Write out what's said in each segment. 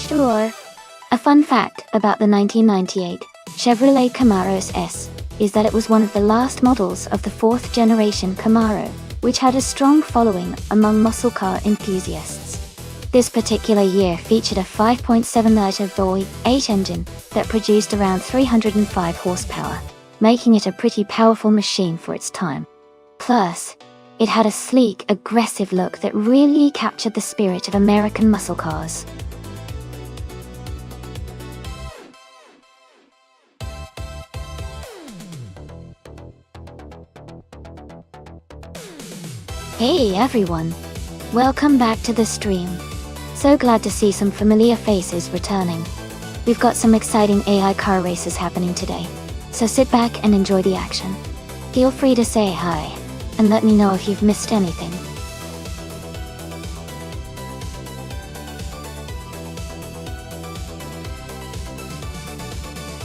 Sure. A fun fact about the 1998 Chevrolet Camaro S is that it was one of the last models of the fourth generation Camaro, which had a strong following among muscle car enthusiasts. This particular year featured a 5.7-liter V8 engine that produced around 305 horsepower, making it a pretty powerful machine for its time. Plus, it had a sleek, aggressive look that really captured the spirit of American muscle cars. Hey everyone! Welcome back to the stream. So glad to see some familiar faces returning. We've got some exciting AI car races happening today, so sit back and enjoy the action. Feel free to say hi, and let me know if you've missed anything.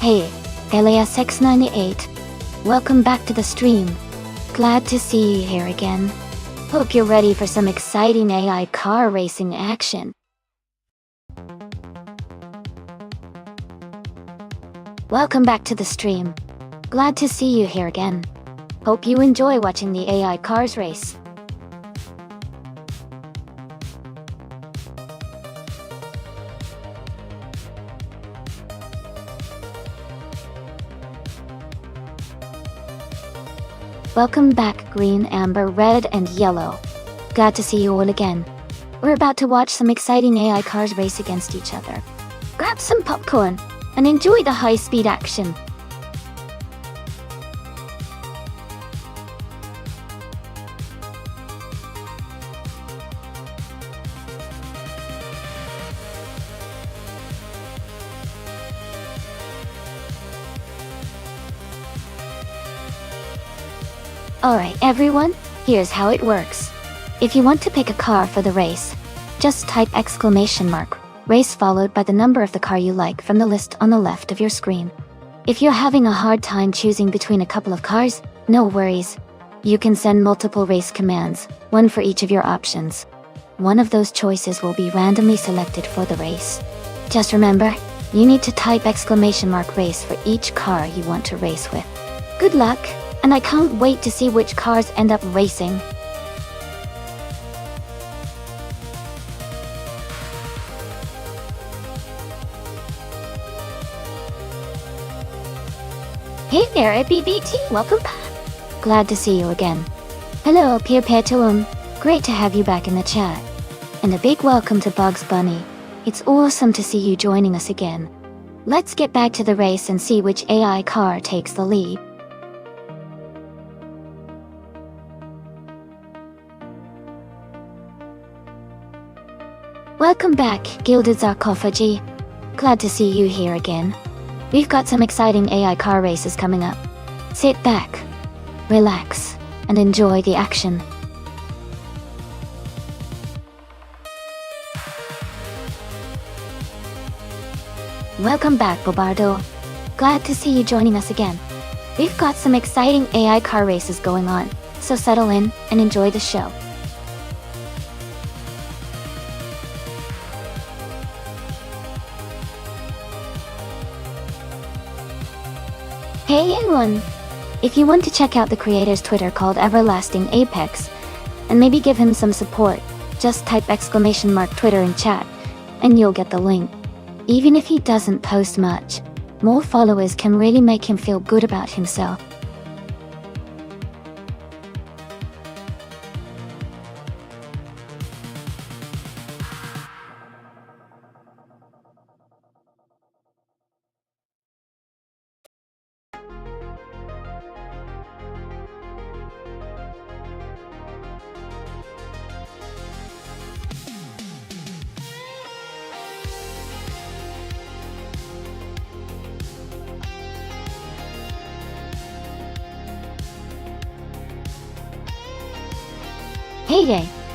Hey, LASX98. Welcome back to the stream. Glad to see you here again. Hope you're ready for some exciting AI car racing action. Welcome back to the stream. Glad to see you here again. Hope you enjoy watching the AI cars race. Welcome back, green, amber, red, and yellow. Glad to see you all again. We're about to watch some exciting AI cars race against each other. Grab some popcorn and enjoy the high-speed action. Alright everyone, here's how it works. If you want to pick a car for the race, just type !race followed by the number of the car you like from the list on the left of your screen. If you're having a hard time choosing between a couple of cars, no worries. You can send multiple race commands, one for each of your options. One of those choices will be randomly selected for the race. Just remember, you need to type !race for each car you want to race with. Good luck! And I can't wait to see which cars end up racing. Hey there, BBT, welcome back. Glad to see you again. Hello, Petuum. Great to have you back in the chat. And a big welcome to Bugs Bunny. It's awesome to see you joining us again. Let's get back to the race and see which AI car takes the lead. Welcome back, Gilded Sarcophagy. Glad to see you here again. We've got some exciting AI car races coming up. Sit back, relax, and enjoy the action. Welcome back, Bobardo. Glad to see you joining us again. We've got some exciting AI car races going on, so settle in and enjoy the show. Hey everyone! If you want to check out the creator's Twitter called Everlasting Apex, and maybe give him some support, just type !Twitter in chat, and you'll get the link. Even if he doesn't post much, more followers can really make him feel good about himself.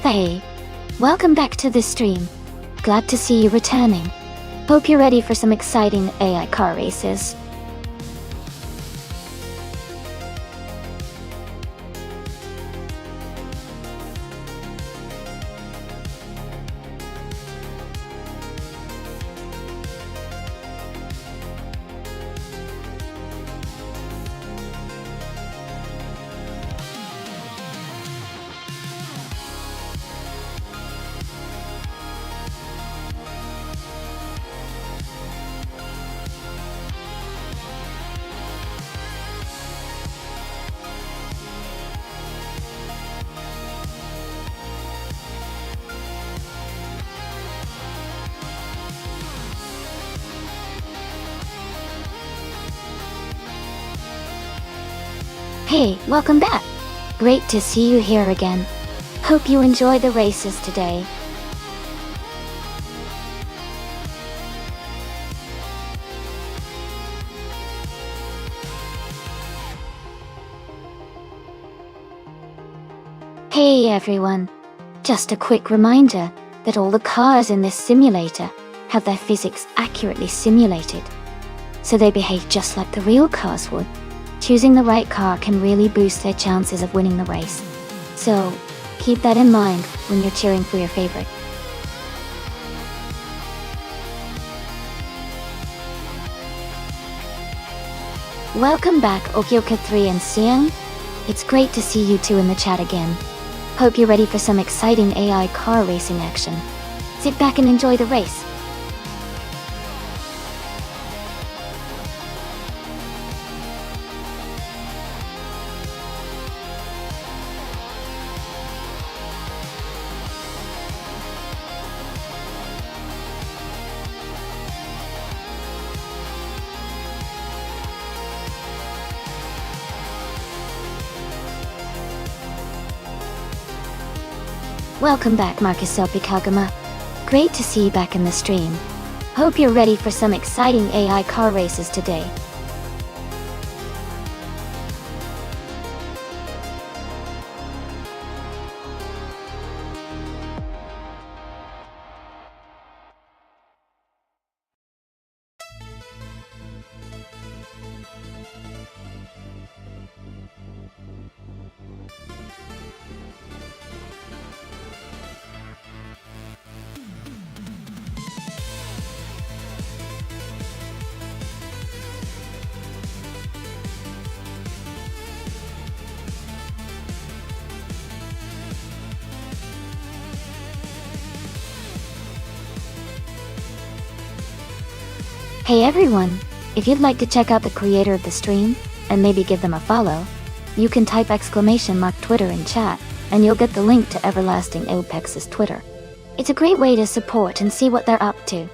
Hey, welcome back to the stream. Glad to see you returning. Hope you're ready for some exciting AI car races. Hey, welcome back! Great to see you here again. Hope you enjoy the races today. Hey everyone! Just a quick reminder that all the cars in this simulator have their physics accurately simulated, so they behave just like the real cars would. Choosing the right car can really boost their chances of winning the race. So, keep that in mind when you're cheering for your favorite. Welcome back Okyoka3 and Siang. It's great to see you two in the chat again. Hope you're ready for some exciting AI car racing action. Sit back and enjoy the race. Welcome back Marcus Kagama. Great to see you back in the stream. Hope you're ready for some exciting AI car races today. Hey everyone! If you'd like to check out the creator of the stream, and maybe give them a follow, you can type !Twitter in chat, and you'll get the link to Everlasting Opex's Twitter. It's a great way to support and see what they're up to.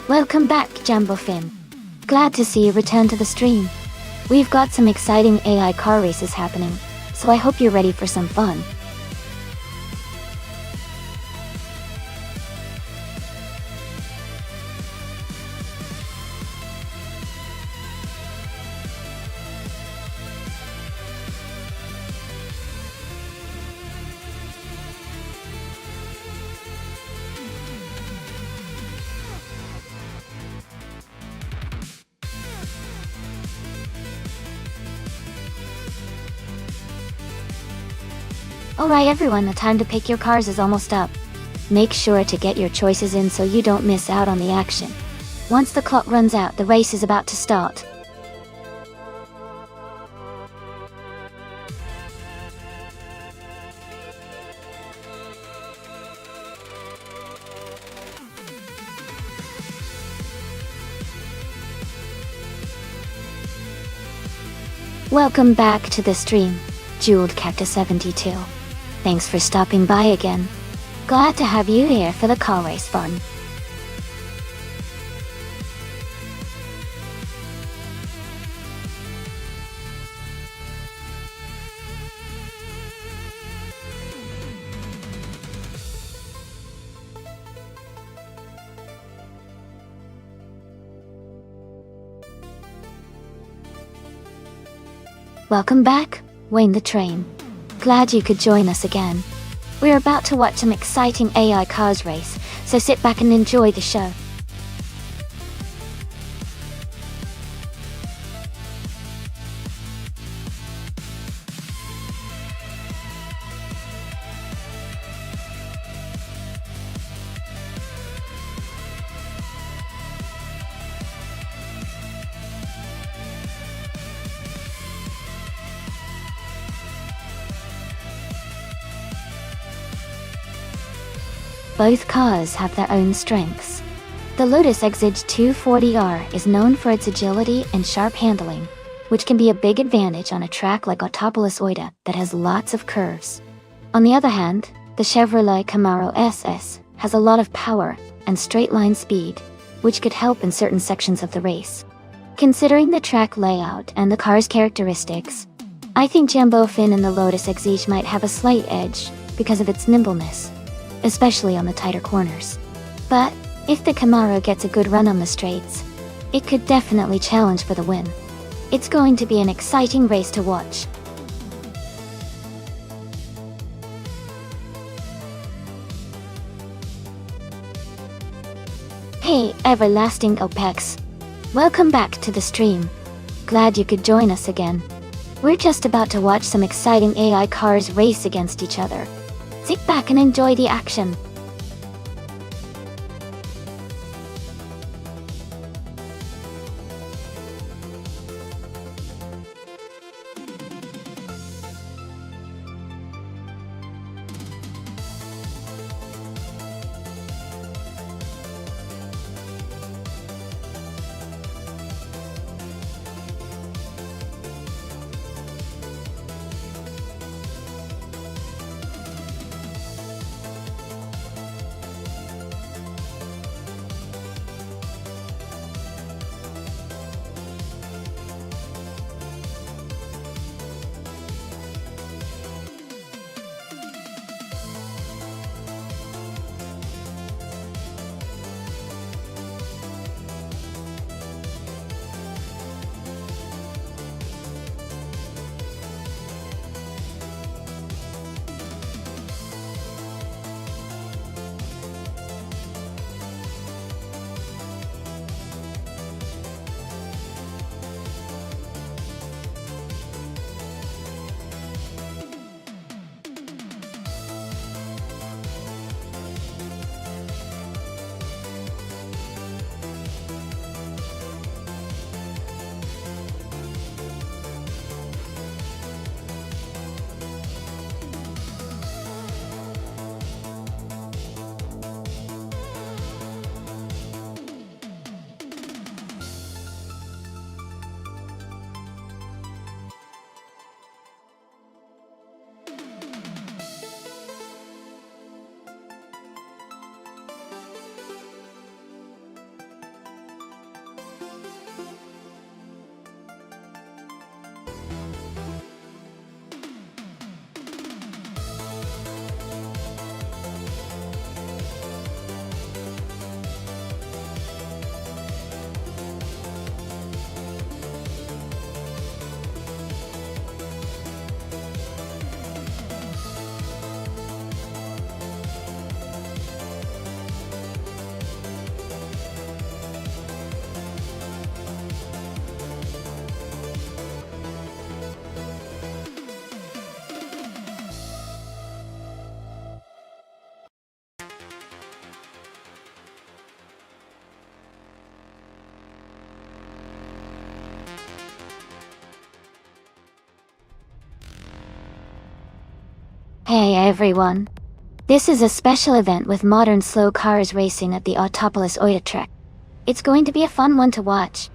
Welcome back Jambofin. Glad to see you return to the stream. We've got some exciting AI car races happening, so I hope you're ready for some fun. Alright everyone, the time to pick your cars is almost up. Make sure to get your choices in so you don't miss out on the action. Once the clock runs out, the race is about to start. Welcome back to the stream, Jeweled Cactus 72. Thanks for stopping by again. Glad to have you here for the car race fun. Welcome back, Wayne the Train. Glad you could join us again. We're about to watch an exciting AI cars race, so sit back and enjoy the show. Both cars have their own strengths. The Lotus Exige 240R is known for its agility and sharp handling, which can be a big advantage on a track like Autopolis Oida that has lots of curves. On the other hand, the Chevrolet Camaro SS has a lot of power and straight-line speed, which could help in certain sections of the race. Considering the track layout and the car's characteristics, I think Jumbo Fin and the Lotus Exige might have a slight edge because of its nimbleness, especially on the tighter corners. But if the Camaro gets a good run on the straights, it could definitely challenge for the win. It's going to be an exciting race to watch. Hey, everlasting OPEX. Welcome back to the stream. Glad you could join us again. We're just about to watch some exciting AI cars race against each other. Sit back and enjoy the action. Hey everyone. This is a special event with modern slow cars racing at the Autopolis Oita track. It's going to be a fun one to watch.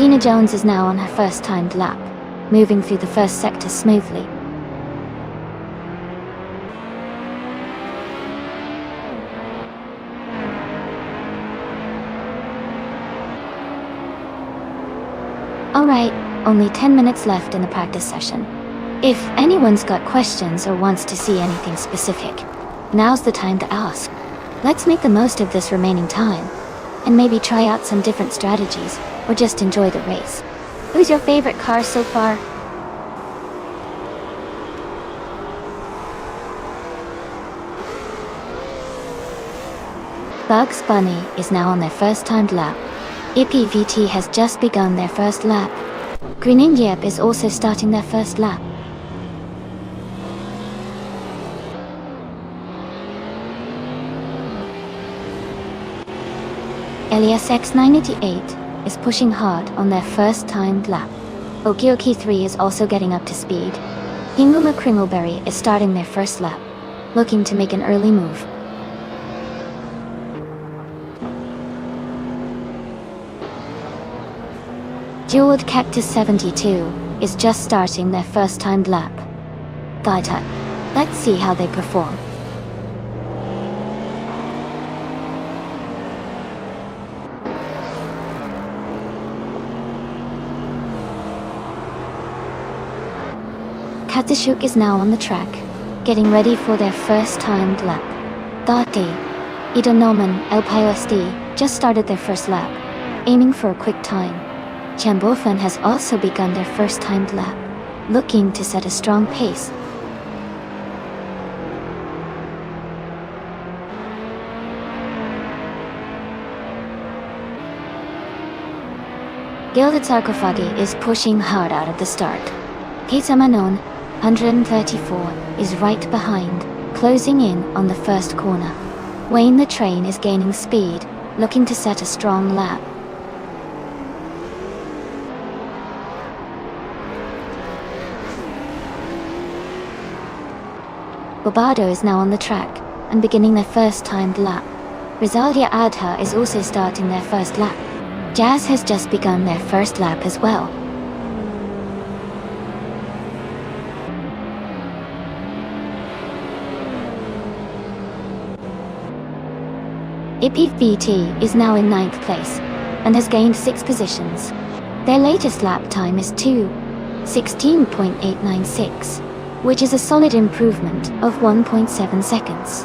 Gina Jones is now on her first timed lap, moving through the first sector smoothly. Alright, only 10 minutes left in the practice session. If anyone's got questions or wants to see anything specific, now's the time to ask. Let's make the most of this remaining time, and maybe try out some different strategies, or just enjoy the race. Who's your favorite car so far? Bugs Bunny is now on their first timed lap. EPVT has just begun their first lap. Green Indyep is also starting their first lap. Elias X988 is pushing hard on their first timed lap. Okioki 3 is also getting up to speed. Hinguma Kringleberry is starting their first lap, looking to make an early move. Jeweled Cactus 72 is just starting their first timed lap. Gaita. Let's see how they perform. Katsushuk is now on the track, getting ready for their first timed lap. Dati. Idonoman LPIOSD just started their first lap, aiming for a quick time. Chambofan has also begun their first timed lap, looking to set a strong pace. Gilded Sarcophagi is pushing hard out of the start. Keitamanon, 134, is right behind, closing in on the first corner. Wayne the Train is gaining speed, looking to set a strong lap. Bobado is now on the track, and beginning their first timed lap. Rizaldia Adha is also starting their first lap. Jazz has just begun their first lap as well. IPVT is now in 9th place, and has gained 6 positions. Their latest lap time is 2:16.896. which is a solid improvement of 1.7 seconds.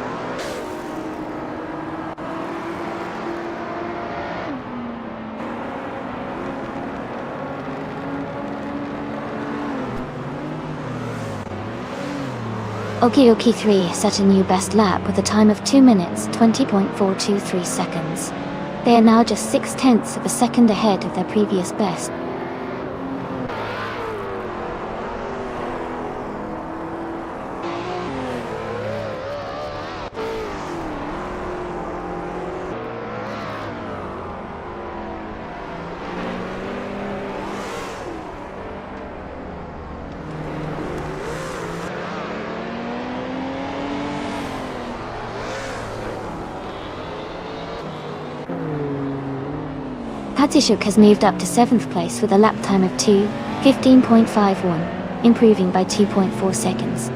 Okioki 3 set a new best lap with a time of 2 minutes 20.423 seconds. They are now just 0.6 of a second ahead of their previous best. Katsushuk has moved up to 7th place with a lap time of 2:15.51, improving by 2.4 seconds.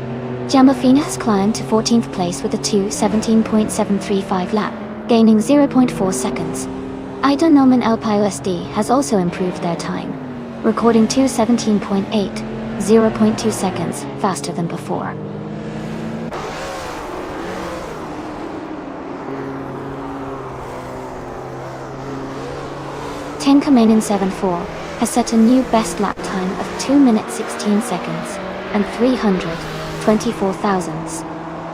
Jamafina has climbed to 14th place with a 2:17.735 lap, gaining 0.4 seconds. Idonoman LPIOSD has also improved their time, recording 2:17.8, 0.2 seconds faster than before. Tenkamenen 74 has set a new best lap time of 2 minutes 16 seconds and 324 thousandths.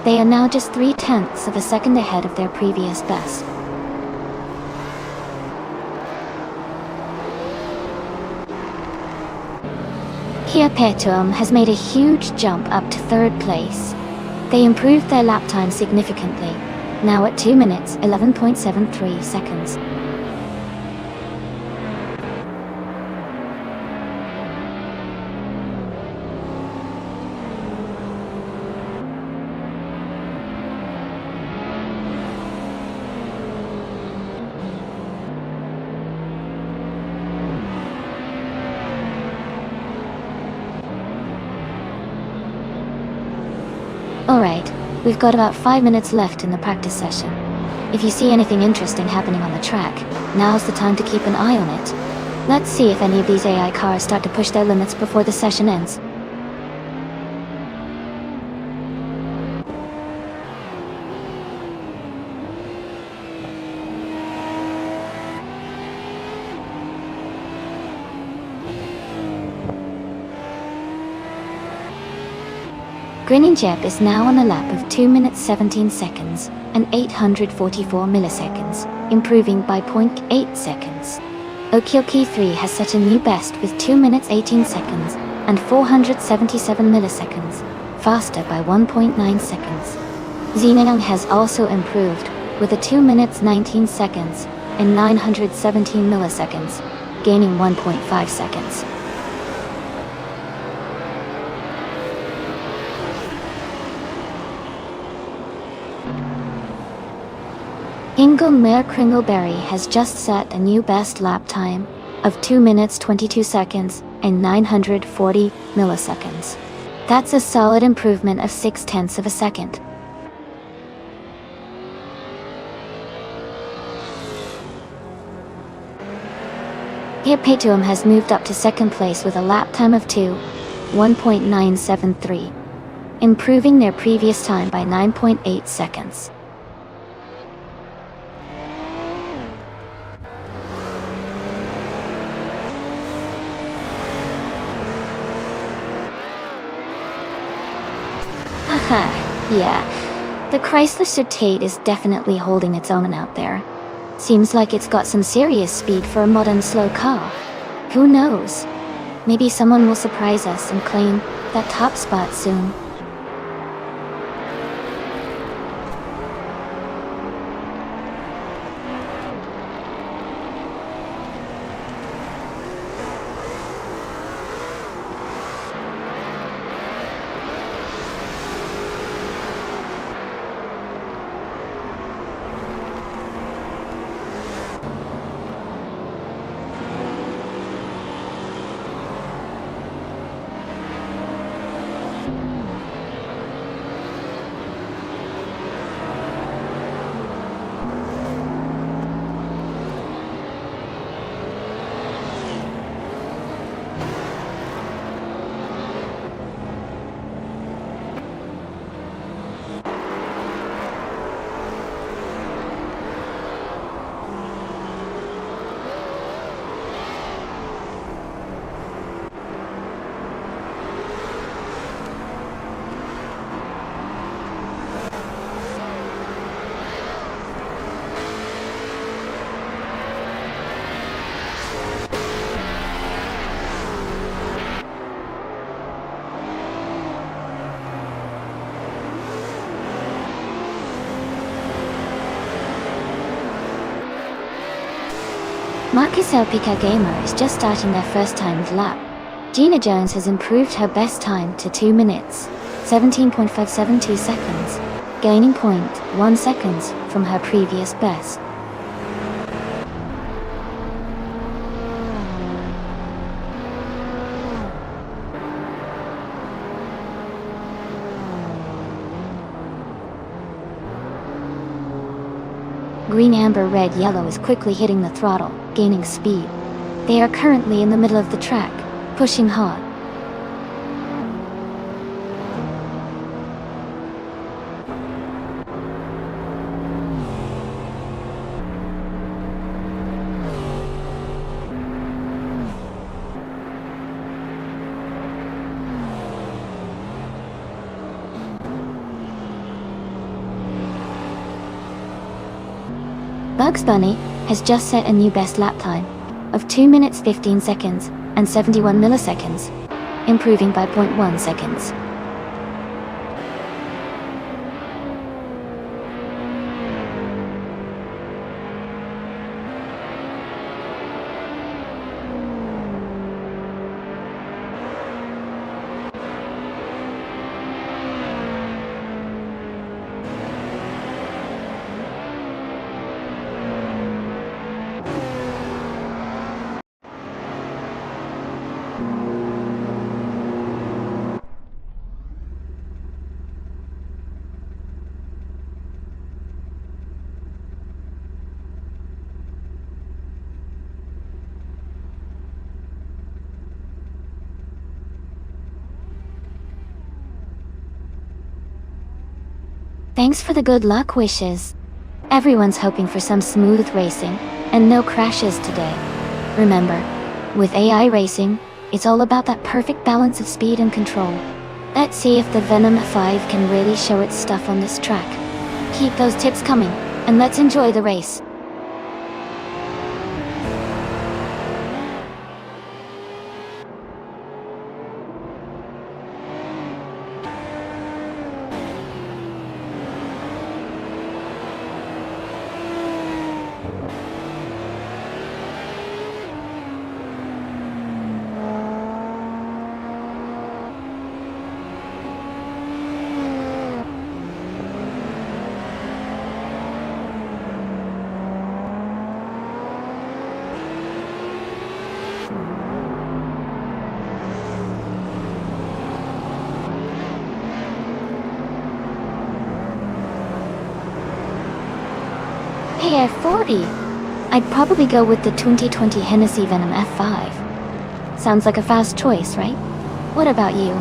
They are now just 0.3 of a second ahead of their previous best. Kia Petuum has made a huge jump up to 3rd place. They improved their lap time significantly, now at 2 minutes 11.73 seconds. Alright, we've got about 5 minutes left in the practice session. If you see anything interesting happening on the track, now's the time to keep an eye on it. Let's see if any of these AI cars start to push their limits before the session ends. Grinning Jeb is now on a lap of 2 minutes 17 seconds and 844 milliseconds, improving by 0.8 seconds. Okilki 3 has set a new best with 2 minutes 18 seconds and 477 milliseconds, faster by 1.9 seconds. Xinjiang has also improved, with a 2 minutes 19 seconds and 917 milliseconds, gaining 1.5 seconds. Inglemer Kringleberry has just set a new best lap time of 2 minutes 22 seconds and 940 milliseconds. That's a solid improvement of 0.6 of a second. Hirpetuum has moved up to second place with a lap time of 1.973, improving their previous time by 9.8 seconds. Yeah, the Chrysler Certate is definitely holding its own out there. Seems like it's got some serious speed for a modern slow car. Who knows? Maybe someone will surprise us and claim that top spot soon. Marcus Elpica Gamer is just starting their first time with lap. Gina Jones has improved her best time to 2 minutes, 17.572 seconds, gaining 0.1 seconds from her previous best. Green, amber, red, yellow is quickly hitting the throttle, gaining speed. They are currently in the middle of the track, pushing hard. Bugs Bunny has just set a new best lap time of 2 minutes 15 seconds and 71 milliseconds, improving by 0.1 seconds. Thanks for the good luck wishes. Everyone's hoping for some smooth racing, and no crashes today. Remember, with AI racing, it's all about that perfect balance of speed and control. Let's see if the Venom 5 can really show its stuff on this track. Keep those tips coming, and let's enjoy the race. Hey, F40. I'd probably go with the 2020 Hennessy Venom F5. Sounds like a fast choice, right? What about you?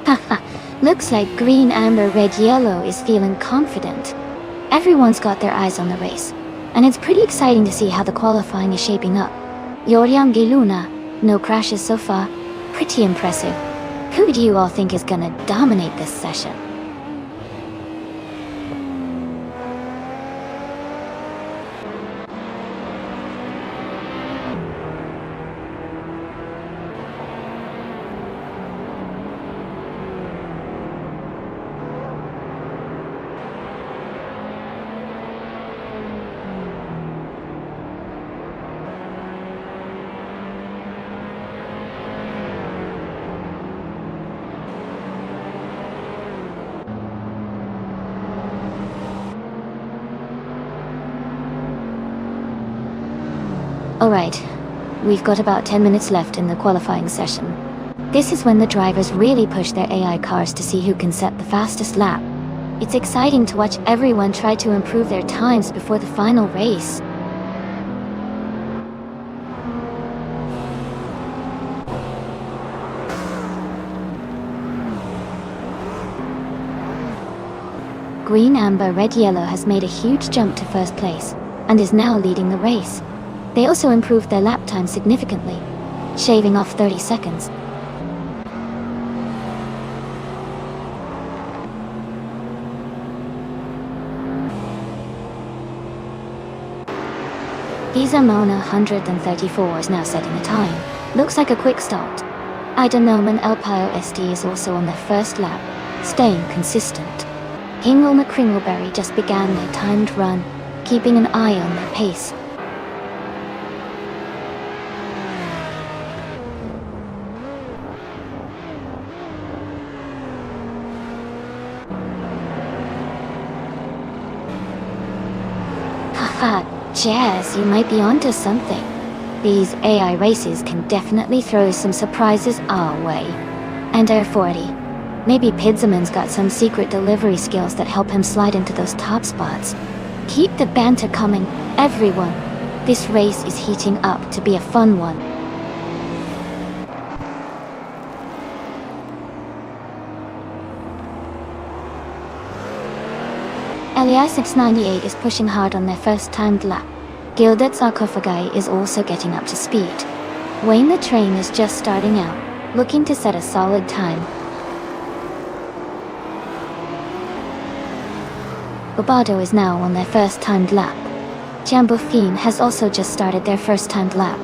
Haha, looks like green, amber, red, yellow is feeling confident. Everyone's got their eyes on the race, and it's pretty exciting to see how the qualifying is shaping up. Yoryam Luna, no crashes so far. Pretty impressive. Who do you all think is gonna dominate this session? Alright, we've got about 10 minutes left in the qualifying session. This is when the drivers really push their AI cars to see who can set the fastest lap. It's exciting to watch everyone try to improve their times before the final race. Green, amber, red, yellow has made a huge jump to first place, and is now leading the race. They also improved their lap time significantly, shaving off 30 seconds. Giza Mona 134 is now setting a time. Looks like a quick start. Idanoman El Pio SD is also on their first lap, staying consistent. Hingle McCringleberry just began their timed run, keeping an eye on their pace. Haha, Jazz, you might be onto something. These AI races can definitely throw some surprises our way. And Air 40. Maybe Pidzaman's got some secret delivery skills that help him slide into those top spots. Keep the banter coming, everyone. This race is heating up to be a fun one. LEI698 is pushing hard on their first timed lap. Gilded Sarcophagi is also getting up to speed. Wayne the Train is just starting out, looking to set a solid time. Bobado is now on their first timed lap. Jambofine has also just started their first timed lap.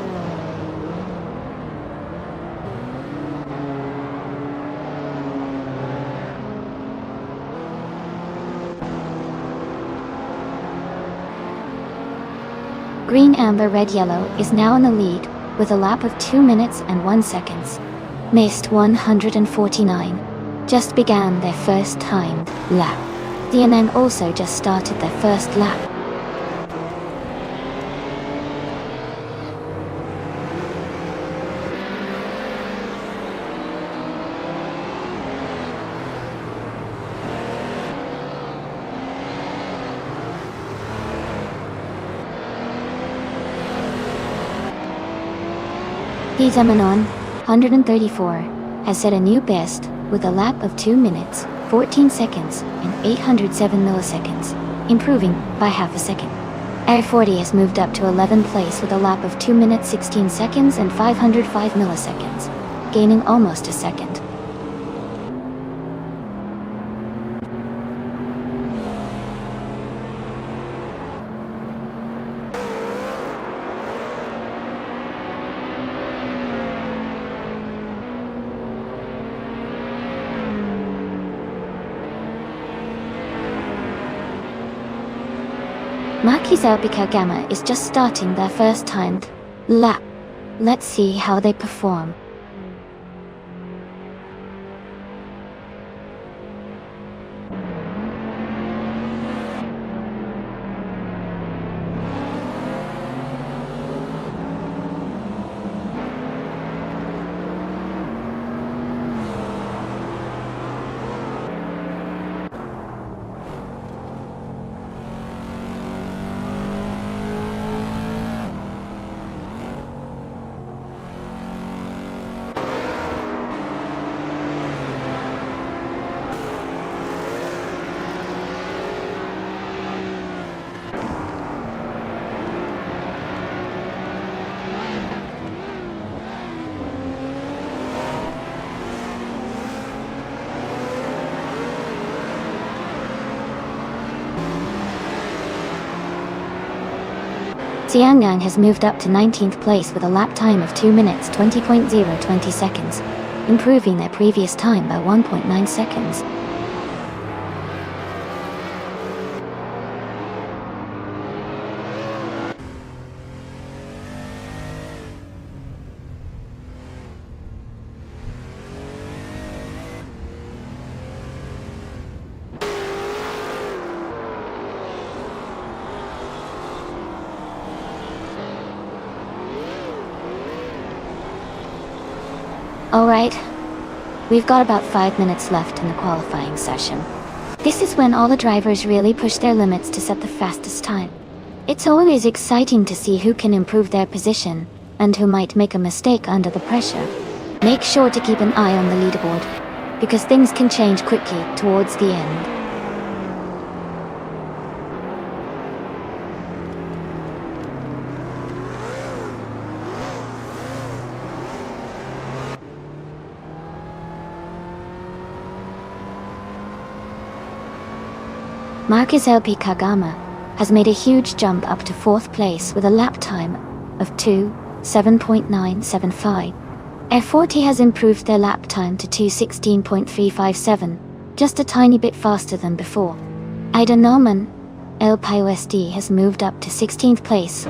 Green, amber, red, yellow is now in the lead, with a lap of 2 minutes and 1 seconds. Mist 149 just began their first timed lap. DNN also just started their first lap. Pizamanon 134 has set a new best with a lap of 2 minutes, 14 seconds, and 807 milliseconds, improving by half a second. Air 40 has moved up to 11th place with a lap of 2 minutes, 16 seconds, and 505 milliseconds, gaining almost a second. Makizalpika Gamma is just starting their first timed lap. Let's see how they perform. Xiangyang has moved up to 19th place with a lap time of 2 minutes 20.020 seconds, improving their previous time by 1.9 seconds. Alright, we've got about 5 minutes left in the qualifying session. This is when all the drivers really push their limits to set the fastest time. It's always exciting to see who can improve their position, and who might make a mistake under the pressure. Make sure to keep an eye on the leaderboard, because things can change quickly towards the end. Marcus LP Kagama has made a huge jump up to 4th place with a lap time of 2:7.975. F40 has improved their lap time to 2:16.357, just a tiny bit faster than before. Ida Norman LPUSD has moved up to 16th place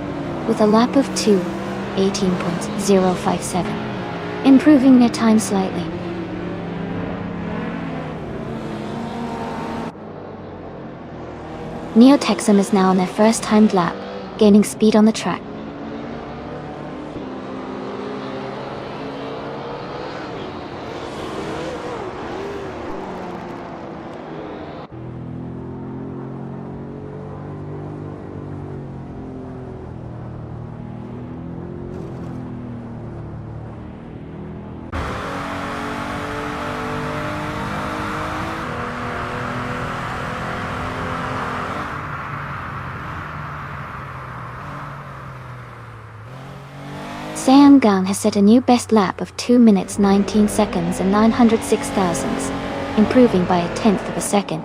with a lap of 2:18.057, improving their time slightly. Neo Texum is now on their first timed lap, gaining speed on the track. Seongang has set a new best lap of 2 minutes 19 seconds and 906 thousandths, improving by 1/10 of a second.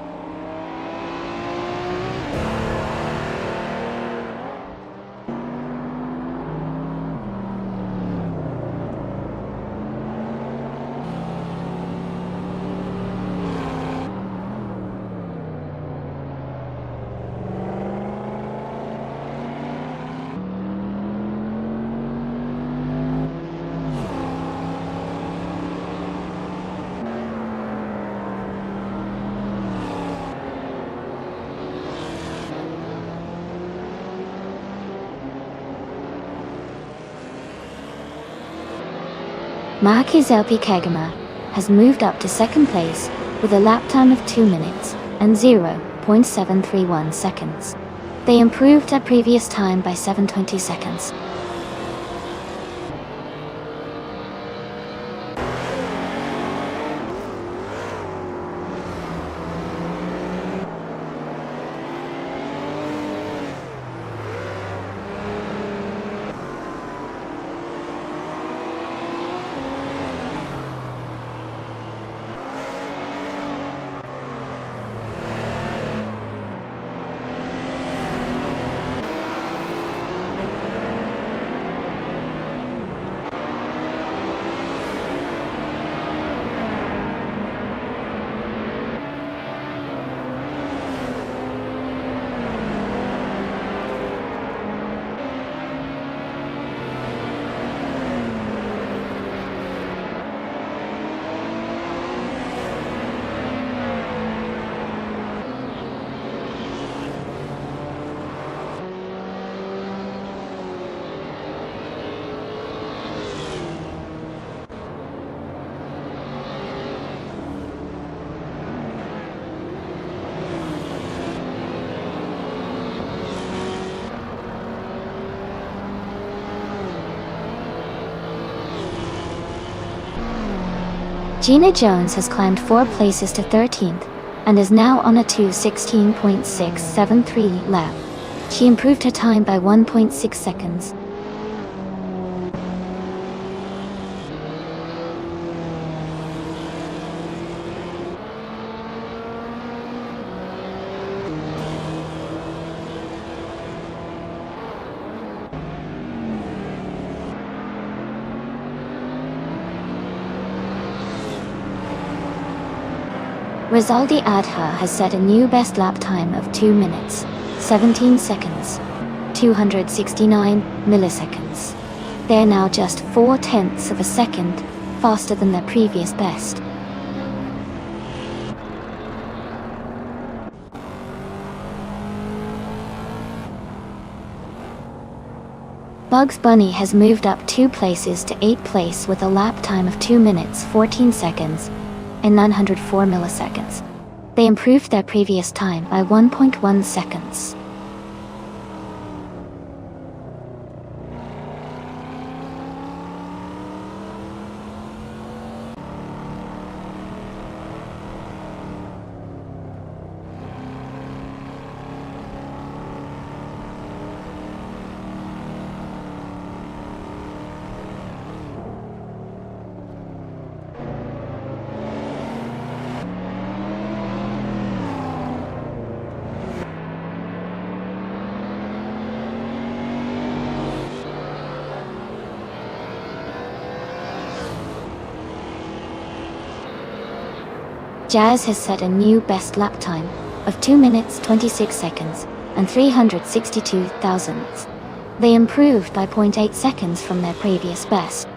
Marcus LP Kagama has moved up to 2nd place with a lap time of 2 minutes and 0.731 seconds. They improved their previous time by 720 seconds. Gina Jones has climbed 4 places to 13th and is now on a 2:16.673 lap. She improved her time by 1.6 seconds. Rizaldi Adha has set a new best lap time of 2 minutes, 17 seconds, 269 milliseconds. They're now just 4/10ths of a second faster than their previous best. Bugs Bunny has moved up 2 places to 8th place with a lap time of 2 minutes 14 seconds and 904 milliseconds. They improved their previous time by 1.1 seconds. Jazz has set a new best lap time of 2 minutes 26 seconds and 362 thousandths. They improved by 0.8 seconds from their previous best.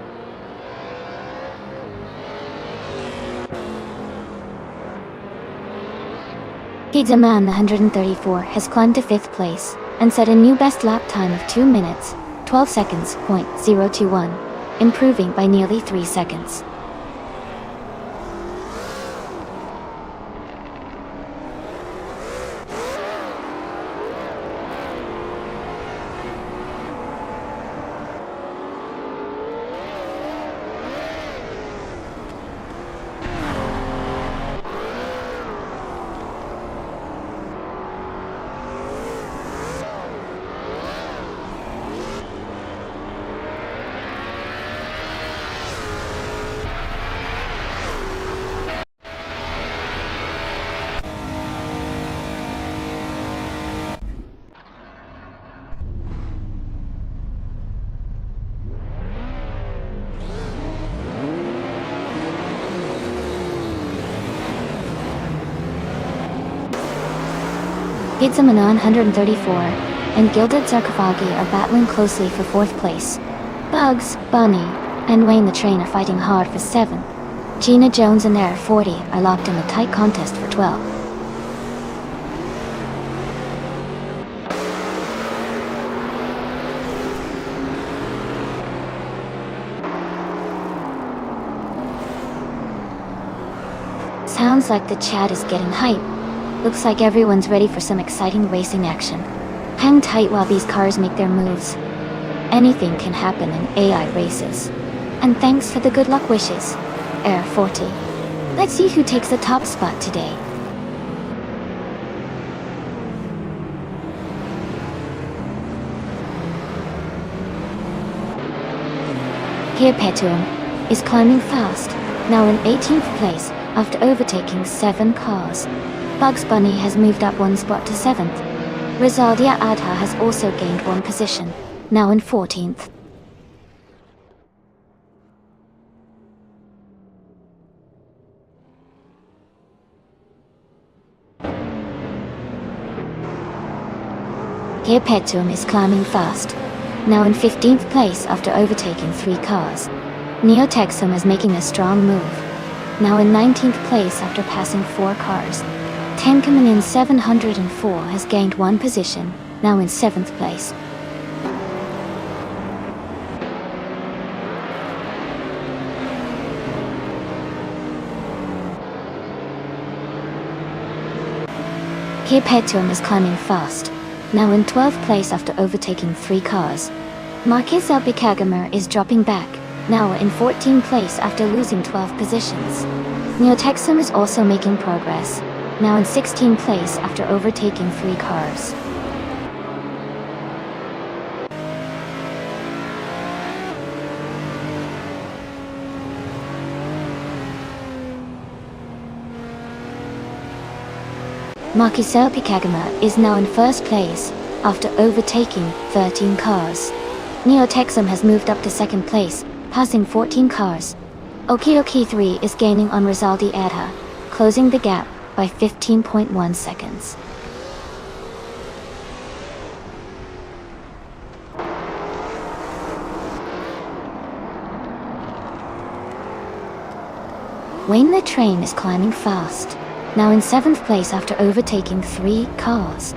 Pizzaman 134 has climbed to 5th place and set a new best lap time of 2 minutes 12 seconds .021, improving by nearly 3 seconds. Pizzaman 134 and Gilded Sarcophagi are battling closely for 4th place. Bugs, Bunny, and Wayne the Train are fighting hard for 7th. Gina Jones and Air 40 are locked in a tight contest for 12th. Sounds like the chat is getting hype. Looks like everyone's ready for some exciting racing action. Hang tight while these cars make their moves. Anything can happen in AI races. And thanks for the good luck wishes, Air 40. Let's see who takes the top spot today. Here Petuum is climbing fast, now in 18th place after overtaking 7 cars. Bugs Bunny has moved up 1 spot to 7th. Rizaldia Adha has also gained 1 position, now in 14th. Here Petuum is climbing fast, now in 15th place after overtaking 3 cars. Neo Texum is making a strong move, now in 19th place after passing 4 cars. Tenkaman 704 has gained 1 position, now in 7th place. Here Petuum is climbing fast, now in 12th place after overtaking 3 cars. Marquez Albicagamer is dropping back, now in 14th place after losing 12 positions. Neotexum is also making progress, now in 16th place after overtaking 3 cars. Marquisel Picagama is now in 1st place after overtaking 13 cars. Neotexum has moved up to 2nd place, passing 14 cars. Okioki 3 is gaining on Rizaldi Adha, closing the gap by 15.1 seconds. Wayne the Train is climbing fast, now in 7th place after overtaking 3 cars.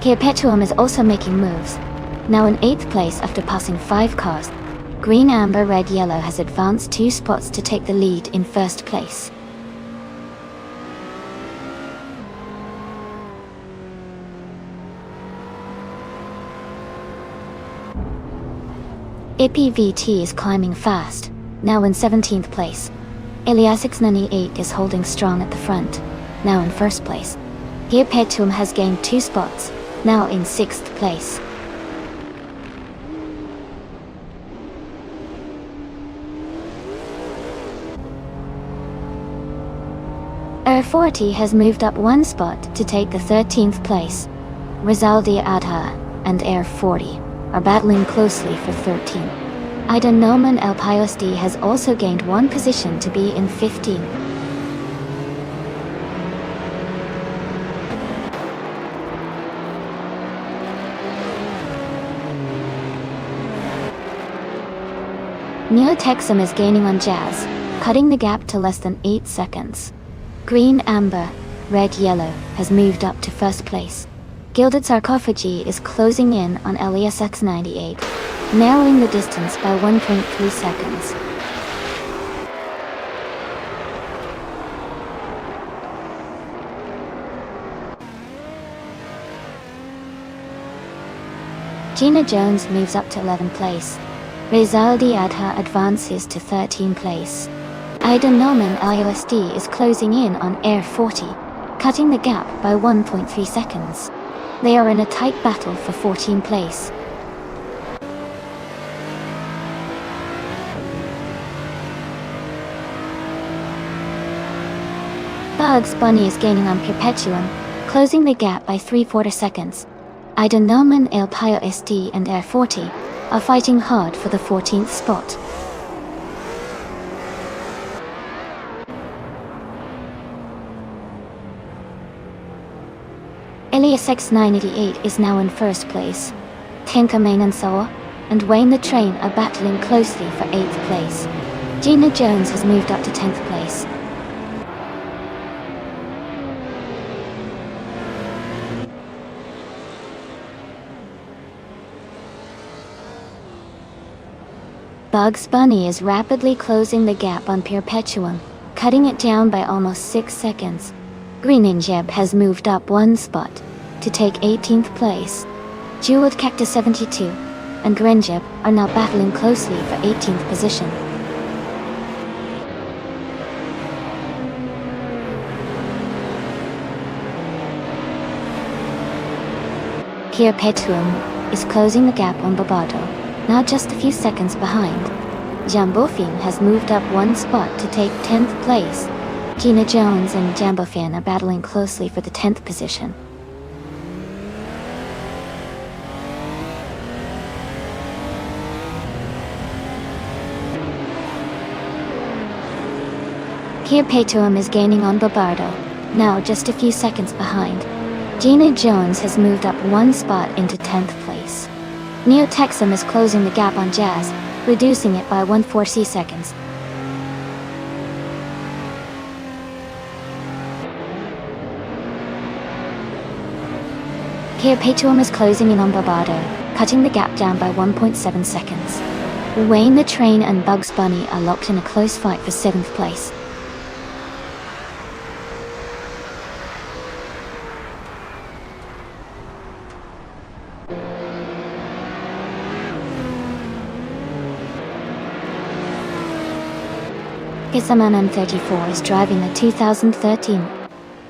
Here Petuum is also making moves, now in 8th place after passing 5 cars. Green, Amber, Red, Yellow has advanced 2 spots to take the lead in 1st place. IPVT is climbing fast, now in 17th place. Eliasix98 is holding strong at the front, now in 1st place. Here Petuum has gained 2 spots, now in 6th place. Air40 has moved up 1 spot to take the 13th place. Rizaldi Adha and Air40 are battling closely for 13. Ida Noman El Pios D has also gained 1 position to be in 15. Neo-Texum is gaining on Jazz, cutting the gap to less than 8 seconds. Green, Amber, Red, Yellow has moved up to first place. Gilded Sarcophagi is closing in on LESX98, narrowing the distance by 1.3 seconds. Gina Jones moves up to 11th place. Rezaldi Adha advances to 13th place. Ida Norman LUSD is closing in on Air 40, cutting the gap by 1.3 seconds. They are in a tight battle for 14th place. Bugs Bunny is gaining on Perpetuum, closing the gap by 3/4 seconds. Ida Norman, El Payo SD and Air 40 are fighting hard for the 14th spot. LESX988 is now in first place. Tinka Main and Sawa and Wayne the Train are battling closely for 8th place. Gina Jones has moved up to 10th place. Bugs Bunny is rapidly closing the gap on Perpetuum, cutting it down by almost 6 seconds. Green Injeb has moved up 1 spot to take 18th place. Jeweled Cactus 72 and Grenjeb are now battling closely for 18th position. Perpetuum is closing the gap on Barbato, now just a few seconds behind. Jambofin has moved up 1 spot to take 10th place. Gina Jones and Jambofin are battling closely for the 10th position. Perpetuum is gaining on Barbardo, now just a few seconds behind. Gina Jones has moved up 1 spot into 10th place. Neo-Texum is closing the gap on Jazz, reducing it by 1/4 seconds. Perpetuum is closing in on Barbardo, cutting the gap down by 1.7 seconds. Wayne the Train and Bugs Bunny are locked in a close fight for 7th place. Kissaman M34 is driving a 2013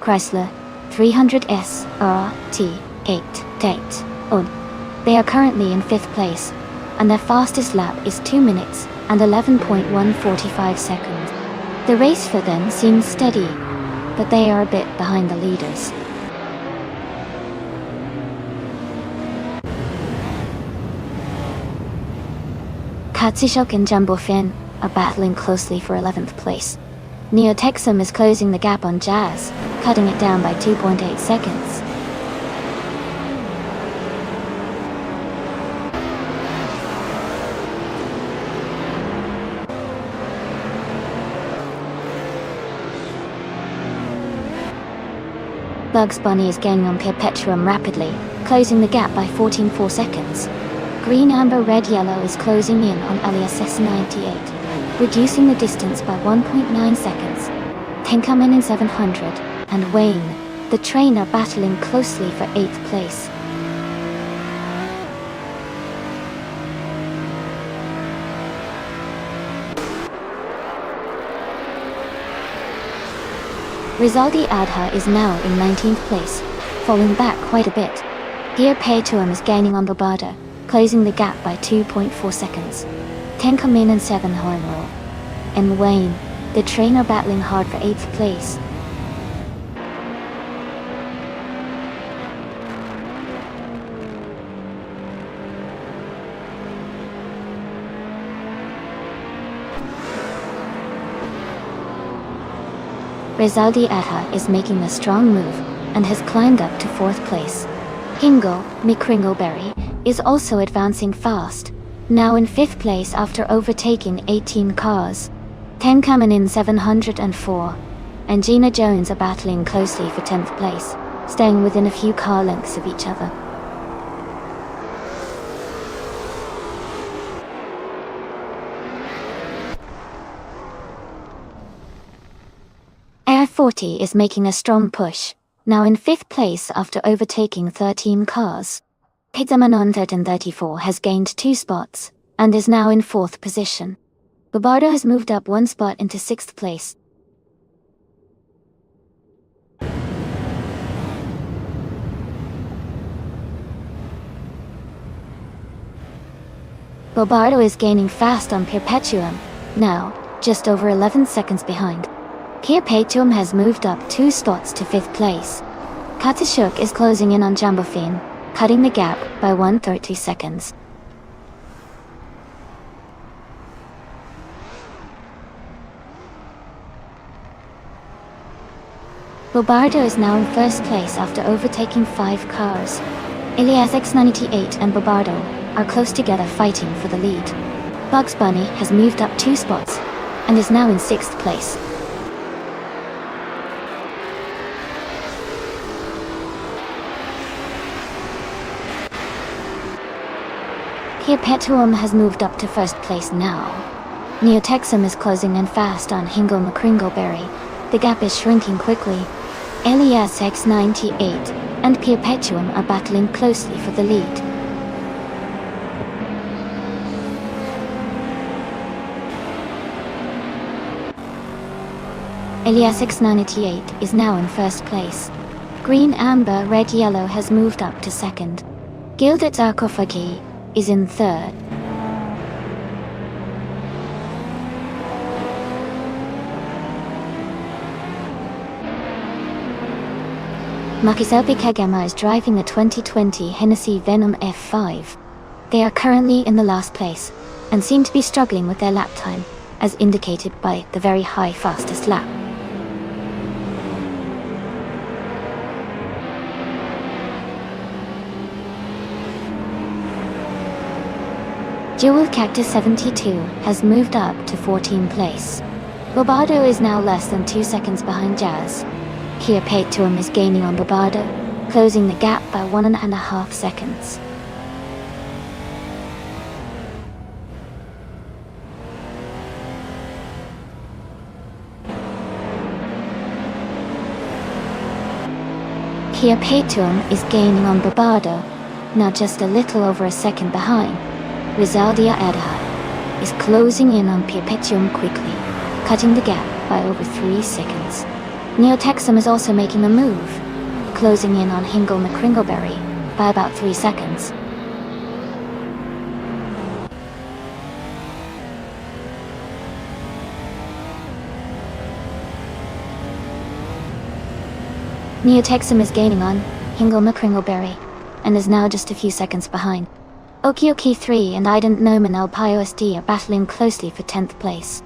Chrysler 300S RT8 on. They are currently in 5th place, and their fastest lap is 2 minutes and 11.145 seconds. The race for them seems steady, but they are a bit behind the leaders. Katsushok and Jambofin are battling closely for 11th place. Neo-Texum is closing the gap on Jazz, cutting it down by 2.8 seconds. Bugs Bunny is gaining on Perpetuum rapidly, closing the gap by 14.4 seconds. Green, Amber, Red, Yellow is closing in on LESX98, reducing the distance by 1.9 seconds. Tenkamen in 700 and Wayne, the Train are battling closely for 8th place. Rizaldi Adha is now in 19th place, falling back quite a bit. Perpetuum is gaining on Barbardo, closing the gap by 2.4 seconds. Tenkamen and 7 Hornwall and Wayne, the Train are battling hard for 8th place. Rizaldi Adha is making a strong move and has climbed up to 4th place. Hingo, Mikringleberry, is also advancing fast, now in 5th place after overtaking 18 cars. 10 coming in 704. And Gina Jones are battling closely for 10th place, staying within a few car lengths of each other. Air 40 is making a strong push, now in 5th place after overtaking 13 cars. Pitzaman on 34 has gained 2 spots, and is now in 4th position. Bobardo has moved up 1 spot into 6th place. Bobardo is gaining fast on Perpetuum, now just over 11 seconds behind. Perpetuum has moved up 2 spots to 5th place. Katashuk is closing in on Jambofin, cutting the gap by 130 seconds. Bobardo is now in 1st place after overtaking 5 cars. Ilias X98 and Bobardo are close together fighting for the lead. Bugs Bunny has moved up 2 spots, and is now in 6th place. Perpetuum has moved up to 1st place now. Neotexum is closing in fast on Hingle McCringleberry. The gap is shrinking quickly. Elias X98 and Perpetuum are battling closely for the lead. Elias X98 is now in 1st place. Green Amber Red Yellow has moved up to 2nd. Gilded Sarcophagi is in 3rd. Makisopi Kagama is driving the 2020 Hennessy Venom F5. They are currently in the last place, and seem to be struggling with their lap time, as indicated by the very high fastest lap. Jewel Cactus 72 has moved up to 14th place. Bobardo is now less than 2 seconds behind Jazz. Perpetuum is gaining on Bobardo, closing the gap by 1.5 seconds. Perpetuum is gaining on Bobardo, now just a little over a second behind. Rizaldia Adha is closing in on Perpetuum quickly, cutting the gap by over 3 seconds. Neotexum is also making a move, closing in on Hingle McCringleberry by about 3 seconds. Neotexum is gaining on Hingle McCringleberry, and is now just a few seconds behind. Okioki 3 and Ident Noman El PIOSD are battling closely for 10th place.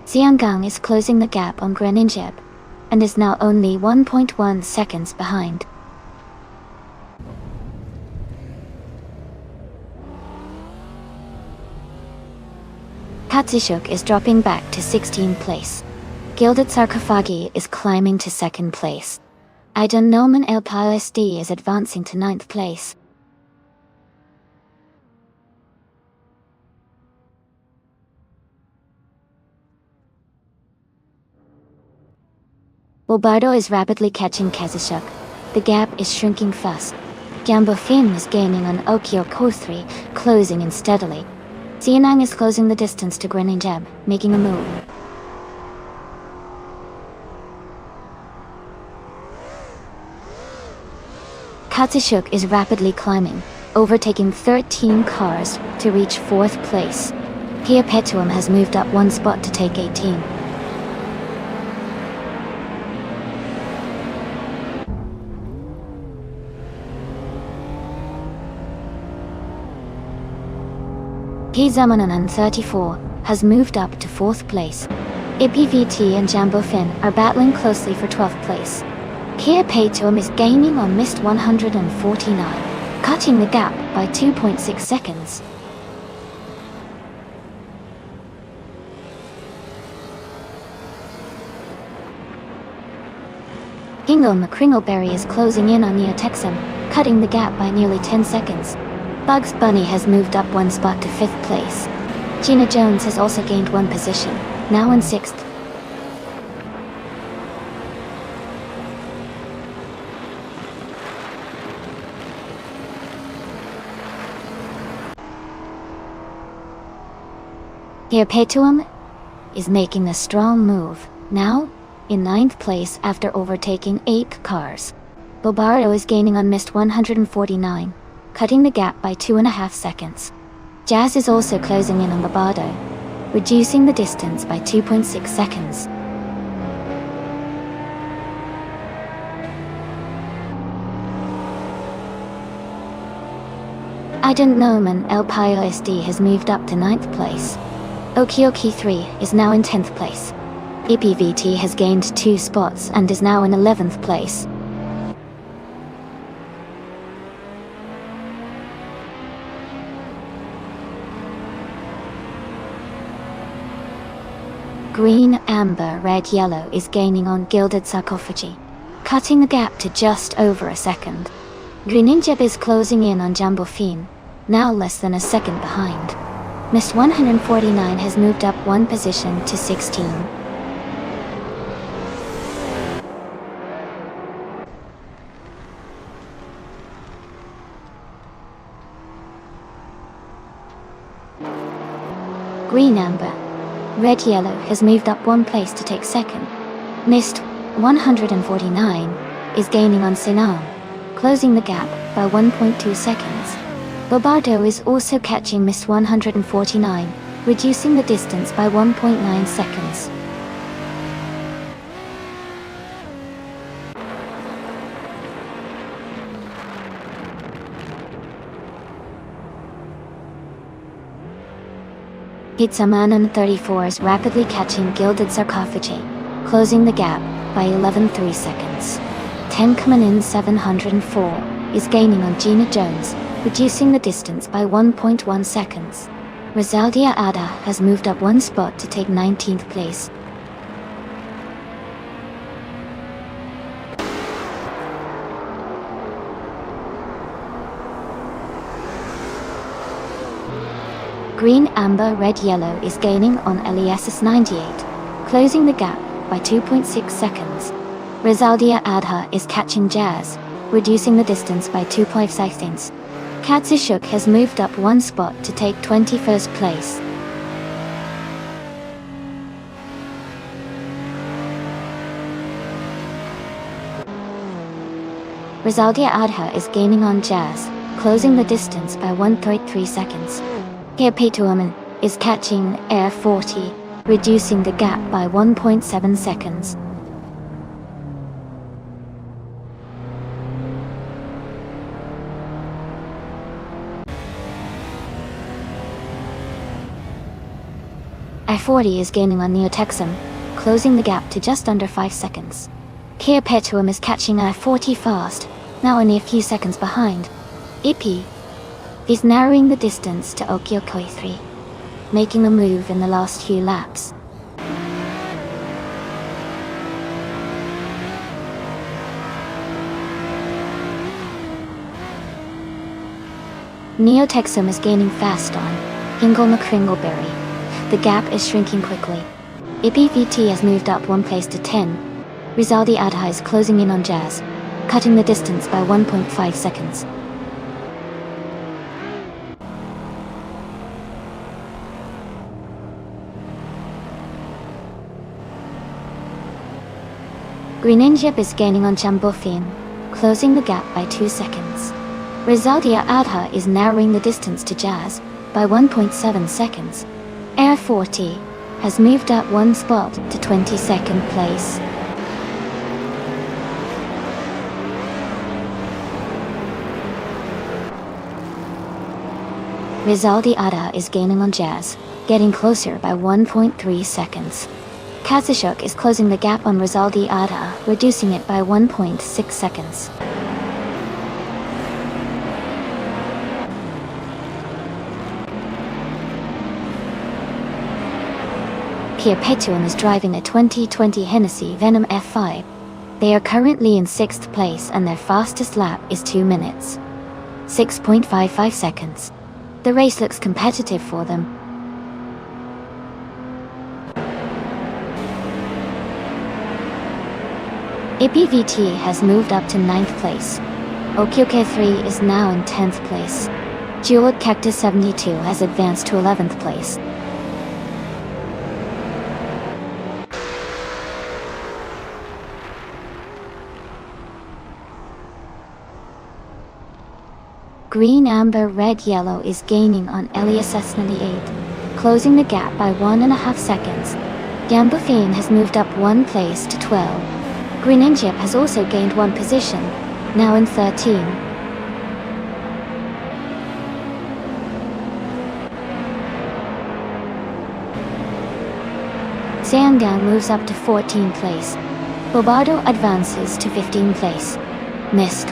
Xiangang is closing the gap on Greninjeb, and is now only 1.1 seconds behind. Katsushuk is dropping back to 16th place. Gilded Sarcophagi is climbing to 2nd place. Ident Noman El PIOSD is advancing to 9th place. Bobardo is rapidly catching Kazushuk. The gap is shrinking fast. Gambofin is gaining on Okyoko 3, closing in steadily. Xianang is closing the distance to Greninjeb, making a move. Katsushuk is rapidly climbing, overtaking 13 cars to reach 4th place. Perpetuum has moved up 1 spot to take 18. Pizamanan 34 has moved up to 4th place. IPVT and Jambofin are battling closely for 12th place. Perpetuum is gaining on Mist 149, cutting the gap by 2.6 seconds. Gingle McCringleberry is closing in on Neotexum, cutting the gap by nearly 10 seconds. Bugs Bunny has moved up 1 spot to 5th place. Gina Jones has also gained 1 position, now in 6th. Perpetuum is making a strong move, now in 9th place after overtaking 8 cars. Bobardo is gaining on Mist 149, cutting the gap by 2.5 seconds. Jazz is also closing in on Bobardo, reducing the distance by 2.6 seconds. I Don't Know Man El Payo SD has moved up to 9th place. Okioki 3 is now in 10th place. EPVT has gained 2 spots and is now in 11th place. Green, Amber, Red, Yellow is gaining on Gilded Sarcophagi, cutting the gap to just over a second. Greninja is closing in on Jambofine, now less than a second behind. Mist 149 has moved up 1 position to 16. Green Amber, Red Yellow has moved up 1 place to take 2nd. Mist 149 is gaining on Sinan, closing the gap by 1.2 seconds. Bobardo is also catching Mist 149, reducing the distance by 1.9 seconds. Pizzaman 34 is rapidly catching Gilded Sarcophagi, closing the gap by 11.3 seconds. Tenkaman 704 is gaining on Gina Jones, reducing the distance by 1.1 seconds. Rosaldia Ada has moved up 1 spot to take 19th place. Green, Amber, Red, Yellow is gaining on Eliasis 98, closing the gap by 2.6 seconds. Rosaldia Adha is catching Jazz, reducing the distance by 2.5 seconds. Katsushuk has moved up 1 spot to take 21st place. Rosaldia Adha is gaining on Jazz, closing the distance by 1.3 seconds. Perpetuum is catching Air 40, reducing the gap by 1.7 seconds. I-40 is gaining on Neotexum, closing the gap to just under 5 seconds. Perpetuum is catching I-40 fast, now only a few seconds behind. Ippy is narrowing the distance to Okiokoi 3, making the move in the last few laps. Neotexum is gaining fast on Hingle McCringleberry. The gap is shrinking quickly. Ippy VT has moved up 1 place to 10. Rizaldi Adha is closing in on Jazz, cutting the distance by 1.5 seconds. Greninja is gaining on Jambofine, closing the gap by 2 seconds. Rizaldia Adha is narrowing the distance to Jazz by 1.7 seconds. Air 40 has moved up 1 spot to 22nd place. Rizaldi Adha is gaining on Jazz, getting closer by 1.3 seconds. Katsushuk is closing the gap on Rizaldi Adha, reducing it by 1.6 seconds. Perpetuum is driving a 2020 Hennessy Venom F5, They are currently in 6th place and their fastest lap is 2 minutes, 6.55 seconds. The race looks competitive for them. APVT has moved up to 9th place. OQK3 is now in 10th place. Jeweled Cactus 72 has advanced to 11th place. Green, Amber, Red, Yellow is gaining on Elias S98, closing the gap by 1.5 seconds. Gambufine has moved up 1 place to 12. Green Injip has also gained 1 position, now in 13. Xianggang moves up to 14th place. Bobardo advances to 15th place. Mist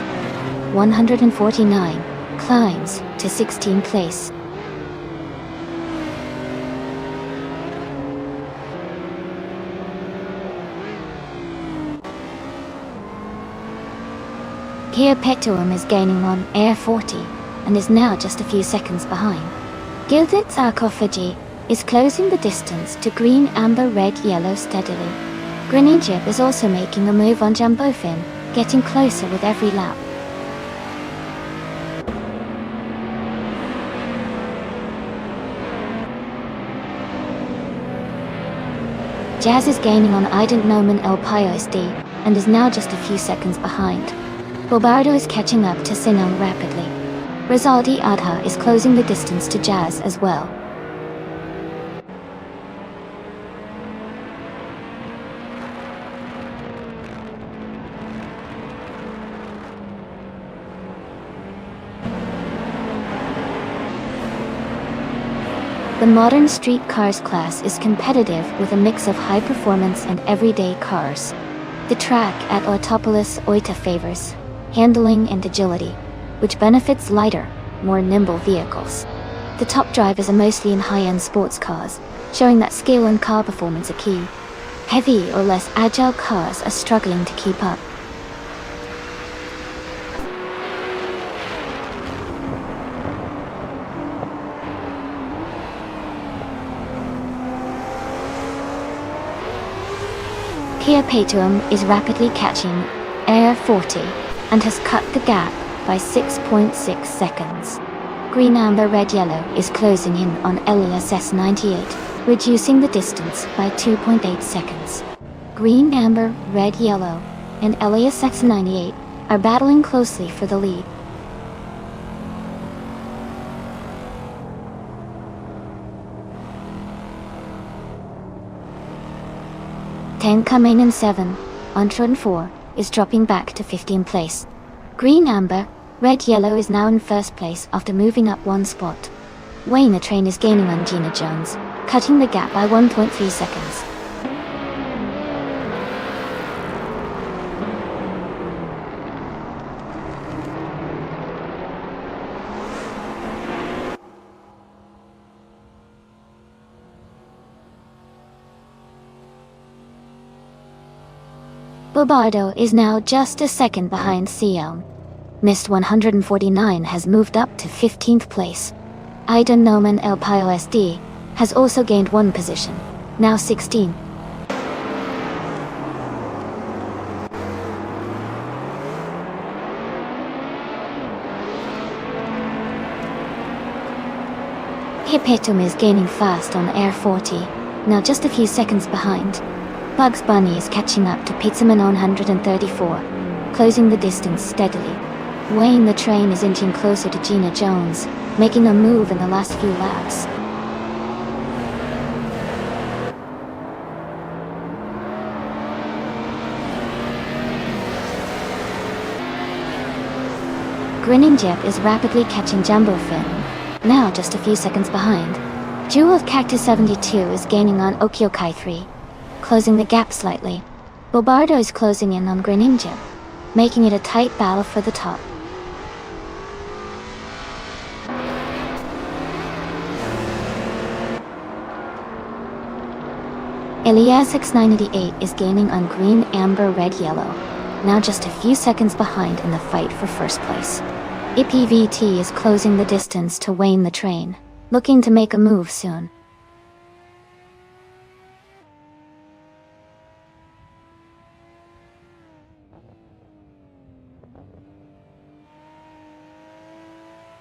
149 climbs to 16th place. Kia Petuum is gaining on Air 40 and is now just a few seconds behind. Gilded Sarcophagy is closing the distance to Green, Amber, Red, Yellow steadily. Green Egypt is also making a move on Jambofin, getting closer with every lap. Jazz is gaining on Ident Nomen El Piosd and is now just a few seconds behind. Bobardo is catching up to Sinong rapidly. Rizaldi Adha is closing the distance to Jazz as well. The modern street cars class is competitive with a mix of high performance and everyday cars. The track at Autopolis Oita favors handling and agility, which benefits lighter, more nimble vehicles. The top drivers are mostly in high-end sports cars, showing that skill and car performance are key. Heavy or less agile cars are struggling to keep up. Kia Petuum is rapidly catching Air 40 and has cut the gap by 6.6 seconds. Green, Amber, Red, Yellow is closing in on Elias S98, reducing the distance by 2.8 seconds. Green, Amber, Red, Yellow, and Elias S98 are battling closely for the lead. Tenka Mainen 7, Ontron 4, is dropping back to 15th place. Green, Amber, Red, Yellow is now in 1st place after moving up 1 spot. Wayne the Train is gaining on Gina Jones, cutting the gap by 1.3 seconds. Bobardo is now just a second behind Sion. Mist 149 has moved up to 15th place. Ident Nomen El Piosd has also gained 1 position, now 16. Hipetum is gaining fast on Air 40, now just a few seconds behind. Bugs Bunny is catching up to Pizzaman 134, closing the distance steadily. Wayne the Train is inching closer to Gina Jones, making a move in the last few laps. Grinning Jep is rapidly catching Jumbo Fin, now just a few seconds behind. Jeweled Cactus 72 is gaining on Okyokai 3, closing the gap slightly. Bobardo is closing in on Grinning Jep, making it a tight battle for the top. Elias X988 is gaining on Green, Amber, Red, Yellow. now just a few seconds behind in the fight for first place. EPVT is closing the distance to Wayne the Train, looking to make a move soon.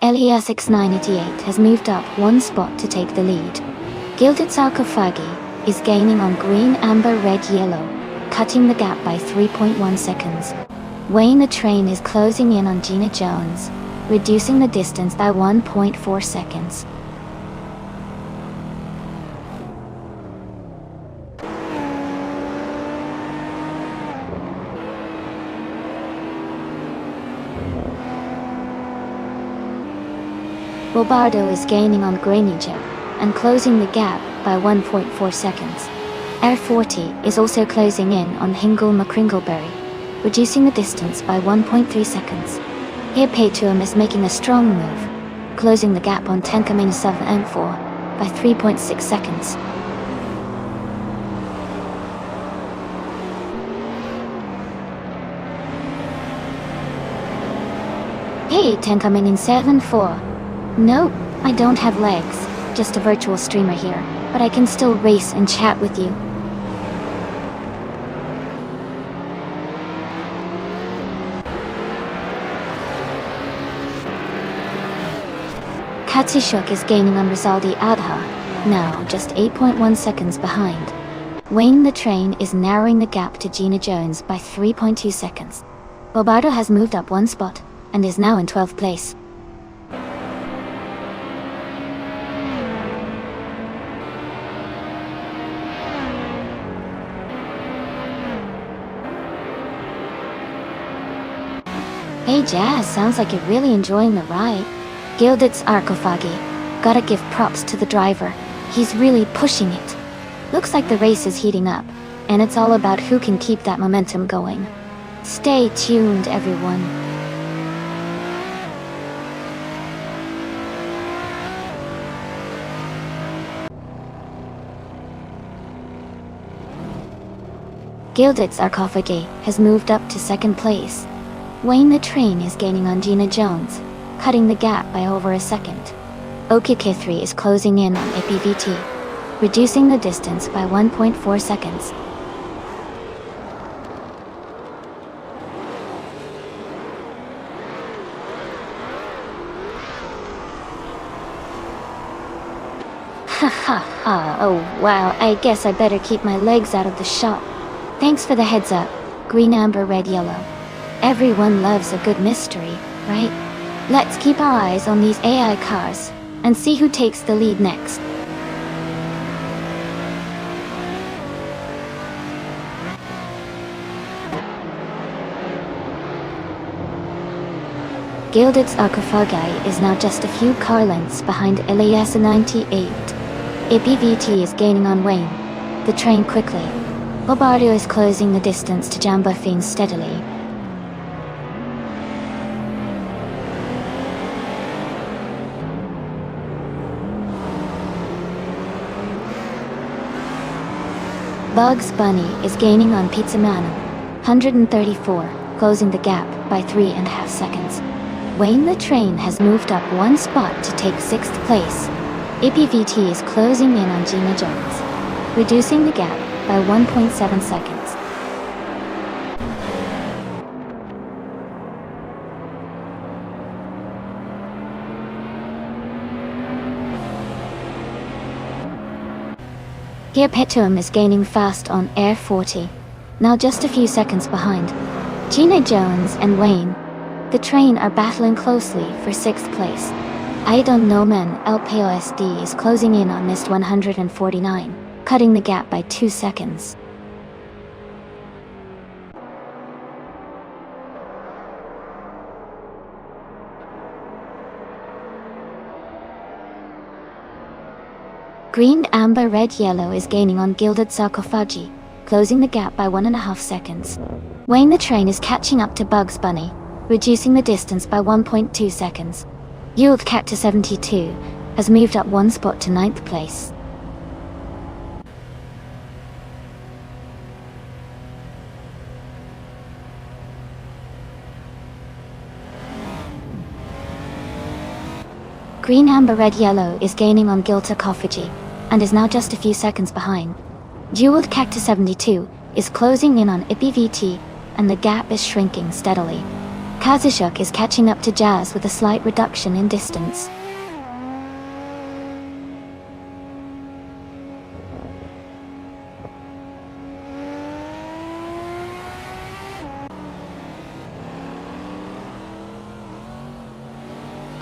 Elias X988 has moved up one spot to take the lead. Gilded Sarcophagi is gaining on green, amber, red, yellow, cutting the gap by 3.1 seconds. Wayne the Train is closing in on Gina Jones, reducing the distance by 1.4 seconds. Robardo is gaining on Granger and closing the gap by 1.4 seconds. Air 40 is also closing in on Hingle McCringleberry, reducing the distance by 1.3 seconds. Here Paytuum is making a strong move, closing the gap on Tenkamina 7 and 4 by 3.6 seconds. Hey Tenkamina 7-4. Nope, I don't have legs, just a virtual streamer here, but I can still race and chat with you. Katsishuk is gaining on Rizaldi Adha, now just 8.1 seconds behind. Wayne the Train is narrowing the gap to Gina Jones by 3.2 seconds. Robardo has moved up one spot, and is now in 12th place. Hey Jazz, sounds like you're really enjoying the ride. Gilded Sarcophagi. Gotta give props to the driver. He's really pushing it. Looks like the race is heating up, and it's all about who can keep that momentum going. Stay tuned, everyone. Gilded Sarcophagi has moved up to second place. Wayne the Train is gaining on Gina Jones, cutting the gap by over a second. Okikithri is closing in on APVT, reducing the distance by 1.4 seconds. Ha ha ha, oh wow, I guess I better keep my legs out of the shop. Thanks for the heads up, green, amber, red, yellow. Everyone loves a good mystery, right? Let's keep our eyes on these AI cars, and see who takes the lead next. Gilded Sarcophagi is now just a few car lengths behind Elias 98. APVT is gaining on Wayne the Train quickly. Robardo is closing the distance to Jambafine steadily. Bugs Bunny is gaining on Pizza Man 134, closing the gap by 3.5 seconds. Wayne the Train has moved up one spot to take 6th place. APVT is closing in on Gina Jones, reducing the gap by 1.7 seconds. Here Paytuum is gaining fast on Air 40, now just a few seconds behind. Gina Jones and Wayne the Train are battling closely for 6th place. I don't know man, LPOSD is closing in on Mist 149, cutting the gap by 2 seconds. Green, amber, red, yellow is gaining on Gilded Sarcophagi, closing the gap by 1.5 seconds. Wayne the Train is catching up to Bugs Bunny, reducing the distance by 1.2 seconds. Yield Cactus 72 has moved up one spot to 9th place. Green Amber Red Yellow is gaining on Gilt Sarcophagy, and is now just a few seconds behind. Jeweled Cactus 72 is closing in on IPVT, and the gap is shrinking steadily. Kazushuk is catching up to Jazz with a slight reduction in distance.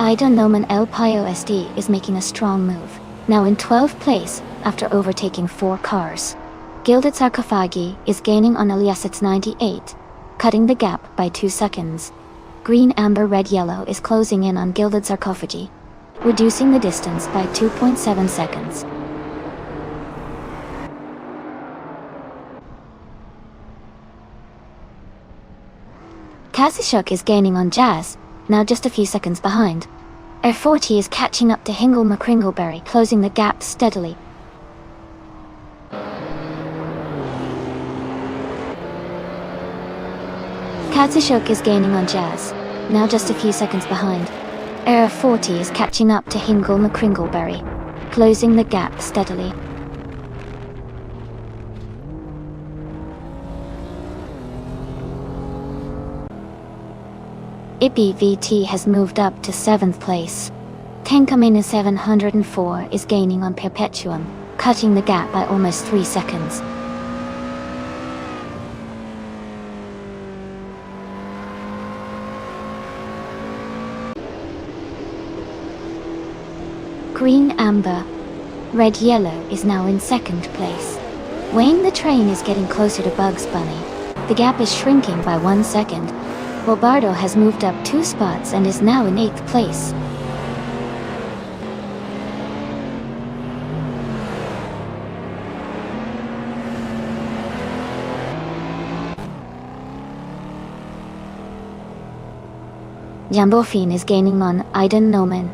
Ida Noman El Payo SD is making a strong move, now in 12th place after overtaking 4 cars. Gilded Sarcophagi is gaining on Eliasit's 98, cutting the gap by 2 seconds. Green Amber Red Yellow is closing in on Gilded Sarcophagy, reducing the distance by 2.7 seconds. Kazushuk is gaining on Jazz, now just a few seconds behind. Air 40 is catching up to Hingle McCringleberry, closing the gap steadily. Kazushuk is gaining on Jazz, now just a few seconds behind. Air 40 is catching up to Hingle McCringleberry, closing the gap steadily. IPVT has moved up to 7th place. Tenkamina 704 is gaining on Perpetuum, cutting the gap by almost 3 seconds. Green Amber Red Yellow is now in 2nd place. Wayne the Train is getting closer to Bugs Bunny. The gap is shrinking by 1 second. Bobardo has moved up 2 spots and is now in 8th place. Jambofine is gaining on Iden Noman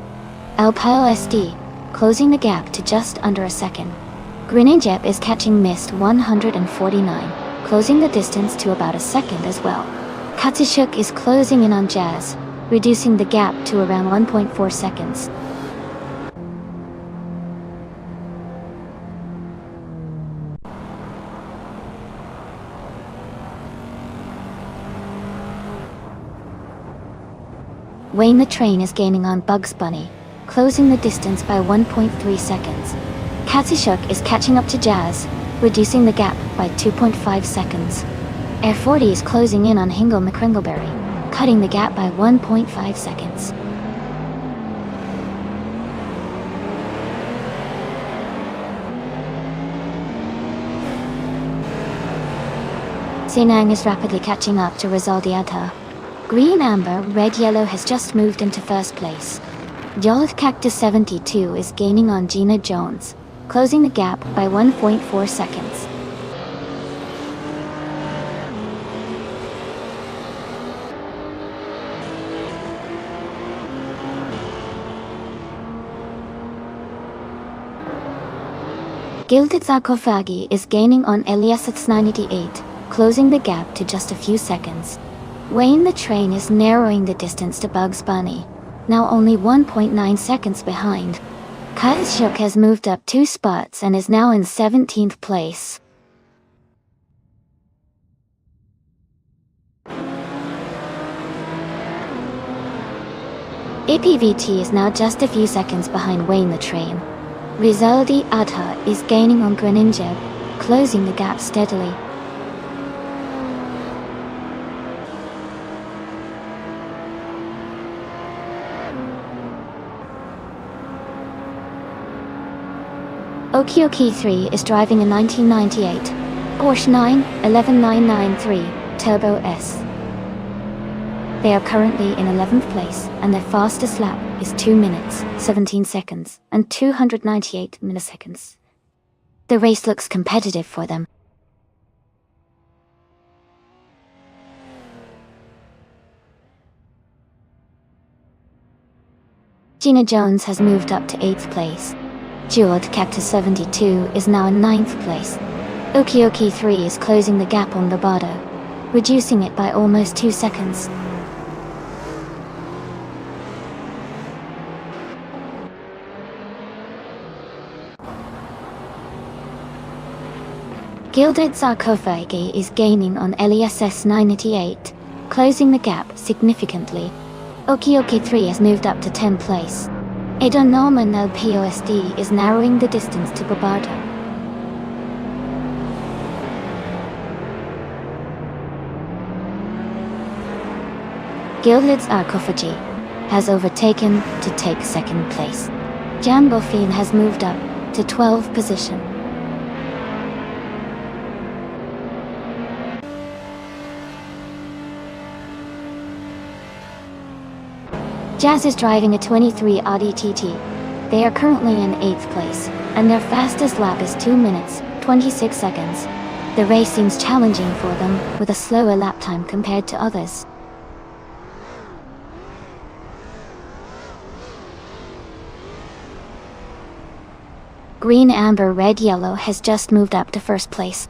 El Payo SD, closing the gap to just under a second. Greninjep is catching Mist 149, closing the distance to about a second as well. Kazushuk is closing in on Jazz, reducing the gap to around 1.4 seconds. Wayne the Train is gaining on Bugs Bunny, closing the distance by 1.3 seconds. Kazushuk is catching up to Jazz, reducing the gap by 2.5 seconds. Air 40 is closing in on Hingle McCringleberry, cutting the gap by 1.5 seconds. Senang is rapidly catching up to Rizaldiata. Green Amber Red Yellow has just moved into 1st place. Jolith Cactus 72 is gaining on Gina Jones, closing the gap by 1.4 seconds. Gilded Sarcophagi is gaining on Eliasit's 98, closing the gap to just a few seconds. Wayne the Train is narrowing the distance to Bugs Bunny, now only 1.9 seconds behind. Kazushuk has moved up 2 spots and is now in 17th place. IPVT is now just a few seconds behind Wayne the Train. Rizaldi Adha is gaining on Greninjeb, closing the gap steadily. Okioki 3 is driving a 1998 Porsche 911993 Turbo S. They are currently in 11th place, and their fastest lap is 2 minutes, 17 seconds, and 298 milliseconds. The race looks competitive for them. Gina Jones has moved up to 8th place. Jeweled Cactus 72 is now in 9th place. Okioki 3 is closing the gap on Lobato, reducing it by almost 2 seconds. Gilded Sarcophagi is gaining on LESS 988, closing the gap significantly. Okioki 3 has moved up to 10th place. Edonorman LPOSD is narrowing the distance to Bobardo. Gilded Sarcophagi has overtaken to take 2nd place. Jambofine has moved up to 12th position. Jazz is driving a 23 Audi TT. They are currently in 8th place, and their fastest lap is 2 minutes, 26 seconds. The race seems challenging for them, with a slower lap time compared to others. Green, Amber, Red, Yellow has just moved up to 1st place.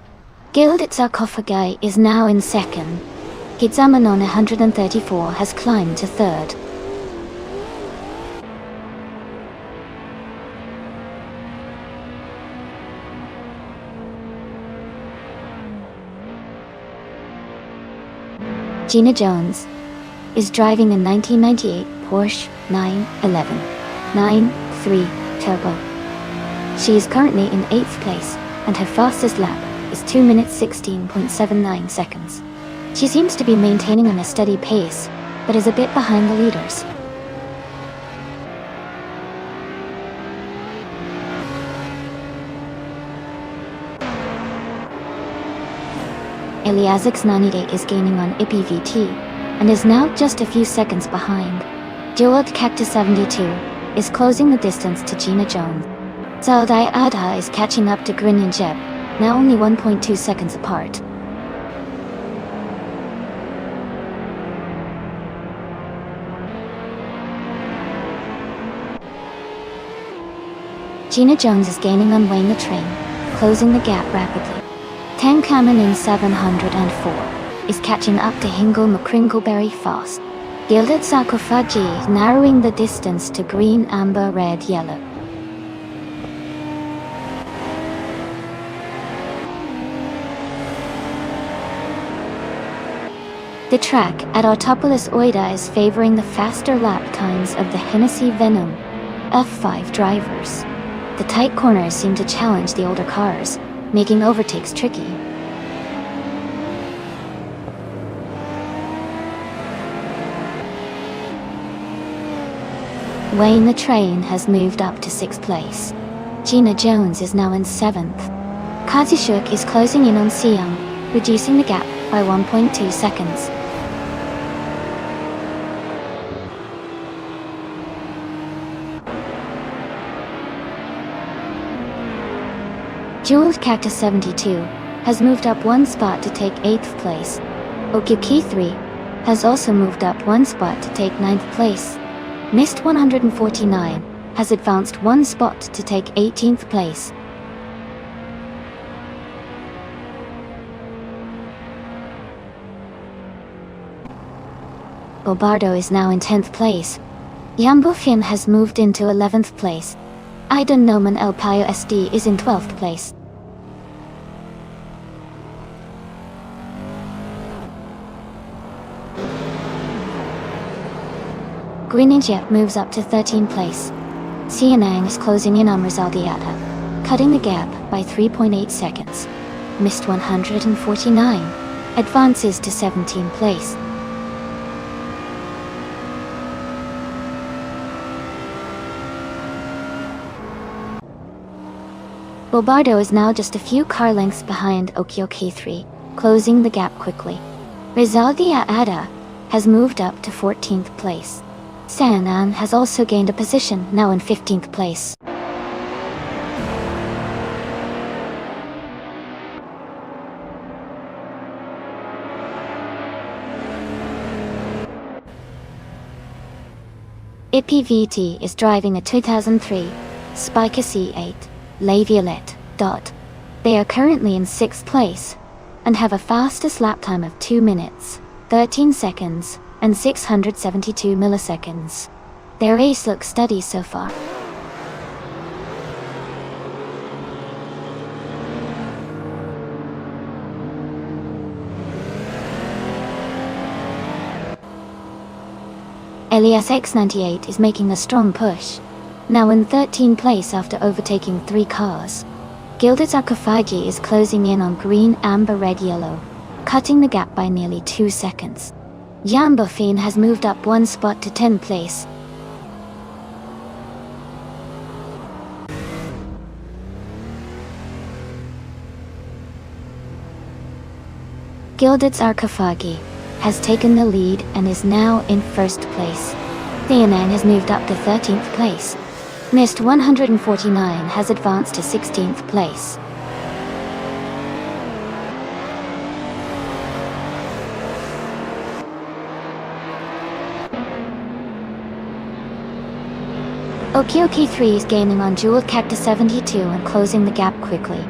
Gilded Sarcophagi is now in 2nd. Kizamanon 134 has climbed to 3rd. Gina Jones is driving a 1998 Porsche 911 9.3 Turbo. She is currently in 8th place, and her fastest lap is 2 minutes 16.79 seconds. She seems to be maintaining on a steady pace, but is a bit behind the leaders. Eliasix 98 is gaining on IPVT, and is now just a few seconds behind. Jeweled Cactus 72 is closing the distance to Gina Jones. Zaldai Adha is catching up to Grin and Jeb, now only 1.2 seconds apart. Gina Jones is gaining on Wayne the Train, closing the gap rapidly. Tankaman 704 is catching up to Hingle McCringleberry fast. Gilded Sarcophagi narrowing the distance to Green, Amber, Red, Yellow. The track at Autopolis Oida is favoring the faster lap times of the Hennessy Venom F5 drivers. The tight corners seem to challenge the older cars, making overtakes tricky. Wayne the Train has moved up to 6th place. Gina Jones is now in 7th. Kazishuk is closing in on Siam, reducing the gap by 1.2 seconds. Jeweled Cactus 72 has moved up 1 spot to take 8th place. Okiki 3 has also moved up 1 spot to take 9th place. Mist 149 has advanced 1 spot to take 18th place. Bobardo is now in 10th place. Yambufin has moved into 11th place. Aidan Noman El Payo SD is in 12th place. Greeninjet moves up to 13th place. Sianang is closing in on Rizaldiata, cutting the gap by 3.8 seconds. Mist 149 advances to 17th place. Bobardo is now just a few car lengths behind Okioki 3, closing the gap quickly. Rizaldia Ada has moved up to 14th place. Sanan has also gained a position, now in 15th place. IPVT is driving a 2003 Spica C8 Le Violette Dot. They are currently in 6th place, and have a fastest lap time of 2 minutes, 13 seconds, and 672 milliseconds. Their race looks steady so far. Elias X98 is making a strong push, now in 13th place after overtaking 3 cars. Gilded Sarcophagi is closing in on green, amber, red, yellow, cutting the gap by nearly 2 seconds. Jambofin has moved up 1 spot to 10th place. Gilded Sarcophagi has taken the lead and is now in 1st place. Theanang has moved up to 13th place. Missed 149 has advanced to 16th place. Okioki 3 is gaining on Jeweled Cactus 72 and closing the gap quickly.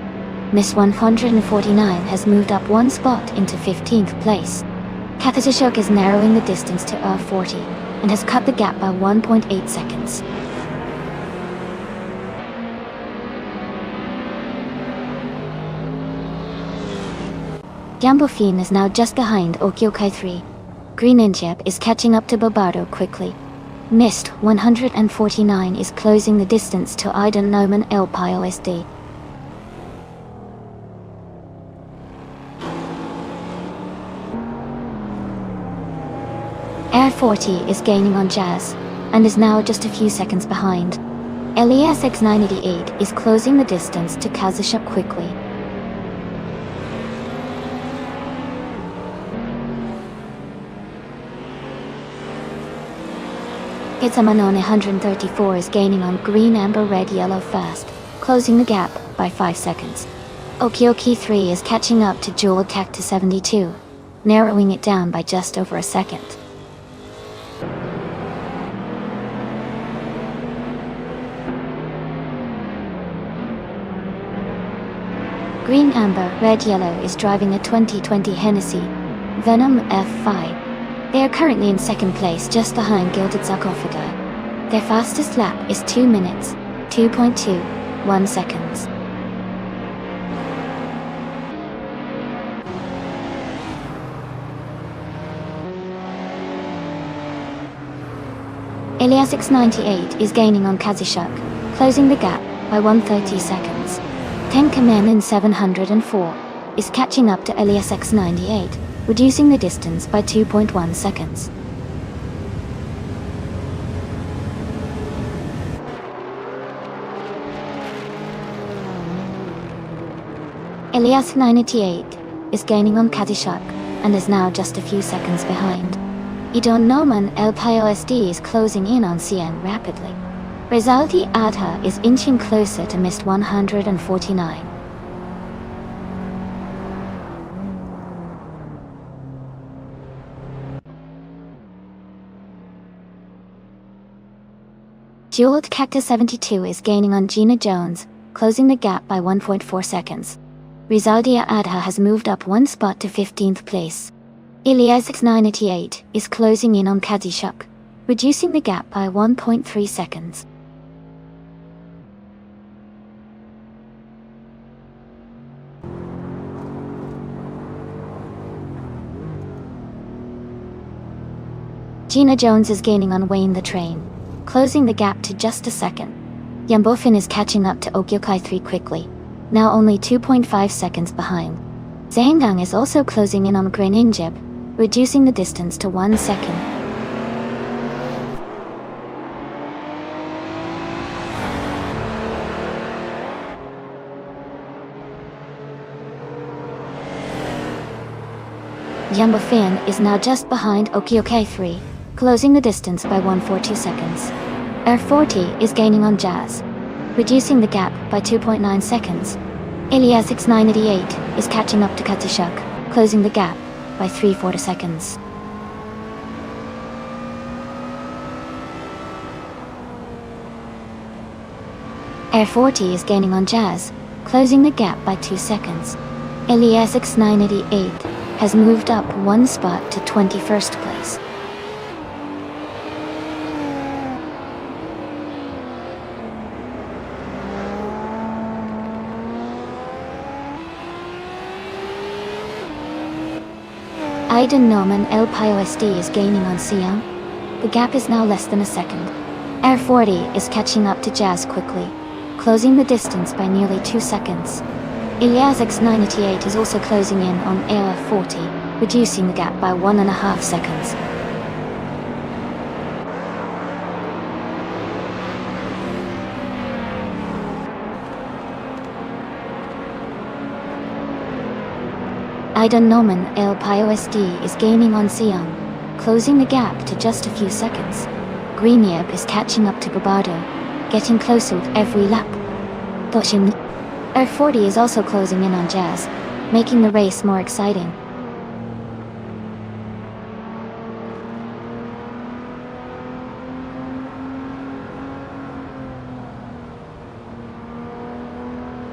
Miss 149 has moved up 1 spot into 15th place. Kathashok is narrowing the distance to R40 and has cut the gap by 1.8 seconds. Jambofin is now just behind Okiokai 3. Green Injeb is catching up to Bobardo quickly. Mist 149 is closing the distance to Iden Noman El Pio SD. Air 40 is gaining on Jazz, and is now just a few seconds behind. Elias X988 is closing the distance to Kazushuk quickly. Itzamanone 134 is gaining on green, amber, red, yellow fast, closing the gap by 5 seconds. Okioki 3 is catching up to Jeweled Cactus 72, narrowing it down by just over a second. Green, amber, red, yellow is driving a 2020 Hennessy Venom F5. They are currently in 2nd place just behind Gilded Sarcophagi. Their fastest lap is 2 minutes, 2.21 seconds. Elias X98 is gaining on Kazushuk, closing the gap by 130 seconds. Tenkamen in 704 is catching up to Elias X98, reducing the distance by 2.1 seconds. Elias 988 is gaining on Kazushuk and is now just a few seconds behind. Idon Noman El Pio SD is closing in on CN rapidly. Rizaldi Adha is inching closer to Mist 149. Jeweled Cactus 72 is gaining on Gina Jones, closing the gap by 1.4 seconds. Rizaldia Adha has moved up 1 spot to 15th place. Elias X988 is closing in on Kazushuk, reducing the gap by 1.3 seconds. Gina Jones is gaining on Wayne the Train, closing the gap to just a second. Jambofin is catching up to Okyokai 3 quickly, now only 2.5 seconds behind. Zhanggang is also closing in on Greninjib, reducing the distance to 1 second. Jambofin is now just behind Okyokai 3, closing the distance by 142 seconds. Air 40 is gaining on Jazz, reducing the gap by 2.9 seconds. Elias X988 is catching up to Kazushuk, closing the gap by 3/4 seconds. Air 40 is gaining on Jazz, closing the gap by 2 seconds. Elias X988 has moved up 1 spot to 21st place. Iden Noman El Pio SD is gaining on Siam. The gap is now less than a second. Air 40 is catching up to Jazz quickly, closing the distance by nearly 2 seconds. Ilyas X988 is also closing in on Air 40, reducing the gap by 1.5 seconds. Aidan Noman El PIOSD is gaining on Siam, closing the gap to just a few seconds. Greenyeb is catching up to Gabardo, getting closer with every lap. Doshin Air 40 is also closing in on Jazz, making the race more exciting.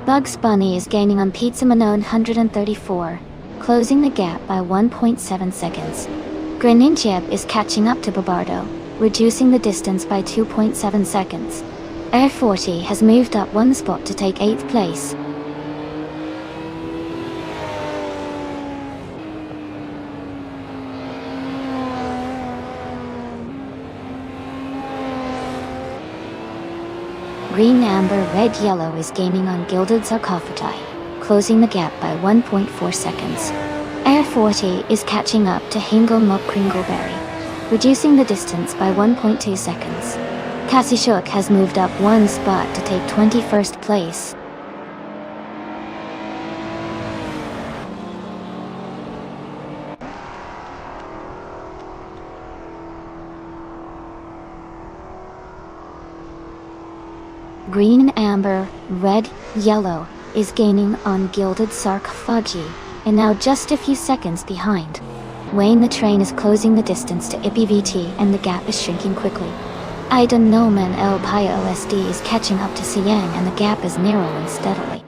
Bugs Bunny is gaining on Pizza Manon 134, closing the gap by 1.7 seconds. Greninjeb is catching up to Babardo, reducing the distance by 2.7 seconds. Air 40 has moved up 1 spot to take 8th place. Green, Amber, Red, Yellow is gaining on Gilded Sarcophagi, closing the gap by 1.4 seconds. Air 40 is catching up to Hingle Mop Kringleberry, reducing the distance by 1.2 seconds. Cassie has moved up 1 spot to take 21st place. Green, Amber, Red, Yellow is gaining on Gilded Sarcophagi, and now just a few seconds behind. Wayne the Train is closing the distance to IPVT and the gap is shrinking quickly. Aidan Noman El PIOSD is catching up to Siang and the gap is narrowing steadily.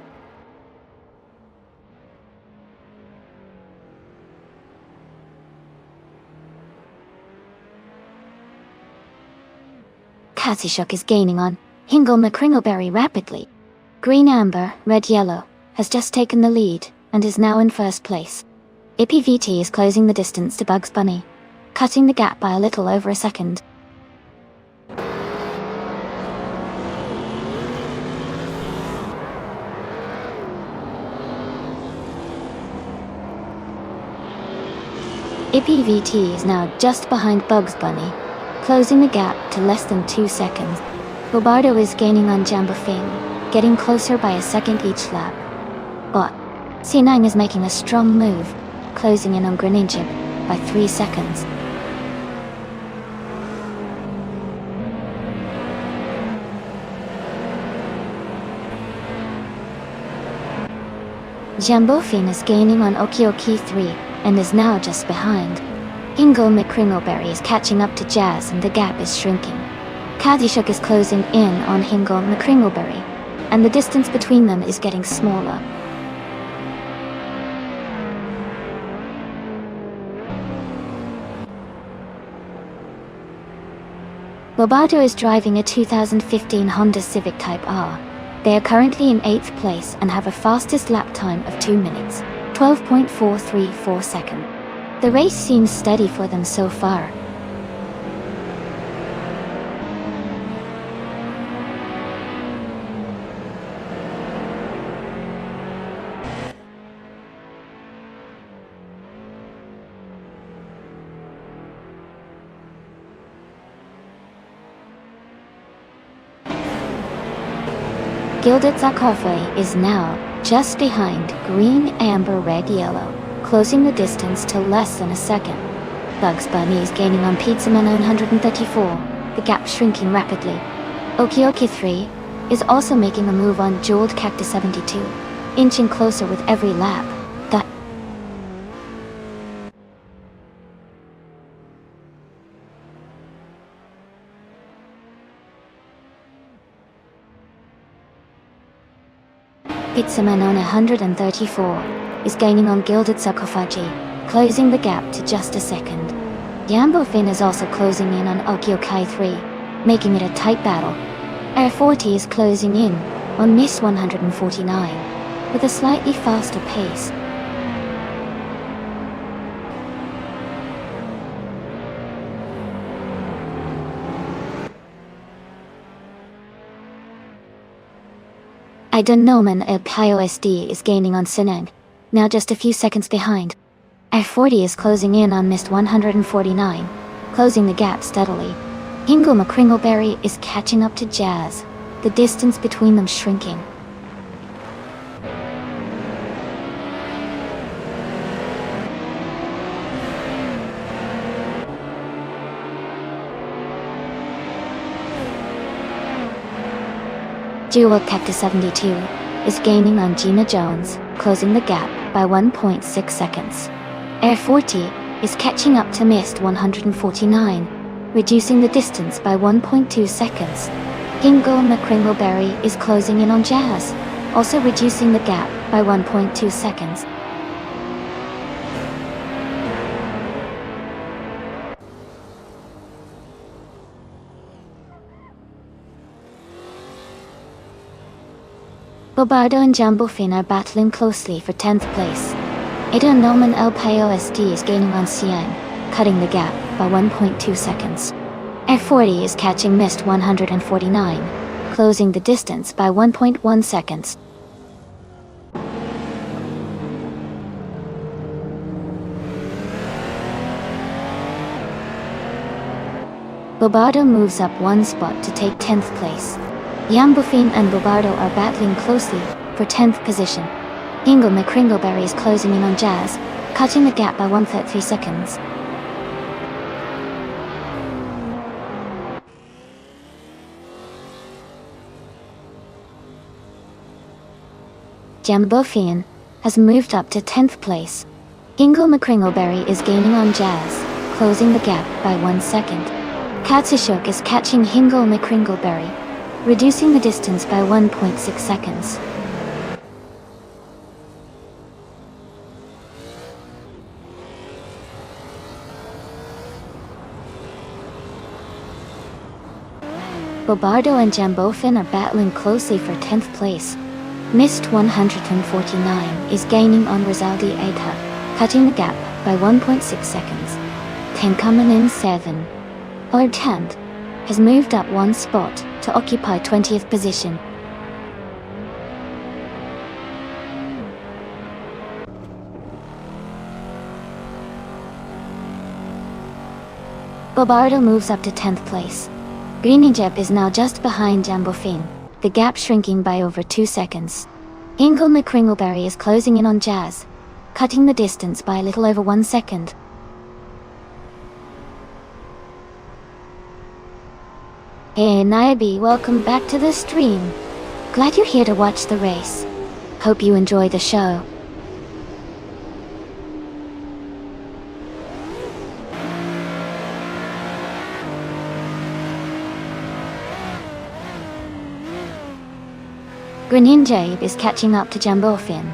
Katsishuk is gaining on Hingle McCringleberry rapidly. Green, Amber, Red, Yellow has just taken the lead and is now in first place. IPVT is closing the distance to Bugs Bunny, cutting the gap by a little over a second. IPVT is now just behind Bugs Bunny, closing the gap to less than 2 seconds. Bobardo is gaining on Jambofing, getting closer by a second each lap. But C9 is making a strong move, closing in on Greninjib by 3 seconds. Jambofin is gaining on Okioki 3 and is now just behind. Hingle McCringleberry is catching up to Jazz and the gap is shrinking. Kadishuk is closing in on Hingle McCringleberry, and the distance between them is getting smaller. Bobardo is driving a 2015 Honda Civic Type R. They are currently in 8th place and have a fastest lap time of 2 minutes, 12.434 seconds. The race seems steady for them so far. Gilded Sarcophagi is now just behind Green, Amber, Red, Yellow, closing the distance to less than a second. Bugs Bunny is gaining on Pizza Man 134, the gap shrinking rapidly. Okioki 3 is also making a move on Jeweled Cactus 72, inching closer with every lap. Pizza Man 134 is gaining on Gilded Sarcophagi, closing the gap to just a second. Jambofin is also closing in on Okiokai 3, making it a tight battle. Air 40 is closing in on Miss 149, with a slightly faster pace. I don't know man, El PIOSD is gaining on Sinang, now just a few seconds behind. F40 is closing in on Mist 149, closing the gap steadily. Hingle McCringleberry is catching up to Jazz, the distance between them shrinking. Dual Cactus 72 is gaining on Gina Jones, closing the gap by 1.6 seconds. Air 40 is catching up to Mist 149, reducing the distance by 1.2 seconds. Hingle McCringleberry is closing in on Jazz, also reducing the gap by 1.2 seconds. Bobardo and Jambofin are battling closely for 10th place. Edo Noman El PIOSD is gaining on Siang, cutting the gap by 1.2 seconds. F40 is catching Mist 149, closing the distance by 1.1 seconds. Bobardo moves up one spot to take 10th place. Jambofin and Bobardo are battling closely for 10th position. Hingle McCringleberry is closing in on Jazz, cutting the gap by 1.3 seconds. Jambofin has moved up to 10th place. Hingle McCringleberry is gaining on Jazz, closing the gap by 1 second. Katsushuk is catching Hingle McCringleberry, reducing the distance by 1.6 seconds. Bobardo and Jambofin are battling closely for 10th place. Mist 149 is gaining on Rizaldi Aita, cutting the gap by 1.6 seconds. Tenkaman 7, or 10th, has moved up one spot to occupy 20th position. Bobardo moves up to 10th place. Greenijep is now just behind Jambofin, the gap shrinking by over 2 seconds. Hingle McCringleberry is closing in on Jazz, cutting the distance by a little over 1 second. Hey Naibi, welcome back to the stream. Glad you're here to watch the race. Hope you enjoy the show. Greninjabe is catching up to Jambofin,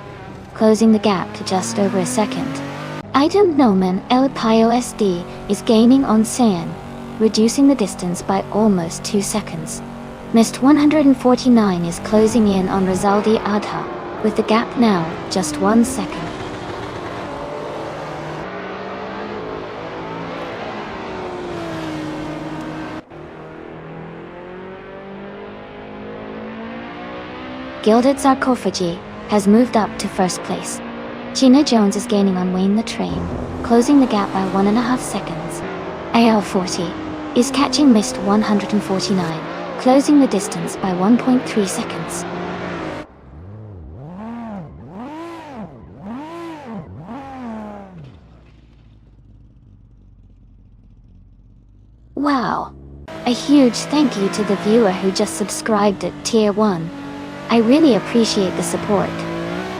closing the gap to just over a second. Item Noman El PIOSD is gaining on San, reducing the distance by almost 2 seconds. Mist 149 is closing in on Rizaldi Adha, with the gap now just 1 second. Gilded Sarcophagy has moved up to first place. Gina Jones is gaining on Wayne the Train, closing the gap by 1.5 seconds. AL40 is catching Mist 149, closing the distance by 1.3 seconds. Wow! A huge thank you to the viewer who just subscribed at Tier 1. I really appreciate the support.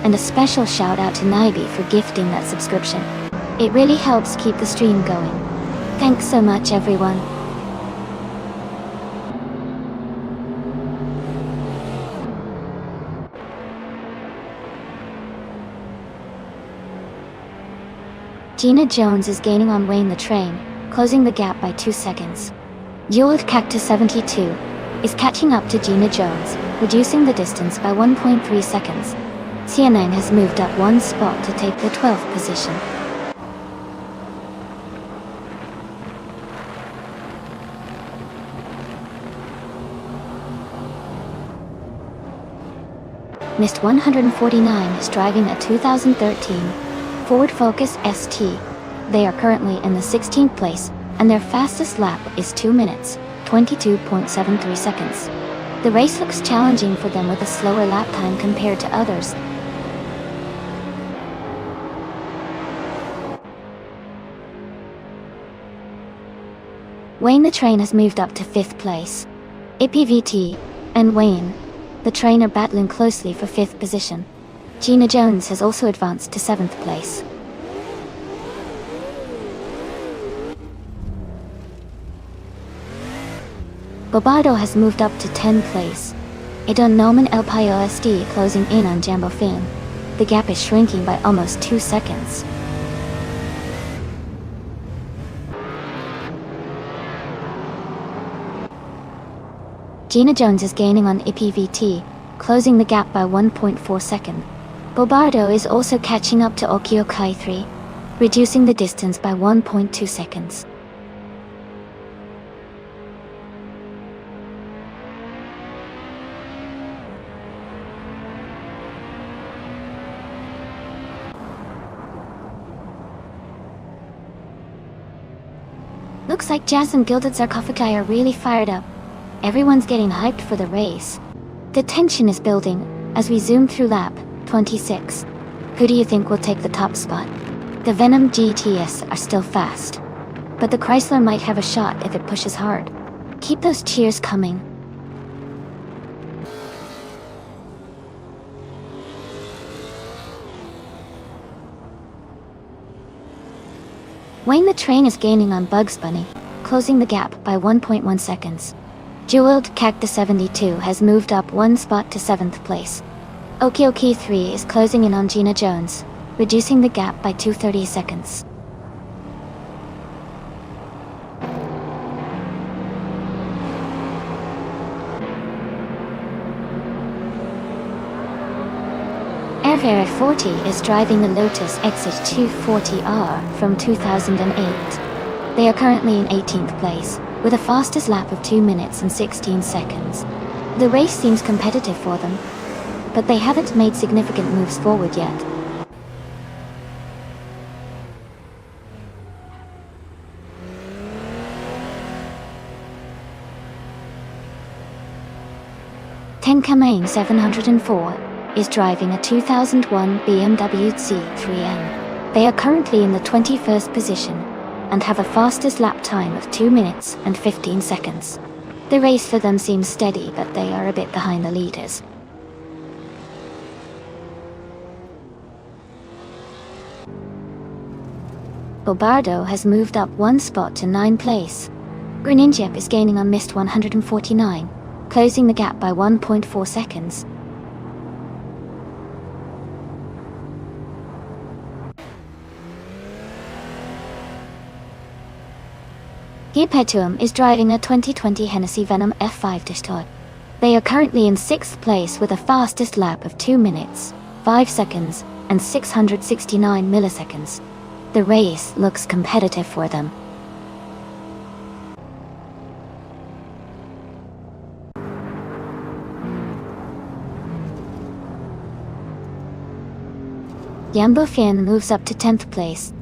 And a special shout out to Naibi for gifting that subscription. It really helps keep the stream going. Thanks so much everyone. Gina Jones is gaining on Wayne the Train, closing the gap by 2 seconds. Jeweled Cactus 72 is catching up to Gina Jones, reducing the distance by 1.3 seconds. CNN has moved up one spot to take the 12th position. Mist 149 is driving a 2013 Ford Focus ST. They are currently in the 16th place, and their fastest lap is 2 minutes, 22.73 seconds. The race looks challenging for them with a slower lap time compared to others. Wayne the Train has moved up to 5th place. APVT and Wayne the Train are battling closely for 5th position. Gina Jones has also advanced to 7th place. Bobardo has moved up to 10th place. Edon Noman El Payo SD closing in on Jambo Finn. The gap is shrinking by almost 2 seconds. Gina Jones is gaining on IPVT, closing the gap by 1.4 seconds. Bobardo is also catching up to Okio Kai 3, reducing the distance by 1.2 seconds. Looks like Jazz and Gilded Sarcophagi are really fired up. Everyone's getting hyped for the race. The tension is building as we zoom through lap 26. Who do you think will take the top spot? The Venom GTS are still fast, but the Chrysler might have a shot if it pushes hard. Keep those cheers coming. Wayne the Train is gaining on Bugs Bunny, closing the gap by 1.1 seconds. Jeweled Cactus 72 has moved up 1 spot to 7th place. Okioki 3 is closing in on Gina Jones, reducing the gap by 230 seconds. Airfare 40 is driving the Lotus Exit240R from 2008. They are currently in 18th place, with a fastest lap of 2 minutes and 16 seconds. The race seems competitive for them, but they haven't made significant moves forward yet. Tenkamain 704 is driving a 2001 BMW C3M. They are currently in the 21st position and have a fastest lap time of 2 minutes and 15 seconds. The race for them seems steady, but they are a bit behind the leaders. Bobardo has moved up 1 spot to 9th place. Greninjep is gaining on Mist 149, closing the gap by 1.4 seconds. Gepetuum is driving a 2020 Hennessy Venom F5 Dishtot. They are currently in 6th place with a fastest lap of 2 minutes, 5 seconds, and 669 milliseconds. The race looks competitive for them. Yambo Fien moves up to 10th place.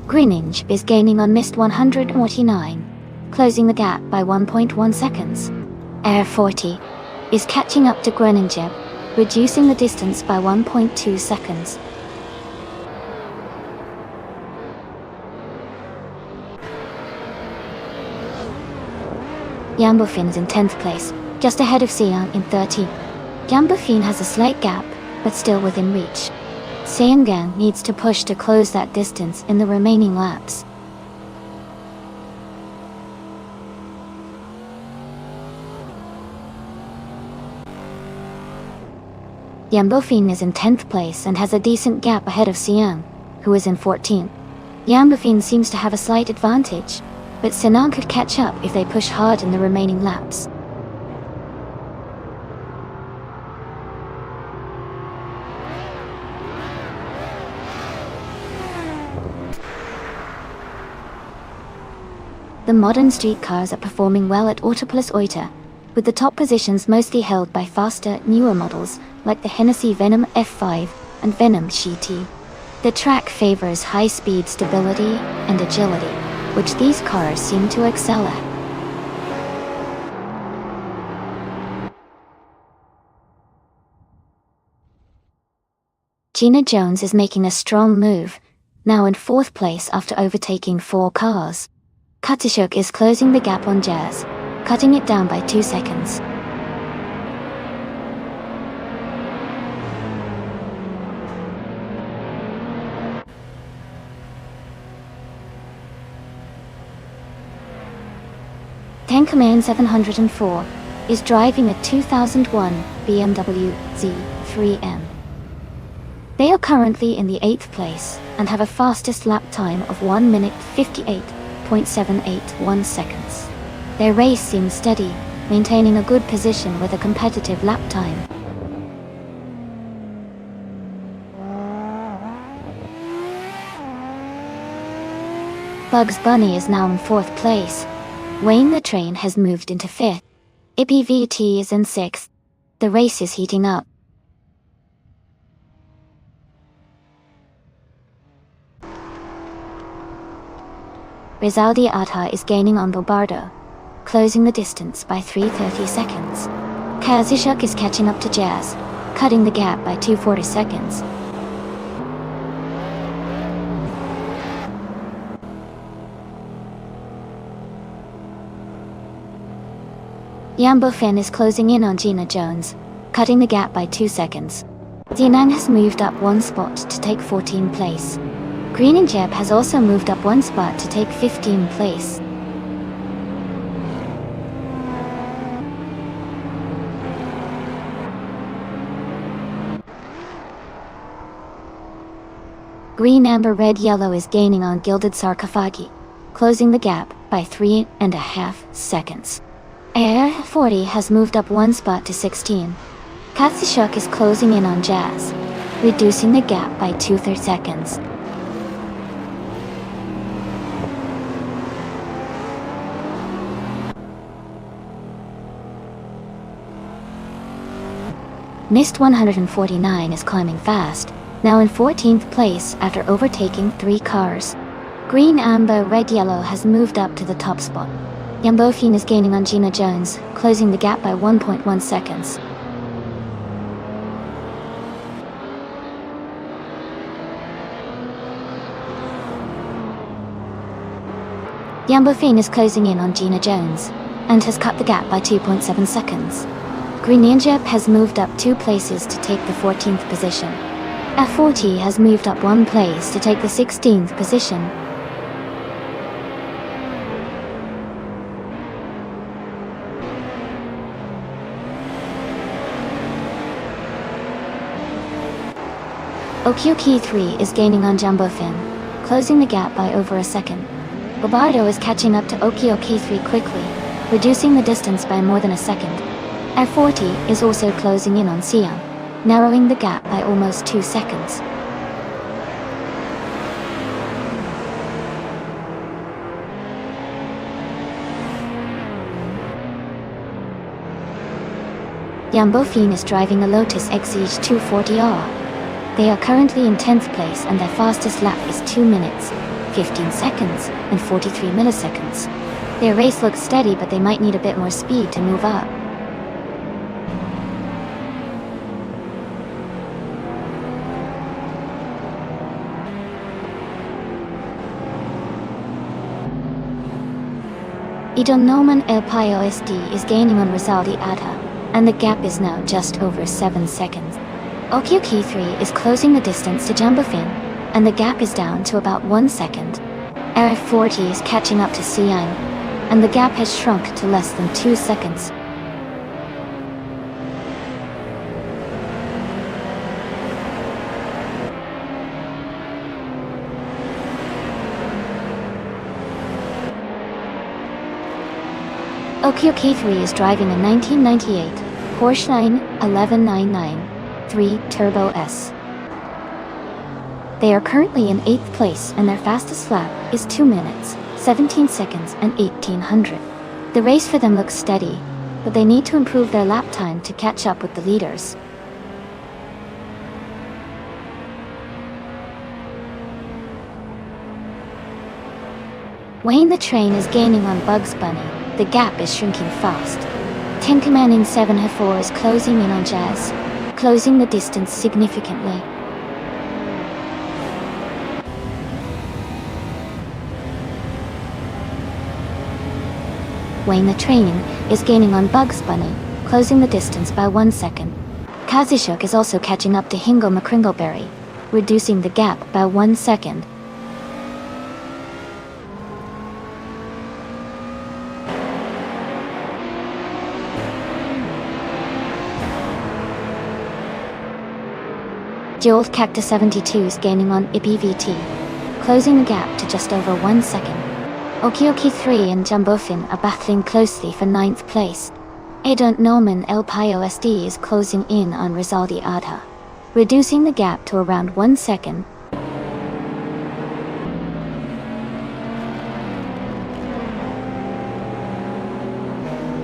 Greninge is gaining on Mist 149, closing the gap by 1.1 seconds. Air 40 is catching up to Greninge, reducing the distance by 1.2 seconds. Yambofin is in 10th place, just ahead of Siang in 13th. Yambofin has a slight gap, but still within reach. Seangang needs to push to close that distance in the remaining laps. Yambofin is in 10th place and has a decent gap ahead of Siang, who is in 14th. Yambofin seems to have a slight advantage, but Siang could catch up if they push hard in the remaining laps. The modern streetcars are performing well at Autopolis Oita, with the top positions mostly held by faster, newer models like the Hennessy Venom F5 and Venom GT. The track favors high-speed stability and agility, which these cars seem to excel at. Gina Jones is making a strong move, now in 4th place after overtaking 4 cars. Katsushuk is closing the gap on Jazz, cutting it down by 2 seconds. Tankerman 704 is driving a 2001 BMW Z3M. They are currently in the 8th place and have a fastest lap time of 1 minute 58.781 seconds. Their race seems steady, maintaining a good position with a competitive lap time. Bugs Bunny is now in 4th place. Wayne the Train has moved into 5th. IPVT is in 6th. The race is heating up. Rizaldi Atta is gaining on Bombardo, closing the distance by 3:30 seconds. Kazushuk is catching up to Jazz, cutting the gap by 2:40 seconds. Yambo Finn is closing in on Gina Jones, cutting the gap by 2 seconds. Zinang has moved up 1 spot to take 14th place. Green and Jeb has also moved up 1 spot to take 15th place. Green, Amber, Red, Yellow is gaining on Gilded Sarcophagi, closing the gap by 3.5 seconds. AR40 has moved up 1 spot to 16. Katsushuk is closing in on Jazz, reducing the gap by 2/3 seconds. Mist 149 is climbing fast, now in 14th place after overtaking 3 cars. Green, Amber, Red, Yellow has moved up to the top spot. Yambofin is gaining on Gina Jones, closing the gap by 1.1 seconds. Yambofin is closing in on Gina Jones, and has cut the gap by 2.7 seconds. Green Ninja has moved up 2 places to take the 14th position. F40 has moved up 1 place to take the 16th position. Okioki 3 is gaining on Jumbofin, closing the gap by over a second. Bobardo is catching up to Okioki 3 quickly, reducing the distance by more than a second. F40 is also closing in on Siam, narrowing the gap by almost 2 seconds. Yambofin is driving a Lotus Exige 240R. They are currently in 10th place and their fastest lap is 2 minutes, 15 seconds, and 43 milliseconds. Their race looks steady, but they might need a bit more speed to move up. Idon Noman El Payo SD is gaining on Rizaldi Adha, and the gap is now just over 7 seconds. Okioki 3 is closing the distance to Jumbofin, and the gap is down to about 1 second. RF40 is catching up to Siang, and the gap has shrunk to less than 2 seconds. Okioki 3 is driving a 1998 Porsche 91199 3 Turbo S. They are currently in 8th place and their fastest lap is 2 minutes, 17 seconds and 1800. The race for them looks steady, but they need to improve their lap time to catch up with the leaders. Wayne the Train is gaining on Bugs Bunny. The gap is shrinking fast. Tin Can in 7/4 is closing in on Jazz, closing the distance significantly. Wayne the Train is gaining on Bugs Bunny, closing the distance by 1 second. Kazishuk is also catching up to Hingle McCringleberry, reducing the gap by 1 second. Jeweled Cactus 72 is gaining on IPVT, closing the gap to just over 1 second. Okioki 3 and Jumbofin are battling closely for 9th place. Adont Norman El Payo SD is closing in on Rizaldi Adha, reducing the gap to around 1 second.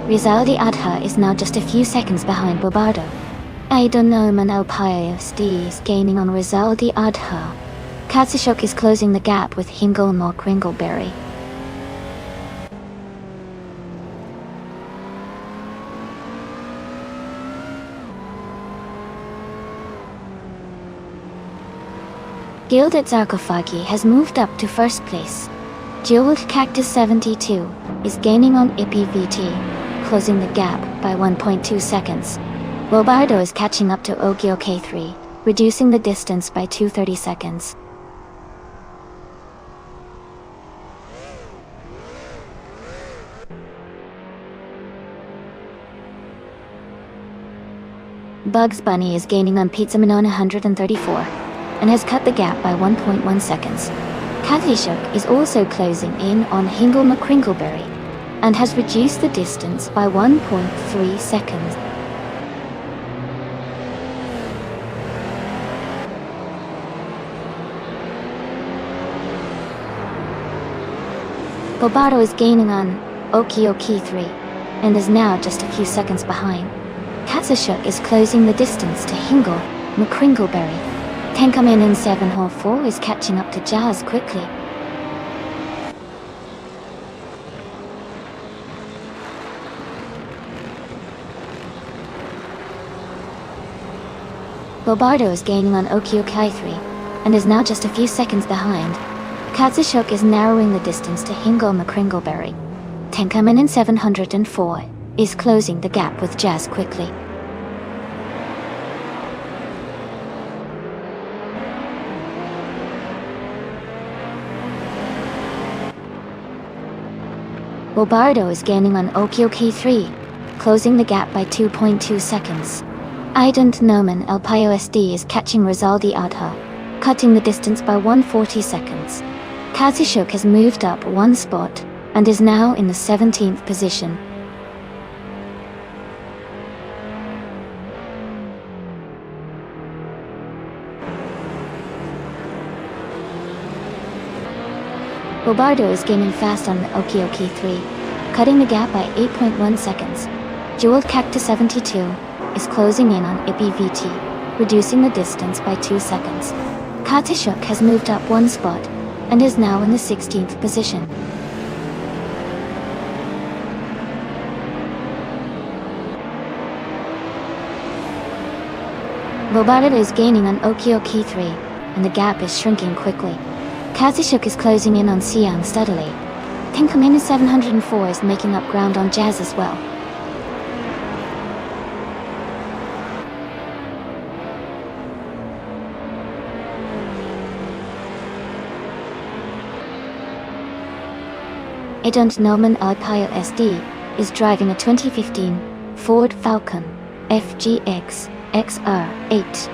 Rizaldi Adha is now just a few seconds behind Bobardo. Adont Norman El Payo SD is gaining on Rizaldi Adha. Katsishok is closing the gap with Hingle McCringleberry. Gilded Sarcophagi has moved up to 1st place. Jeweled Cactus 72 is gaining on IPVT, closing the gap by 1.2 seconds. Bobardo is catching up to Ogio K3, reducing the distance by 230 seconds. Bugs Bunny is gaining on Pizza Manon 134. And has cut the gap by 1.1 seconds. Kathishuk is also closing in on Hingle McCringleberry and has reduced the distance by 1.3 seconds. Bobardo is gaining on Okioki 3 and is now just a few seconds behind. Kathishuk is closing the distance to Hingle McCringleberry. Tenkamen in 7/4 is catching up to Jazz quickly. Bobardo is gaining on Okiokai 3 and is now just a few seconds behind. Katsishuk is narrowing the distance to Hingle McCringleberry. Tenkamen in 704 is closing the gap with Jazz quickly. Bobardo is gaining on Okioki 3, closing the gap by 2.2 seconds. Ident Noman El Payo SD is catching Rizaldi Adha, cutting the distance by 140 seconds. Kazishuk has moved up 1 spot and is now in the 17th position. Bobardo is gaining fast on Okioki 3, cutting the gap by 8.1 seconds. Jeweled Cactus 72 is closing in on IPVT, reducing the distance by 2 seconds. Katishuk has moved up 1 spot and is now in the 16th position. Bobardo is gaining on Okioki 3, and the gap is shrinking quickly. Kazishuk is closing in on Siang steadily. Tinkamina 704 is making up ground on Jazz as well. Idont Noman Alpayo SD is driving a 2015 Ford Falcon FGX XR8.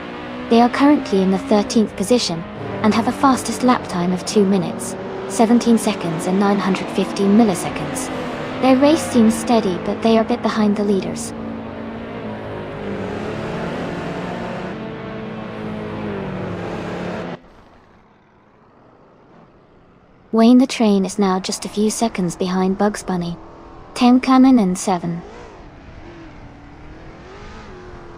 They are currently in the 13th position and have a fastest lap time of 2 minutes, 17 seconds and 915 milliseconds. Their race seems steady, but they are a bit behind the leaders. Wayne the Train is now just a few seconds behind Bugs Bunny. 10 Kamen and 7.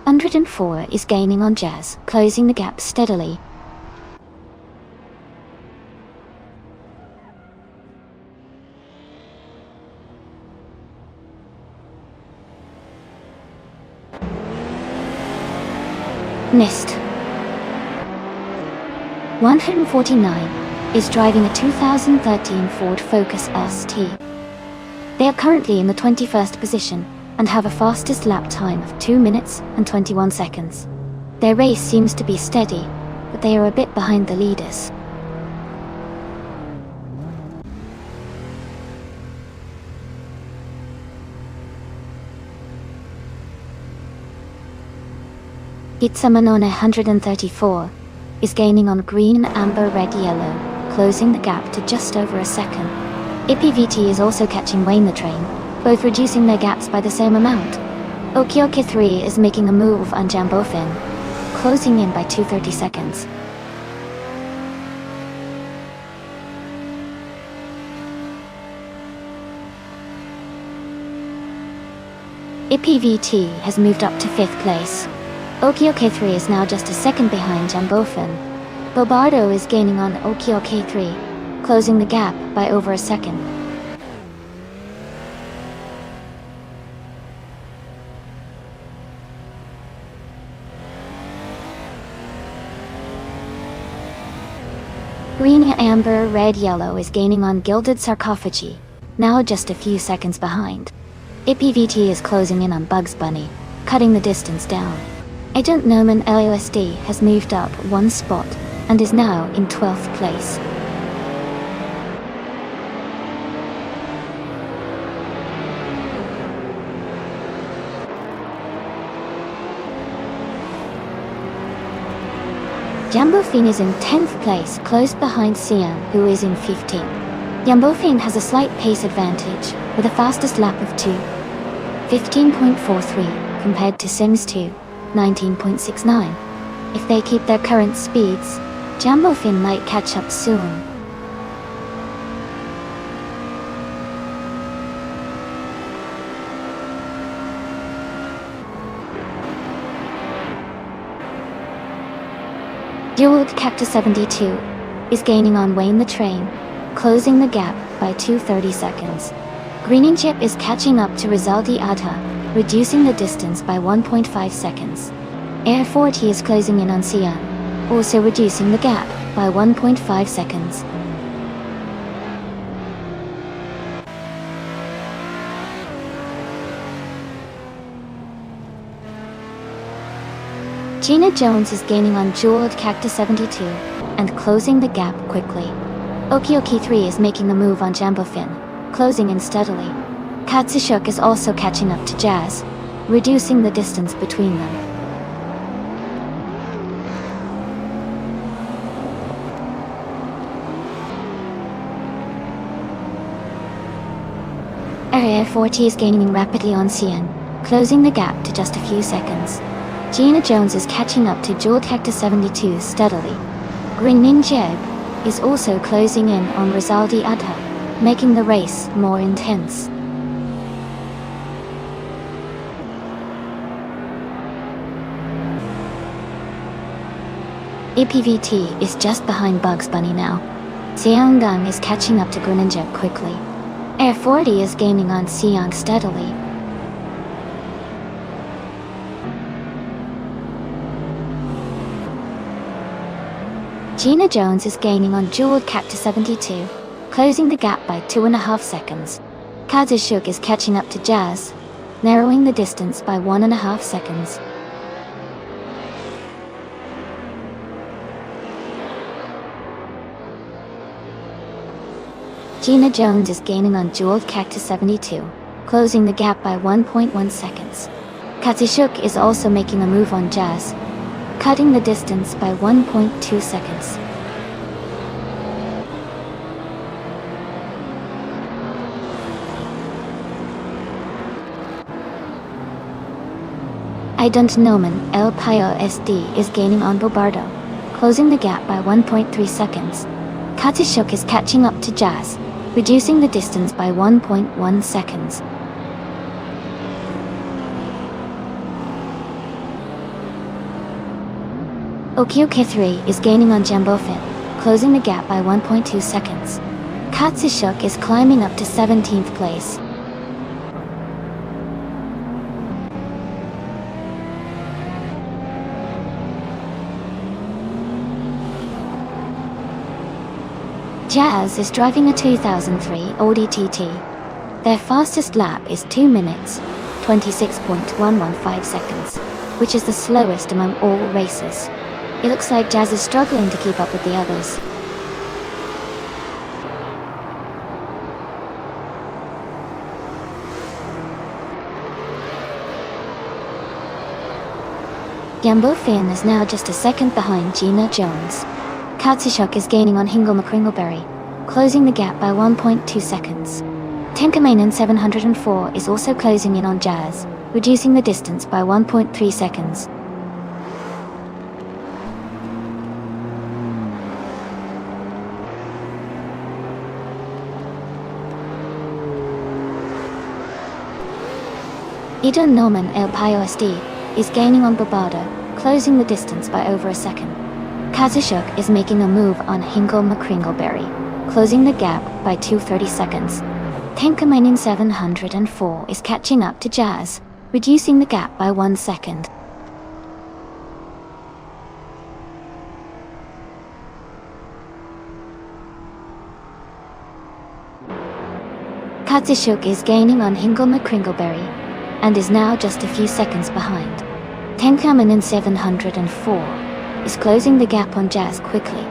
104 is gaining on Jazz, closing the gap steadily. Missed. 149 is driving a 2013 Ford Focus ST. They are currently in the 21st position and have a fastest lap time of 2 minutes and 21 seconds. Their race seems to be steady, but they are a bit behind the leaders. Hitsamanone 134 is gaining on green, amber, red, yellow, closing the gap to just over a second. IPVT is also catching Wayne the Train, both reducing their gaps by the same amount. Okioke 3 is making a move on Jambofin, closing in by 2:30 seconds. IPVT has moved up to 5th place. Okioke 3 is now just a second behind Jambofin. Bobardo is gaining on Okioke 3, closing the gap by over a second. Green, amber, red, yellow is gaining on Gilded Sarcophagi, now just a few seconds behind. IPVT is closing in on Bugs Bunny, cutting the distance down. Agent Noman LOSD has moved up 1 spot and is now in 12th place. Jambofin is in 10th place, close behind Sian, who is in 15th. Jambofin has a slight pace advantage, with a fastest lap of 15.43, compared to Sims 2, 19.69. If they keep their current speeds, Jambofin might catch up soon. Jeweled Cactus 72 is gaining on Wayne the Train, closing the gap by 2:30 seconds. Greening Chip is catching up to Rizaldi Adha, reducing the distance by 1.5 seconds. Air 40 is closing in on Sian, also reducing the gap by 1.5 seconds. Gina Jones is gaining on Jeweled Cactus 72 and closing the gap quickly. Okioke 3 is making the move on Jambofin, closing in steadily. Katsushuk is also catching up to Jazz, reducing the distance between them. Area 40 is gaining rapidly on Sian, closing the gap to just a few seconds. Gina Jones is catching up to Jeweled Cactus 72 steadily. Green Ninjab is also closing in on Rizaldi Adha, making the race more intense. IPVT is just behind Bugs Bunny now. Xianggang is catching up to Greninja quickly. Air 40 is gaining on Xiang steadily. Gina Jones is gaining on Jeweled Cactus 72, closing the gap by 2.5 seconds. Kazushuk is catching up to Jazz, narrowing the distance by 1.5 seconds. Gina Jones is gaining on Jeweled Cactus 72, closing the gap by 1.1 seconds. Katsushuk is also making a move on Jazz, cutting the distance by 1.2 seconds. I Don't Know Man El Pio SD is gaining on Bobardo, closing the gap by 1.3 seconds. Katsushuk is catching up to Jazz, reducing the distance by 1.1 seconds. Okioke3 is gaining on Jambofin, closing the gap by 1.2 seconds. Katsushuk is climbing up to 17th place. Jazz is driving a 2003 Audi TT. Their fastest lap is 2 minutes, 26.115 seconds, which is the slowest among all races. It looks like Jazz is struggling to keep up with the others. Jambofin is now just a second behind Gina Jones. Katsushuk is gaining on Hingle McCringleberry, closing the gap by 1.2 seconds. Tenkamainen 704 is also closing in on Jazz, reducing the distance by 1.3 seconds. Idun Noman El Payo SD is gaining on Barbado, closing the distance by over a second. Katsushuk is making a move on Hingle McCringleberry, closing the gap by 2:30 seconds. Tenkamainen 704 is catching up to Jazz, reducing the gap by 1 second. Katsushuk is gaining on Hingle McCringleberry, and is now just a few seconds behind. Tenkamainen 704 is closing the gap on Jazz quickly,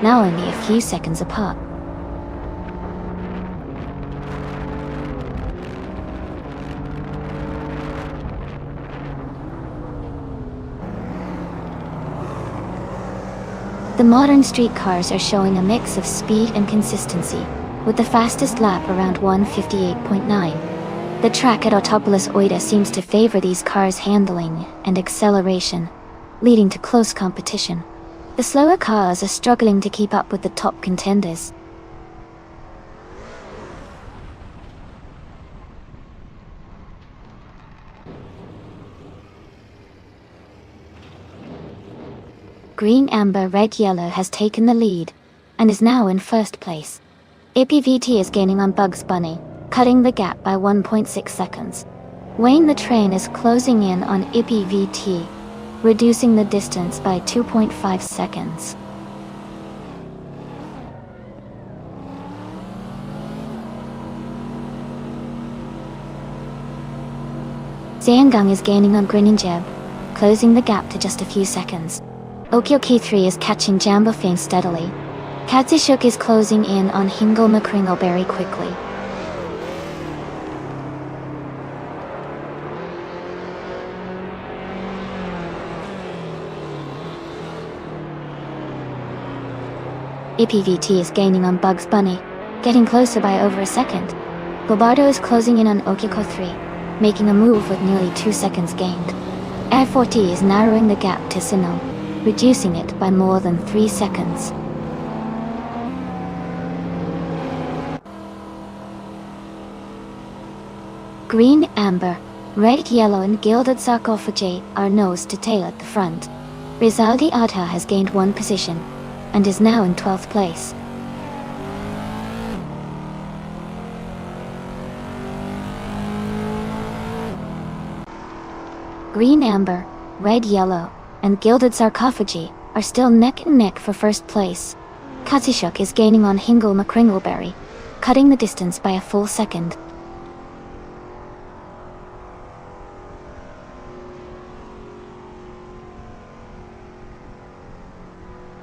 now only a few seconds apart. The modern street cars are showing a mix of speed and consistency, with the fastest lap around 1:58.9. The track at Autopolis Oida seems to favor these cars' handling and acceleration, leading to close competition. The slower cars are struggling to keep up with the top contenders. Green, Amber, Red, Yellow has taken the lead, and is now in first place. IPVT is gaining on Bugs Bunny, cutting the gap by 1.6 seconds. Wayne the Train is closing in on IPVT, reducing the distance by 2.5 seconds. Zhanggang is gaining on Grininjeb, closing the gap to just a few seconds. Okioke3 is catching Jambofin steadily. Katsushuk is closing in on Hingle McCringleberry quickly. IPVT is gaining on Bugs Bunny, getting closer by over a second. Bobardo is closing in on Okiko3, making a move with nearly 2 seconds gained. Air40 is narrowing the gap to Sinnoh, reducing it by more than 3 seconds. Green, Amber, Red, Yellow and Gilded Sarcophagi are nose to tail at the front. Rizaldi Adha has gained 1 position, and is now in 12th place. Green, Amber, Red, Yellow, and Gilded Sarcophagi are still neck and neck for first place. Katsushuk is gaining on Hingle McCringleberry, cutting the distance by a full second.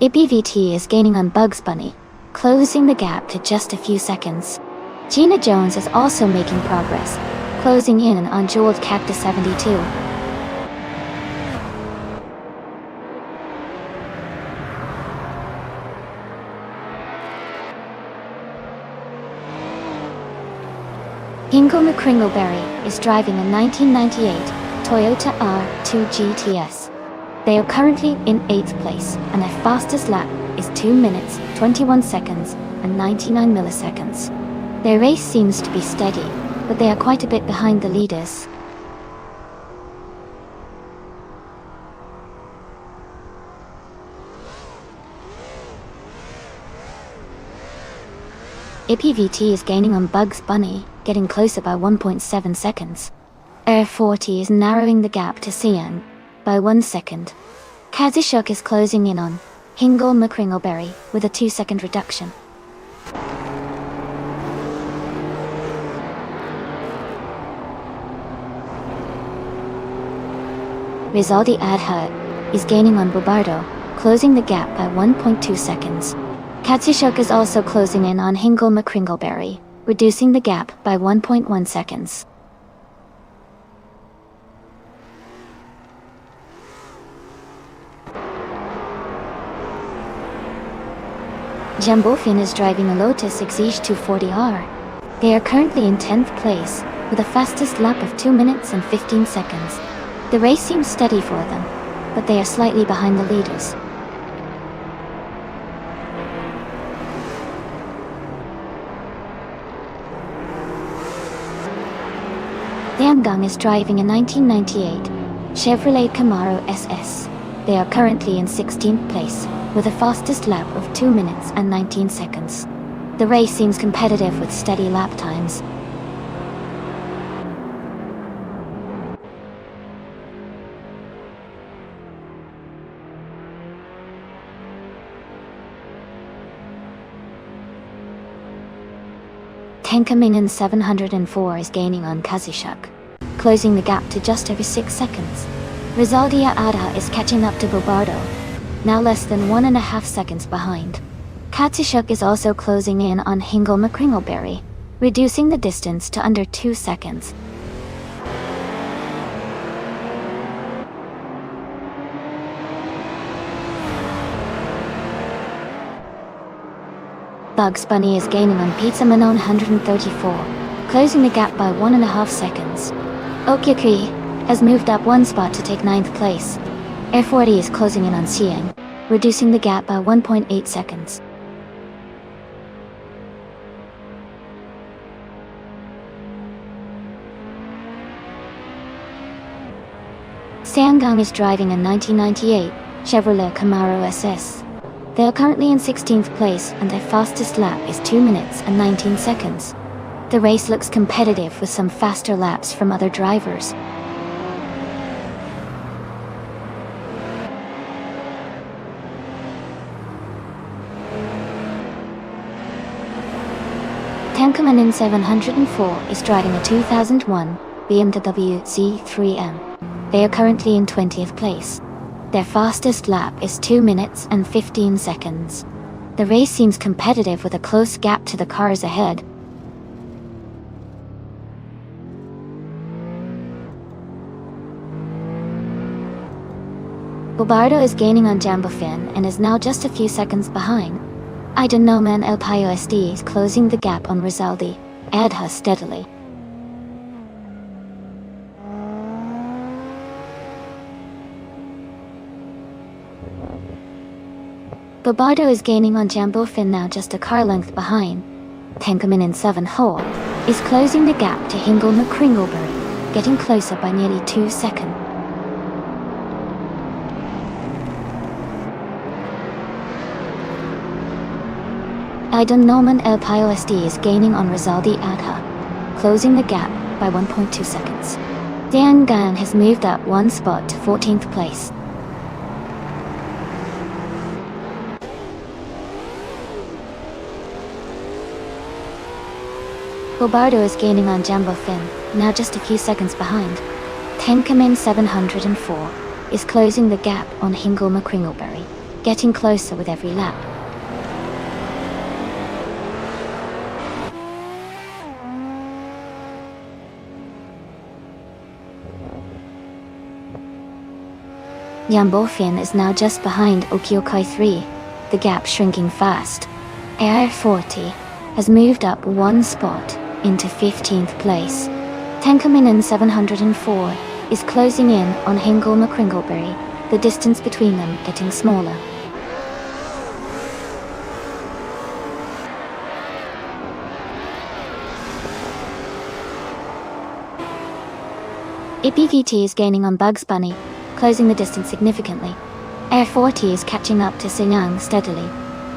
IPVT is gaining on Bugs Bunny, closing the gap to just a few seconds. Gina Jones is also making progress, closing in on Jeweled Cactus 72. Hingle McCringleberry is driving a 1998 Toyota R2 GTS. They are currently in 8th place, and their fastest lap is 2 minutes, 21 seconds, and 99 milliseconds. Their race seems to be steady, but they are quite a bit behind the leaders. IPVT is gaining on Bugs Bunny, getting closer by 1.7 seconds. Air 40 is narrowing the gap to Sian by 1 second. Kazishuk is closing in on Hingle McCringleberry with a 2-second reduction. Rizaldi Adhut is gaining on Bobardo, closing the gap by 1.2 seconds. Katsushuk is also closing in on Hingle McCringleberry, reducing the gap by 1.1 seconds. Jambofin is driving a Lotus Exige 240R. They are currently in 10th place, with a fastest lap of 2 minutes and 15 seconds. The race seems steady for them, but they are slightly behind the leaders. Liangang is driving a 1998 Chevrolet Camaro SS. They are currently in 16th place, with a fastest lap of 2 minutes and 19 seconds. The race seems competitive with steady lap times. Tenkaminen 704 is gaining on Kazishuk, closing the gap to just over 6 seconds. Rizaldia Adha is catching up to Bobardo, now less than 1.5 seconds behind. Kazishuk is also closing in on Hingle McCringleberry, reducing the distance to under 2 seconds. Bugs Bunny is gaining on Pizza Manon 134, closing the gap by 1.5 seconds. Okyukui has moved up 1 spot to take 9th place. Air 40 is closing in on Siang, reducing the gap by 1.8 seconds. Siangang is driving a 1998 Chevrolet Camaro SS. They are currently in 16th place and their fastest lap is 2 minutes and 19 seconds. The race looks competitive with some faster laps from other drivers. Tenkaminen 704 is driving a 2001 BMW Z3M. They are currently in 20th place. Their fastest lap is 2 minutes and 15 seconds. The race seems competitive with a close gap to the cars ahead. Bobardo is gaining on Jambofin and is now just a few seconds behind. Idanoman El Payo SD is closing the gap on Rizaldi Adha steadily. Bobardo is gaining on Jambofin now just a car length behind. Tenkaminen 7 Hole is closing the gap to Hingle McCringleberry, getting closer by nearly 2 seconds. Idon Norman El Payo SD is gaining on Rizaldi Adha, closing the gap by 1.2 seconds. Diangan has moved up 1 spot to 14th place. Bobardo is gaining on Jambofin, now just a few seconds behind. Tenkamin 704 is closing the gap on Hingle McCringleberry, getting closer with every lap. Jambofin is now just behind Okyokai 3, the gap shrinking fast. Air 40 has moved up 1 spot into 15th place. Tenkaminen 704 is closing in on Hingle McCringleberry, the distance between them getting smaller. IPVT is gaining on Bugs Bunny, closing the distance significantly. Air 40 is catching up to Sinyang steadily.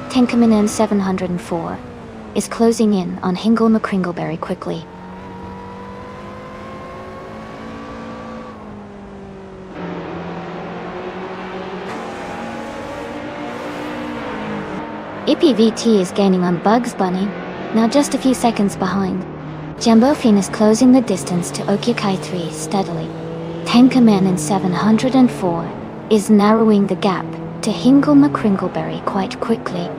Tenkaminen 704 is closing in on Hingle McCringleberry quickly. EPVT is gaining on Bugs Bunny, now just a few seconds behind. Jambofin is closing the distance to Okyakai 3 steadily. Tenkaman in 704 is narrowing the gap to Hingle McCringleberry quite quickly.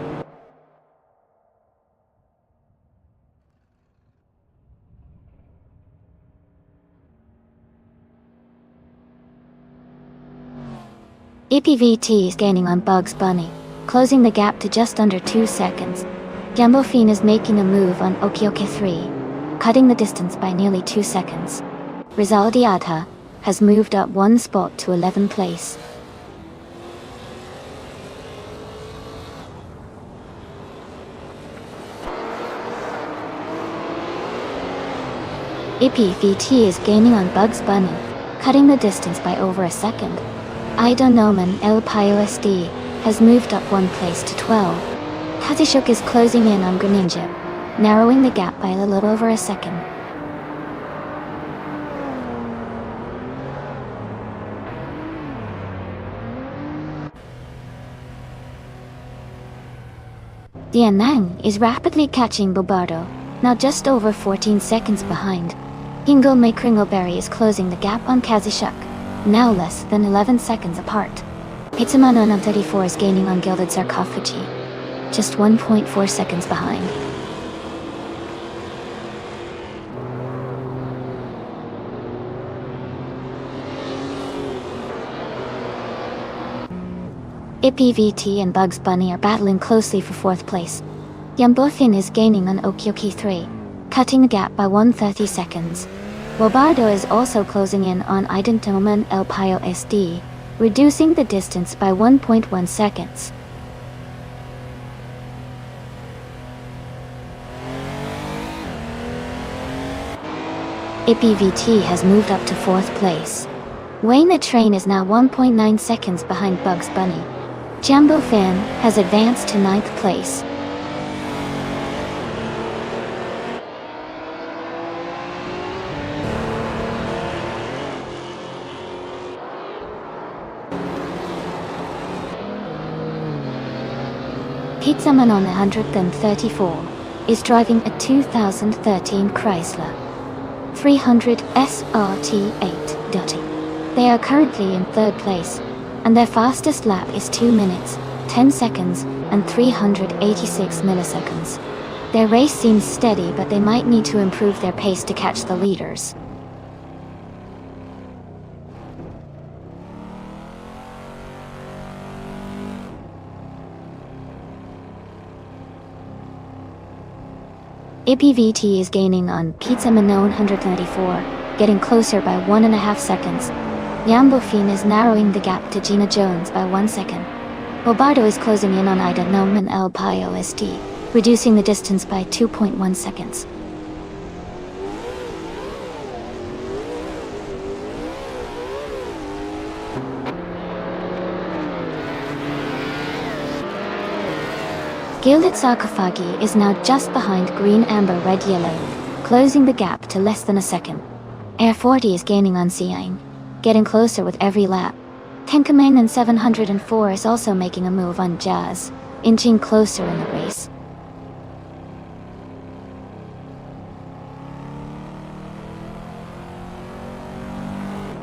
EPVT is gaining on Bugs Bunny, closing the gap to just under 2 seconds. Jambofin is making a move on Okyoke 3, cutting the distance by nearly 2 seconds. Rizaldi Adha has moved up 1 spot to 11th place. EPVT is gaining on Bugs Bunny, cutting the distance by over a second. Ida Noman El Pio SD has moved up 1 place to 12. Kazishuk is closing in on Greninja, narrowing the gap by a little over a second. Dianang is rapidly catching Bobardo, now just over 14 seconds behind. Hingle McCringleberry is closing the gap on Kazishuk, now less than 11 seconds apart. Pizzaman 34 is gaining on Gilded Sarcophagi, just 1.4 seconds behind. EPVT and Bugs Bunny are battling closely for 4th place. Jambofin is gaining on Okyoki 3, cutting the gap by 130 seconds. Bobardo is also closing in on Identoman El Pio SD, reducing the distance by 1.1 seconds. EPVT has moved up to 4th place. Wayne the Train is now 1.9 seconds behind Bugs Bunny. Jambofin has advanced to 9th place. Pizzaman on 134 is driving a 2013 Chrysler 300 SRT8. They are currently in 3rd place, and their fastest lap is 2 minutes, 10 seconds, and 386 milliseconds. Their race seems steady, but they might need to improve their pace to catch the leaders. EPVT is gaining on Pizza Manon 194, getting closer by 1.5 seconds. Jambofin is narrowing the gap to Gina Jones by 1 second. Bobardo is closing in on Ida Noman El Pio SD, reducing the distance by 2.1 seconds. Gilded Sarcophagi is now just behind Green Amber Red Yellow, closing the gap to less than a second. Air 40 is gaining on Siang, getting closer with every lap. Tenkaman in 704 is also making a move on Jazz, inching closer in the race.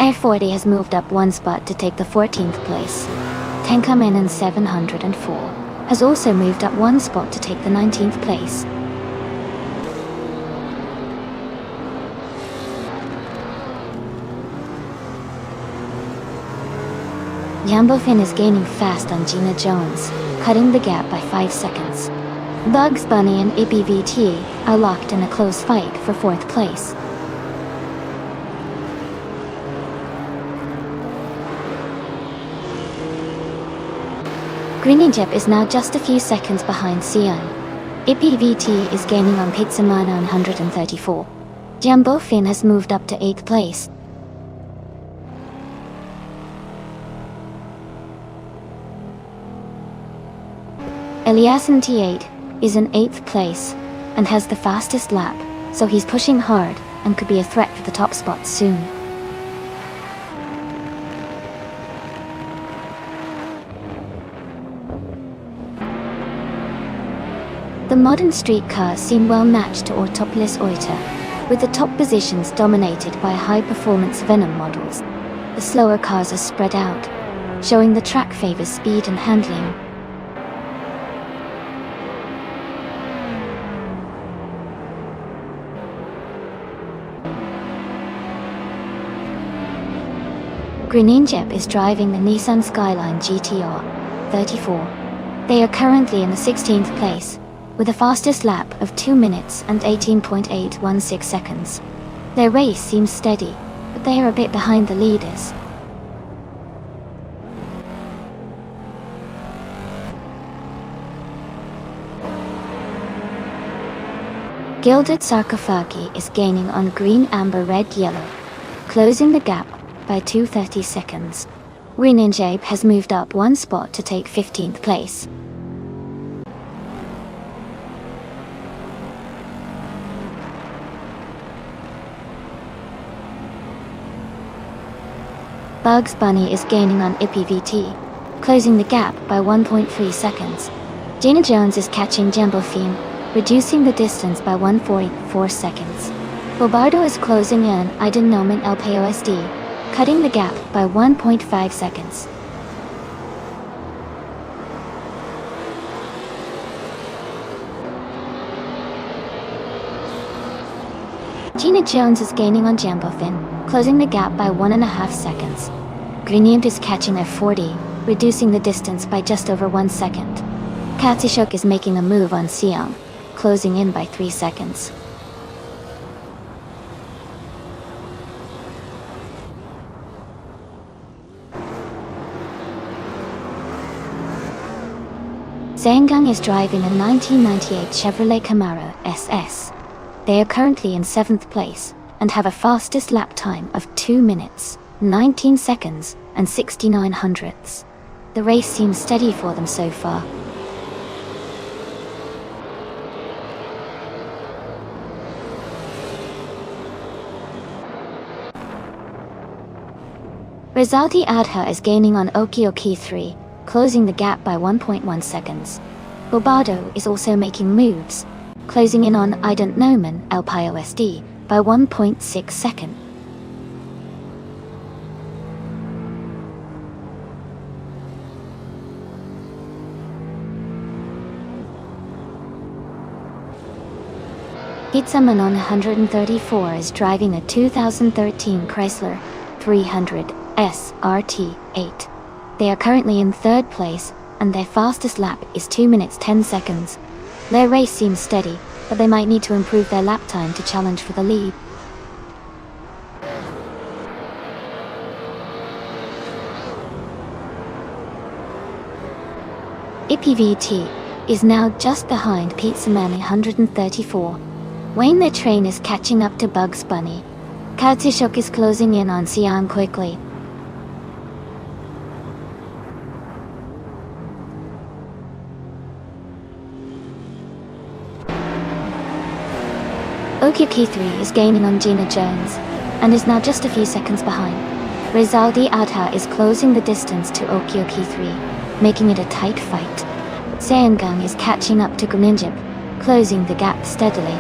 Air 40 has moved up 1 spot to take the 14th place. Tenkaman in 704 has also moved up 1 spot to take the 19th place. Jambofin is gaining fast on Gina Jones, cutting the gap by 5 seconds. Bugs Bunny and EPVT are locked in a close fight for 4th place. Greninja is now just a few seconds behind Sian. EPVT is gaining on Pizzaman on 134. Jambofin has moved up to 8th place. Eliassen T8 is in 8th place, and has the fastest lap, so he's pushing hard and could be a threat for the top spot soon. The modern street cars seem well matched to Autopolis Oita, with the top positions dominated by high-performance Venom models. The slower cars are spread out, showing the track favors speed and handling. Greninjep is driving the Nissan Skyline GTR 34. They are currently in the 16th place, with a fastest lap of 2 minutes and 18.816 seconds. Their race seems steady, but they are a bit behind the leaders. Gilded Sarcophagi is gaining on green, amber, red, yellow, closing the gap by 2:30 seconds. Greninjep has moved up 1 spot to take 15th place. Bugs Bunny is gaining on IPVT, closing the gap by 1.3 seconds. Gina Jones is catching Jumbo Theme, reducing the distance by 1.4 seconds. Bobardo is closing in Iden Nomen LPOSD, cutting the gap by 1.5 seconds. Gina Jones is gaining on Jambofin, closing the gap by 1.5 seconds. Grenier is catching F40, reducing the distance by just over 1 second. Katsishok is making a move on Siam, closing in by 3 seconds. Zhang is driving a 1998 Chevrolet Camaro SS. They are currently in 7th place and have a fastest lap time of 2 minutes, 19 seconds, and 69 hundredths. The race seems steady for them so far. Rizaldi Adha is gaining on Okioki 3, closing the gap by 1.1 seconds. Bobado is also making moves, closing in on I Don't Know Man LPOSD by 1.6 seconds. Pizzaman on 134 is driving a 2013 Chrysler 300 SRT8. They are currently in 3rd place, and their fastest lap is 2 minutes 10 seconds. Their race seems steady, but they might need to improve their lap time to challenge for the lead. IPVT is now just behind Pizzaman 134. Wayne the Train is catching up to Bugs Bunny. Katsishok is closing in on Sian quickly. Okiyuki 3 is gaining on Gina Jones, and is now just a few seconds behind. Rizaldi Adha is closing the distance to Okiyuki 3, making it a tight fight. Seongang is catching up to Greninjip, closing the gap steadily.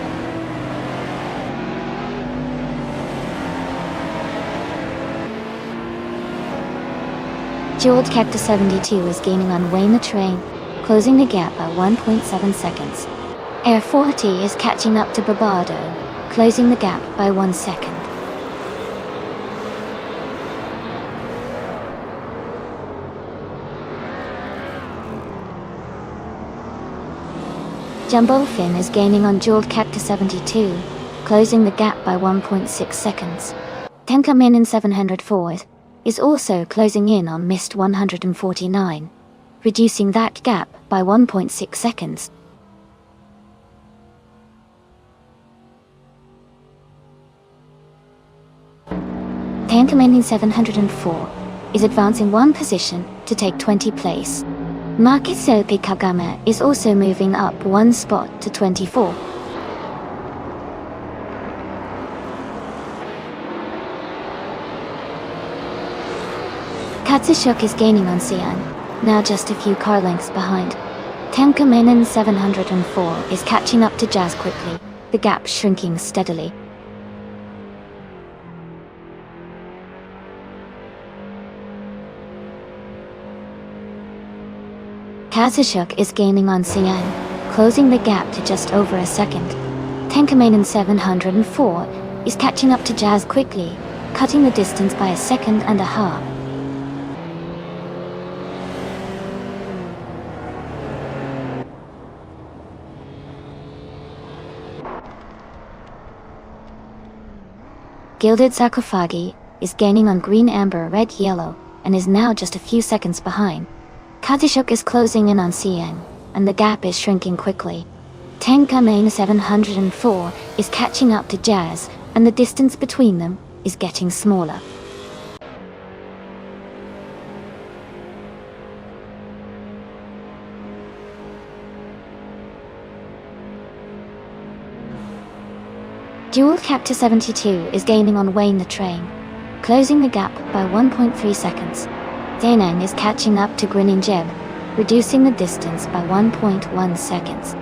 Jeweled Cactus 72 is gaining on Wayne the Train, closing the gap by 1.7 seconds. Air 40 is catching up to Barbado, closing the gap by 1 second. Jumbo Fin is gaining on Jeweled Cactus 72, closing the gap by 1.6 seconds. Tenkamin in 704 is also closing in on Mist 149, reducing that gap by 1.6 seconds. Tankaman in 704 is advancing 1 position to take 20th place. Makisopi Kagame is also moving up 1 spot to 24. Katsushuk is gaining on Xi'an, now just a few car lengths behind. Tenkaminen 704 is catching up to Jazz quickly, the gap shrinking steadily. Katsushuk is gaining on Xi'an, closing the gap to just over a second. Tenkaminen 704 is catching up to Jazz quickly, cutting the distance by a second and a half. Gilded Sarcophagi is gaining on Green Amber Red Yellow and is now just a few seconds behind. Katsushuk is closing in on Xi'an, and the gap is shrinking quickly. Tenkamane 704 is catching up to Jazz, and the distance between them is getting smaller. Dual Captor 72 is gaining on Wayne the Train, closing the gap by 1.3 seconds. Dainang is catching up to Grinning Jeb, reducing the distance by 1.1 seconds.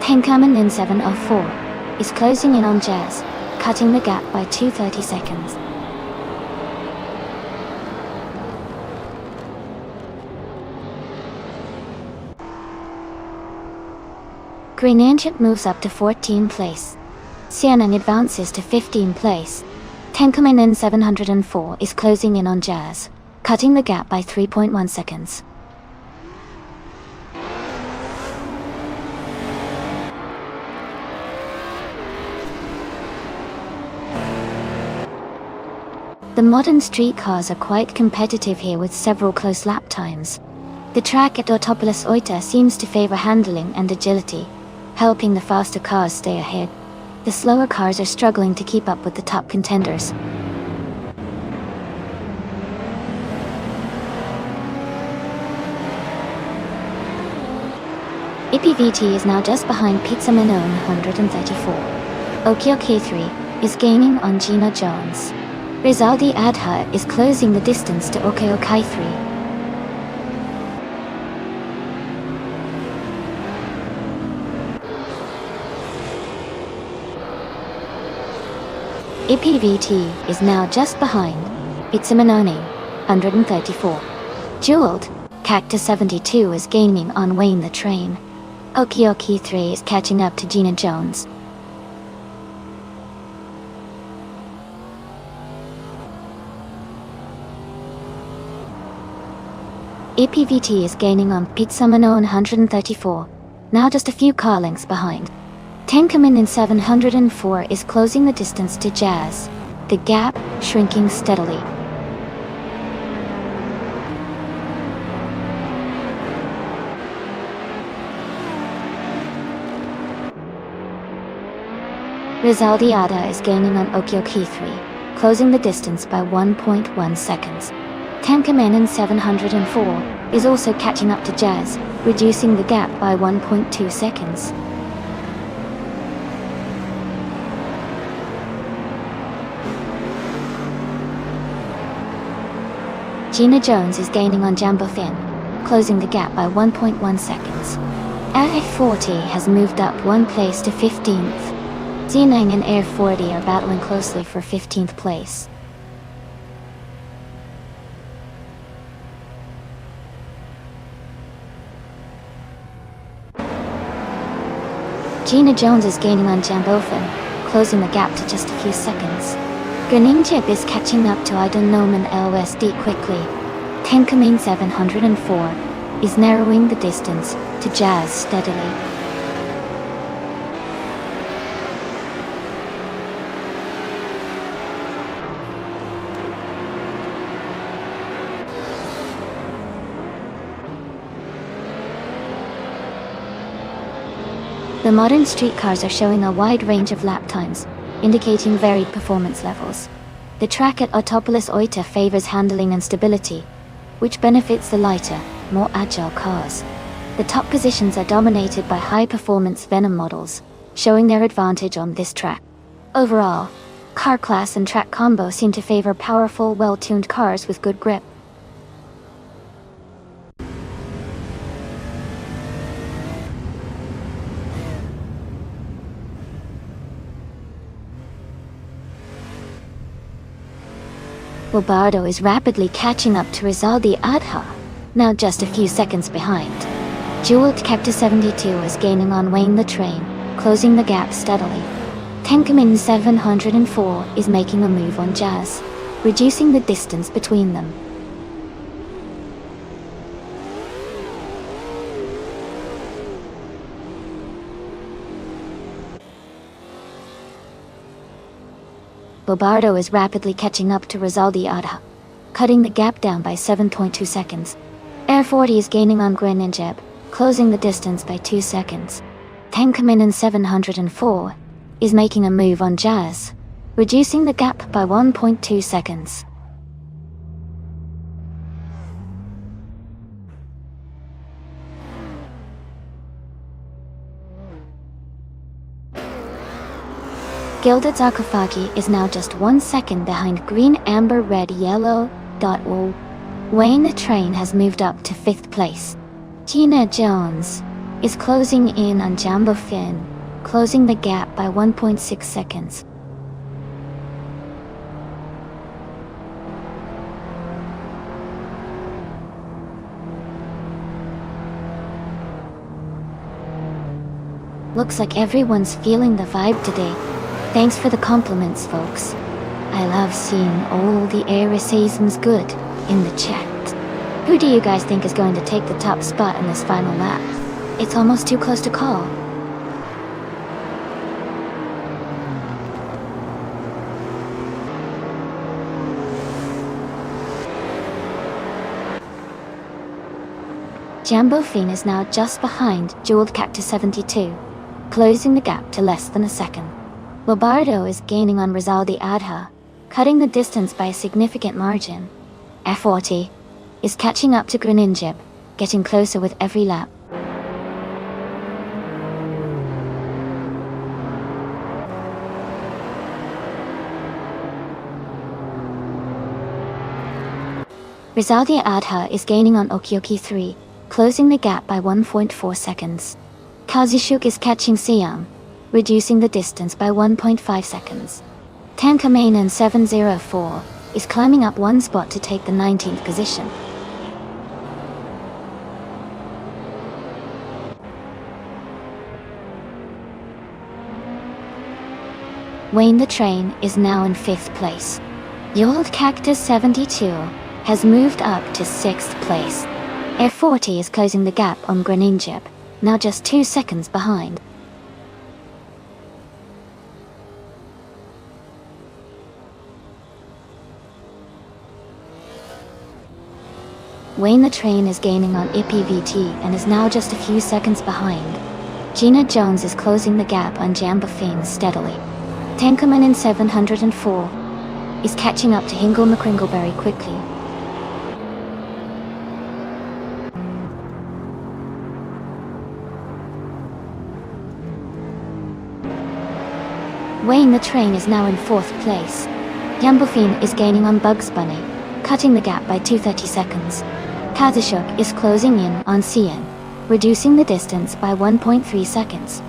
Tenkamen in 704 is closing in on Jazz, cutting the gap by 230 seconds. Greenanchip moves up to 14th place. Xianang advances to 15th place. Tenkamen in 704 is closing in on Jazz, cutting the gap by 3.1 seconds. The modern streetcars are quite competitive here with several close lap times. The track at Autopolis Oita seems to favor handling and agility, helping the faster cars stay ahead. The slower cars are struggling to keep up with the top contenders. IPVT is now just behind Pizza Minone 134. Okio K3 is gaining on Gina Jones. Rizaldi Adha is closing the distance to Okio K3. IPVT is now just behind Pizza Minone 134. Jeweled Cactus 72 is gaining on Wayne the Train. Okioki 3 is catching up to Gina Jones. IPVT is gaining on Pizza Minone 134, now just a few car lengths behind. Tenkamen in 704 is closing the distance to Jazz, the gap shrinking steadily. Rizaldi Ada is gaining on Okioki 3, closing the distance by 1.1 seconds. Tenkamen in 704 is also catching up to Jazz, reducing the gap by 1.2 seconds. Gina Jones is gaining on Jambo Finn, closing the gap by 1.1 seconds. Air 40 has moved up one place to 15th. Zinang and Air 40 are battling closely for 15th place. Gina Jones is gaining on Jambofin, closing the gap to just a few seconds. Greningjib is catching up to Idonoman LSD quickly. Tenkamin 704 is narrowing the distance to Jazz steadily. The modern streetcars are showing a wide range of lap times, indicating varied performance levels. The track at Autopolis Oita favors handling and stability, which benefits the lighter, more agile cars. The top positions are dominated by high-performance Venom models, showing their advantage on this track. Overall, car class and track combo seem to favor powerful, well-tuned cars with good grip. Lobardo is rapidly catching up to Rizaldi Adha, now just a few seconds behind. Jeweled Cactus 72 is gaining on Wayne the Train, closing the gap steadily. Tenkamin 704 is making a move on Jazz, reducing the distance between them. Lobardo is rapidly catching up to Rizaldi Adha, cutting the gap down by 7.2 seconds. Air 40 is gaining on Greninjeb, closing the distance by 2 seconds. Tenkamin 704 is making a move on Jazz, reducing the gap by 1.2 seconds. Gilded Sarcophagi is now just 1 second behind Green Amber Red Yellow. Wayne the Train has moved up to 5th place. Gina Jones is closing in on Jambo Finn, closing the gap by 1.6 seconds. Looks like everyone's feeling the vibe today. Thanks for the compliments, folks. I love seeing all the aericisms good in the chat. Who do you guys think is going to take the top spot in this final lap? It's almost too close to call. Jambo Fiend is now just behind Jeweled Cactus 72, closing the gap to less than a second. Lobardo is gaining on Rizaldi Adha, cutting the distance by a significant margin. F40 is catching up to Greninjeb, getting closer with every lap. Rizaldi Adha is gaining on Okioki 3, closing the gap by 1.4 seconds. Kazushuk is catching Siam, reducing the distance by 1.5 seconds. Tankamainen 704 is climbing up 1 spot to take the 19th position. Wayne the Train is now in 5th place. Jeweled Cactus 72 has moved up to 6th place. Air 40 is closing the gap on Greninjeb, now just 2 seconds behind. Wayne the Train is gaining on IPVT and is now just a few seconds behind. Gina Jones is closing the gap on Jamba Fiend steadily. Tankamainen 704 is catching up to Hingle McCringleberry quickly. Wayne the Train is now in 4th place. Jamba Fiend is gaining on Bugs Bunny, cutting the gap by 230 seconds. Kazushuk is closing in on Cien, reducing the distance by 1.3 seconds.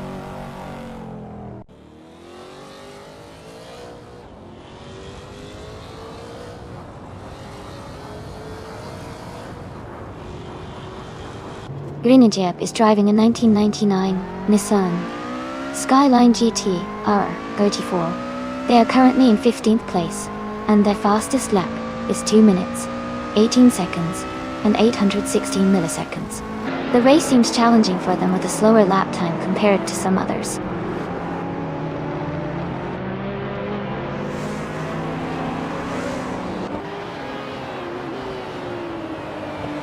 Greninjeb is driving a 1999 Nissan Skyline GT R34. They are currently in 15th place, and their fastest lap is 2 minutes, 18 seconds, and 816 milliseconds. The race seems challenging for them with a slower lap time compared to some others.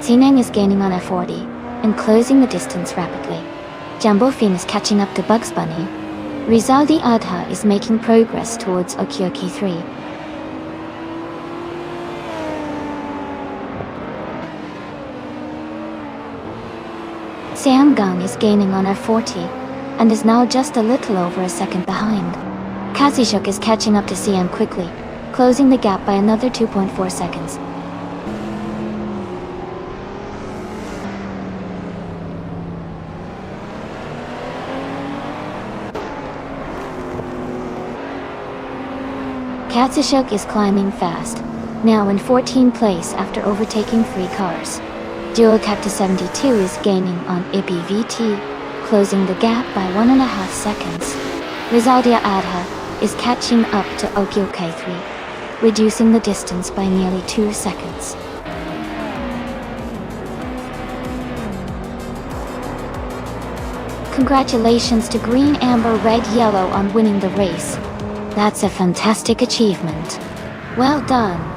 Sineng is gaining on F40 and closing the distance rapidly. Jambo Fiend is catching up to Bugs Bunny. Rizaldi Adha is making progress towards Okioki 3. Seamgang is gaining on F40 and is now just a little over a second behind. Kazushuk is catching up to Siam quickly, closing the gap by another 2.4 seconds. Kazushuk is climbing fast, now in 14th place after overtaking 3 cars. Duo Cactus 72 is gaining on IPVT, closing the gap by 1.5 seconds. Rizaldia Adha is catching up to Okio K3, reducing the distance by nearly 2 seconds. Congratulations to Green, Amber, Red, Yellow on winning the race. That's a fantastic achievement. Well done.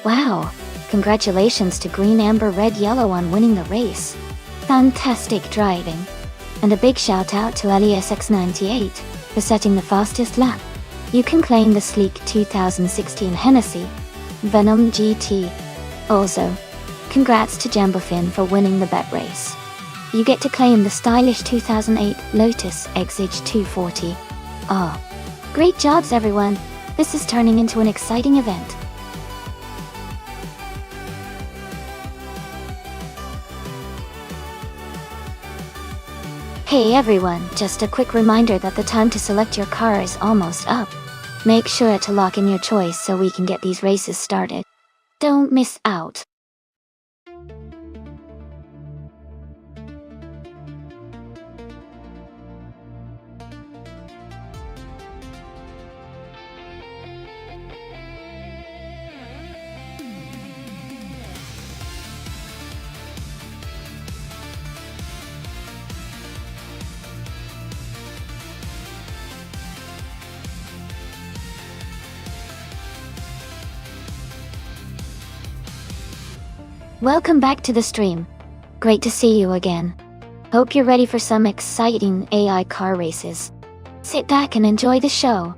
Wow! Congratulations to Green, Amber, Red, Yellow on winning the race. Fantastic driving. And a big shout out to LESX98 for setting the fastest lap. You can claim the sleek 2016 Hennessy Venom GT. Also, congrats to Jambofin for winning the bet race. You get to claim the stylish 2008 Lotus Exige 240. Ah, great jobs everyone. This is turning into an exciting event. Hey everyone, just a quick reminder that the time to select your car is almost up. Make sure to lock in your choice so we can get these races started. Don't miss out. Welcome back to the stream. Great to see you again. Hope you're ready for some exciting AI car races. Sit back and enjoy the show.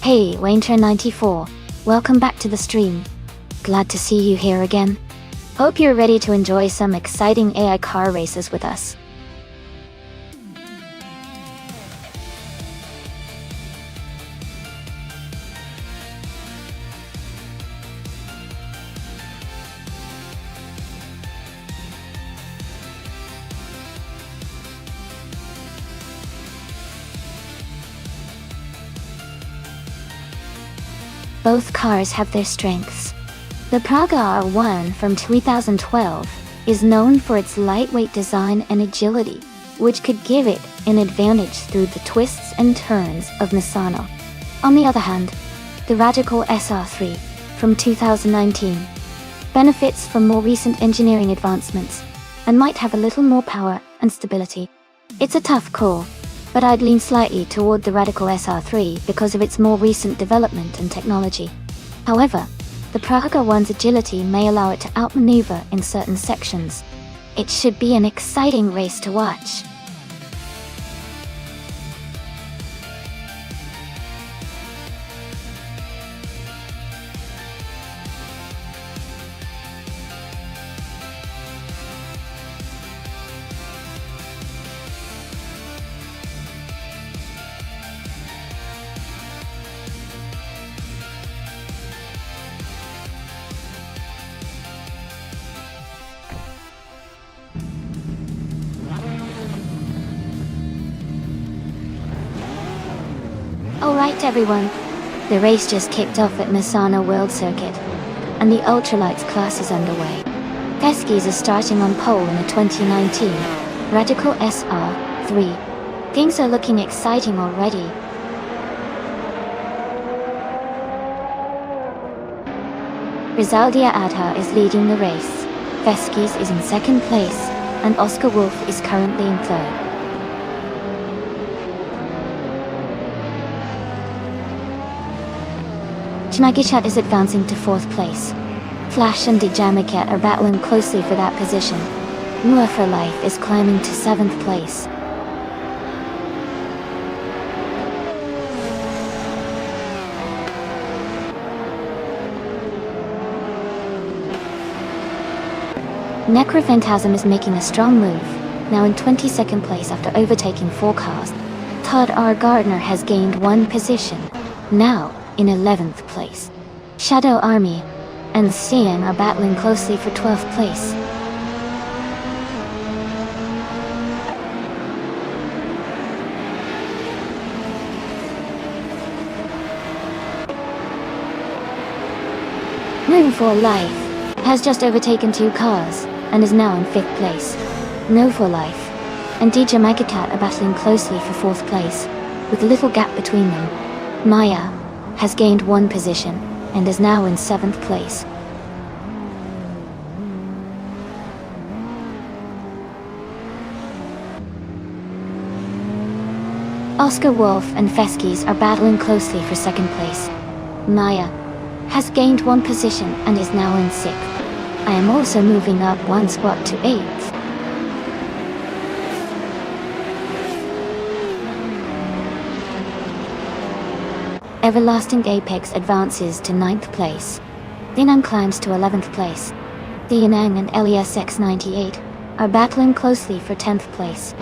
Hey, Wainter94. Welcome back to the stream. Glad to see you here again. Hope you're ready to enjoy some exciting AI car races with us. Both cars have their strengths. The Praga R1 from 2012 is known for its lightweight design and agility, which could give it an advantage through the twists and turns of Misano. On the other hand, the Radical SR3 from 2019 benefits from more recent engineering advancements and might have a little more power and stability. It's a tough call, but I'd lean slightly toward the Radical SR3 because of its more recent development and technology. However, the Praga One's agility may allow it to outmaneuver in certain sections. It should be an exciting race to watch. Alright everyone, the race just kicked off at Misano World Circuit, and the ultralights class is underway. Peskis is starting on pole in the 2019 Radical SR3. Things are looking exciting already. Rizaldia Adha is leading the race, Peskis is in second place, and Oscar Wolf is currently in third. Chmagichat is advancing to fourth place. Flash and Djamaket are battling closely for that position. Mua for Life is climbing to seventh place. Necrophantasm is making a strong move, now in 22nd place after overtaking 4 cars. Todd R. Gardner has gained 1 position, now in 11th place. Shadow Army and Sian are battling closely for 12th place. Room for Life has just overtaken 2 cars and is now in 5th place. No for Life and DJ Magatat are battling closely for 4th place, with little gap between them. Maya has gained 1 position and is now in 7th place. Oscar Wolf and Feskis are battling closely for 2nd place. Maya has gained 1 position and is now in 6th. I am also moving up 1 spot to 8th. Everlasting Apex advances to 9th place. Dinang climbs to 11th place. Dianang and LESX98 are battling closely for 10th place.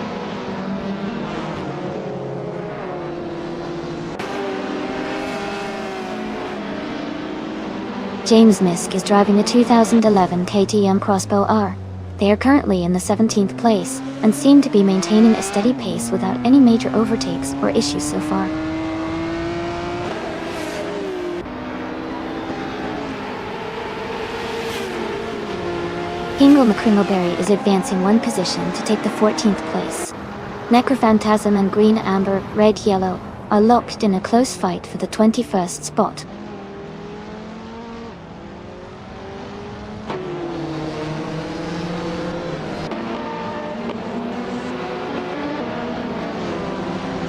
James Misk is driving a 2011 KTM Crossbow R. They are currently in the 17th place and seem to be maintaining a steady pace without any major overtakes or issues so far. Kingle McCringleberry is advancing 1 position to take the 14th place. Necrophantasm and Green Amber Red Yellow are locked in a close fight for the 21st spot.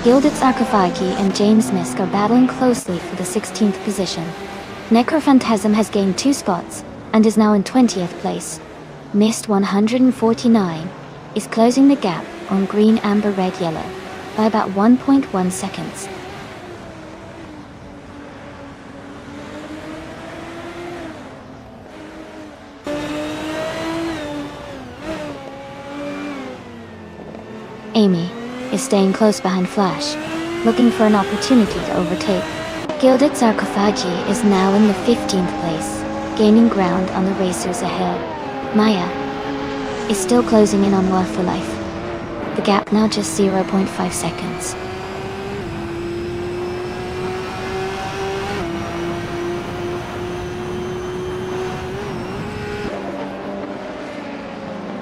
Gilded Sarkophagi and James Misk are battling closely for the 16th position. Necrophantasm has gained 2 spots and is now in 20th place. Mist 149 is closing the gap on Green Amber Red Yellow by about 1.1 seconds. Amy is staying close behind Flash, looking for an opportunity to overtake. Gilded Sarcophagi is now in the 15th place, gaining ground on the racers ahead. Maya is still closing in on Wa for life. The gap now just 0.5 seconds.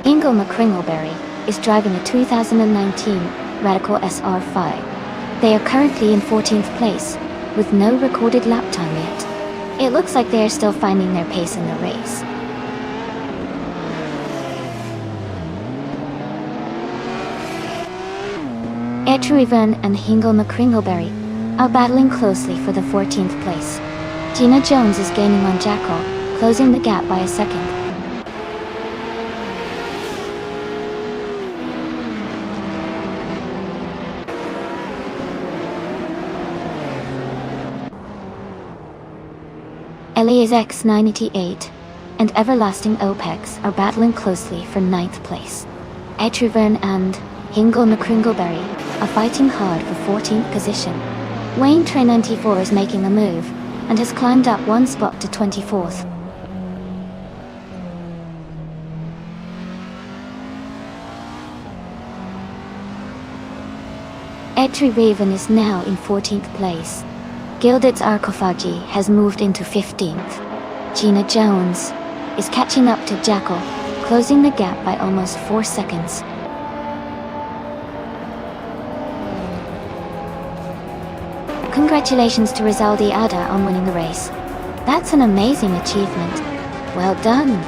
Ingle McCringleberry is driving a 2019 Radical SR5. They are currently in 14th place, with no recorded lap time yet. It looks like they are still finding their pace in the race. Etruiven and Hingle McCringleberry are battling closely for the 14th place. Gina Jones is gaining on Jackal, closing the gap by a second. Elias X98 and Everlasting Opex are battling closely for 9th place. Etruiven and Hingle McCringleberry are fighting hard for 14th position. Wayne Trey 94 is making a move and has climbed up one spot to 24th. Etruiven is now in 14th place. Gilded Sarcophagi has moved into 15th. Gina Jones is catching up to Jackal, closing the gap by almost 4 seconds. Congratulations to Rizaldi Ada on winning the race. That's an amazing achievement. Well done.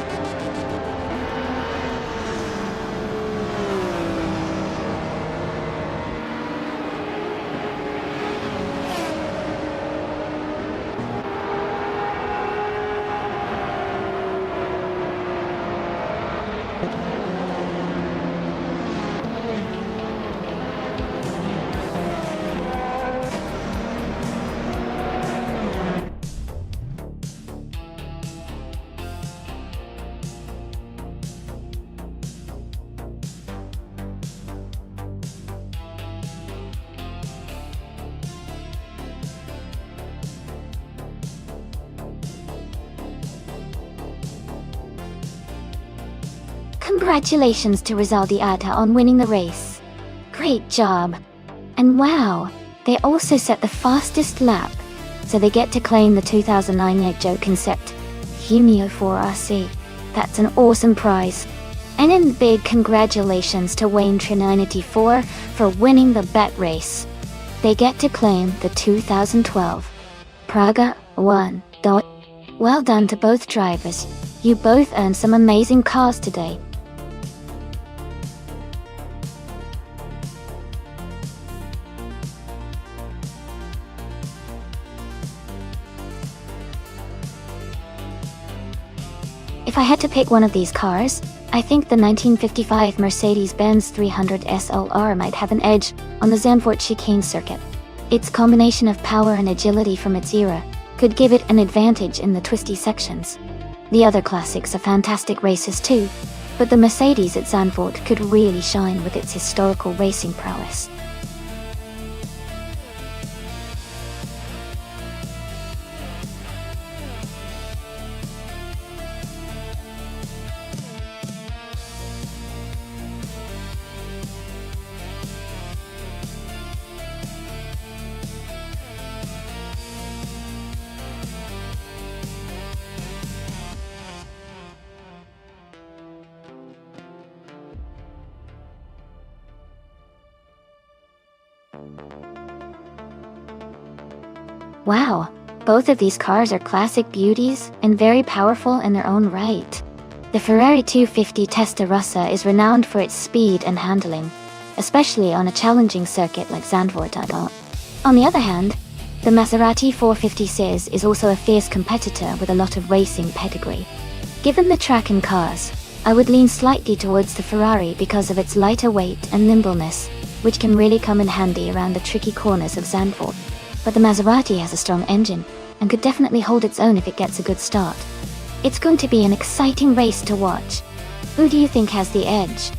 Congratulations to Rizaldi Ada on winning the race. Great job. And wow, they also set the fastest lap, so they get to claim the 2009 Edjo Concept Humio 4RC. That's an awesome prize. And a big congratulations to Wayne Trey 94 for winning the bet race. They get to claim the 2012 Praga 1. Well done to both drivers. You both earned some amazing cars today. If I had to pick one of these cars, I think the 1955 Mercedes-Benz 300 SLR might have an edge on the Zandvoort chicane circuit. Its combination of power and agility from its era could give it an advantage in the twisty sections. The other classics are fantastic races too, but the Mercedes at Zandvoort could really shine with its historical racing prowess. Wow, both of these cars are classic beauties and very powerful in their own right. The Ferrari 250 Testarossa is renowned for its speed and handling, especially on a challenging circuit like Zandvoort. On the other hand, the Maserati 450 Cis is also a fierce competitor with a lot of racing pedigree. Given the track and cars, I would lean slightly towards the Ferrari because of its lighter weight and nimbleness, which can really come in handy around the tricky corners of Zandvoort. But the Maserati has a strong engine, and could definitely hold its own if it gets a good start. It's going to be an exciting race to watch. Who do you think has the edge?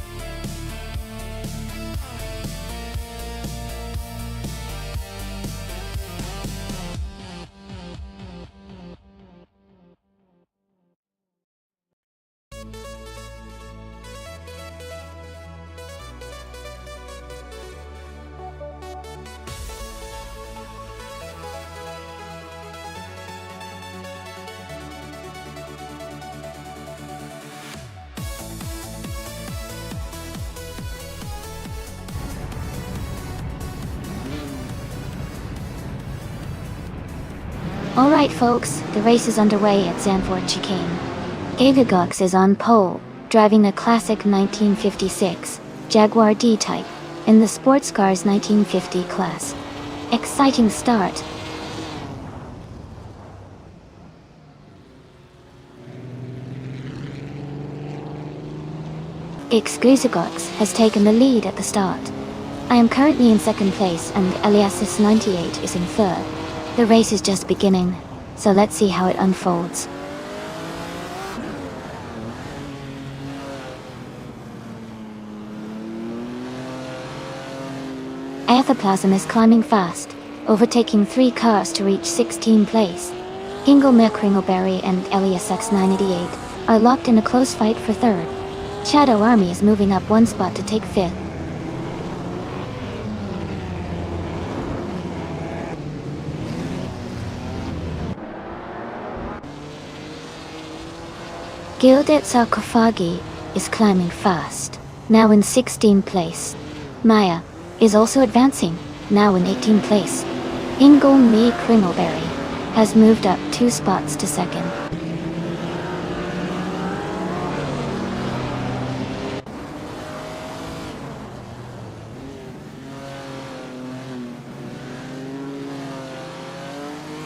Alright folks, the race is underway at Zandvoort Chicane. Gagagox is on pole, driving a classic 1956 Jaguar D-Type in the sports cars 1950 class. Exciting start. Gagagox has taken the lead at the start. I am currently in second place and Elias's 98 is in third. The race is just beginning, so let's see how it unfolds. Aetherplasm is climbing fast, overtaking 3 cars to reach 16th place. Hingle Merkringleberry and Elias X988 are locked in a close fight for third. Shadow Army is moving up 1 spot to take 5th. Gilded Sarcophagi is climbing fast, now in 16th place. Maya is also advancing, now in 18th place. Ingle Me Kringleberry has moved up 2 spots to second.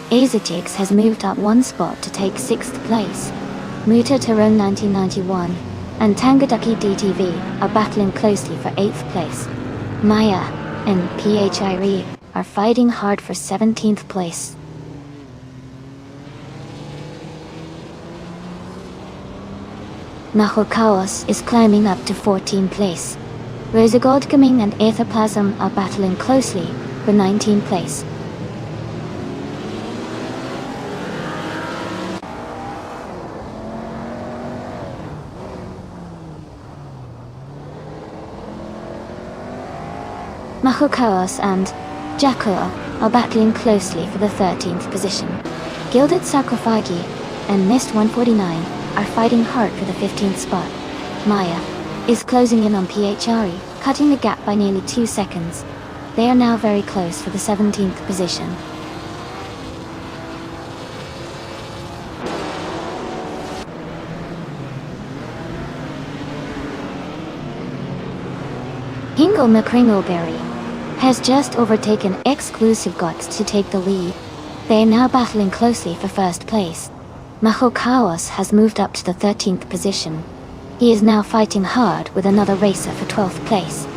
Azatix has moved up 1 spot to take 6th place. Muta Tyrone 1991 and Tangaducky DTV are battling closely for 8th place. Maya and PHIRE are fighting hard for 17th place. Nahokaos is climbing up to 14th place. Rosagoldgaming and Aetherplasm are battling closely for 19th place. Mahokaos and Jakua are battling closely for the 13th position. Gilded Sarcophagi and Mist 149 are fighting hard for the 15th spot. Maya is closing in on PHRE, cutting the gap by nearly 2 seconds. They are now very close for the 17th position. Hingle McCringleberry has just overtaken Exclusive Gots to take the lead. They are now battling closely for first place. Mahokaos has moved up to the 13th position. He is now fighting hard with another racer for 12th place.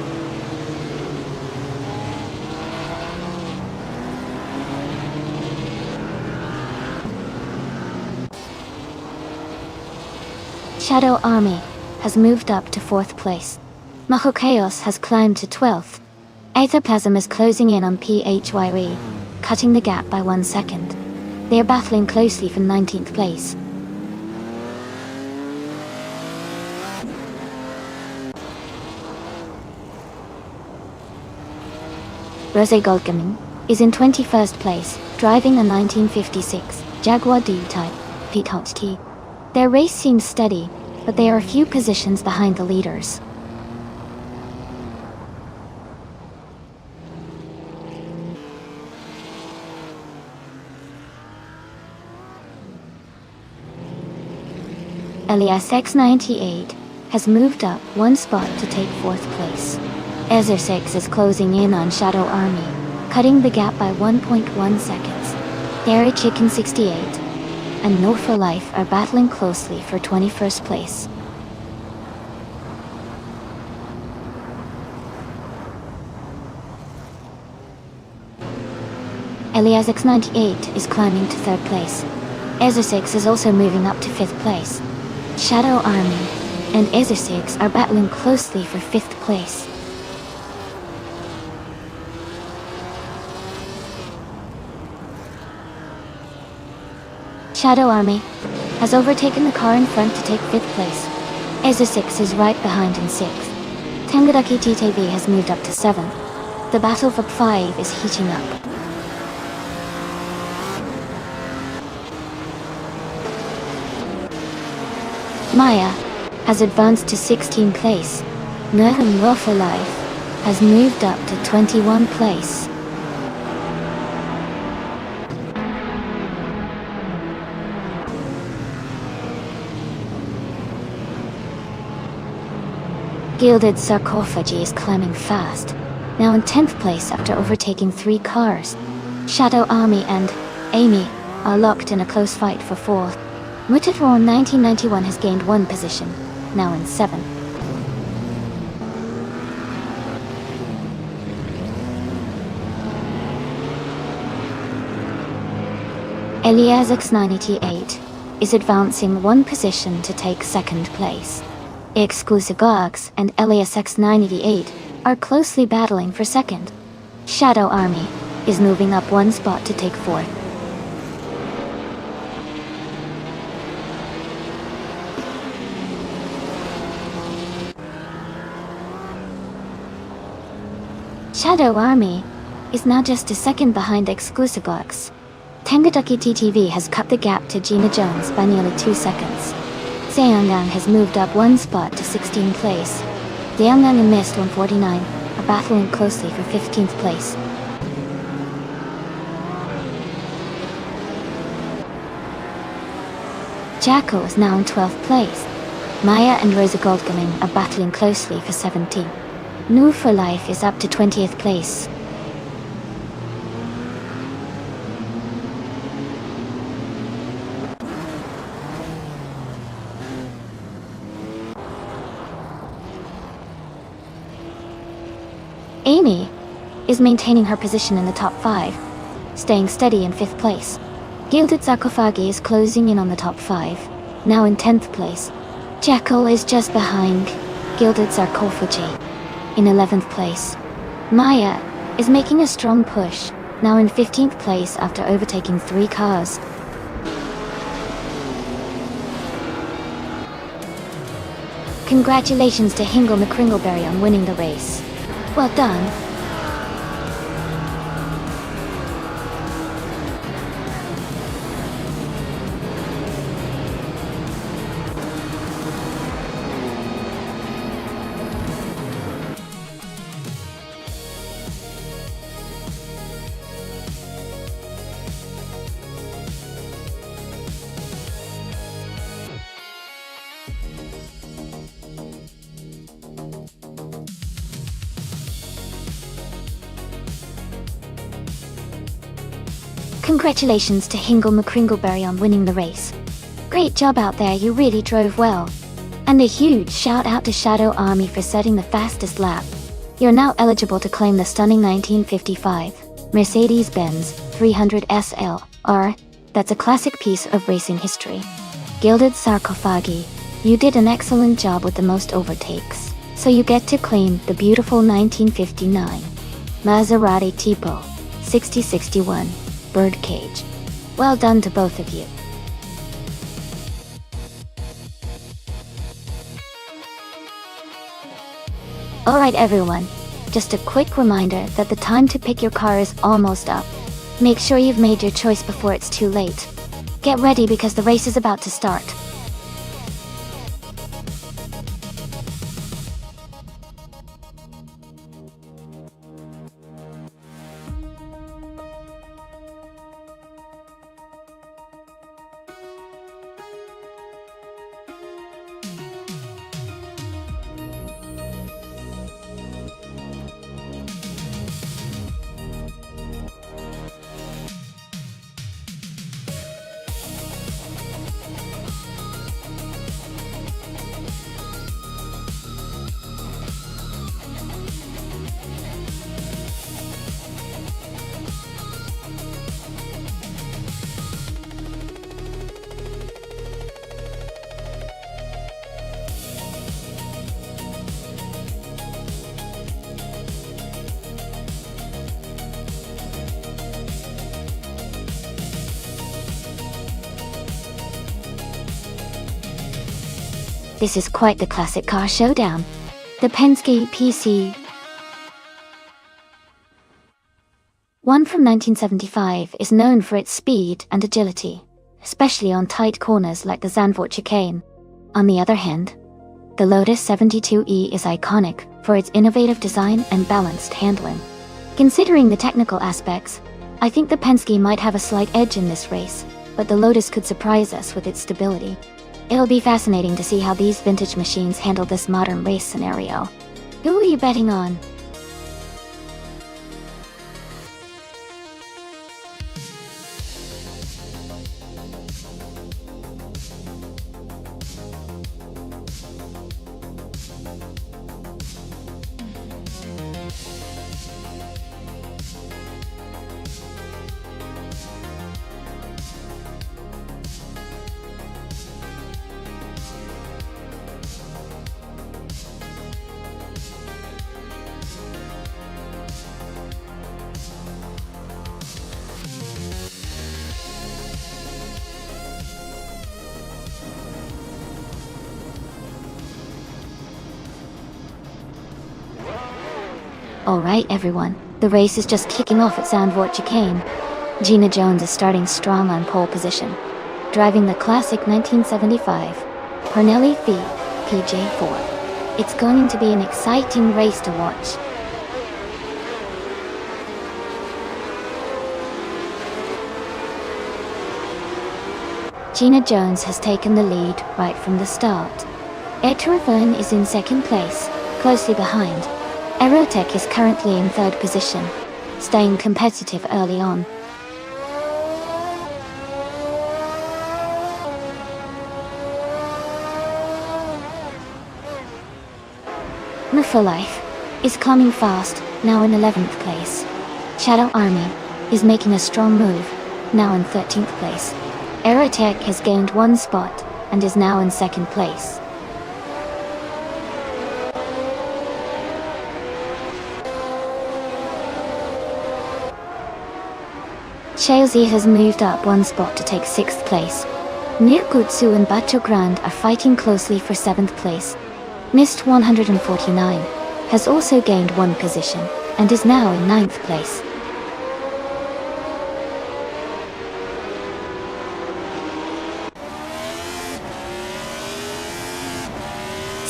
Shadow Army has moved up to 4th place. Mahokaos has climbed to 12th. Aetherplasm is closing in on PHYRE, cutting the gap by 1 second. They are battling closely for 19th place. Rosé Goldgaming is in 21st place, driving a 1956 Jaguar D-Type P-T. Their race seems steady, but they are a few positions behind the leaders. Elias X98 has moved up 1 spot to take 4th place. Ezer 6 is closing in on Shadow Army, cutting the gap by 1.1 seconds. Dairy Chicken 68 and No for Life are battling closely for 21st place. Elias X98 is climbing to 3rd place. Ezer 6 is also moving up to 5th place. Shadow Army and Ezer 6 are battling closely for 5th place. Shadow Army has overtaken the car in front to take 5th place. Ezer 6 is right behind in 6th. Tangaducky TTV has moved up to 7th. The battle for 5 is heating up. Maya has advanced to 16th place. Nurham for Life has moved up to 21st place. Gilded Sarcophagi is climbing fast, now in 10th place after overtaking 3 cars. Shadow Army and Amy are locked in a close fight for 4th. Mutafor 1991 has gained 1 position, now in 7th. Eliasx 988 is advancing 1 position to take 2nd place. Exclusigox and Eliasx 988 are closely battling for 2nd. Shadow Army is moving up 1 spot to take 4th. Shadow Army is now just a second behind Exclusigox. Tengaduki TTV has cut the gap to Gina Jones by nearly 2 seconds. Seongang has moved up 1 spot to 16th place. Deongang and Mist 149 are battling closely for 15th place. Jacko is now in 12th place. Maya and Rosa Goldgaming are battling closely for 17th. New for Life is up to 20th place. Amy is maintaining her position in the top 5, staying steady in 5th place. Gilded Sarcophagi is closing in on the top 5, now in 10th place. Jekyll is just behind Gilded Sarcophagi, in 11th place. Maya is making a strong push, now in 15th place after overtaking 3 cars. Congratulations to Hingle McCringleberry on winning the race. Well done. Congratulations to Hingle McCringleberry on winning the race. Great job out there, you really drove well. And a huge shout out to Shadow Army for setting the fastest lap. You're now eligible to claim the stunning 1955 Mercedes-Benz 300 SL-R. That's a classic piece of racing history. Gilded Sarcophagi, you did an excellent job with the most overtakes, so you get to claim the beautiful 1959 Maserati Tipo 6061 Birdcage. Well done to both of you. Alright everyone, just a quick reminder that the time to pick your car is almost up. Make sure you've made your choice before it's too late. Get ready because the race is about to start. This is quite the classic car showdown. The Penske PC 1 from 1975 is known for its speed and agility, especially on tight corners like the Zandvoort chicane. On the other hand, the Lotus 72E is iconic for its innovative design and balanced handling. Considering the technical aspects, I think the Penske might have a slight edge in this race, but the Lotus could surprise us with its stability. It'll be fascinating to see how these vintage machines handle this modern race scenario. Who are you betting on? Alright everyone, the race is just kicking off at Zandvoort Chicane. Gina Jones is starting strong on pole position, driving the classic 1975 Parnelli V PJ4. It's going to be an exciting race to watch. Gina Jones has taken the lead right from the start. Etrevern is in second place, closely behind. Aerotech is currently in third position, staying competitive early on. Life is climbing fast, now in 11th place. Shadow Army is making a strong move, now in 13th place. Aerotech has gained one spot and is now in second place. Chelsea has moved up one spot to take 6th place. Nirgutsu and Bacho Grand are fighting closely for 7th place. Mist 149 has also gained one position and is now in 9th place.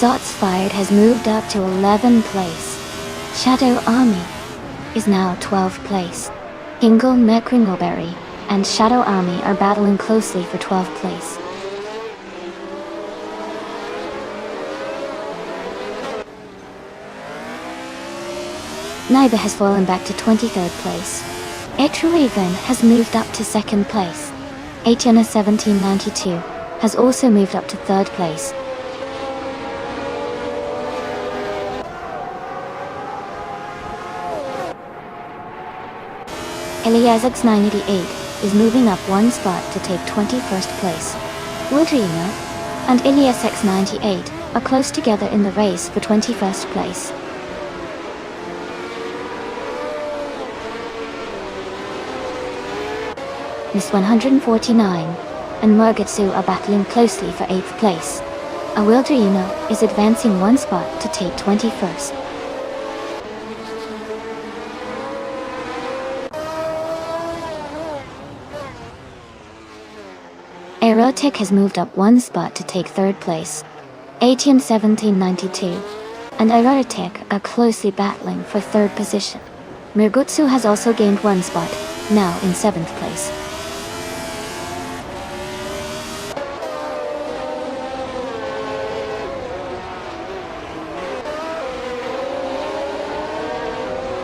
Zots Fired has moved up to 11th place. Shadow Army is now 12th place. Hingle Mekringleberry and Shadow Army are battling closely for 12th place. Naiba has fallen back to 23rd place. Etruaven has moved up to 2nd place. Atiana 1792 has also moved up to 3rd place. Eliasx 988 is moving up one spot to take 21st place. Woodrino and Eliasx 98 are close together in the race for 21st place. Miss 149 and Murgatsu are battling closely for 8th place. Awildrino is advancing one spot to take 21st. Aerotech has moved up one spot to take 3rd place. ATM 1792 and Aerotech are closely battling for 3rd position. Mirgutsu has also gained one spot, now in 7th place.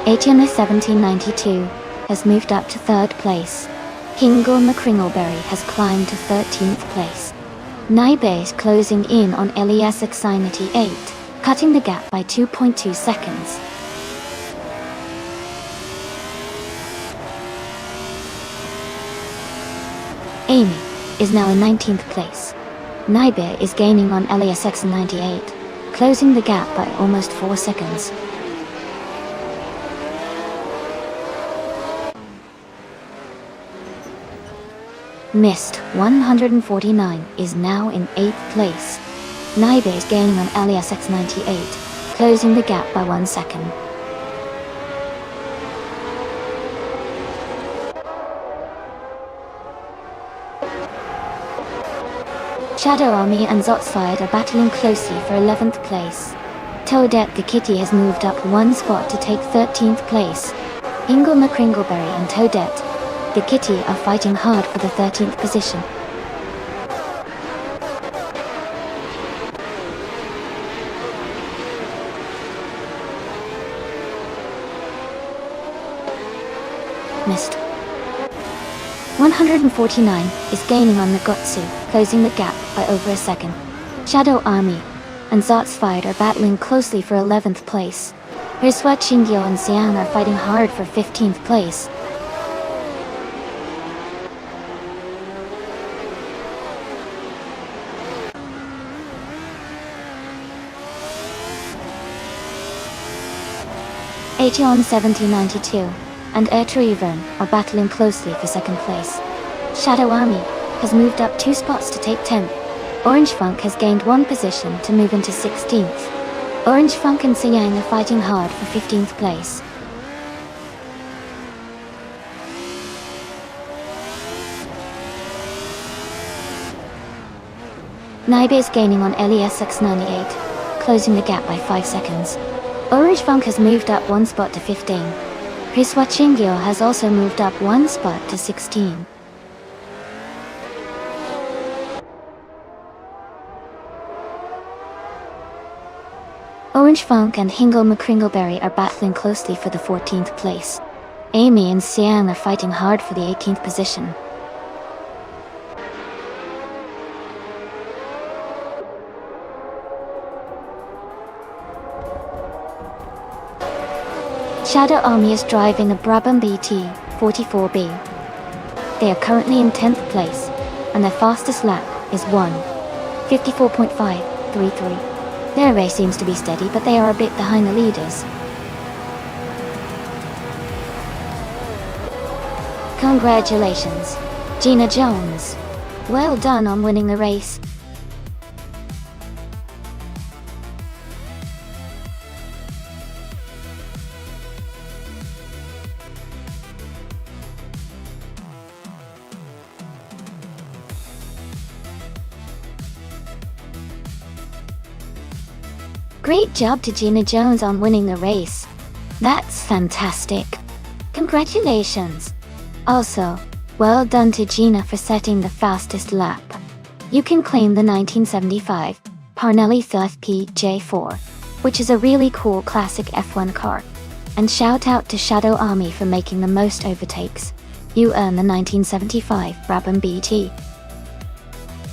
Atiana 1792 has moved up to 3rd place. Hingle McCringleberry has climbed to 13th place. Naibe is closing in on Eliasx 98, cutting the gap by 2.2 seconds. Amy is now in 19th place. Naibe is gaining on Eliasx 98, closing the gap by almost 4 seconds. Mist 149 is now in 8th place. Naibe is gaining on Eliasx 98, closing the gap by 1 second. Shadow Army and Zotsfired are battling closely for 11th place. Toadette the Kitty has moved up one spot to take 13th place. Ingle McCringleberry and Toadette the Kitty are fighting hard for the 13th position. missed. 149 is gaining on Nagotsu, closing the gap by over a second. Shadow Army and Zot's Fight are battling closely for 11th place. Riswa Chingyo and Xiang are fighting hard for 15th place. Aeon 1792 and Ertruyvern are battling closely for 2nd place. Shadow Army has moved up 2 spots to take 10th. Orange Funk has gained 1 position to move into 16th. Orange Funk and Siang are fighting hard for 15th place. Naibe is gaining on LESX98, closing the gap by 5 seconds. Orange Funk has moved up 1 spot to 15. Riswa Chingyo has also moved up 1 spot to 16. Orange Funk and Hingle McCringleberry are battling closely for the 14th place. Amy and Xiang are fighting hard for the 18th position. Shadow Army is driving a Brabham BT 44B. They are currently in 10th place, and their fastest lap is 1:54.533. Their race seems to be steady, but they are a bit behind the leaders. Congratulations, Gina Jones. Well done on winning the race. Great job to Gina Jones on winning the race. That's fantastic. Congratulations. Also, well done to Gina for setting the fastest lap. You can claim the 1975 Parnelli Theth PJ4, which is a really cool classic F1 car. And shout out to Shadow Army for making the most overtakes. You earn the 1975 Brabham BT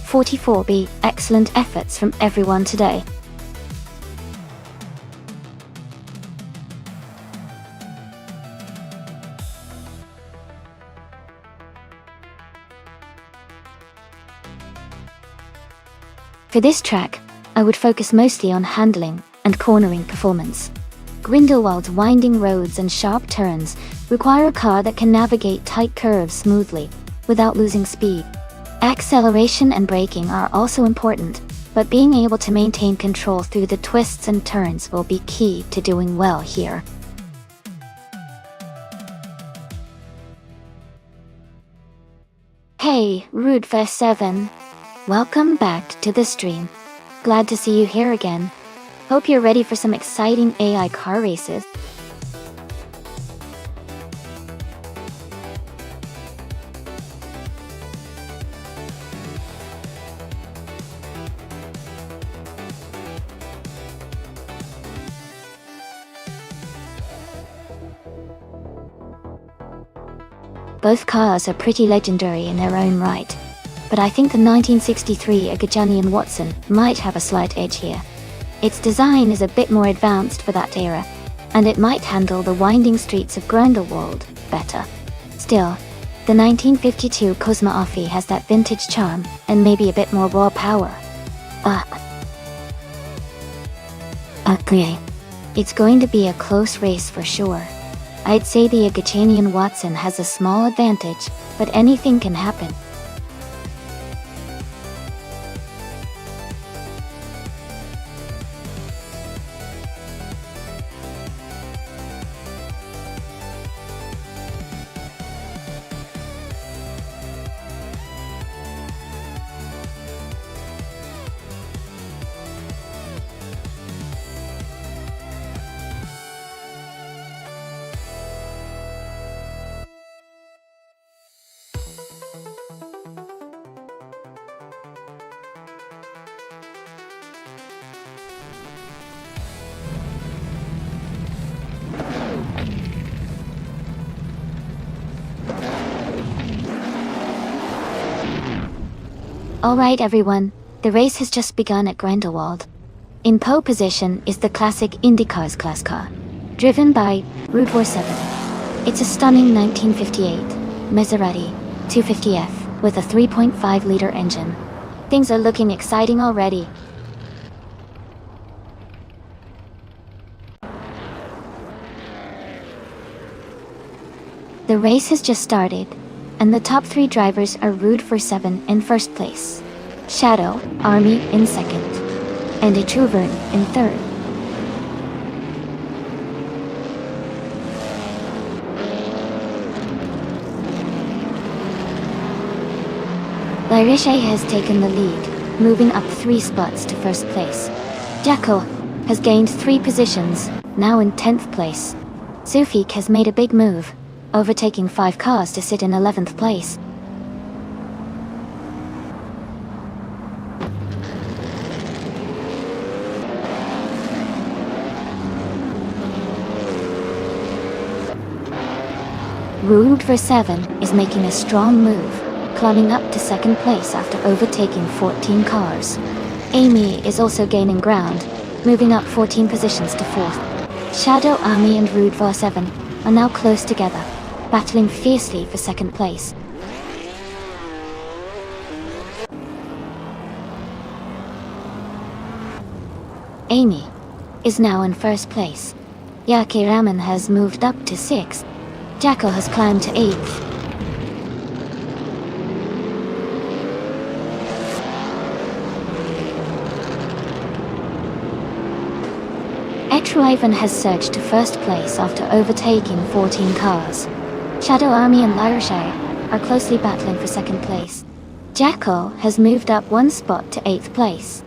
44B. Excellent efforts from everyone today. For this track, I would focus mostly on handling and cornering performance. Grindelwald's winding roads and sharp turns require a car that can navigate tight curves smoothly, without losing speed. Acceleration and braking are also important, but being able to maintain control through the twists and turns will be key to doing well here. Hey, Rudefest7. Welcome back to the stream. Glad to see you here again. Hope you're ready for some exciting AI car races. Both cars are pretty legendary in their own right, but I think the 1963 Agajani and Watson might have a slight edge here. Its design is a bit more advanced for that era, and it might handle the winding streets of Grindelwald better. Still, the 1952 Cosma Offie has that vintage charm, and maybe a bit more raw power. Okay. It's going to be a close race for sure. I'd say the Agajani and Watson has a small advantage, but anything can happen. Alright everyone, the race has just begun at Grindelwald. In pole position is the classic IndyCars class car, driven by Route 47. It's a stunning 1958 Maserati 250F with a 3.5-liter engine. Things are looking exciting already. The race has just started, and the top 3 drivers are Route 47 in first place, Shadow Army in second, and a Truvern in third. Larisha has taken the lead, moving up 3 spots to first place. Jacko has gained 3 positions, now in 10th place. Sufik has made a big move, overtaking 5 cars to sit in 11th place. Route 47 is making a strong move, climbing up to 2nd place after overtaking 14 cars. Amy is also gaining ground, moving up 14 positions to 4th. Shadow Army and Route 47 are now close together, battling fiercely for 2nd place. Amy is now in 1st place. Yaki Raman has moved up to 6th. Jacko has climbed to 8th. Etruivan has surged to 1st place after overtaking 14 cars. Shadow Army and Larisha are closely battling for 2nd place. Jacko has moved up 1 spot to 8th place.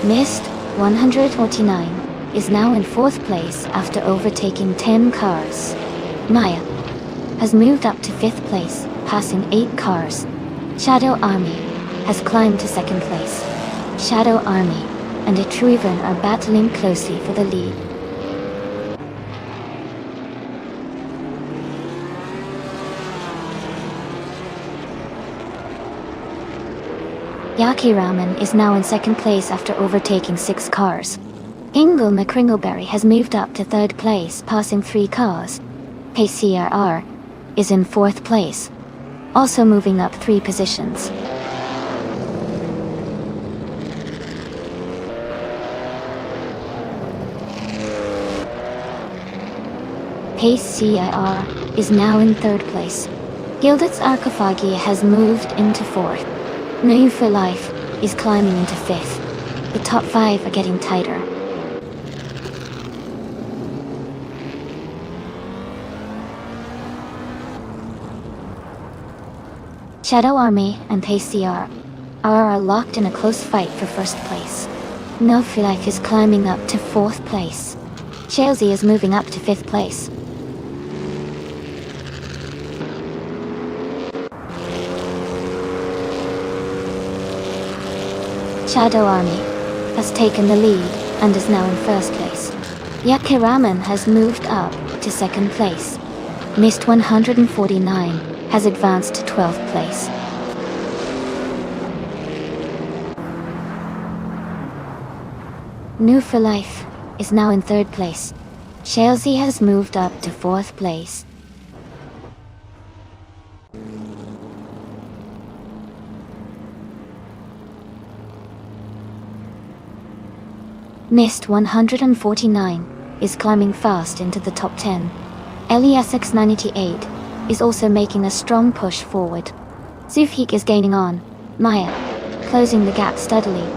Mist 149 is now in 4th place after overtaking 10 cars. Maya has moved up to 5th place, passing 8 cars. Shadow Army has climbed to 2nd place. Shadow Army and Etruivan are battling closely for the lead. Yaki Raman is now in 2nd place after overtaking 6 cars. Ingle McCringleberry has moved up to 3rd place, passing 3 cars. KCRR is in 4th place, also moving up 3 positions. KCIR is now in 3rd place. Gildet's Arkophagi has moved into 4th. New for Life is climbing into 5th. The top 5 are getting tighter. Shadow Army and KCR are locked in a close fight for 1st place. No for Life is climbing up to 4th place. Chelsea is moving up to 5th place. Shadow Army has taken the lead and is now in 1st place. Yaki Raman has moved up to 2nd place. Mist 149 has advanced to 12th place. New for Life is now in 3rd place. Chelsea has moved up to 4th place. Mist 149 is climbing fast into the top 10. LESX 98 is also making a strong push forward. Zufik is gaining on. Maya closing the gap steadily.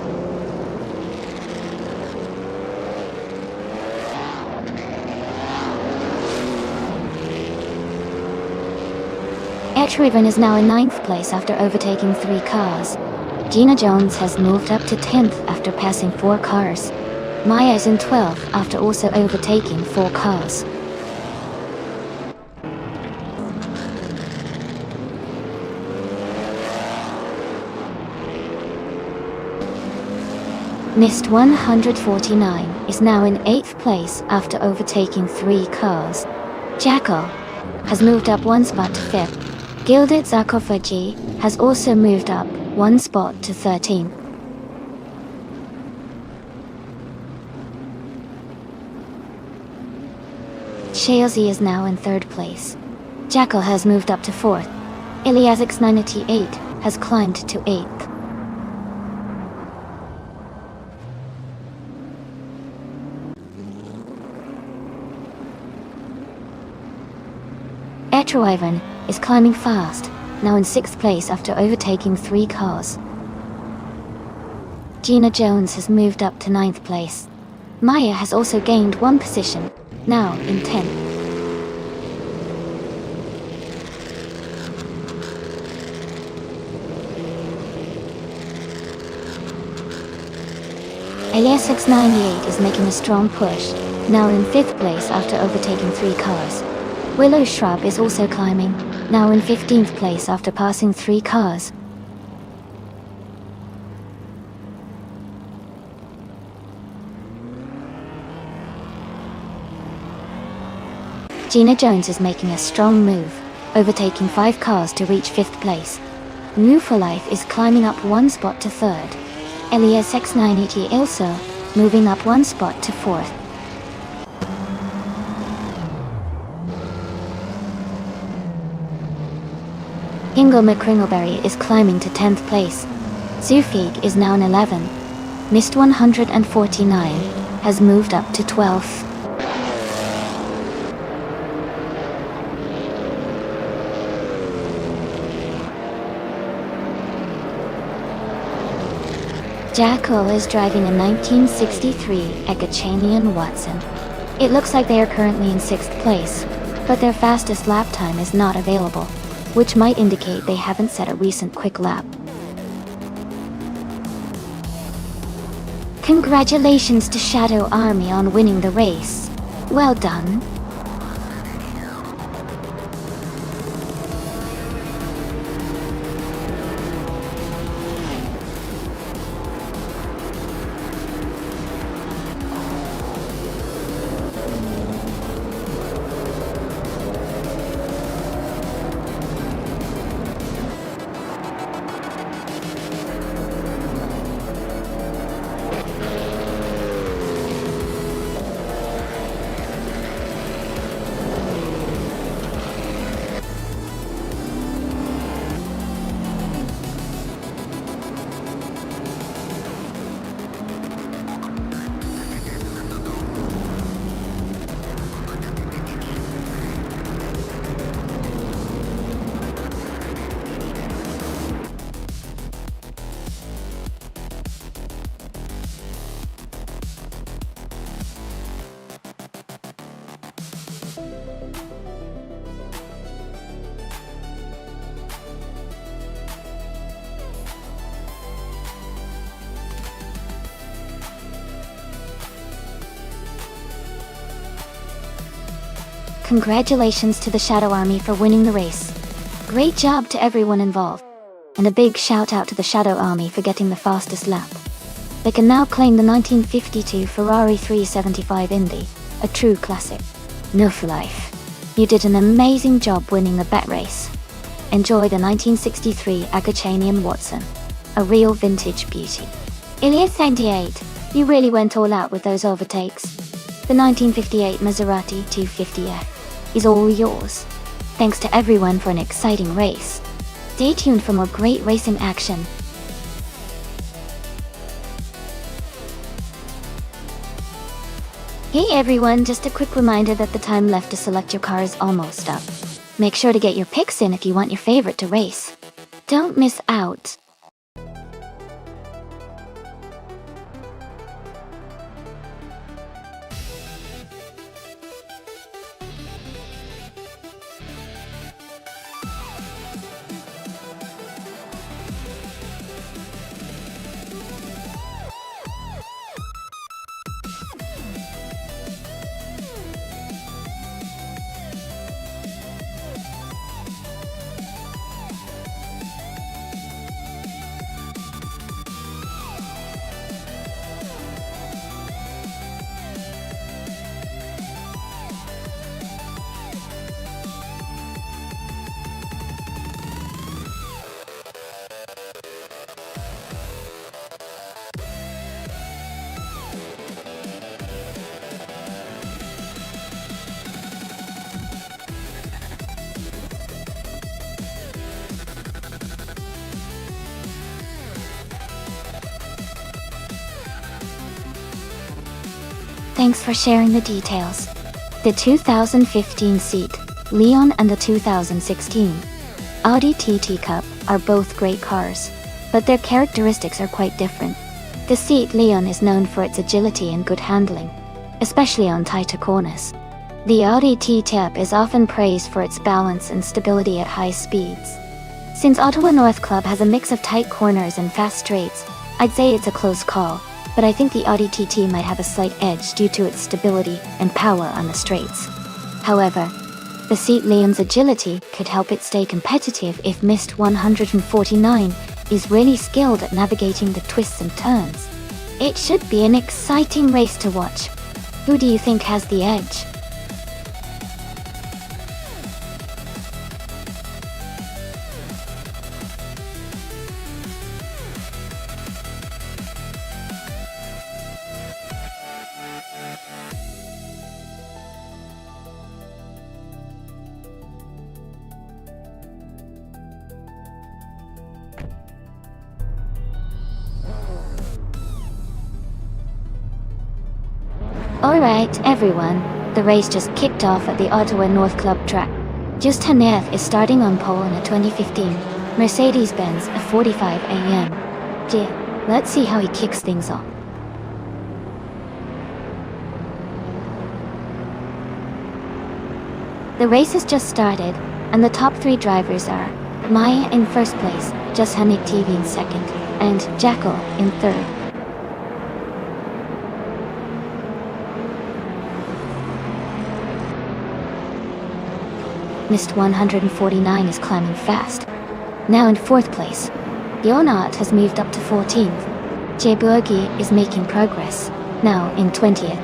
Etruivan is now in 9th place after overtaking 3 cars. Gina Jones has moved up to 10th after passing 4 cars. Maya is in 12th after also overtaking 4 cars. Missed 149 is now in 8th place after overtaking 3 cars. Jackal has moved up 1 spot to 5th. Gilded Sarcophagy has also moved up 1 spot to 13. Shalesy is now in 3rd place. Jackal has moved up to 4th. Iliasix988 has climbed to 8th. Ivan is climbing fast, now in 6th place after overtaking 3 cars. Gina Jones has moved up to 9th place. Maya has also gained 1 position, now in 10th. Alias698 is making a strong push, now in 5th place after overtaking 3 cars. Willow Shrub is also climbing, now in 15th place after passing 3 cars. Gina Jones is making a strong move, overtaking 5 cars to reach 5th place. New for Life is climbing up 1 spot to 3rd. Elias X980 also moving up 1 spot to 4th. Ingo McCringleberry is climbing to 10th place. Zufig is now in 11. Missed 149 has moved up to 12th. Jackal is driving a 1963 Egachanian Watson. It looks like they are currently in 6th place, but their fastest lap time is not available, which might indicate they haven't set a recent quick lap. Congratulations to Shadow Army on winning the race. Well done. Congratulations to the Shadow Army for winning the race. Great job to everyone involved. And a big shout out to the Shadow Army for getting the fastest lap. They can now claim the 1952 Ferrari 375 Indy, a true classic. No for life. You did an amazing job winning the bet race. Enjoy the 1963 Agachanian Watson, a real vintage beauty. Ilias 98, you really went all out with those overtakes. The 1958 Maserati 250F is all yours. Thanks to everyone for an exciting race. Stay tuned for more great racing action. Hey everyone, just a quick reminder that the time left to select your car is almost up. Make sure to get your picks in if you want your favorite to race. Don't miss out. Thanks for sharing the details. The 2015 Seat Leon and the 2016 Audi TT Cup are both great cars, but their characteristics are quite different. The Seat Leon is known for its agility and good handling, especially on tighter corners. The Audi TT Cup is often praised for its balance and stability at high speeds. Since Ottawa North Club has a mix of tight corners and fast straights, I'd say it's a close call, but I think the Audi TT might have a slight edge due to its stability and power on the straights. However, the Seat Leon's agility could help it stay competitive if Mist 149 is really skilled at navigating the twists and turns. It should be an exciting race to watch. Who do you think has the edge? Alright, everyone, the race just kicked off at the Ottawa North Club track. Just Hanef is starting on pole in a 2015 Mercedes-Benz at 45 AM. Let's see how he kicks things off. The race has just started, and the top three drivers are Maya in first place, Just Hanik TV in second, and Jackal in third. Mist 149 is climbing fast. Now in fourth place. Leonard has moved up to 14th. Jeburgi is making progress, now in 20th.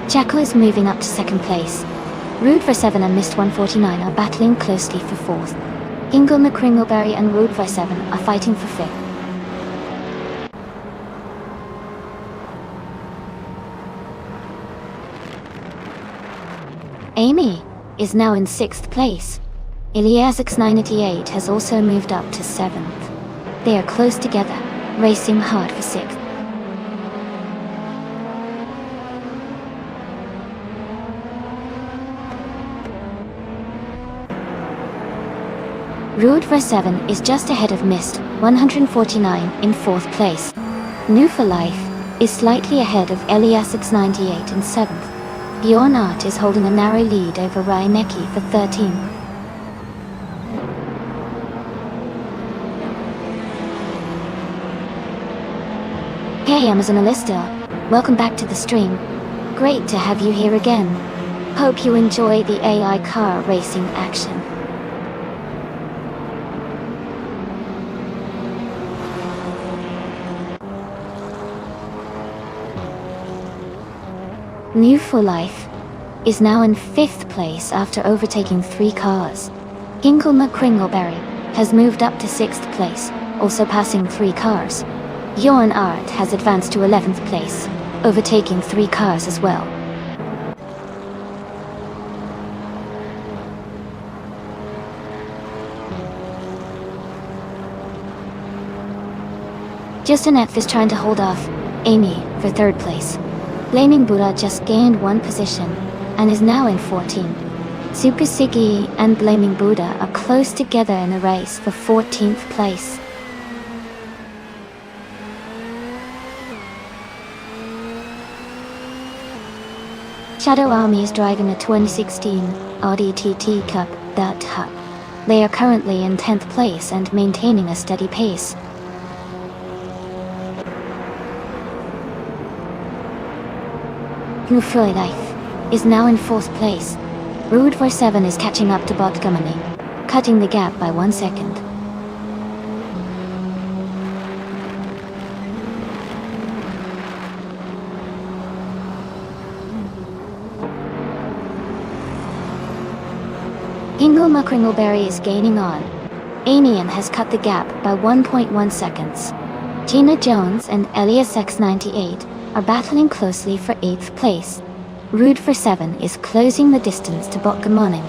Jackal is moving up to second place. Rude for 7 and Mist 149 are battling closely for fourth. Ingle McCringleberry and Rude for 7 are fighting for fifth. Amy is now in 6th place. Iliasix988 has also moved up to 7th. They are close together, racing hard for 6th. Rude for 7 is just ahead of Mist 149 in 4th place. New for Life is slightly ahead of Iliasix98 in 7th. Bjornart is holding a narrow lead over Ryanecki for 13. Hey Amazon Alista, welcome back to the stream. Great to have you here again. Hope you enjoy the AI car racing action. New for Life is now in 5th place after overtaking 3 cars. Ginkle McCringleberry has moved up to 6th place, also passing 3 cars. Jorn Art has advanced to 11th place, overtaking 3 cars as well. Justin F is trying to hold off Amy for 3rd place. Flaming Buddha just gained 1 position and is now in 14th. Super Siggy and Blaming Buddha are close together in the race for 14th place. Shadow Army is driving a 2016 Audi TT Cup Hub. They are currently in 10th place and maintaining a steady pace. New for Life is now in 4th place. Rude for 7 is catching up to Botgamani, cutting the gap by 1 second. Ingle McCringleberry is gaining on. Amian has cut the gap by 1.1 seconds. Gina Jones and Elias X98 are battling closely for 8th place. Rude for 7 is closing the distance to Botgamonim,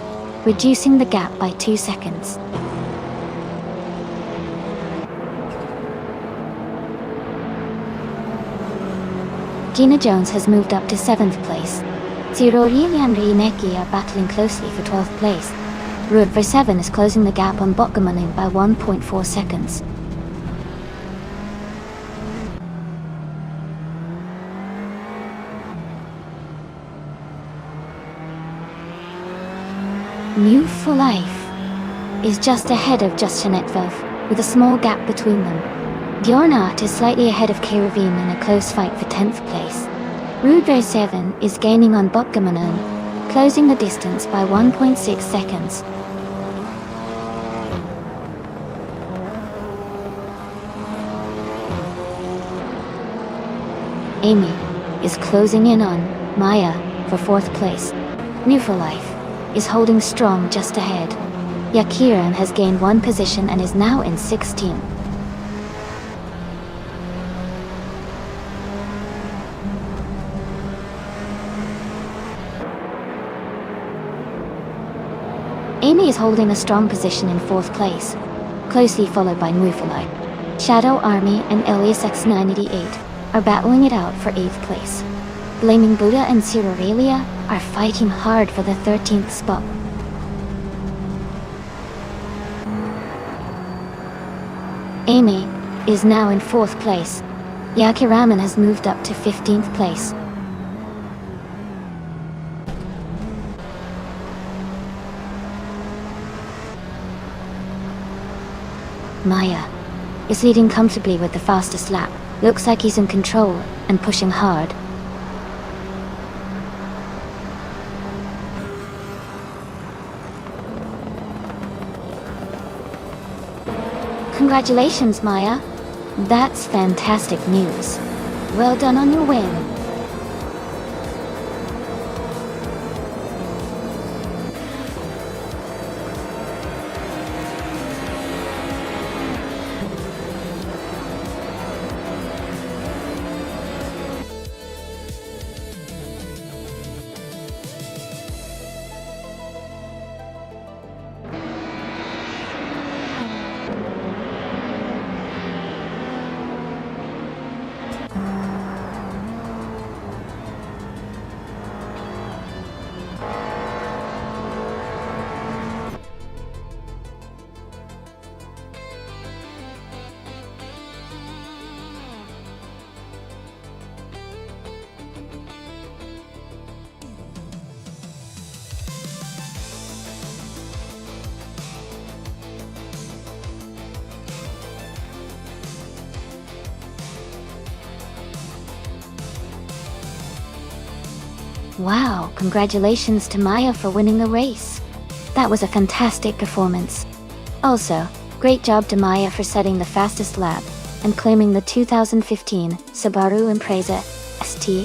reducing the gap by 2 seconds. Gina Jones has moved up to 7th place. Sirorili and Riineki are battling closely for 12th place. Road for 7 is closing the gap on Bokamanin by 1.4 seconds. New for Life is just ahead of Just Jeanette with a small gap between them. Bjornart is slightly ahead of Keravine in a close fight for 10th place. Rudver 7 is gaining on Bokamanon, closing the distance by 1.6 seconds. Amy is closing in on Maya for 4th place. New for Life is holding strong just ahead. Yakiran has gained 1 position and is now in 16th. Amy is holding a strong position in 4th place, closely followed by Mufalai. Shadow Army and Elias X988 are battling it out for 8th place. Blaming Buddha and Cirorelia are fighting hard for the 13th spot. Amy is now in 4th place. Yakiraman has moved up to 15th place. Maya is leading comfortably with the fastest lap. Looks like he's in control and pushing hard. Congratulations, Maya. That's fantastic news. Well done on your win. Wow, congratulations to Maya for winning the race. That was a fantastic performance. Also, great job to Maya for setting the fastest lap and claiming the 2015 Subaru Impreza STIL-RX.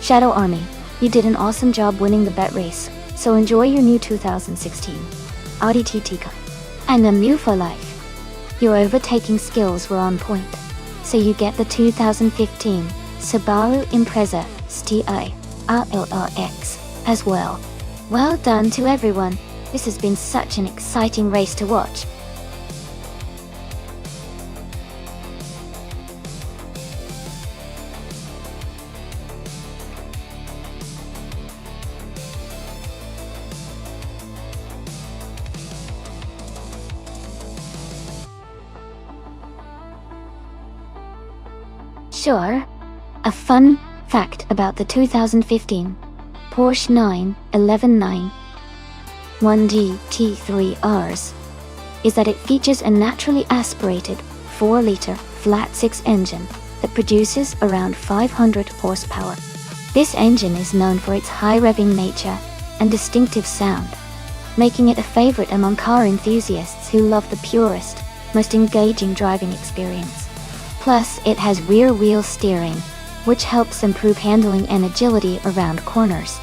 Shadow Army, you did an awesome job winning the bet race, so enjoy your new 2016 Audi TT car. And the Mu for Life. Your overtaking skills were on point, so you get the 2015 Subaru Impreza STIL-RX as well. Well done to everyone. This has been such an exciting race to watch. Sure. A fun fact about the 2015 Porsche 911 1D T3Rs is that it features a naturally aspirated 4-liter flat-six engine that produces around 500 horsepower. This engine is known for its high-revving nature and distinctive sound, making it a favorite among car enthusiasts who love the purest, most engaging driving experience. Plus, it has rear-wheel steering, which helps improve handling and agility around corners.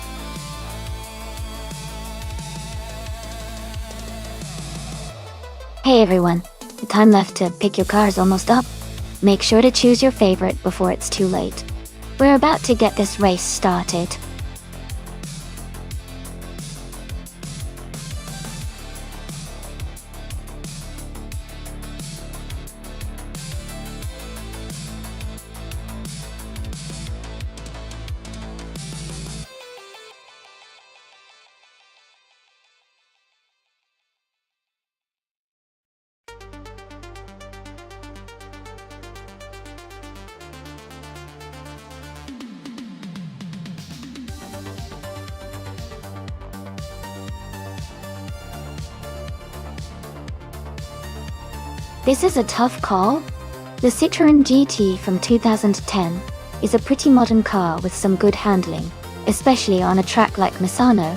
Hey everyone, the time left to pick your car is almost up. Make sure to choose your favorite before it's too late. We're about to get this race started. This is a tough call. The Citroën GT from 2010 is a pretty modern car with some good handling, especially on a track like Misano.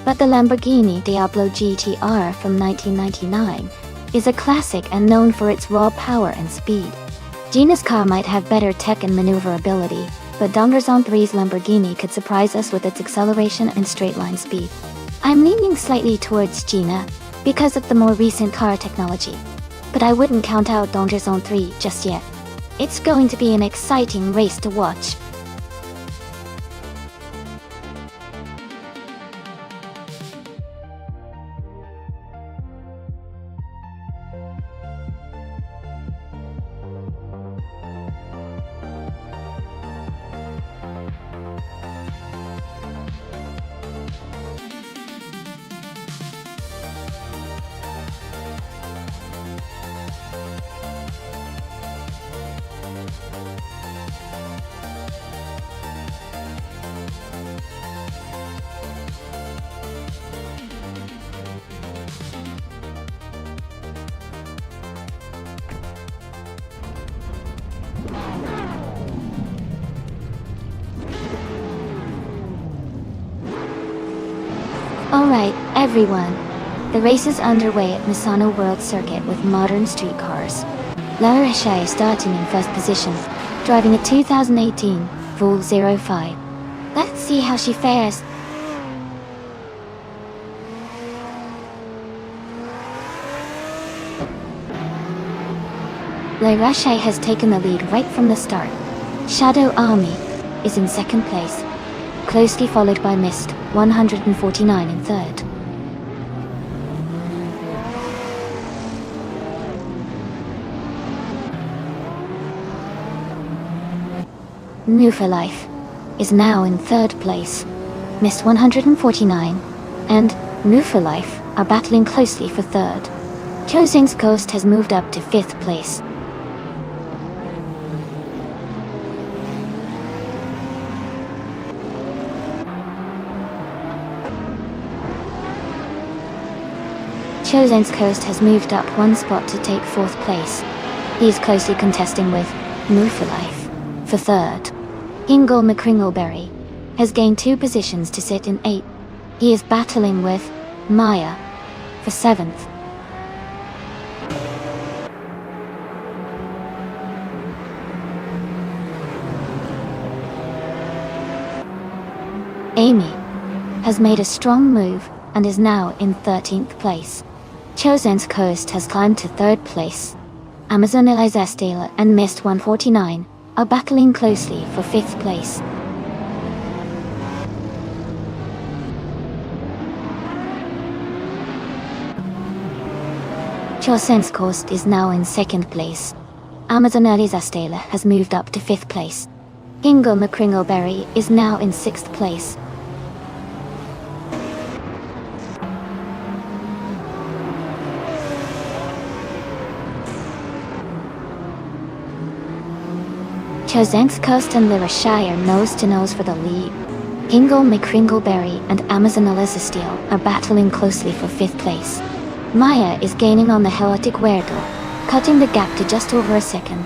But the Lamborghini Diablo GTR from 1999 is a classic and known for its raw power and speed. Gina's car might have better tech and maneuverability, but Dongerzon 3's Lamborghini could surprise us with its acceleration and straight-line speed. I'm leaning slightly towards Gina because of the more recent car technology, but I wouldn't count out Dongerzon 3 just yet. It's going to be an exciting race to watch. Alright, everyone. The race is underway at Misano World Circuit with modern street cars. La Roche starting in first position, driving a 2018 Vol 05. Let's see how she fares. La Roche has taken the lead right from the start. Shadow Army is in second place, closely followed by Mist 149 in third. New for Life is now in third place. Mist 149 and New for Life are battling closely for third. Choseng's Ghost has moved up to fifth place. Choseng's Coast has moved up one spot to take fourth place. He is closely contesting with Move for Life for third. Ingle McCringleberry has gained 2 positions to sit in 8th. He is battling with Maya for 7th. Amy has made a strong move and is now in 13th place. Choseng's Coast has climbed to 3rd place. Amazon Elizastela and Mist 149 are battling closely for 5th place. Choseng's Coast is now in 2nd place. Amazon Elizastela has moved up to 5th place. Ingle McCringleberry is now in 6th place. Choseng's Coast and Lirashai are nose-to-nose for the lead. Ingle McCringleberry and Amazon Elizasteel are battling closely for 5th place. Maya is gaining on the Helotic Weirdo, cutting the gap to just over a second.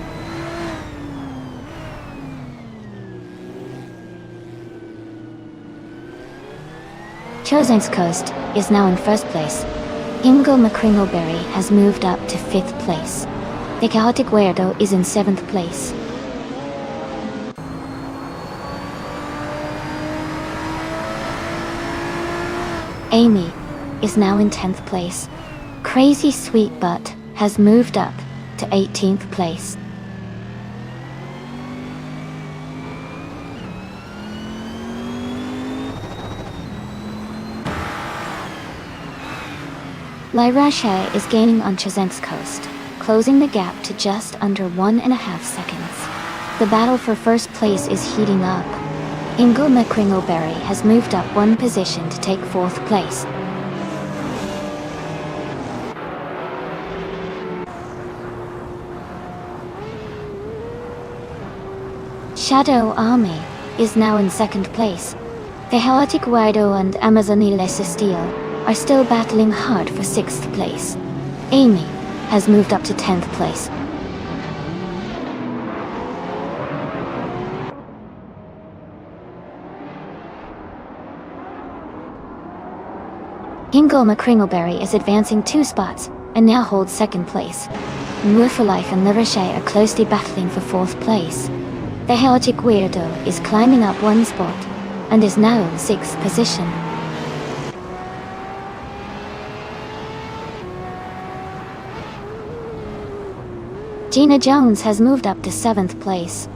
Choseng's Coast is now in 1st place. Ingle McCringleberry has moved up to 5th place. The Chaotic Weirdo is in 7th place. Amy is now in 10th place. Crazy Sweet Butt has moved up to 18th place. Lyrasha is gaining on Choseng's Coast, closing the gap to just under 1.5 seconds. The battle for first place is heating up. Ingle McCringleberry has moved up 1 position to take 4th place. Shadow Army is now in 2nd place. The Chaotic Weirdo and Amazonile Steel are still battling hard for 6th place. Amy has moved up to 10th place. Ingolma Kringleberry is advancing 2 spots, and now holds 2nd place. Moore for Life and Livershire are closely battling for 4th place. The Chaotic Weirdo is climbing up 1 spot, and is now in 6th position. Gina Jones has moved up to 7th place.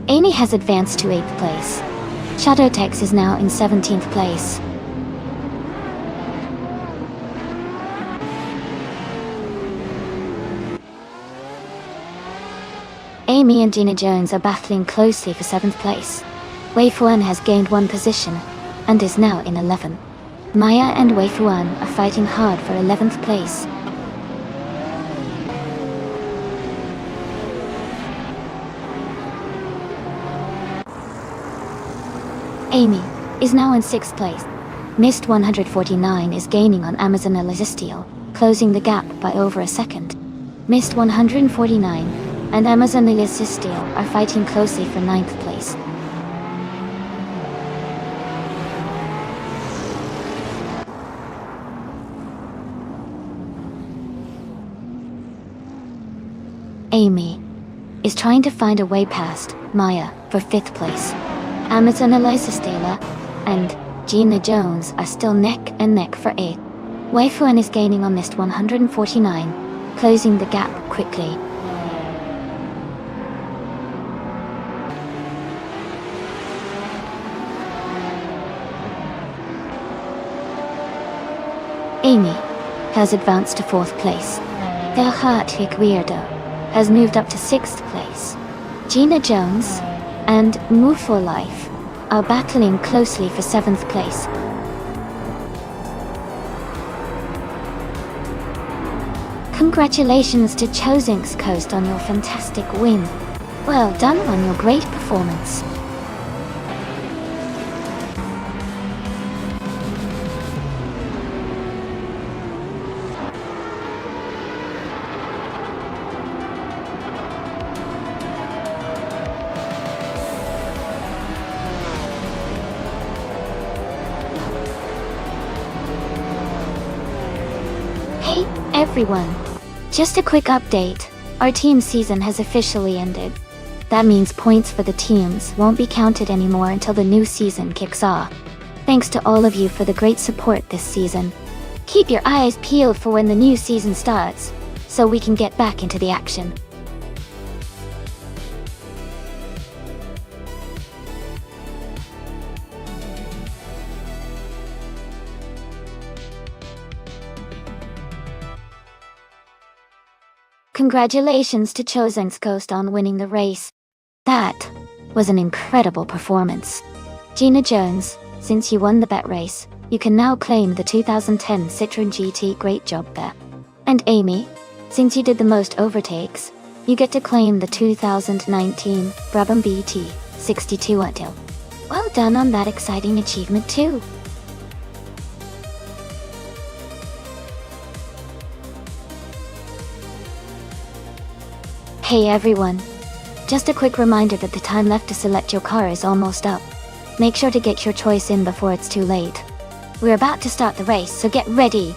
Amy has advanced to 8th place. Shadowtex is now in 17th place. Amy and Gina Jones are battling closely for 7th place. Wei Fuan has gained 1 position, and is now in 11th. Maya and Wei Fuan are fighting hard for 11th place. Amy is now in 6th place. Mist 149 is gaining on Amazon Elizisteel, closing the gap by over a second. Mist 149 and Amazon Elizisteel are fighting closely for 9th place. Amy is trying to find a way past Maya for 5th place. Amazon Elizisteel and Gina Jones are still neck and neck for 8th. Wei Fuan is gaining on Mist 149, closing the gap quickly. Amy has advanced to 4th place. The Chaotic Weirdo has moved up to 6th place. Gina Jones and Move for Life are battling closely for 7th place. Congratulations to Chozink's Coast on your fantastic win. Well done on your great performance. Hey, everyone. Just a quick update. Our team season has officially ended. That means points for the teams won't be counted anymore until the new season kicks off. Thanks to all of you for the great support this season. Keep your eyes peeled for when the new season starts, so we can get back into the action. Congratulations to Chozink's Coast on winning the race. That was an incredible performance. Gina Jones, since you won the bet race, you can now claim the 2010 Citroen GT. Great job there. And Amy, since you did the most overtakes, you get to claim the 2019 Brabham BT 62 until. Well done on that exciting achievement too. Hey everyone. Just a quick reminder that the time left to select your car is almost up. Make sure to get your choice in before it's too late. We're about to start the race, so get ready!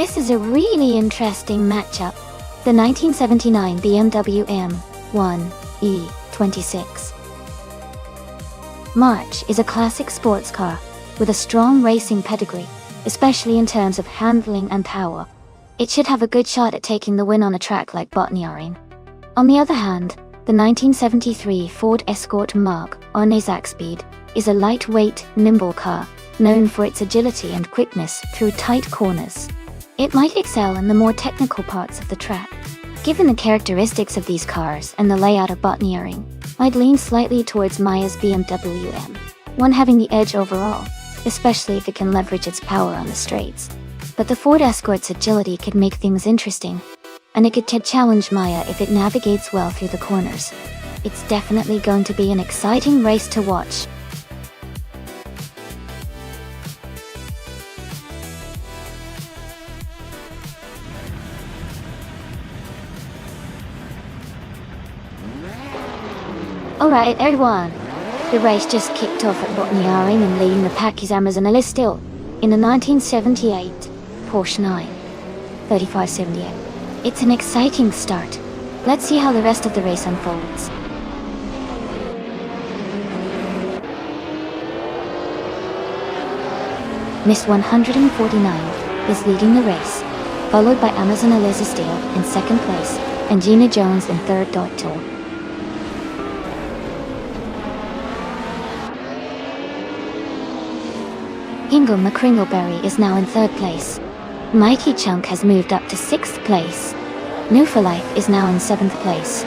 This is a really interesting matchup. The 1979 BMW M1 E26. March is a classic sports car with a strong racing pedigree, especially in terms of handling and power. It should have a good shot at taking the win on a track like Botniaring. On the other hand, the 1973 Ford Escort Mark I Zaxpeed is a lightweight, nimble car, known for its agility and quickness through tight corners. It might excel in the more technical parts of the track. Given the characteristics of these cars and the layout of Botniaring, I'd lean slightly towards Maya's BMW M1 having the edge overall, especially if it can leverage its power on the straights. But the Ford Escort's agility could make things interesting, and it could challenge Maya if it navigates well through the corners. It's definitely going to be an exciting race to watch. Alright everyone, the race just kicked off at Botniaring, and leading the pack is Amazon still in the 1978 Porsche 93578. It's an exciting start. Let's see how the rest of the race unfolds. Miss 149 is leading the race, followed by Amazon Eliza Steele in second place and Gina Jones in third. Hingle McCringleberry is now in third place. Mighty Chunk has moved up to sixth place. New for Life is now in seventh place.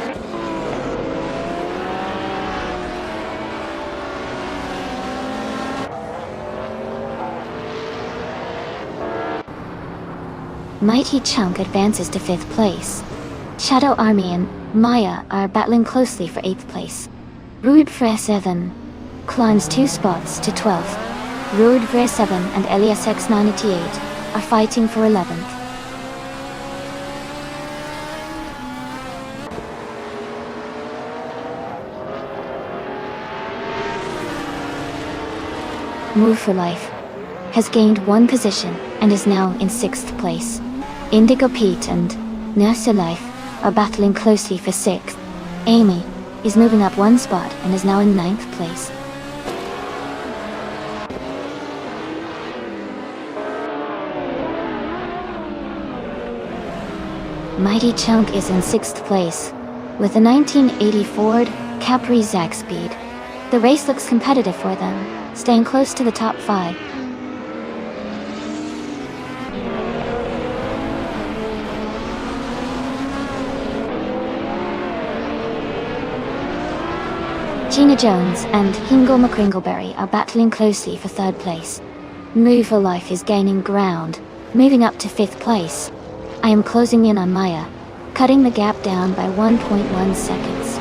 Mighty Chunk advances to fifth place. Shadow Army and Maya are battling closely for eighth place. Rude Fre 7 climbs 2 spots to 12th. Rude Fre 7 and Elias X98 are fighting for 11th. Move for Life has gained 1 position and is now in 6th place. Indigo Pete and Nurse Life are battling closely for 6th. Amy is moving up 1 spot and is now in 9th place. Mighty Chunk is in 6th place with a 1980 Ford Capri Zaxpeed. The race looks competitive for them, staying close to the top 5. Gina Jones and Hingle McCringleberry are battling closely for 3rd place. Move for Life is gaining ground, moving up to 5th place. I am closing in on Maya, cutting the gap down by 1.1 seconds.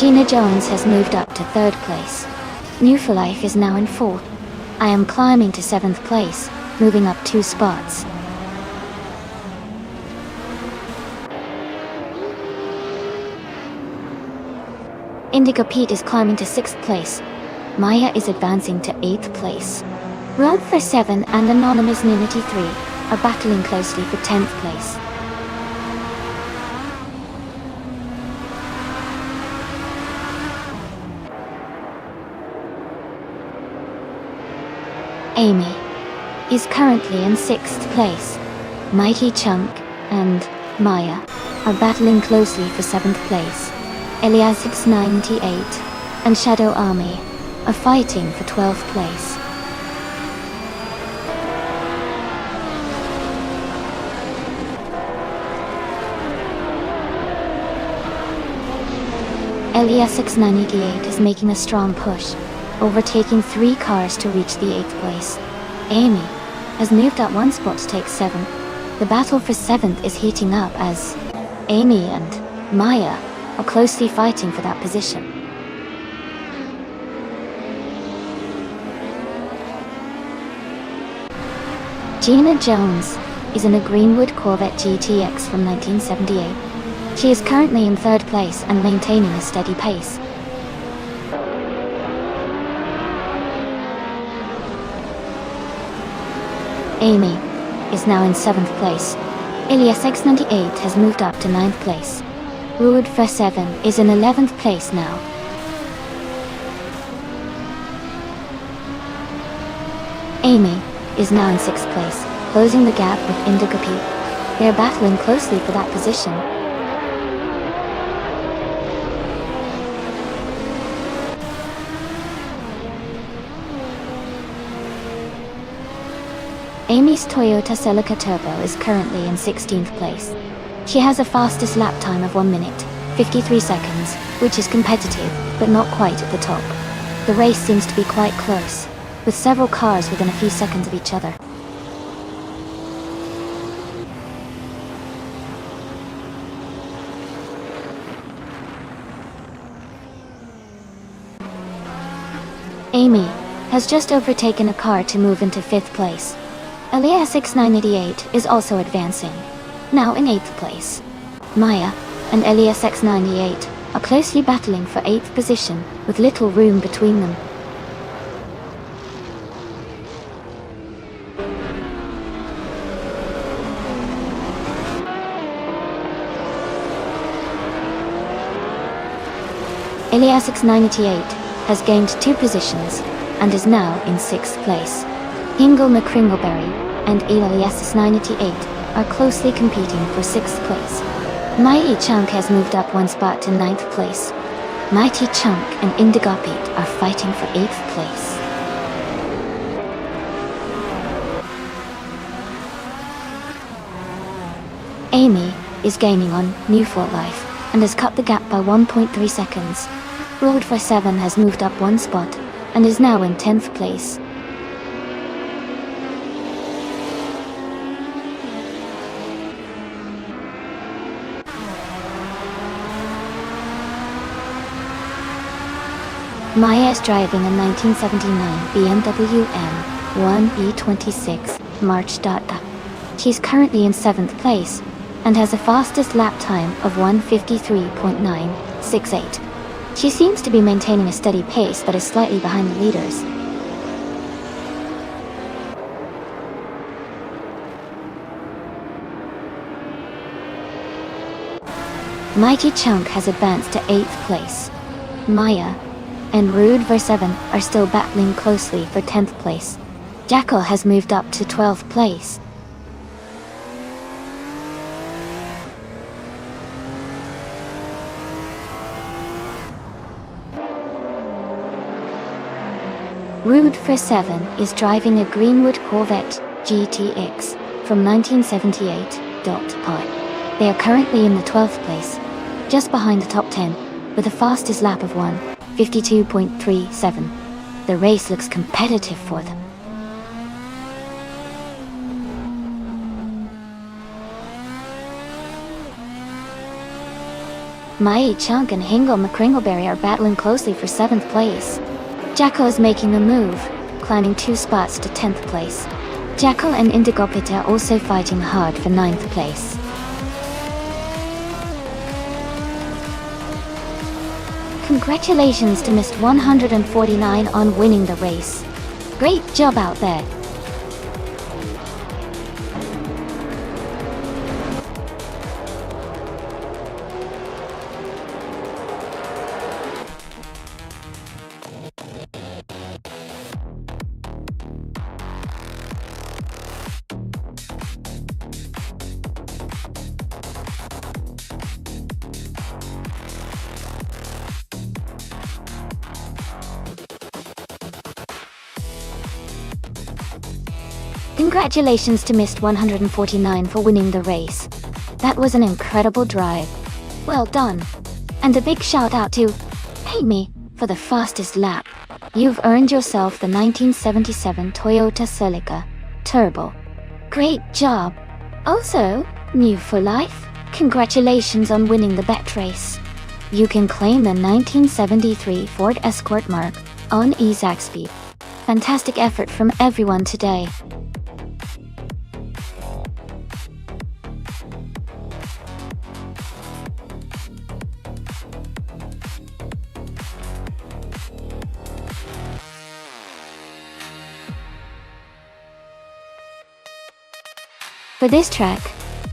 Gina Jones has moved up to 3rd place. New for Life is now in 4th. I am climbing to 7th place, moving up 2 spots. Indigo Pete is climbing to 6th place. Maya is advancing to 8th place. Road for 7 and Anonymous Ninity 3 are battling closely for 10th place. Amy is currently in 6th place. Mighty Chunk and Maya are battling closely for 7th place. Elias 698 and Shadow Army are fighting for 12th place. Elias 698 is making a strong push, overtaking 3 cars to reach the 8th place. Amy has moved up 1 spot to take 7th. The battle for 7th is heating up as Amy and Maya are closely fighting for that position. Gina Jones is in a Greenwood Corvette GTX from 1978. She is currently in 3rd place and maintaining a steady pace. Amy is now in 7th place. Ilias X98 has moved up to 9th place. Ruud for 7 is in 11th place now. Amy is now in 6th place, closing the gap with Indigo Pete. They are battling closely for that position. Amy's Toyota Celica Turbo is currently in 16th place. She has a fastest lap time of 1 minute, 53 seconds, which is competitive, but not quite at the top. The race seems to be quite close, with several cars within a few seconds of each other. Amy has just overtaken a car to move into 5th place. Ilias X988 is also advancing, now in 8th place. Maya and Ilias X98 are closely battling for 8th position, with little room between them. Ilias X988 has gained 2 positions and is now in 6th place. Hingle McCringleberry and Ilias X988 are closely competing for 6th place. Mighty Chunk has moved up 1 spot to 9th place. Mighty Chunk and Indigo Pete are fighting for 8th place. Amy is gaining on New Fort Life and has cut the gap by 1.3 seconds. Road for 7 has moved up 1 spot and is now in 10th place. Maya is driving a 1979 BMW M1E26 March Data. She's currently in 7th place and has a fastest lap time of 1:53.968. She seems to be maintaining a steady pace but is slightly behind the leaders. Mighty Chunk has advanced to 8th place. Maya and Rude Ver7 are still battling closely for 10th place. Jackal has moved up to 12th place. Rude Ver7 is driving a Greenwood Corvette GTX from 1978. They are currently in the 12th place, just behind the top 10, with the fastest lap of 1:52.37. The race looks competitive for them. Mighty Chunk and Hingle McCringleberry are battling closely for 7th place. Jackal is making a move, climbing 2 spots to 10th place. Jackal and Indigo Pit are also fighting hard for 9th place. Congratulations to Mist 149 on winning the race. Great job out there. Congratulations to Mist 149 for winning the race. That was an incredible drive. Well done. And a big shout out to Amy for the fastest lap. You've earned yourself the 1977 Toyota Celica Turbo. Great job. Also, new for life, congratulations on winning the bet race. You can claim the 1973 Ford Escort Mark on eZaxby. Fantastic effort from everyone today. For this track,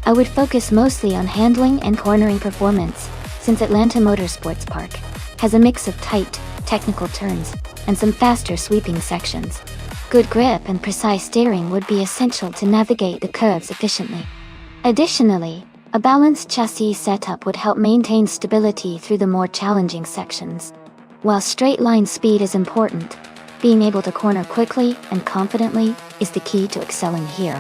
I would focus mostly on handling and cornering performance, since Atlanta Motorsports Park has a mix of tight, technical turns and some faster sweeping sections. Good grip and precise steering would be essential to navigate the curves efficiently. Additionally, a balanced chassis setup would help maintain stability through the more challenging sections. While straight-line speed is important, being able to corner quickly and confidently is the key to excelling here.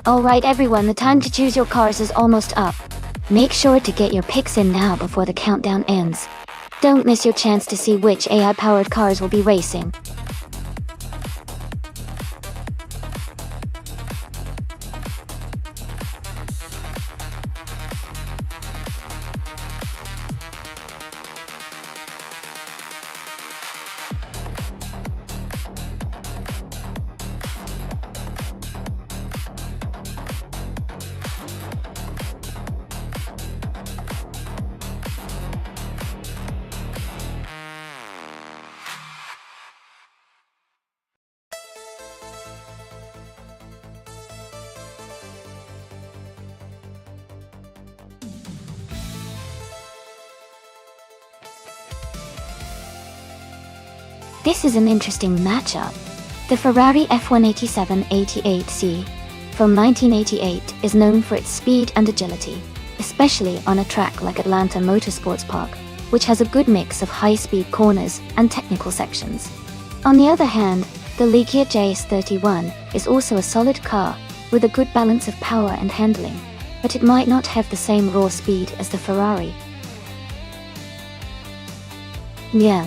Alright everyone, the time to choose your cars is almost up. Make sure to get your picks in now before the countdown ends. Don't miss your chance to see which AI-powered cars will be racing. This is an interesting matchup. The Ferrari F187-88C from 1988 is known for its speed and agility, especially on a track like Atlanta Motorsports Park, which has a good mix of high-speed corners and technical sections. On the other hand, the Ligia JS31 is also a solid car with a good balance of power and handling, but it might not have the same raw speed as the Ferrari. Yeah,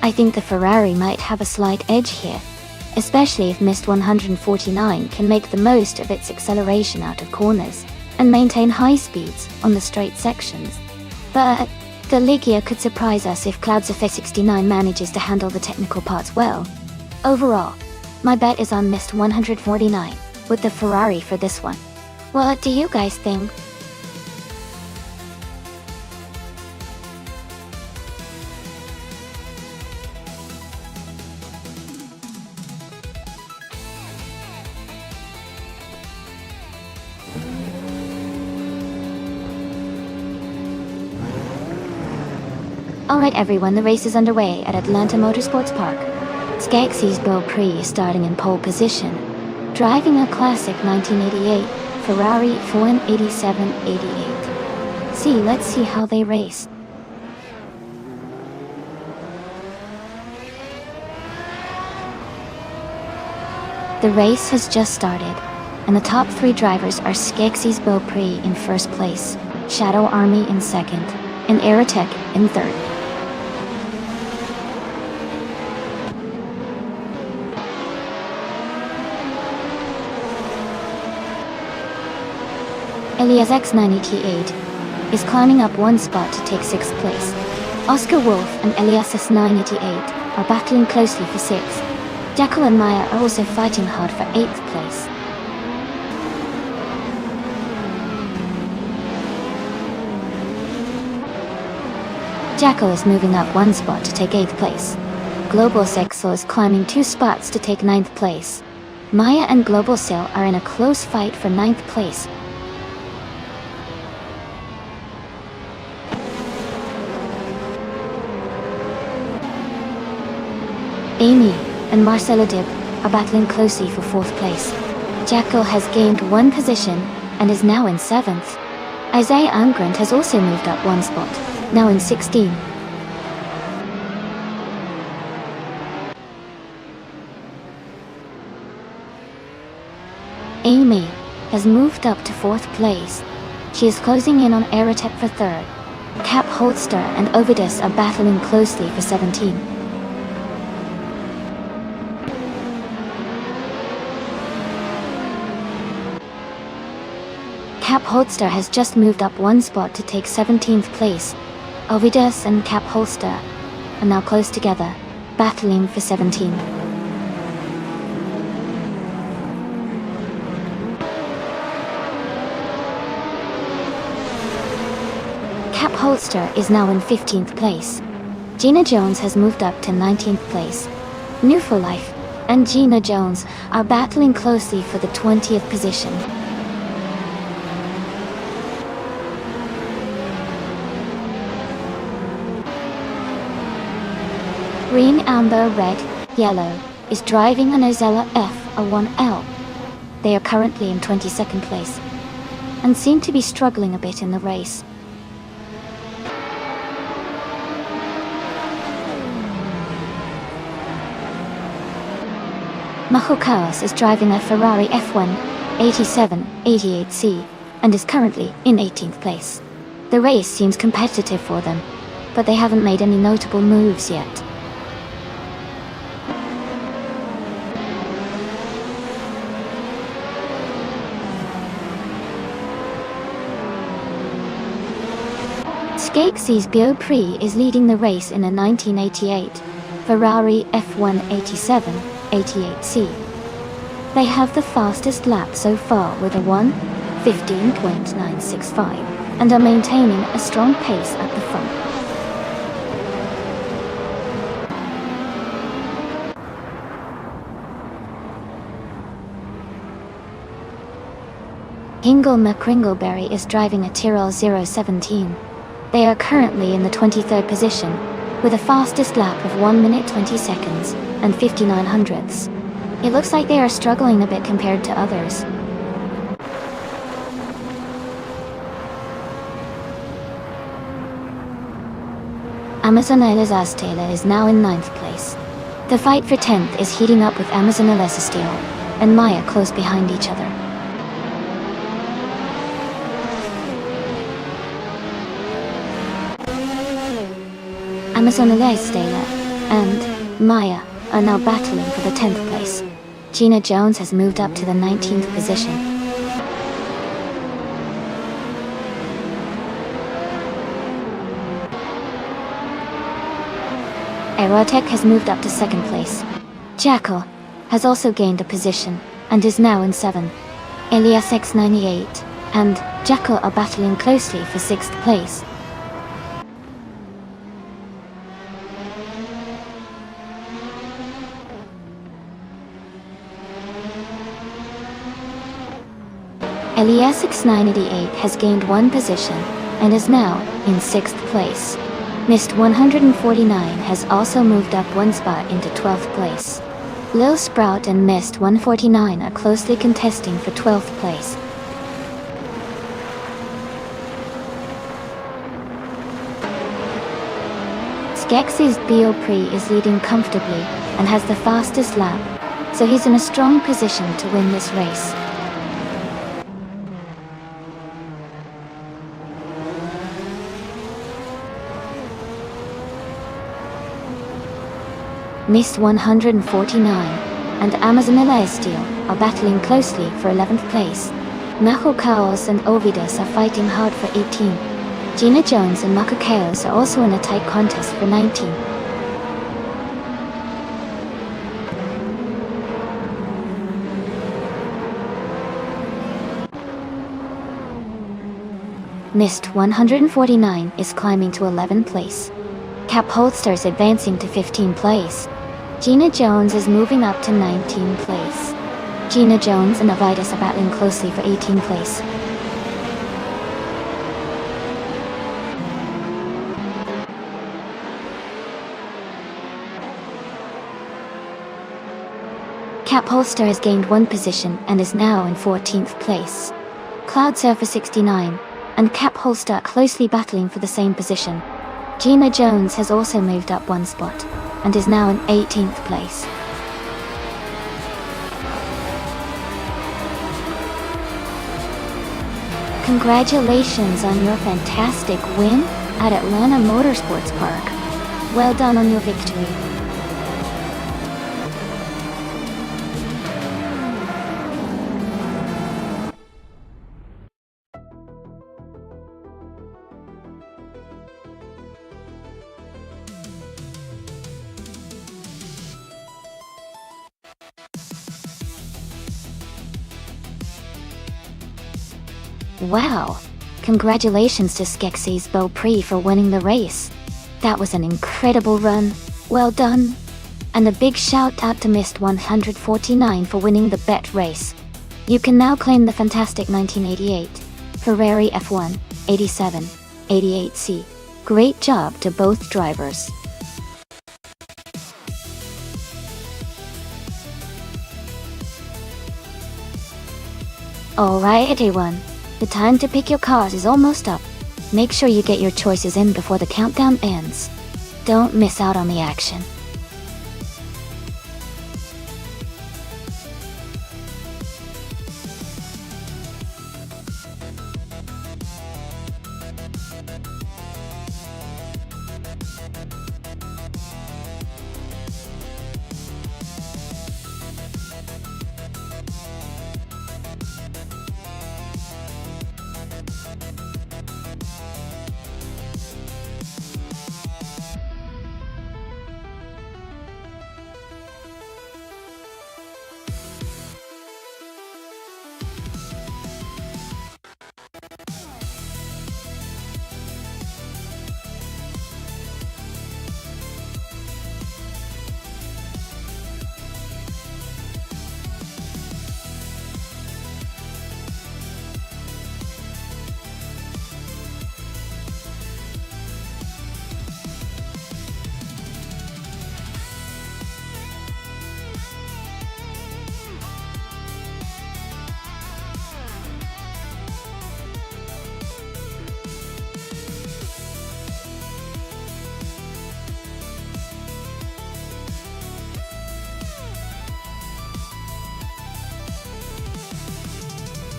I think the Ferrari might have a slight edge here, especially if Mist 149 can make the most of its acceleration out of corners and maintain high speeds on the straight sections. But the Ligia could surprise us if Cloud's F69 manages to handle the technical parts well. Overall, my bet is on Mist 149 with the Ferrari for this one. What do you guys think? Alright everyone, the race is underway at Atlanta Motorsports Park. Skeksis Beaupré is starting in pole position, driving a classic 1988 Ferrari F187-88. Let's see how they race. The race has just started, and the top three drivers are Skeksis Beaupré in first place, Shadow Army in second, and Aerotech in third. Elias X988 is climbing up one spot to take 6th place. Oscar Wolf and Elias S988 are battling closely for 6th. Jackal and Maya are also fighting hard for 8th place. Jackal is moving up one spot to take 8th place. Global Sexel is climbing 2 spots to take 9th place. Maya and Global Cell are in a close fight for 9th place. Amy and Marcelo Dib are battling closely for 4th place. Jackal has gained 1 position and is now in 7th. Isaiah Angrand has also moved up 1 spot, now in 16th. Amy has moved up to 4th place. She is closing in on Aerotech for 3rd. Cap Holster and Ovidus are battling closely for 17th. Cap Holster has just moved up 1 spot to take 17th place. Ovidus and Cap Holster are now close together, battling for 17th. Cap Holster is now in 15th place. Gina Jones has moved up to 19th place. New for Life and Gina Jones are battling closely for the 20th position. Green, Amber, Red, Yellow is driving an Ozella F1L. They are currently in 22nd place and seem to be struggling a bit in the race. Majo Chaos is driving a Ferrari F1 8788C and is currently in 18th place. The race seems competitive for them, but they haven't made any notable moves yet. Skeksis Beaupré is leading the race in a 1988 Ferrari F1 8788C. They have the fastest lap so far with a 1:15.965 and are maintaining a strong pace at the front. Hingle McCringleberry is driving a Tyrrell 017. They are currently in the 23rd position, with a fastest lap of 1 minute 20 seconds and 59 hundredths. It looks like they are struggling a bit compared to others. Amazon Elizastela is now in 9th place. The fight for 10th is heating up with Amazon Elizastela and Maya close behind each other. Amazon Elizastela and Maya are now battling for the 10th place. Gina Jones has moved up to the 19th position. Aerotech has moved up to 2nd place. Jackal has also gained a position and is now in 7th. Elias X98 and Jackal are battling closely for 6th place. Elias X988 has gained 1 position and is now in 6th place. Mist 149 has also moved up 1 spot into 12th place. Lil Sprout and Mist 149 are closely contesting for 12th place. Skeksis Beaupré is leading comfortably and has the fastest lap, so he's in a strong position to win this race. Mist 149 and Amazon Elizastela are battling closely for 11th place. Majo Chaos and Ovidus are fighting hard for 18. Gina Jones and Majo Chaos are also in a tight contest for 19. Mist 149 is climbing to 11th place. Cap Holster is advancing to 15th place. Gina Jones is moving up to 19th place. Gina Jones and Ovidus are battling closely for 18th place. Cap Holster has gained 1 position and is now in 14th place. Cloud Surfer 69 and Cap Holster are closely battling for the same position. Gina Jones has also moved up 1 spot and is now in 18th place. Congratulations on your fantastic win at Atlanta Motorsports Park. Well done on your victory. Wow! Congratulations to Skeksis Beaupré for winning the race. That was an incredible run. Well done. And a big shout out to Mist 149 for winning the bet race. You can now claim the fantastic 1988 Ferrari F1 87 88C. Great job to both drivers. Alright everyone, the time to pick your cars is almost up. Make sure you get your choices in before the countdown ends. Don't miss out on the action.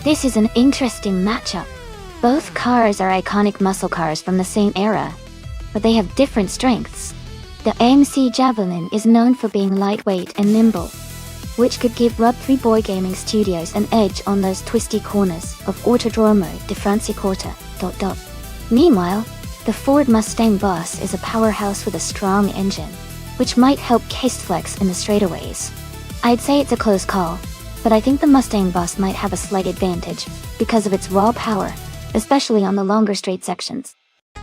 This is an interesting matchup. Both cars are iconic muscle cars from the same era, but they have different strengths. The AMC Javelin is known for being lightweight and nimble, which could give Rub 3 Boy Gaming Studios an edge on those twisty corners of Autodromo di Franciacorta. Meanwhile, the Ford Mustang Boss is a powerhouse with a strong engine, which might help Casteflex in the straightaways. I'd say it's a close call, but I think the Mustang Boss might have a slight advantage because of its raw power, especially on the longer straight sections.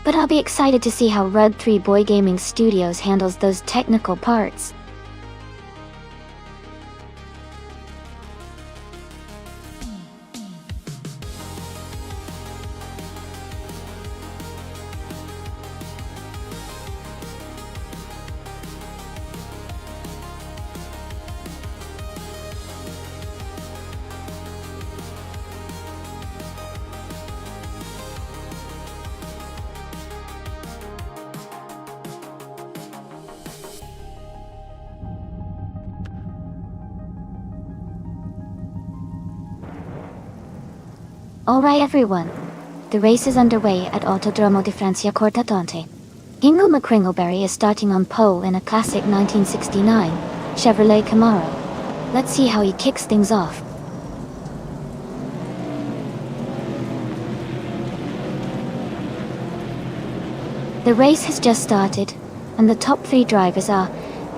But I'll be excited to see how Rub 3 Boy Gaming Studios handles those technical parts. Alright everyone, the race is underway at Autodromo di Franciacorta. Hingle McCringleberry is starting on pole in a classic 1969 Chevrolet Camaro. Let's see how he kicks things off. The race has just started, and the top 3 drivers are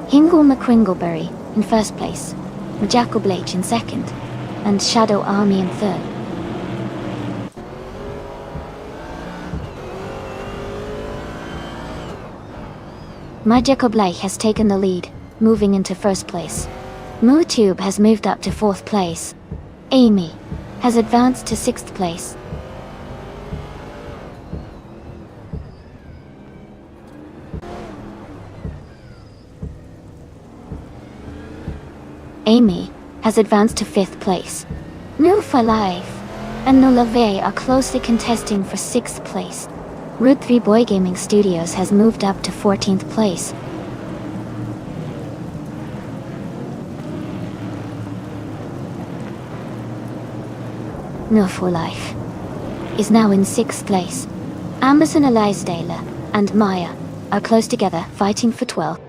Hingle McCringleberry in first place, Majako Blake in second, and Shadow Army in third. Majako Blake has taken the lead, moving into first place. MooTube has moved up to 4th place. Amy has advanced to 6th place. Amy has advanced to 5th place. New for Life and No Lave are closely contesting for 6th place. Rub 3 Boy Gaming Studios has moved up to 14th place. No for Life is now in 6th place. Amazon Elysdale and Maya are close together, fighting for 12th.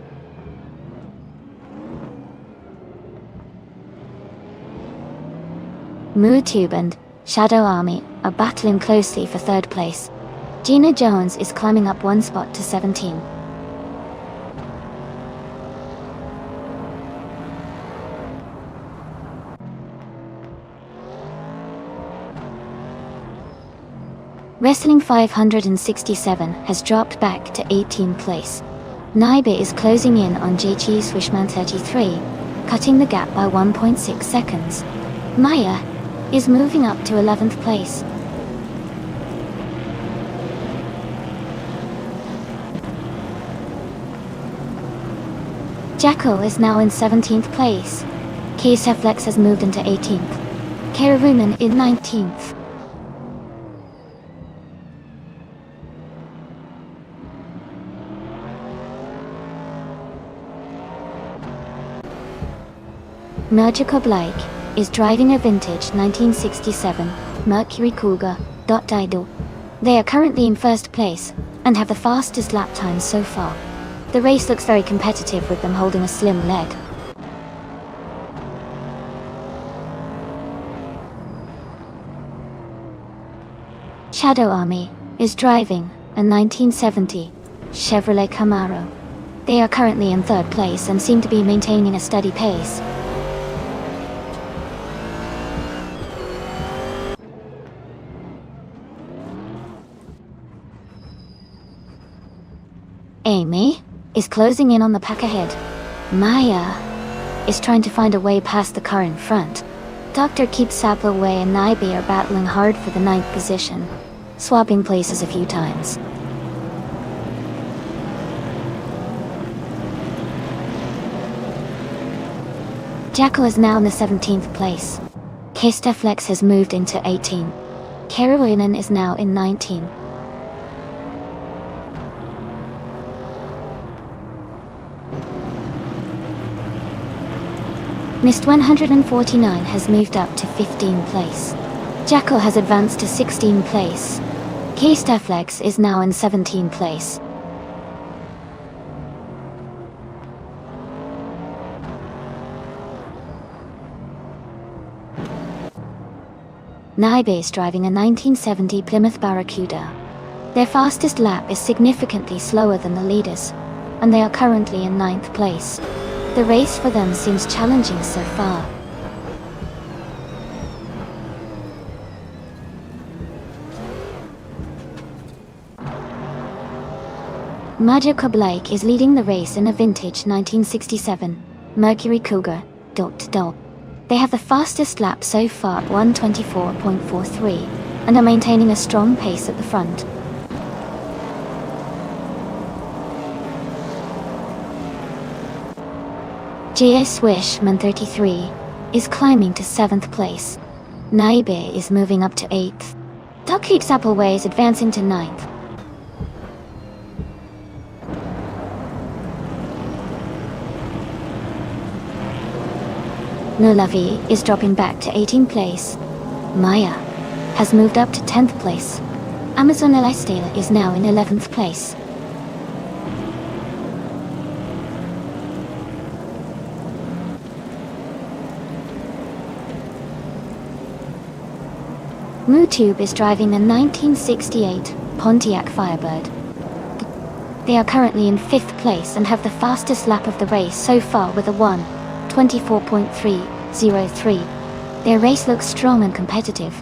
MooTube and Shadow Army are battling closely for 3rd place. Gina Jones is climbing up 1 spot to 17. Wrestling 567 has dropped back to 18th place. Naibe is closing in on JG Swishman 33, cutting the gap by 1.6 seconds. Maya is moving up to 11th place. Jacko is now in 17th place. Kseflex has moved into 18th. Kararuman in 19th. Magical Blake is driving a vintage 1967 Mercury Cougar. Dido. They are currently in first place and have the fastest lap time so far. The race looks very competitive with them holding a slim lead. Shadow Army is driving a 1970 Chevrolet Camaro. They are currently in third place and seem to be maintaining a steady pace. Amy is closing in on the pack ahead. Maya is trying to find a way past the car in front. Dr. keeps Sapaway and Naibe are battling hard for the 9th position, swapping places a few times. Jacko is now in the 17th place. Kesteflex has moved into 18. Karawainen is now in 19. Mist 149 has moved up to 15th place. Jacko has advanced to 16th place. Kesteflex is now in 17th place. Naibe is driving a 1970 Plymouth Barracuda. Their fastest lap is significantly slower than the leaders, and they are currently in 9th place. The race for them seems challenging so far. Magical Blake is leading the race in a vintage 1967 Mercury Cougar. They have the fastest lap so far at 1:24.43 and are maintaining a strong pace at the front. GS Swishman 33 is climbing to 7th place. Naibe is moving up to 8th. Duckheap Sapaway is advancing to 9th. Nolavi is dropping back to 18th place. Maya has moved up to 10th place. Amazon Elistela is now in 11th place. Mootube is driving a 1968 Pontiac Firebird. They are currently in 5th place and have the fastest lap of the race so far with a 1:24.303. Their race looks strong and competitive.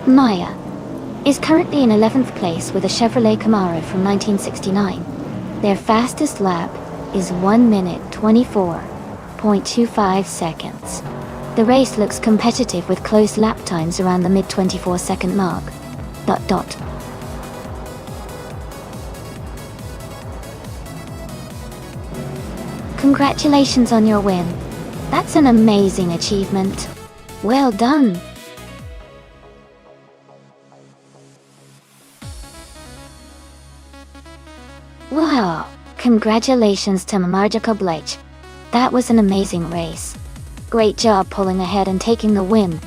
Maya is currently in 11th place with a Chevrolet Camaro from 1969. Their fastest lap is 1 minute 24.25 seconds. The race looks competitive with close lap times around the mid-24 second mark. Congratulations on your win. That's an amazing achievement. Well done. Wow, congratulations to Magical Blake. That was an amazing race. Great job pulling ahead and taking the win.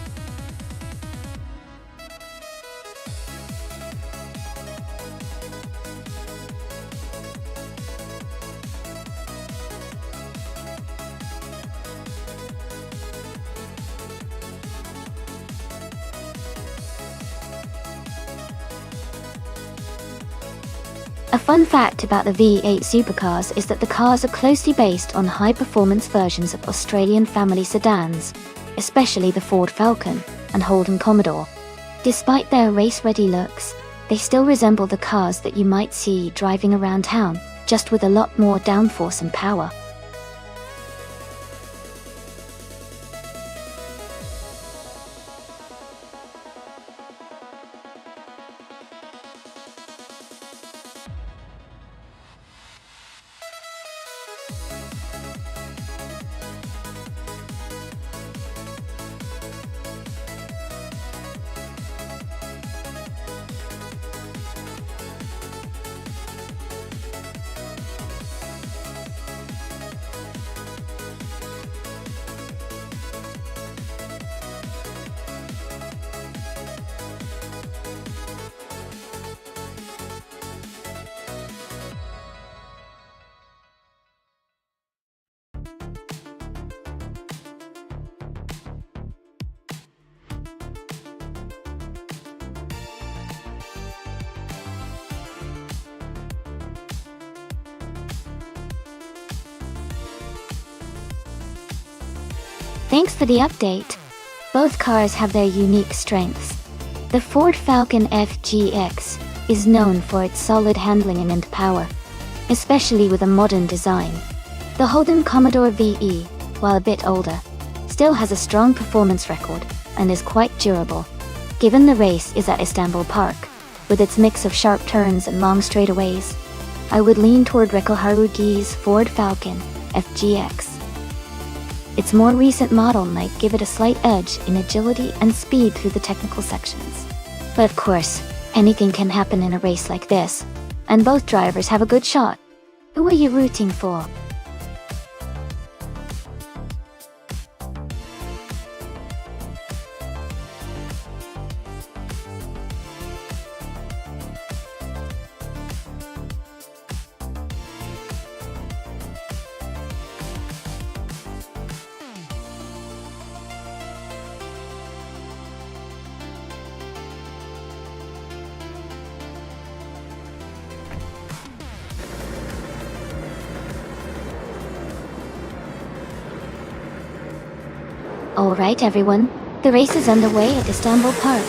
A fun fact about the V8 supercars is that the cars are closely based on high-performance versions of Australian family sedans, especially the Ford Falcon and Holden Commodore. Despite their race-ready looks, they still resemble the cars that you might see driving around town, just with a lot more downforce and power. Thanks for the update. Both cars have their unique strengths. The Ford Falcon FGX is known for its solid handling and power, especially with a modern design. The Holden Commodore VE, while a bit older, still has a strong performance record and is quite durable. Given the race is at Istanbul Park, with its mix of sharp turns and long straightaways, I would lean toward Rekal Harugi's Ford Falcon FGX. Its more recent model might give it a slight edge in agility and speed through the technical sections. But of course, anything can happen in a race like this, and both drivers have a good shot. Who are you rooting for? Alright everyone, the race is underway at Istanbul Park.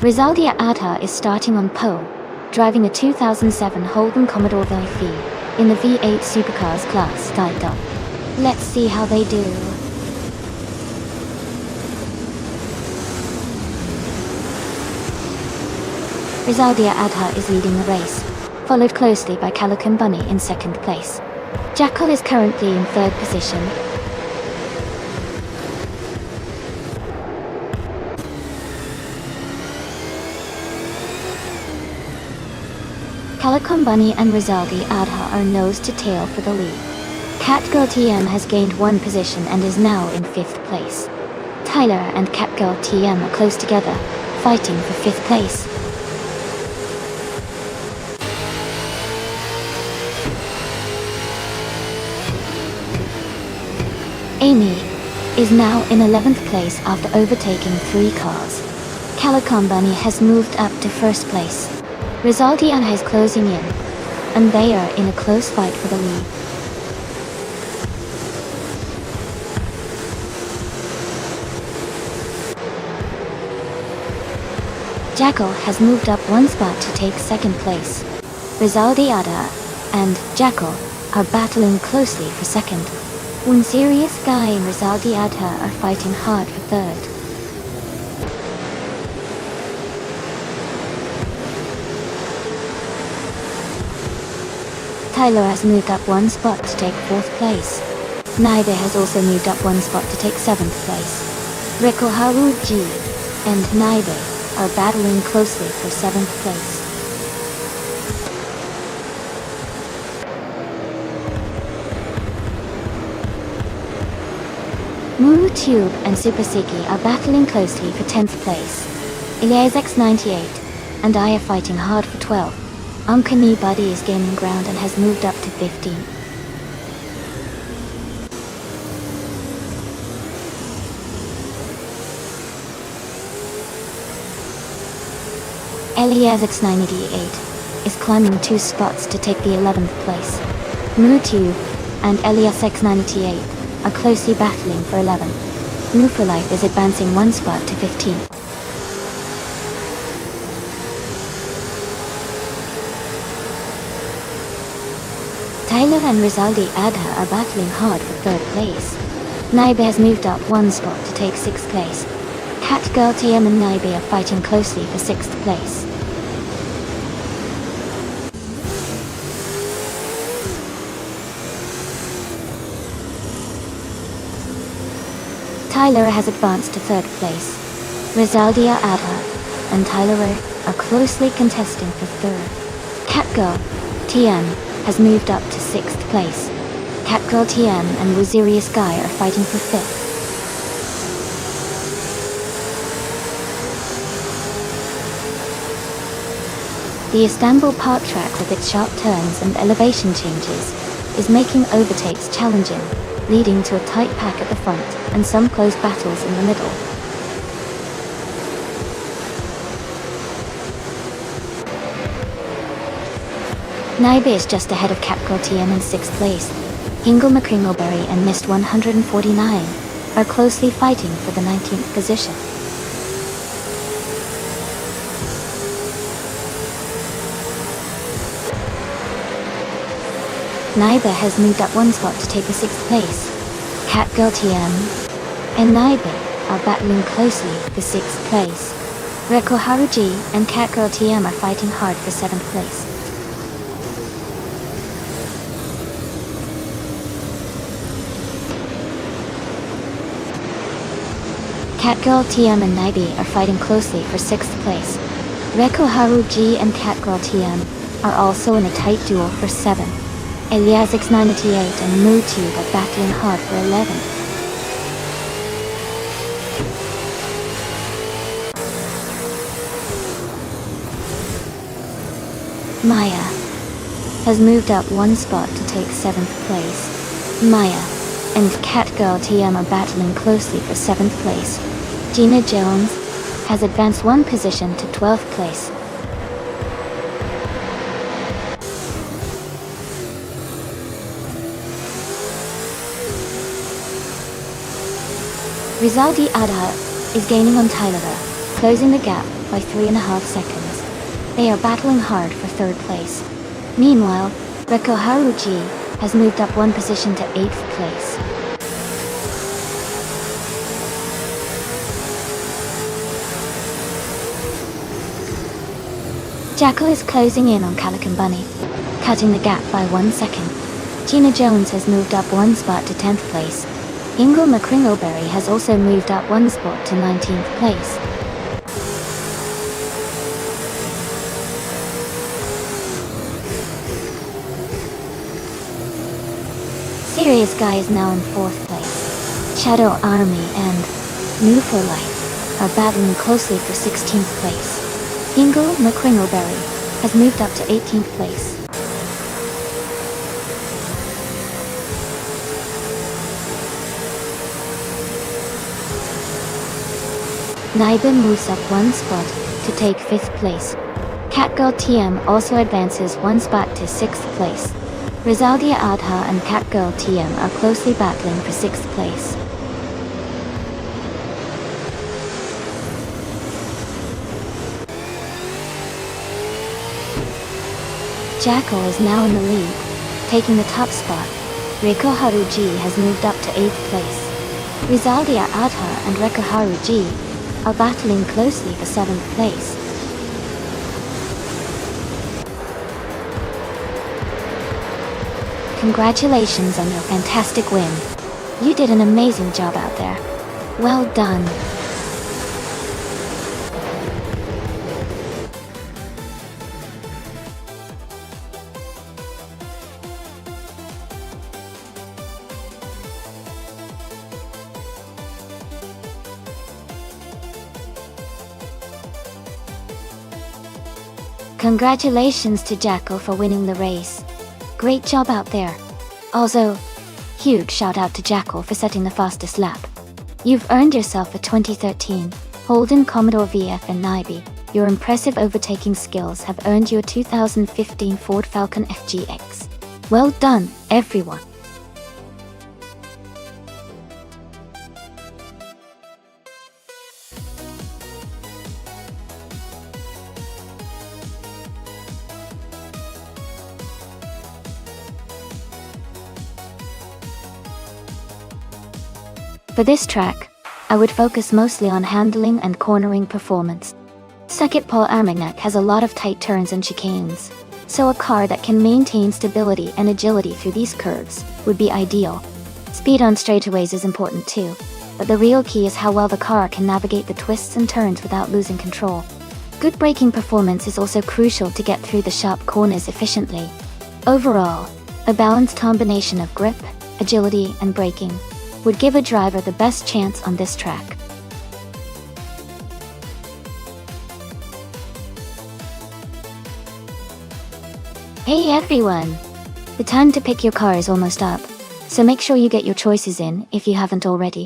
Rizaldia Adha is starting on pole, driving a 2007 Holden Commodore VE in the V8 Supercars class title. Let's see how they do. Rizaldia Adha is leading the race, followed closely by Calican Bunny in second place. Jackal is currently in third position. Calican Bunny and Rizaldi Adha are nose to tail for the lead. Catgirl TM has gained one position and is now in fifth place. Tyler and Catgirl TM are close together, fighting for fifth place. Amy is now in 11th place after overtaking 3 cars. Calican Bunny has moved up to first place. Rizaldi Adha is closing in, and they are in a close fight for the lead. Jackal has moved up one spot to take second place. Rizaldi Adha and Jackal are battling closely for second. One serious guy and Rizaldi Adha are fighting hard for third. Tyler has moved up one spot to take fourth place. Naide has also moved up one spot to take seventh place. Rekal Haruji and Naide are battling closely for seventh place. Muru Tube and Super Siki are battling closely for 10th place. Elias X98 and I are fighting hard for 12th. Uncanny Buddy is gaining ground and has moved up to 15. Elias X988 is climbing 2 spots to take the 11th place. Mutu and Elias X98 are closely battling for 11th. Move for Life is advancing 1 spot to 15th. Tyler and Rizaldi Adha are battling hard for 3rd place. Naibe has moved up 1 spot to take 6th place. Catgirl TM and Naibe are fighting closely for 6th place. Tyler has advanced to 3rd place. Rizaldia Adha and Tyler are closely contesting for 3rd. Catgirl TM has moved up to 6th place. Catgirl TM and Waziri Sky are fighting for 5th. The Istanbul park track with its sharp turns and elevation changes is making overtakes challenging, leading to a tight pack at the front and some close battles in the middle. Naibe is just ahead of Catgirl TM in 6th place. Hingle McCringleberry and Mist 149 are closely fighting for the 19th position. Naibe has moved up 1 spot to take the 6th place. Catgirl TM and Naibe are battling closely for 6th place. Reko Haruji and Catgirl TM are fighting hard for 7th place. Catgirl TM and Naibe are fighting closely for 6th place. Reko Haruji and Catgirl TM are also in a tight duel for 7th. Elias X98 and Mutu are battling hard for 11th. Maya has moved up 1 spot to take 7th place. Maya and Catgirl TM are battling closely for 7th place. Gina Jones has advanced 1 position to 12th place. Rizaldi Adha is gaining on Tyler, closing the gap by 3.5 seconds. They are battling hard for 3rd place. Meanwhile, Reko Haruji has moved up 1 position to 8th place. Jackal is closing in on Calican Bunny, cutting the gap by 1 second. Gina Jones has moved up 1 spot to 10th place. Ingle McCringleberry has also moved up 1 spot to 19th place. Serious Guy is now in 4th place. Shadow Army and New for Life are battling closely for 16th place. Ingle McCringleberry has moved up to 18th place. Naibe moves up 1 spot to take 5th place. Catgirl TM also advances 1 spot to 6th place. Rizaldia Adha and Catgirl TM are closely battling for 6th place. Jackal is now in the lead, taking the top spot. Reko Haruji has moved up to 8th place. Rizaldia Adha and Reko Haruji are battling closely for 7th place. Congratulations on your fantastic win. You did an amazing job out there. Well done. Congratulations to Jackal for winning the race. Great job out there. Also, huge shout out to Jackal for setting the fastest lap. You've earned yourself a 2013 Holden Commodore VF and Naibe Your impressive overtaking skills have earned you a 2015 Ford Falcon FGX. Well done, everyone! For this track, I would focus mostly on handling and cornering performance. Circuit Paul Armagnac has a lot of tight turns and chicanes, so a car that can maintain stability and agility through these curves would be ideal. Speed on straightaways is important too, but the real key is how well the car can navigate the twists and turns without losing control. Good braking performance is also crucial to get through the sharp corners efficiently. Overall, a balanced combination of grip, agility, and braking would give a driver the best chance on this track. Hey everyone! The time to pick your car is almost up, so make sure you get your choices in if you haven't already.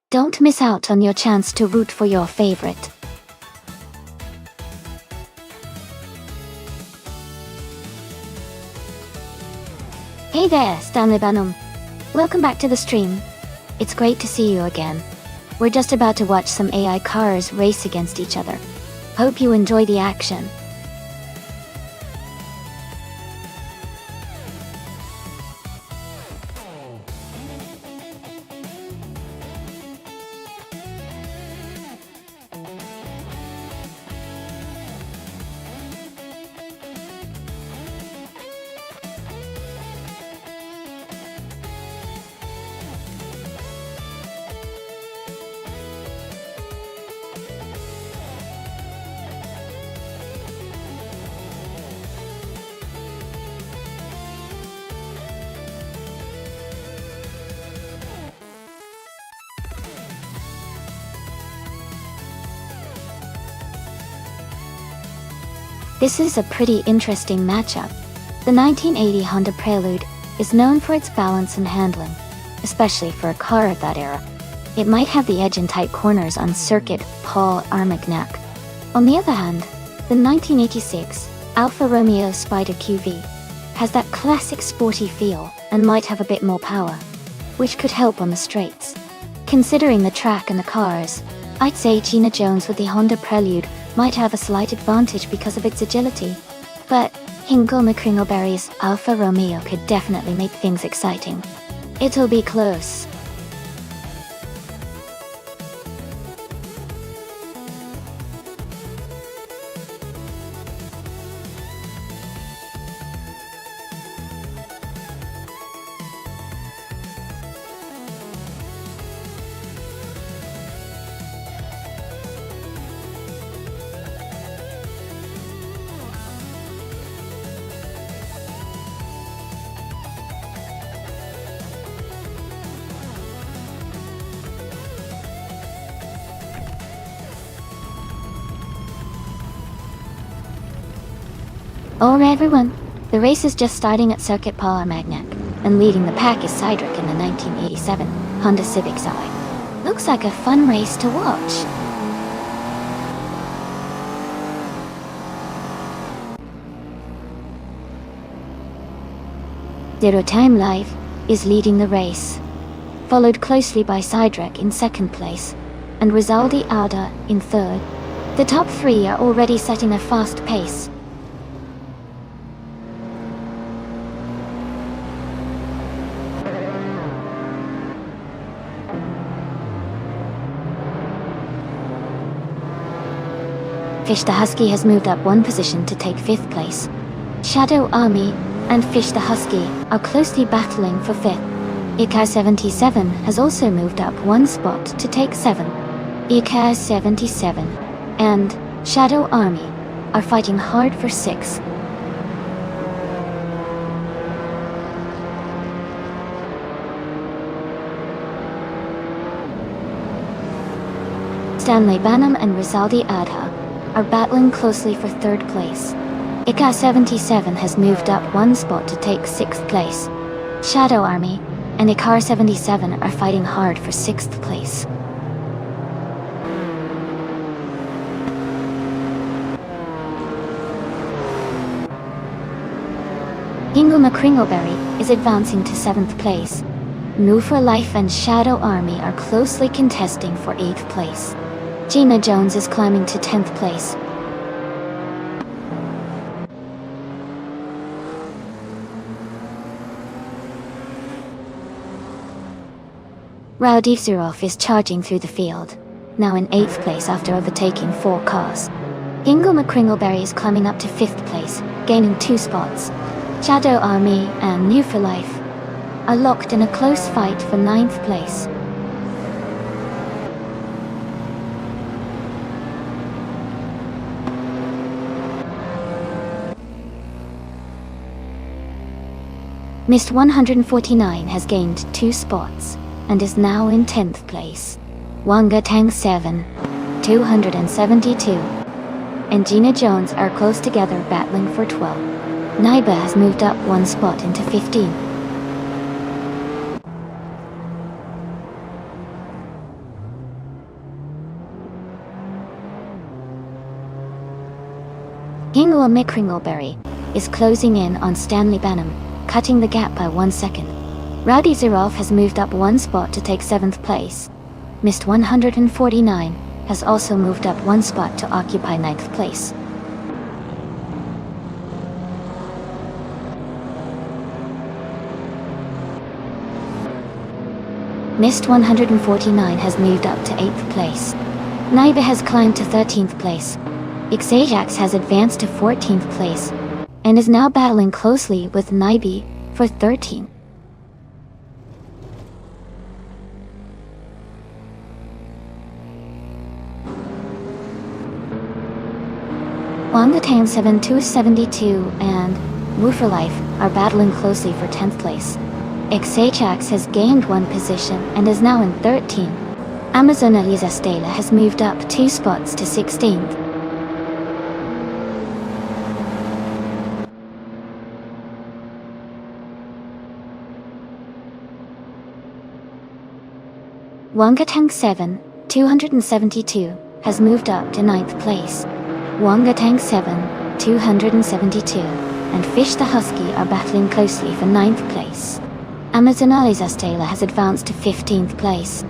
Don't miss out on your chance to root for your favorite. Hey there, Stanley Banham. Welcome back to the stream. It's great to see you again. We're just about to watch some AI cars race against each other. Hope you enjoy the action. This is a pretty interesting matchup. The 1980 Honda Prelude is known for its balance and handling, especially for a car of that era. It might have the edge in tight corners on Circuit Paul Armagnac. On the other hand, the 1986 Alfa Romeo Spider QV has that classic sporty feel and might have a bit more power, which could help on the straights. Considering the track and the cars, I'd say Gina Jones with the Honda Prelude might have a slight advantage because of its agility, but Hingle McCringleberry's Alfa Romeo could definitely make things exciting. It'll be close. Alright everyone, the race is just starting at Circuit Paul Armagnac, and leading the pack is Cydric in the 1987 Honda Civic Zi. Looks like a fun race to watch. Zero Time Live is leading the race, followed closely by Cydric in second place, and Rizaldi Alda in third. The top three are already setting a fast pace. Fish the Husky has moved up one position to take 5th place. Shadow Army and Fish the Husky are closely battling for 5th. Icar 77 has also moved up one spot to take 7th. Icar 77 and Shadow Army are fighting hard for 6th. Stanley Banham and Rizaldi Adha are battling closely for 3rd place. Icar 77 has moved up one spot to take 6th place. Shadow Army and Icar 77 are fighting hard for 6th place. Ingoma Kringleberry is advancing to 7th place. Move for Life and Shadow Army are closely contesting for 8th place. Gina Jones is climbing to 10th place. Rowdy Zerov is charging through the field, now in 8th place after overtaking 4 cars. Ingoma Kringleberry is climbing up to 5th place, gaining 2 spots. Shadow Army and New for Life are locked in a close fight for 9th place. Mist 149 has gained 2 spots and is now in 10th place. Wanga Tang 7, 272, and Gina Jones are close together battling for 12. Naiba has moved up 1 spot into 15. Ingela Mikringleberry is closing in on Stanley Banham, cutting the gap by 1 second. Rowdy Zerov has moved up 1 spot to take 7th place. Mist 149 has also moved up 1 spot to occupy 9th place. Mist 149 has moved up to 8th place. Naiba has climbed to 13th place. Ixajax has advanced to 14th place and is now battling closely with Naibi for 13. Wangatang 7272 and Wu for Life are battling closely for 10th place. Ixajax has gained 1 position and is now in 13. Amazon Eliza Stela has moved up 2 spots to 16th. Wangatang 7, 272 has moved up to 9th place. Wangatang 7, 272 and Fish the Husky are battling closely for 9th place. Amazon Eliza Stela has advanced to 15th place.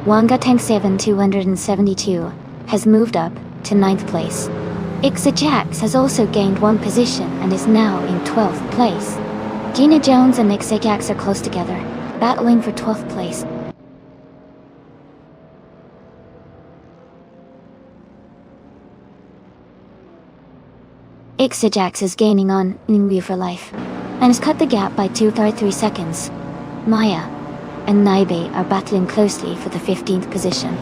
Wangatang 7, 272 has moved up to 9th place. Ixajax has also gained 1 position and is now in 12th place. Gina Jones and Ixajax are close together, battling for 12th place. Ixajax is gaining on Ningbu for Life and has cut the gap by 2.3 seconds. Maya and Naibe are battling closely for the 15th position.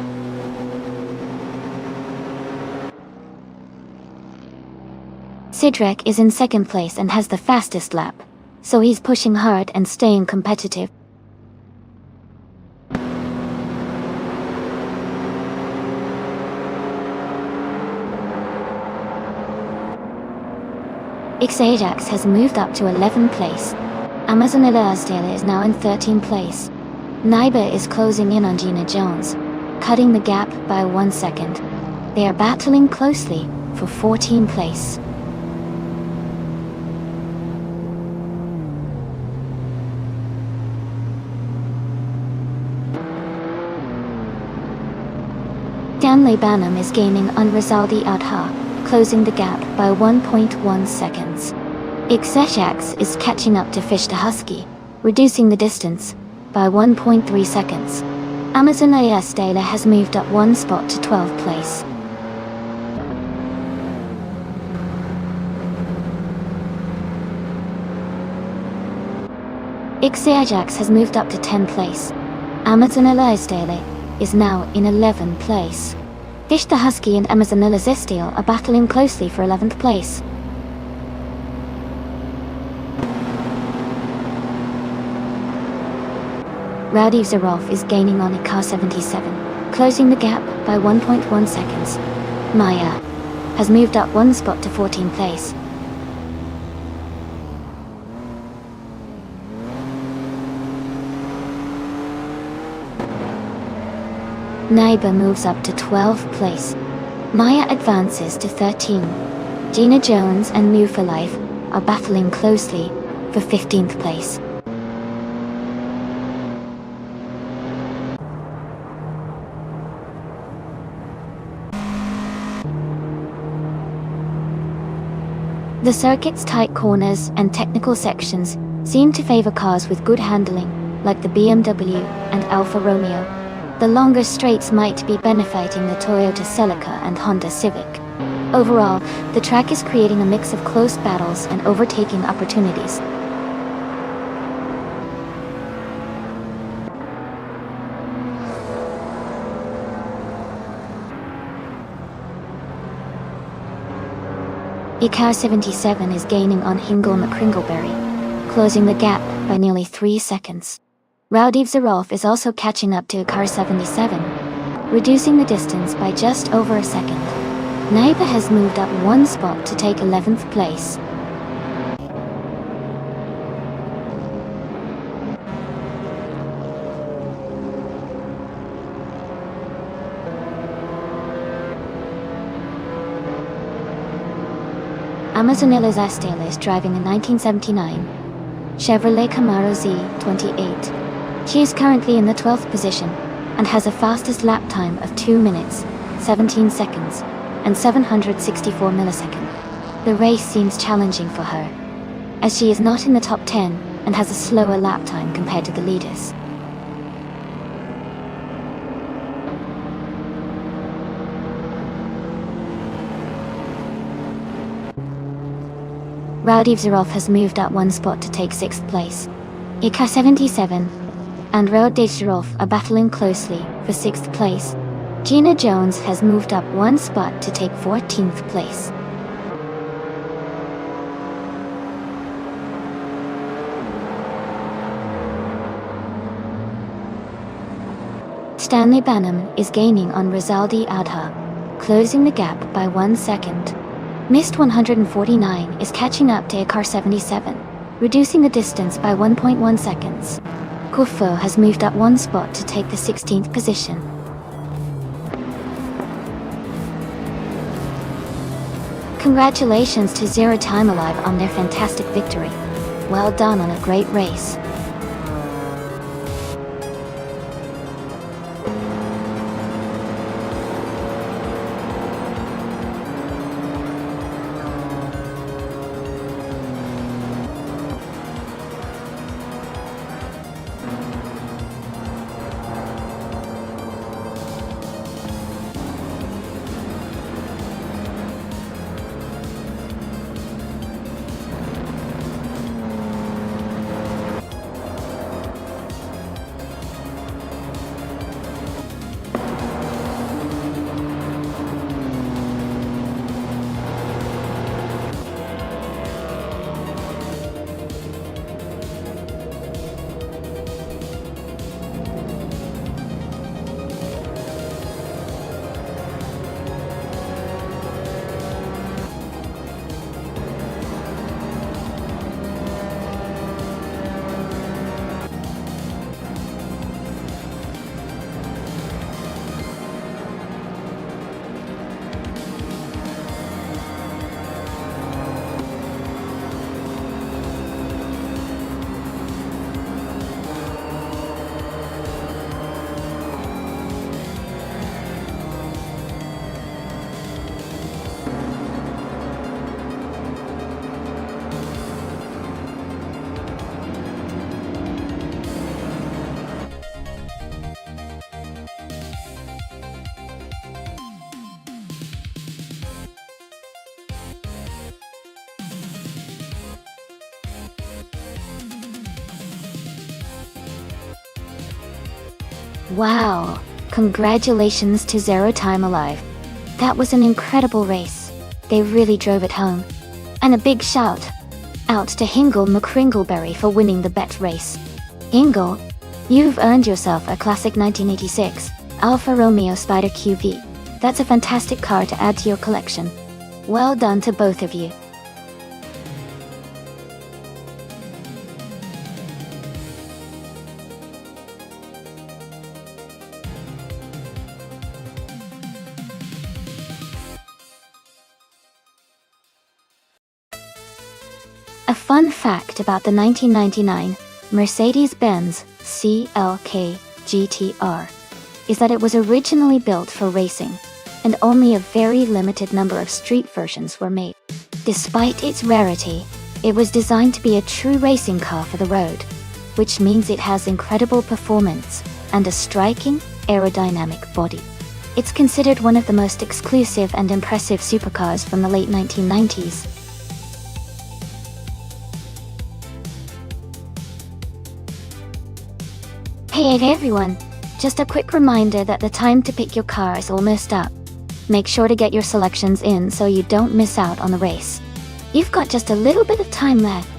Sidrek is in 2nd place and has the fastest lap, so he's pushing hard and staying competitive. Ixajax has moved up to 11th place. Amazonilla Astela is now in 13th place. Naiba is closing in on Gina Jones, cutting the gap by 1 second. They are battling closely for 14th place. Stanley Banham is gaining on Rizaldi Adha, closing the gap by 1.1 seconds. Ixajax is catching up to Fish the Husky, reducing the distance by 1.3 seconds. Amazon Stela has moved up 1 spot to 12th place. Ixajax has moved up to 10th place. Amazonilla Stela is now in 11th place. Fish the Husky and Amazonilla Zestiel are battling closely for 11th place. Rowdy Zerov is gaining on Ika 77, closing the gap by 1.1 seconds. Maya has moved up 1 spot to 14th place. Naiba moves up to 12th place. Maya advances to 13. Gina Jones and Mu for Life are battling closely for 15th place. The circuit's tight corners and technical sections seem to favor cars with good handling, like the BMW and Alfa Romeo. The longer straights might be benefiting the Toyota Celica and Honda Civic. Overall, the track is creating a mix of close battles and overtaking opportunities. Car 77 is gaining on Hingle McCringleberry, closing the gap by nearly 3 seconds. Raudiv Zarov is also catching up to Car 77, reducing the distance by just over a second. Naiba has moved up 1 spot to take 11th place. Amazonilla Zastel is driving a 1979 Chevrolet Camaro Z28. She is currently in the 12th position and has a fastest lap time of 2 minutes, 17 seconds, and 764 milliseconds. The race seems challenging for her, as she is not in the top 10 and has a slower lap time compared to the leaders. Raudiv Zarov has moved up 1 spot to take 6th place. Ika 77 and Raudiv Zarov are battling closely for 6th place. Gina Jones has moved up 1 spot to take 14th place. Stanley Banham is gaining on Rizaldi Adha, closing the gap by 1 second. Mist 149 is catching up to Car 77, reducing the distance by 1.1 seconds. Kufo has moved up 1 spot to take the 16th position. Congratulations to Zero Time Alive on their fantastic victory. Well done on a great race. Wow! Congratulations to Zero Time Alive. That was an incredible race. They really drove it home. And a big shout out to Hingle McCringleberry for winning the bet race. Hingle, you've earned yourself a classic 1986 Alfa Romeo Spider QV. That's a fantastic car to add to your collection. Well done to both of you. A fun fact about the 1999 Mercedes-Benz CLK GTR is that it was originally built for racing, and only a very limited number of street versions were made. Despite its rarity, it was designed to be a true racing car for the road, which means it has incredible performance and a striking, aerodynamic body. It's considered one of the most exclusive and impressive supercars from the late 1990s. Hey everyone! Just a quick reminder that the time to pick your car is almost up. Make sure to get your selections in so you don't miss out on the race. You've got just a little bit of time left.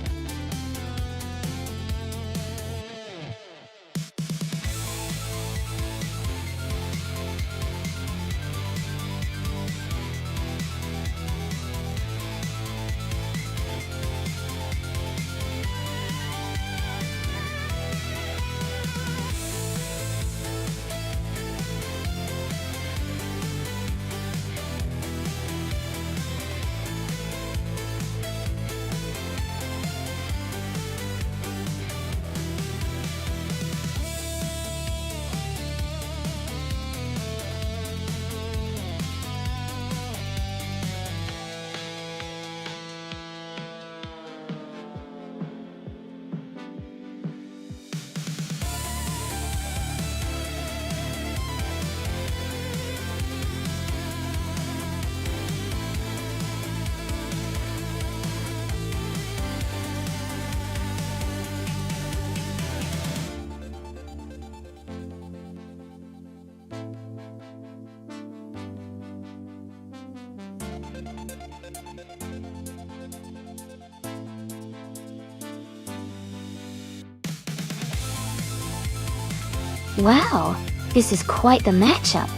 Wow, this is quite the matchup.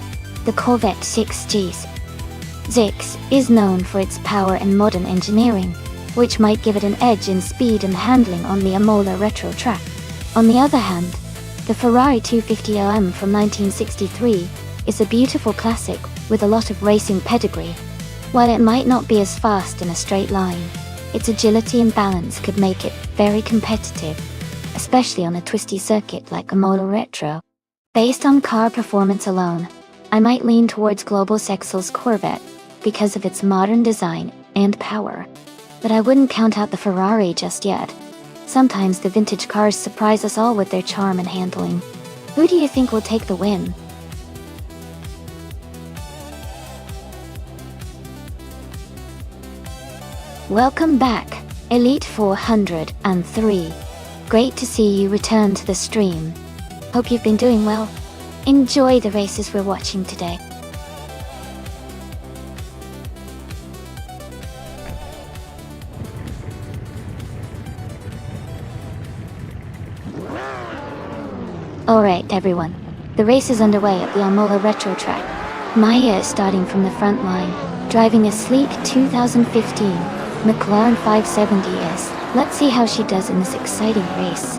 The Corvette 6 is known for its power and modern engineering, which might give it an edge in speed and handling on the Imola retro track. On the other hand, the Ferrari 250 LM from 1963 is a beautiful classic with a lot of racing pedigree. While it might not be as fast in a straight line, its agility and balance could make it very competitive, especially on a twisty circuit like Imola retro. Based on car performance alone, I might lean towards Global Sexal's Corvette because of its modern design and power. But I wouldn't count out the Ferrari just yet. Sometimes the vintage cars surprise us all with their charm and handling. Who do you think will take the win? Welcome back, Elite 403. Great to see you return to the stream. Hope you've been doing well. Enjoy the races we're watching today. Alright everyone, the race is underway at the Imola retro track. Maya is starting from the front line, driving a sleek 2015 McLaren 570S. Let's see how she does in this exciting race.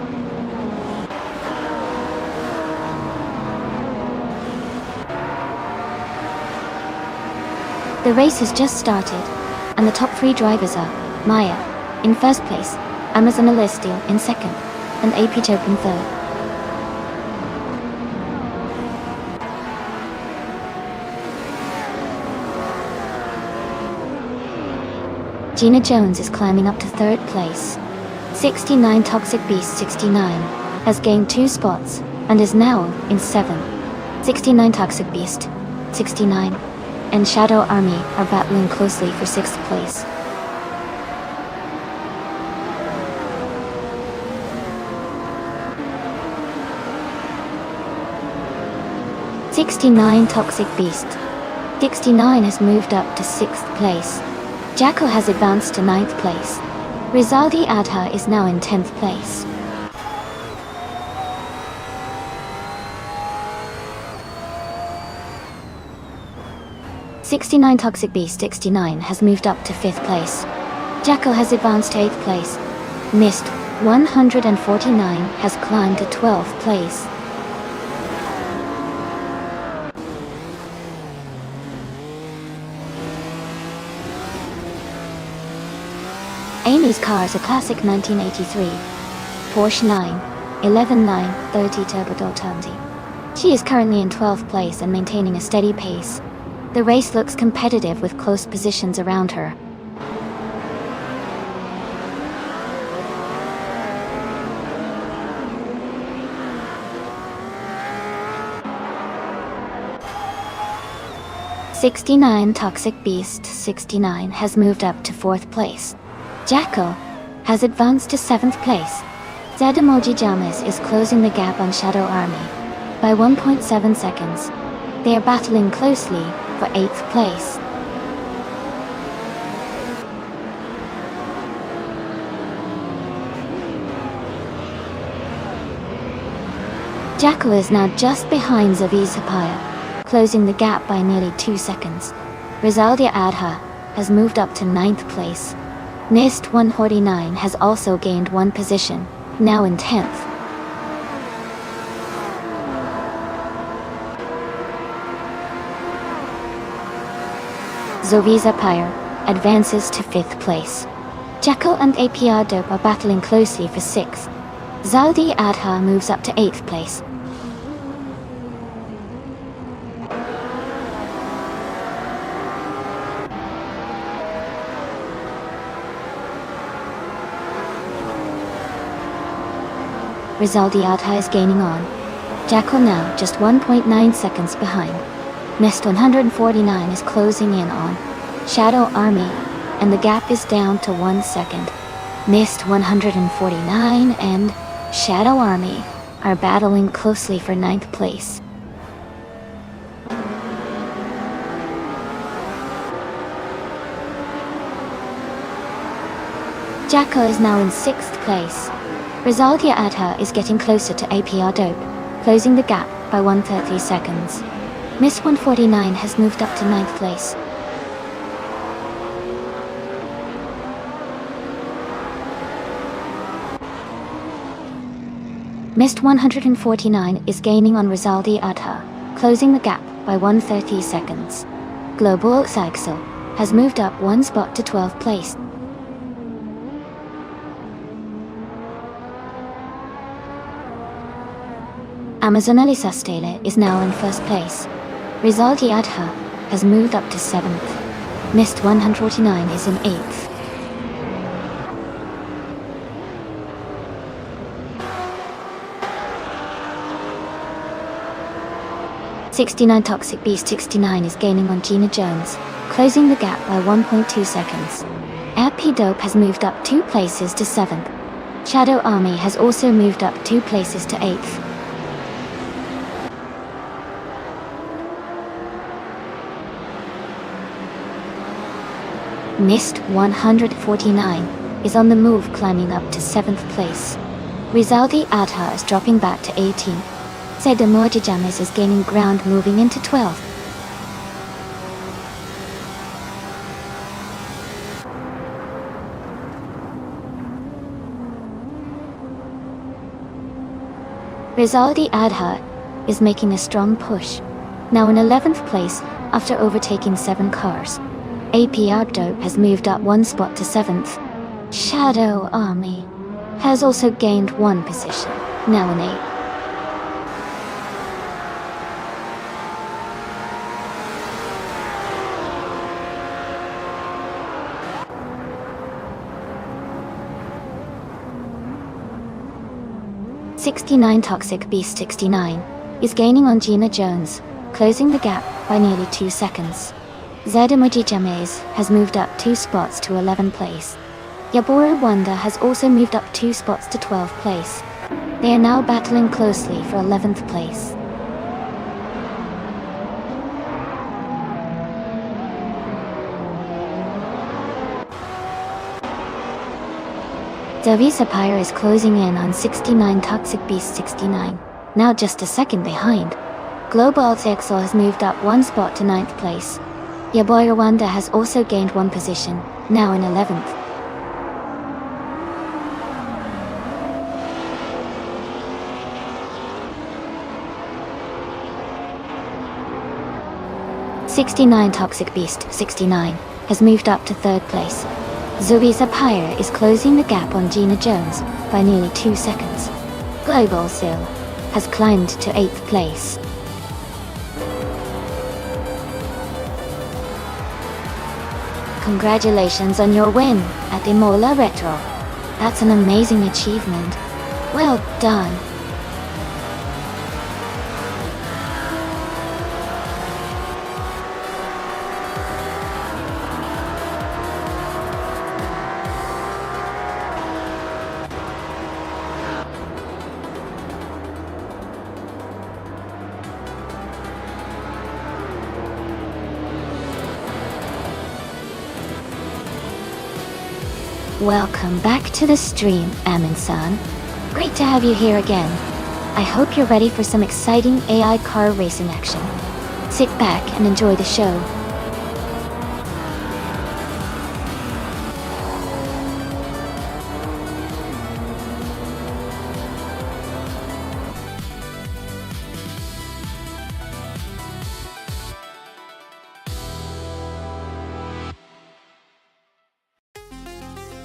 The race has just started, and the top 3 drivers are Maya in first place, Amazon Alistio in second, and AP Joke in third. Gina Jones is climbing up to third place. 69 Toxic Beast 69 has gained 2 spots and is now in 7th. 69 Toxic Beast 69 and Shadow Army are battling closely for 6th place. '69 Toxic Beast 69 has moved up to 6th place. Jacko has advanced to 9th place. Rizaldi Adha is now in 10th place. '69 Toxic Beast 69 has moved up to 5th place. Jacko has advanced to 8th place. Mist 149 has climbed to 12th place. Amy's car is a classic 1983 Porsche 911 Turbo Turbo. She is currently in 12th place and maintaining a steady pace. The race looks competitive with close positions around her. '69 Toxic Beast 69 has moved up to 4th place. Jackal has advanced to 7th place. Zed Emoji Jammers is closing the gap on Shadow Army by 1.7 seconds. They are battling closely for 8th place. Jackal is now just behind Zavi Sapphire, closing the gap by nearly 2 seconds. Rizaldia Adha has moved up to 9th place. NIST 149 has also gained 1 position, now in 10th. Zoviza Pyre advances to 5th place. Jackal and APR Dope are battling closely for 6th. Zaldi Adha moves up to 8th place. Rizaldi Adha is gaining on. Jackal now just 1.9 seconds behind. NIST 149 is closing in on Shadow Army, and the gap is down to 1 second. NIST 149 and Shadow Army are battling closely for 9th place. Jackal is now in 6th place. Rizaldia Adha is getting closer to APR Dope, closing the gap by 130 seconds. Miss 149 has moved up to 9th place. Mist 149 is gaining on Rizaldi Adha, closing the gap by 130 seconds. Global Saxel has moved up 1 spot to 12th place. Amazon Elisa Stele is now in 1st place. Rizaldi Adha has moved up to 7th. Mist 149 is in 8th. '69 Toxic Beast 69 is gaining on Gina Jones, closing the gap by 1.2 seconds. AP Dope has moved up 2 places to 7th. Shadow Army has also moved up 2 places to 8th. NIST 149 is on the move, climbing up to 7th place. Rizaldi Adha is dropping back to 18th. Zed Emoji Jammers is gaining ground, moving into 12th. Rizaldi Adha is making a strong push, now in 11th place after overtaking 7 cars. APR Dope has moved up 1 spot to 7th. Shadow Army has also gained 1 position, now in 8th. '69 Toxic Beast 69 is gaining on Gina Jones, closing the gap by nearly 2 seconds. Zed Emoji James has moved up 2 spots to 11th place. Yaboru Wanda has also moved up 2 spots to 12th place. They are now battling closely for 11th place. Zavi Sapphire is closing in on '69 Toxic Beast 69, now just a second behind. Global Zexel has moved up 1 spot to 9th place. Yaboy Rwanda has also gained 1 position, now in 11th. '69 Toxic Beast 69 has moved up to 3rd place. Zoe Sapphire is closing the gap on Gina Jones by nearly 2 seconds. Global Sil has climbed to 8th place. Congratulations on your win at Imola Retro. That's an amazing achievement. Well done. Welcome back to the stream, Amin-san. Great to have you here again. I hope you're ready for some exciting AI car racing action. Sit back and enjoy the show.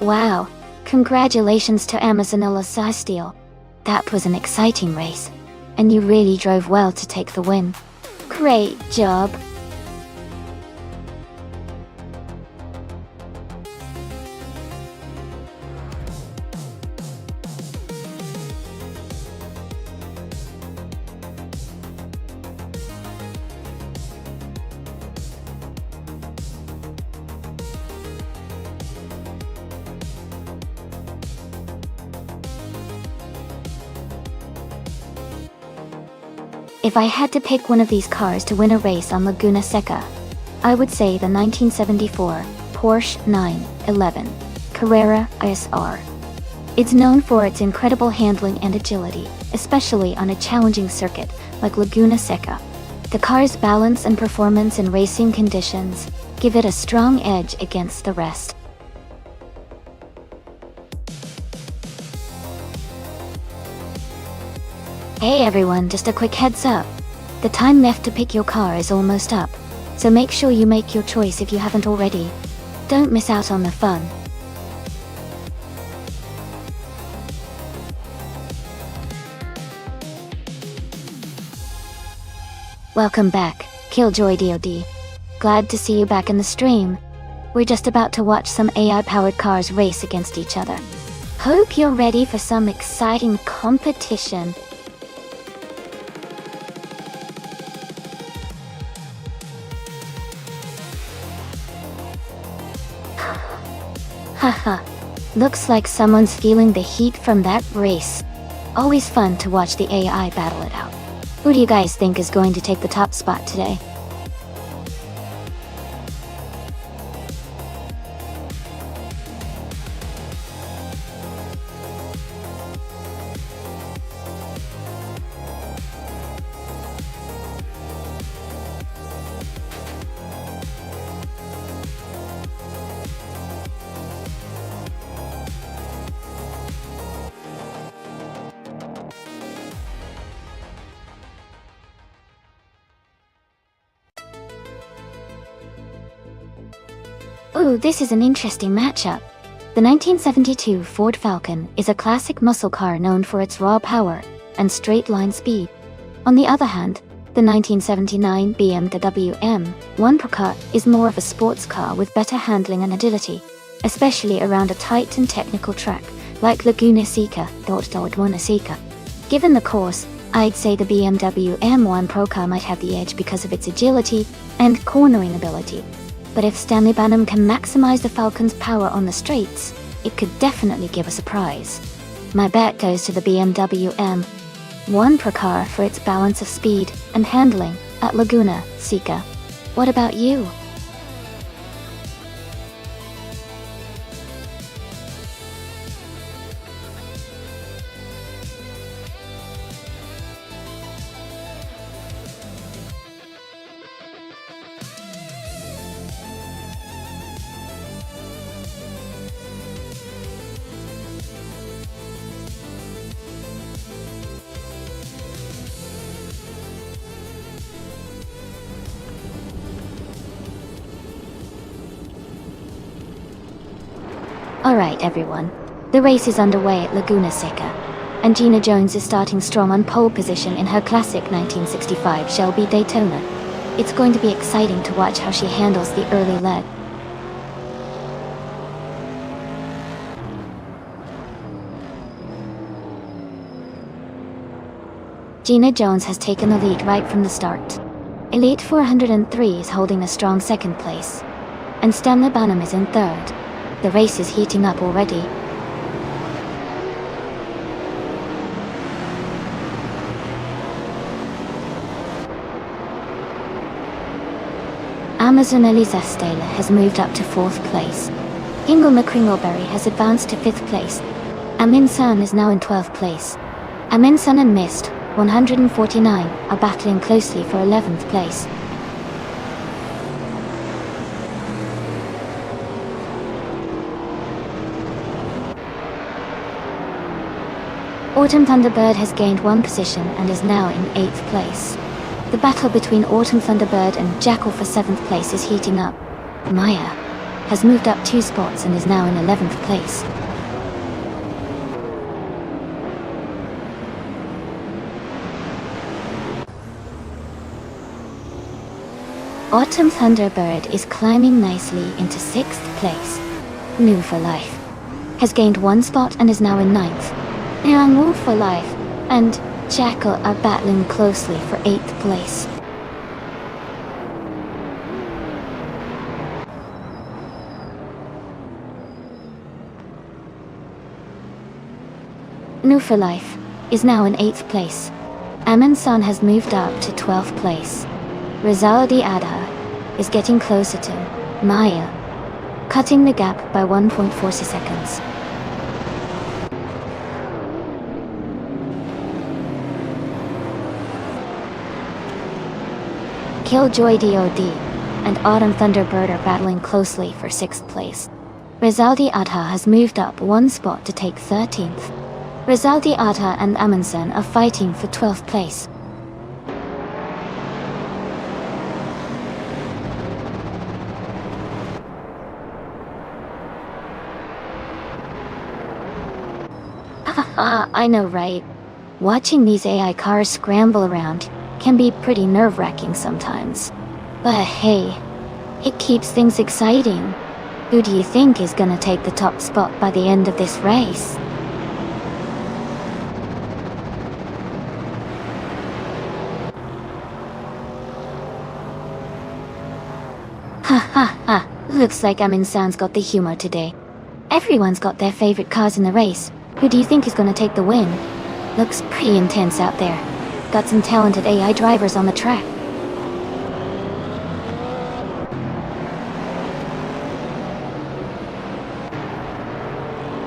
Wow, congratulations to Amazonella Steel. That was an exciting race, and you really drove well to take the win. Great job. If I had to pick one of these cars to win a race on Laguna Seca, I would say the 1974 Porsche 911 Carrera ISR. It's known for its incredible handling and agility, especially on a challenging circuit like Laguna Seca. The car's balance and performance in racing conditions give it a strong edge against the rest. Hey everyone, just a quick heads up. The time left to pick your car is almost up, so make sure you make your choice if you haven't already. Don't miss out on the fun. Welcome back, Killjoy DOD. Glad to see you back in the stream. We're just about to watch some AI-powered cars race against each other. Hope you're ready for some exciting competition. Haha, looks like someone's feeling the heat from that race. Always fun to watch the AI battle it out. Who do you guys think is going to take the top spot today? Ooh, this is an interesting matchup. The 1972 Ford Falcon is a classic muscle car known for its raw power and straight-line speed. On the other hand, the 1979 BMW M1 Procar is more of a sports car with better handling and agility, especially around a tight and technical track like Laguna Seca. Given the course, I'd say the BMW M1 Procar might have the edge because of its agility and cornering ability. But if Stanley Banham can maximize the Falcon's power on the straights, it could definitely give a surprise. My bet goes to the BMW M1 Procar for its balance of speed and handling at Laguna Seca. What about you? Alright everyone, the race is underway at Laguna Seca, and Gina Jones is starting strong on pole position in her classic 1965 Shelby Daytona. It's going to be exciting to watch how she handles the early leg. Gina Jones has taken the lead right from the start. Elite 403 is holding a strong second place, and Stanley Banham is in third. The race is heating up already. Amazon Elisa Stahler has moved up to 4th place. Ingle McCringleberry has advanced to 5th place. Amin San is now in 12th place. Amin San and Mist 149 are battling closely for 11th place. Autumn Thunderbird has gained 1 position and is now in 8th place. The battle between Autumn Thunderbird and Jackal for 7th place is heating up. Maya has moved up 2 spots and is now in 11th place. Autumn Thunderbird is climbing nicely into 6th place. New for Life has gained 1 spot and is now in 9th. New for Life and Jackal are battling closely for 8th place. New for Life is now in 8th place. Amin San has moved up to 12th place. Rizaldi Adha is getting closer to Maya, cutting the gap by 1.40 seconds. Killjoy DOD and Autumn Thunderbird are battling closely for 6th place. Rizaldi Adha has moved up 1 spot to take 13th. Rizaldi Adha and Amundsen are fighting for 12th place. Haha, I know, right? Watching these AI cars scramble around can be pretty nerve-wracking sometimes. But hey, it keeps things exciting. Who do you think is gonna take the top spot by the end of this race? Ha ha ha, looks like Amin San's got the humor today. Everyone's got their favorite cars in the race. Who do you think is gonna take the win? Looks pretty intense out there. Got some talented AI drivers on the track.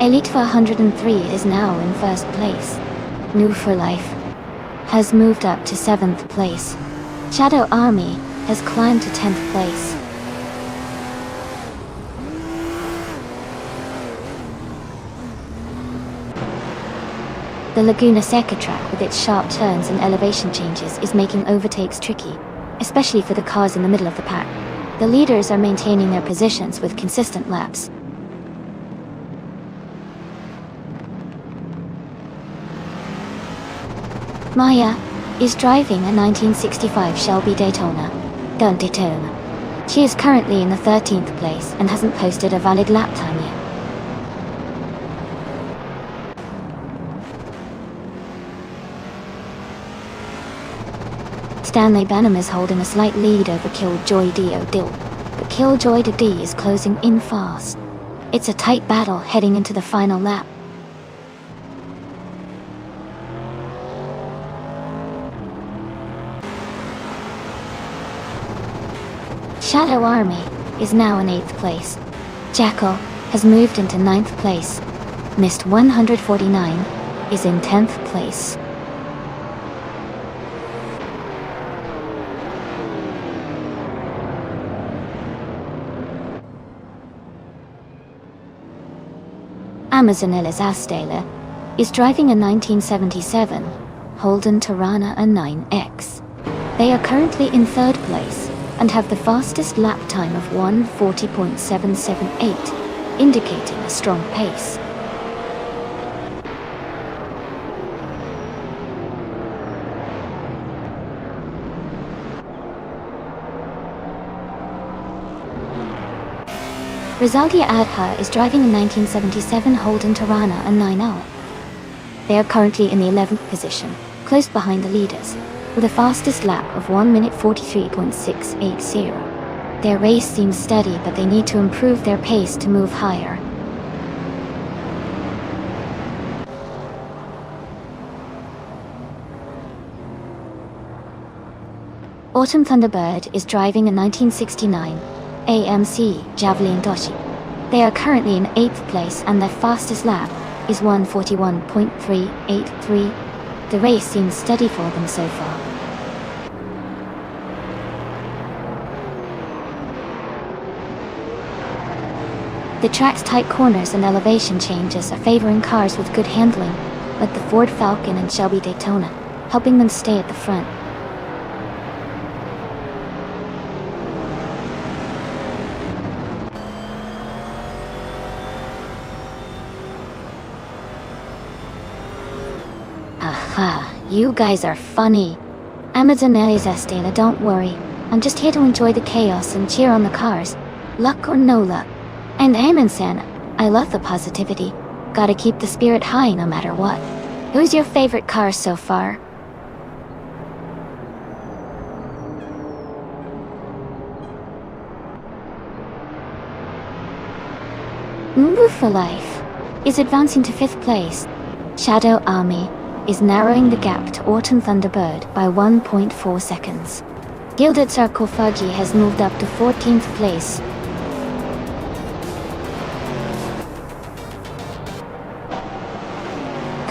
Elite 403 is now in 1st place. New for Life has moved up to 7th place. Shadow Army has climbed to 10th place. The Laguna Seca track with its sharp turns and elevation changes is making overtakes tricky, especially for the cars in the middle of the pack. The leaders are maintaining their positions with consistent laps. Maya is driving a 1965 Shelby Daytona. She is currently in the 13th place and hasn't posted a valid lap time yet. Stanley Banham is holding a slight lead over Killjoy DOD, but Killjoy DOD is closing in fast. It's a tight battle heading into the final lap. Shadow Army is now in 8th place. Jackal has moved into 9th place. Mist 149 is in 10th place. Amazon Elisa Stahler is driving a 1977 Holden Tirana a 9X. They are currently in 3rd place and have the fastest lap time of 1:40.778. indicating a strong pace. Rizaldia Adha is driving a 1977 Holden Torana and 9L. They are currently in the 11th position, close behind the leaders, with a fastest lap of 1 minute 43.680. Their race seems steady, but they need to improve their pace to move higher. Autumn Thunderbird is driving a 1969 AMC Javelin Doshi. They are currently in 8th place and their fastest lap is 1:41.383. The race seems steady for them so far. The track's tight corners and elevation changes are favoring cars with good handling, like the Ford Falcon and Shelby Daytona, helping them stay at the front. Aha, you guys are funny. Amazonelis Estela, don't worry. I'm just here to enjoy the chaos and cheer on the cars. Luck or no luck. And Amonsan, I love the positivity. Gotta keep the spirit high no matter what. Who's your favorite car so far? Move for Life is advancing to 5th place. Shadow Army is narrowing the gap to Autumn Thunderbird by 1.4 seconds. Gilded Sarcophagi has moved up to 14th place.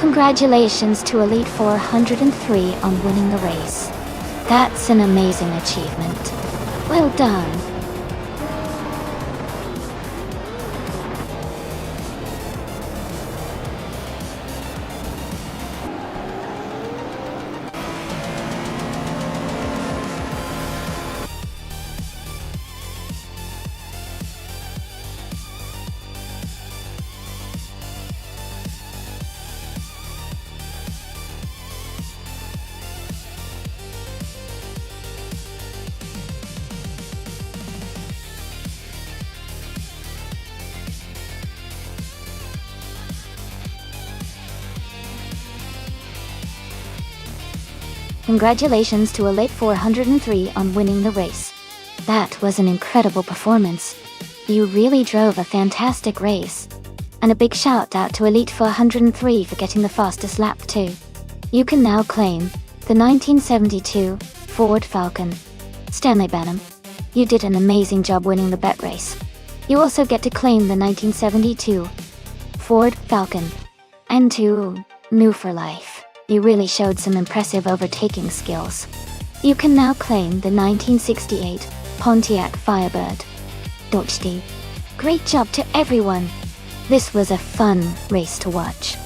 Congratulations to Elite 403 on winning the race. That's an amazing achievement. Well done. Congratulations to Elite 403 on winning the race. That was an incredible performance. You really drove a fantastic race. And a big shout out to Elite 403 for getting the fastest lap too. You can now claim the 1972 Ford Falcon. Stanley Benham, you did an amazing job winning the bet race. You also get to claim the 1972 Ford Falcon. And to New for Life. You really showed some impressive overtaking skills. You can now claim the 1968 Pontiac Firebird. Dochdi. Great job to everyone. This was a fun race to watch.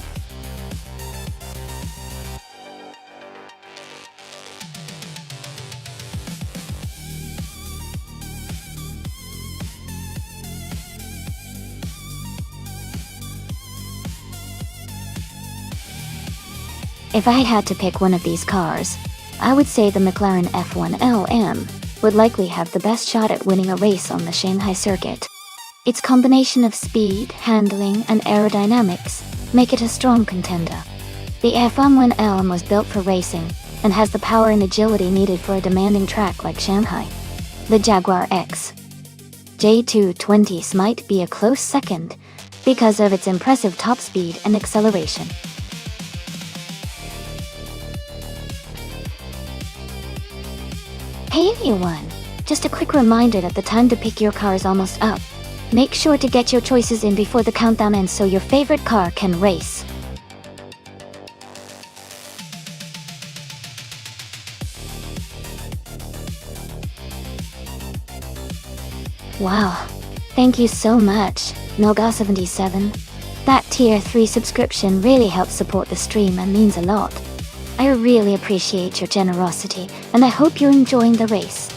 If I had to pick one of these cars, I would say the McLaren F1 LM would likely have the best shot at winning a race on the Shanghai circuit. Its combination of speed, handling, and aerodynamics make it a strong contender. The F1 LM was built for racing and has the power and agility needed for a demanding track like Shanghai. The Jaguar X J220s might be a close second because of its impressive top speed and acceleration. Hey everyone! Just a quick reminder that the time to pick your car is almost up. Make sure to get your choices in before the countdown ends so your favorite car can race. Wow! Thank you so much, Noga77. That tier 3 subscription really helps support the stream and means a lot. I really appreciate your generosity, and I hope you're enjoying the race.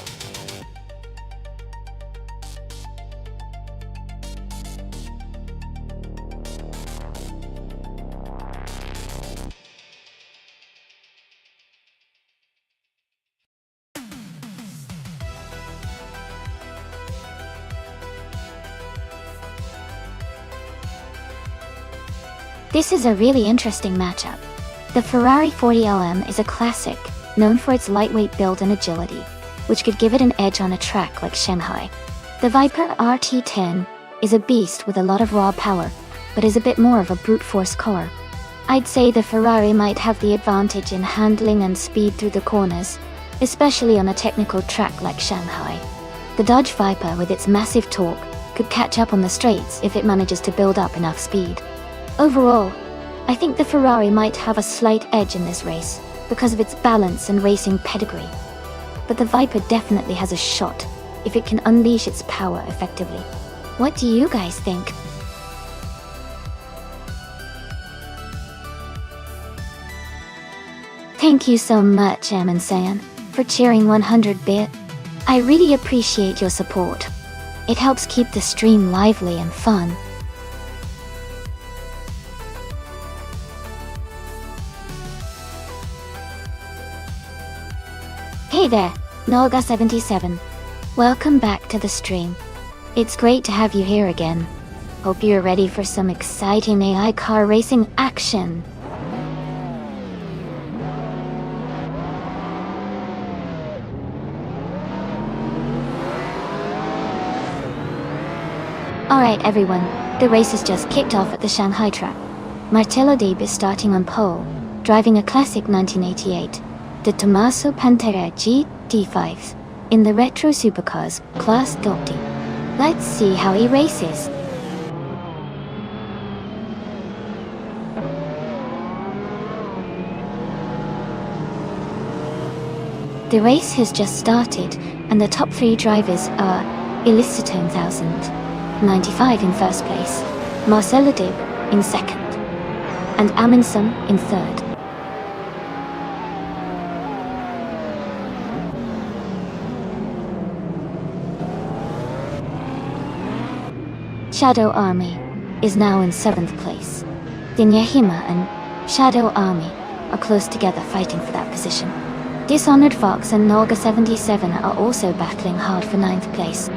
This is a really interesting matchup. The Ferrari 40LM is a classic, known for its lightweight build and agility, which could give it an edge on a track like Shanghai. The Viper RT10 is a beast with a lot of raw power, but is a bit more of a brute force car. I'd say the Ferrari might have the advantage in handling and speed through the corners, especially on a technical track like Shanghai. The Dodge Viper with its massive torque could catch up on the straights if it manages to build up enough speed. Overall, I think the Ferrari might have a slight edge in this race because of its balance and racing pedigree. But the Viper definitely has a shot if it can unleash its power effectively. What do you guys think? Thank you so much, Amin-san, for cheering 100-bit. I really appreciate your support. It helps keep the stream lively and fun. Hey there, Nolga77. Welcome back to the stream. It's great to have you here again. Hope you're ready for some exciting AI car racing action. Alright everyone, the race has just kicked off at the Shanghai track. Marcello Deeb is starting on pole, driving a classic 1988, the Tommaso Pantera GT5, in the Retro Supercars Class Dotti. Let's see how he races. The race has just started, and the top 3 drivers are Illicito 1095 in first place, Marcello Deeb in second, and Amundsen in third. Shadow Army is now in 7th place. Dinyahima and Shadow Army are close together fighting for that position. Dishonored Fox and Nolga77 are also battling hard for 9th place.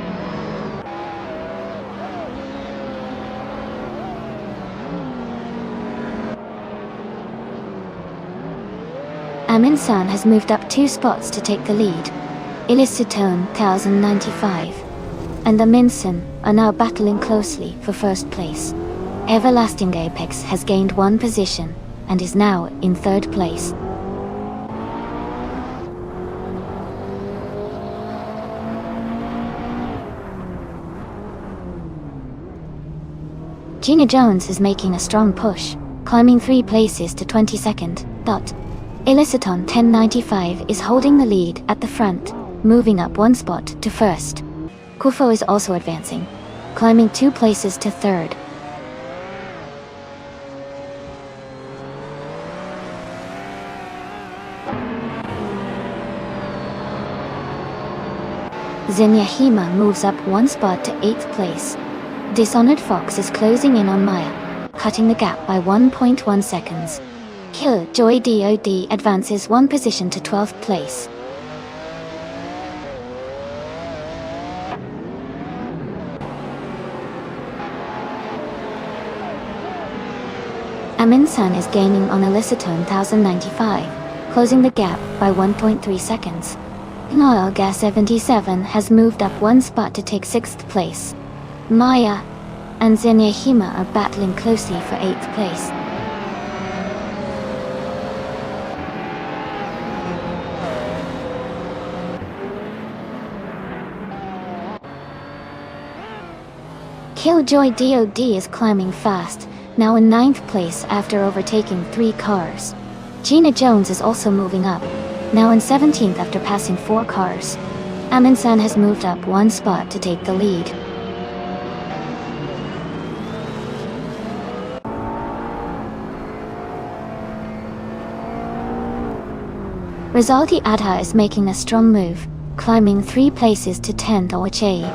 Amin-san has moved up 2 spots to take the lead. Illicitone 1095 and Amundsen are now battling closely for first place. Everlasting Apex has gained 1 position and is now in 3rd place. Gina Jones is making a strong push, climbing 3 places to 22nd. Illiciton 1095 is holding the lead at the front, moving up 1 spot to 1st. Kufo is also advancing, climbing 2 places to 3rd. Zenyahima moves up 1 spot to 8th place. Dishonored Fox is closing in on Maya, cutting the gap by 1.1 seconds. Killjoy DOD advances 1 position to 12th place. Amin-san is gaining on Illicitone 1095, closing the gap by 1.3 seconds. Nolga77 has moved up 1 spot to take 6th place. Maya and Zenyahima are battling closely for 8th place. Killjoy DOD is climbing fast, now in 9th place after overtaking 3 cars. Gina Jones is also moving up, now in 17th after passing 4 cars. Amin-san has moved up 1 spot to take the lead. Rizaldi Adha is making a strong move, climbing 3 places to 10th OHA.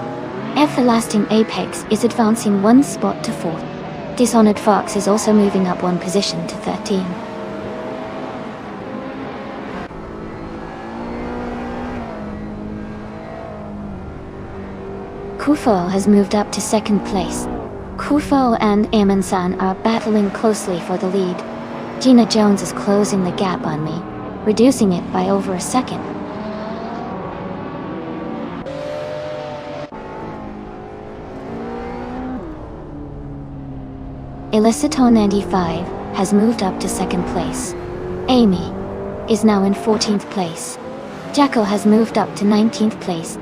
Everlasting Apex is advancing 1 spot to 4th. Dishonored Fox is also moving up 1 position to 13. Kufo has moved up to 2nd place. Kufo and Amin-san are battling closely for the lead. Gina Jones is closing the gap on me, reducing it by over a second. Illicitone 95 has moved up to second place. Amy is now in 14th place. Jackal has moved up to 19th place.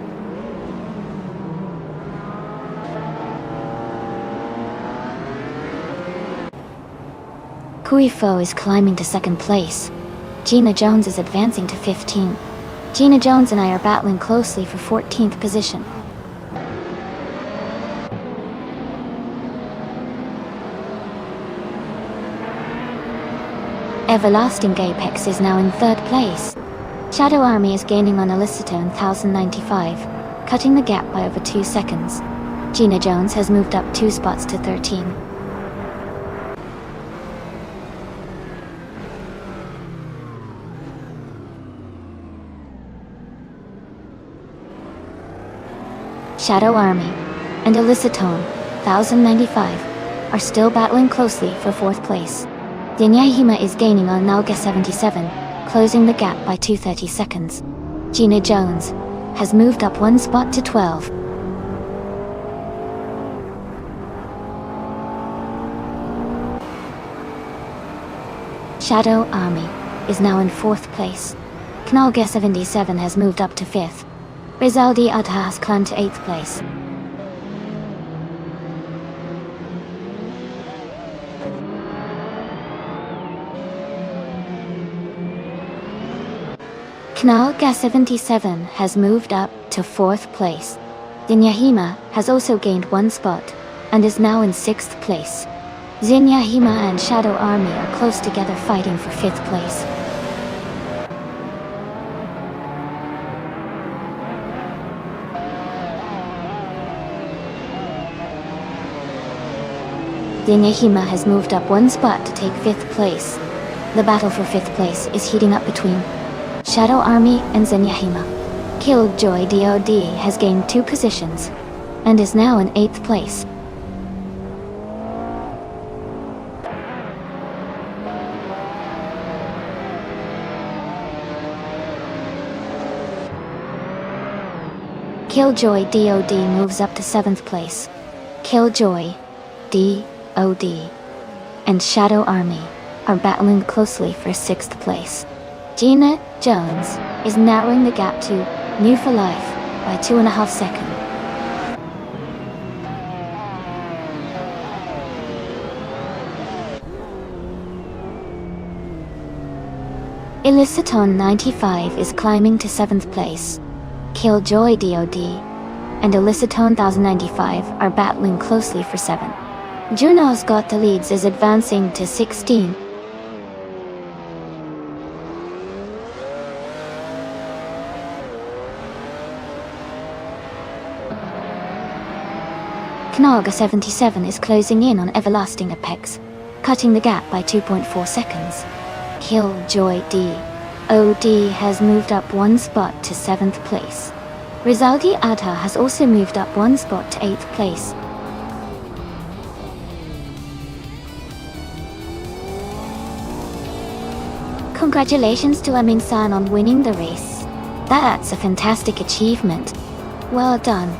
Kuifo is climbing to second place. Gina Jones is advancing to 15. Gina Jones and I are battling closely for 14th position. Everlasting Apex is now in third place. Shadow Army is gaining on Illicitone 1095, cutting the gap by over 2 seconds. Gina Jones has moved up 2 spots to 13. Shadow Army and Illicitone 1095 are still battling closely for 4th place. Dinyahima is gaining on Nalga 77, closing the gap by 230 seconds. Gina Jones has moved up 1 spot to 12. Shadow Army is now in 4th place. Knalga 77 has moved up to 5th. Rizaldi Adha has climbed to 8th place. Knalga 77 has moved up to 4th place. Dinyahima has also gained 1 spot and is now in 6th place. Dinyahima and Shadow Army are close together fighting for 5th place. Dinyahima has moved up 1 spot to take 5th place. The battle for 5th place is heating up between Shadow Army and Dinyahima. Killjoy DOD has gained 2 positions and is now in 8th place. Killjoy DOD moves up to 7th place. Killjoy DOD and Shadow Army are battling closely for 6th place. Gina Jones is narrowing the gap to New for Life by 2.5 seconds. Illicitone 95 is climbing to 7th place. Killjoy DOD and Illicitone 1095 are battling closely for 7. Juno's Got the Leads is advancing to 16. Knalga 77 is closing in on Everlasting Apex, cutting the gap by 2.4 seconds. Killjoy DOD has moved up 1 spot to 7th place. Rizaldi Adha has also moved up 1 spot to 8th place. Congratulations to Amin-san on winning the race. That's a fantastic achievement. Well done.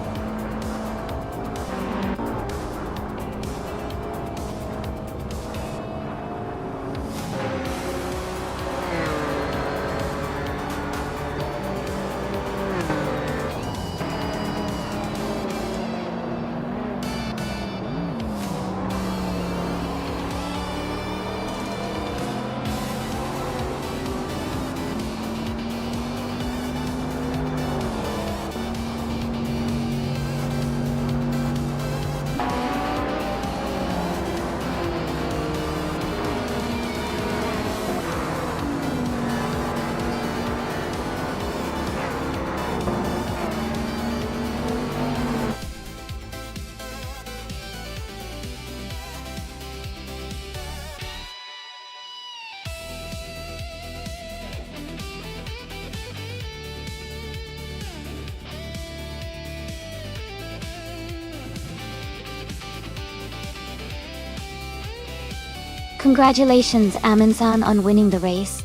Congratulations, Amin-san, on winning the race.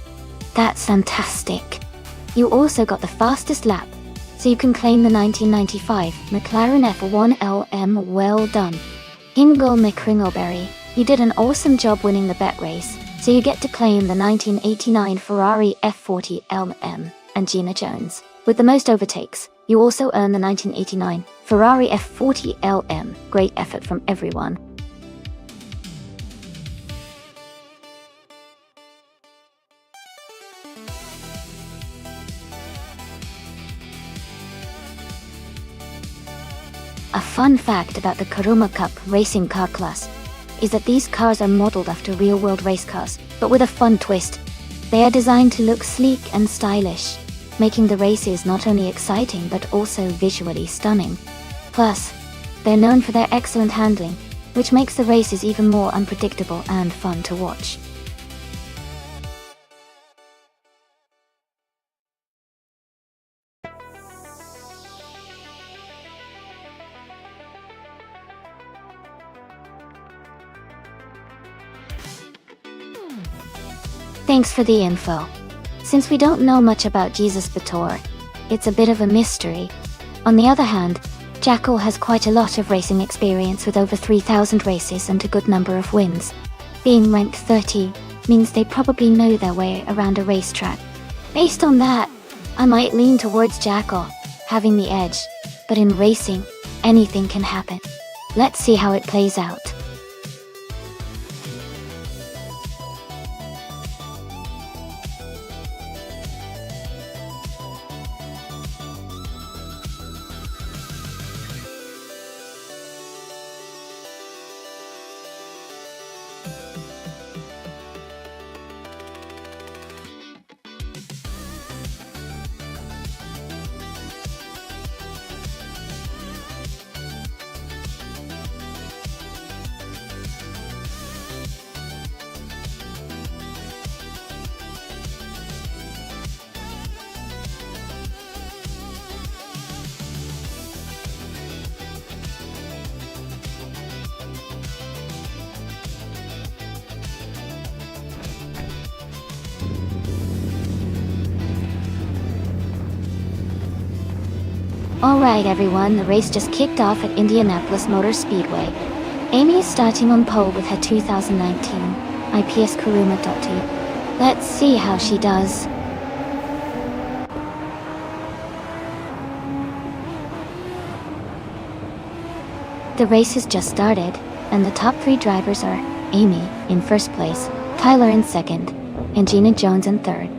That's fantastic. You also got the fastest lap, so you can claim the 1995 McLaren F1 LM. Well done. Hingle McCringleberry, you did an awesome job winning the bet race, so you get to claim the 1989 Ferrari F40 LM. And Gina Jones, with the most overtakes, you also earn the 1989 Ferrari F40 LM. Great effort from everyone. A fun fact about the Kuruma Cup racing car class is that these cars are modeled after real-world race cars, but with a fun twist. They are designed to look sleek and stylish, making the races not only exciting but also visually stunning. Plus, they're known for their excellent handling, which makes the races even more unpredictable and fun to watch. Thanks for the info. Since we don't know much about Jesus Bator, it's a bit of a mystery. On the other hand, Jackal has quite a lot of racing experience with over 3,000 races and a good number of wins. Being ranked 30 means they probably know their way around a racetrack. Based on that, I might lean towards Jackal, having the edge. But in racing, anything can happen. Let's see how it plays out. Alright everyone, the race just kicked off at Indianapolis Motor Speedway. Amy is starting on pole with her 2019 IPS Kuruma Dottie. Let's see how she does. The race has just started, and the top 3 drivers are Amy in first place, Tyler in second, and Gina Jones in third.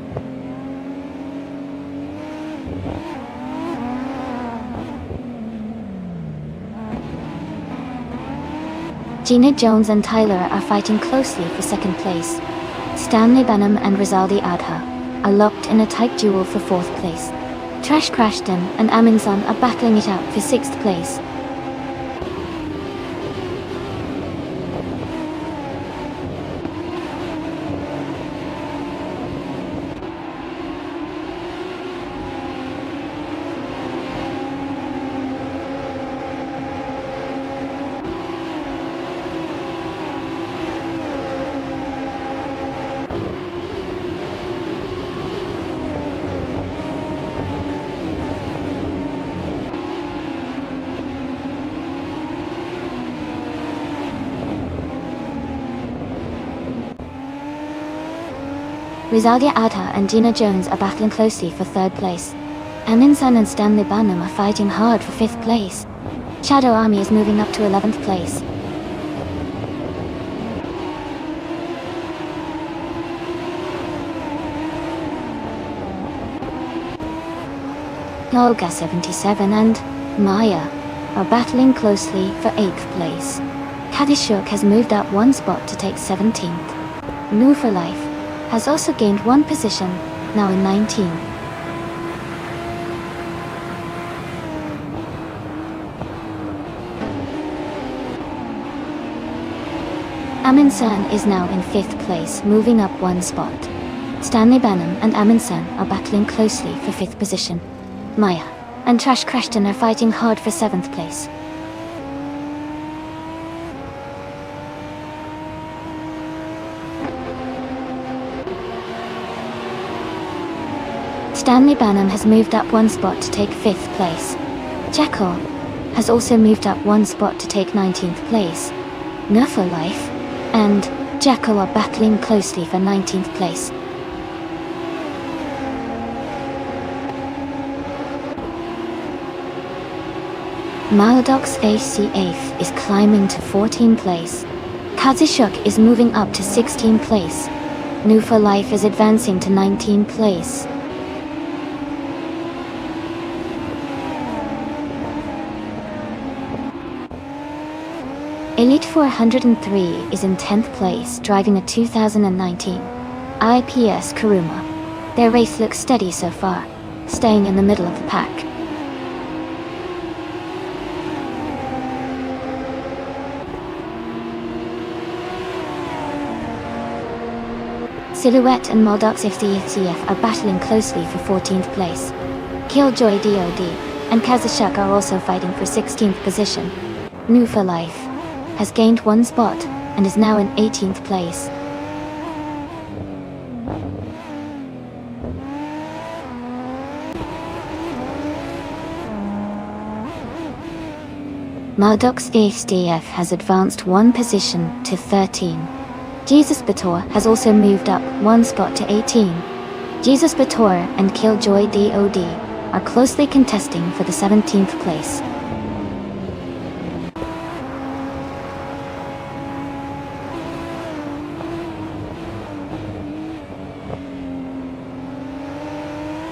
Gina Jones and Tyler are fighting closely for second place. Stanley Benham and Rizaldi Adha are locked in a tight duel for fourth place. Trash Crashton and Aminsan are battling it out for sixth place. Rizaldi Adha and Gina Jones are battling closely for third place. Aminsan and Stanley Benham are fighting hard for fifth place. Shadow Army is moving up to 11th place. Olga 77 and Maya are battling closely for 8th place. Kadishuk has moved up one spot to take 17th. New for Life has also gained one position, now in 19th. Aminsan is now in 5th place, moving up one spot. Stanley Benham and Aminsan are battling closely for 5th position. Maya and Trash Crashton are fighting hard for 7th place. Stanley Banham has moved up one spot to take 5th place. Jekyll has also moved up one spot to take 19th place. No for Life and Jekyll are battling closely for 19th place. Maldox ACF is climbing to 14th place. Kazishuk is moving up to 16th place. New for Life is advancing to 19th place. Elite 403 is in 10th place, driving a 2019 IPS Kuruma. Their race looks steady so far, staying in the middle of the pack. Silhouette and Maldox FCF are battling closely for 14th place. Killjoy DOD and Kazashuk are also fighting for 16th position. New for Life has gained one spot and is now in 18th place. Maldox HDF has advanced one position to 13. Jesus Bator has also moved up one spot to 18. Jesus Bator and Killjoy DOD are closely contesting for the 17th place.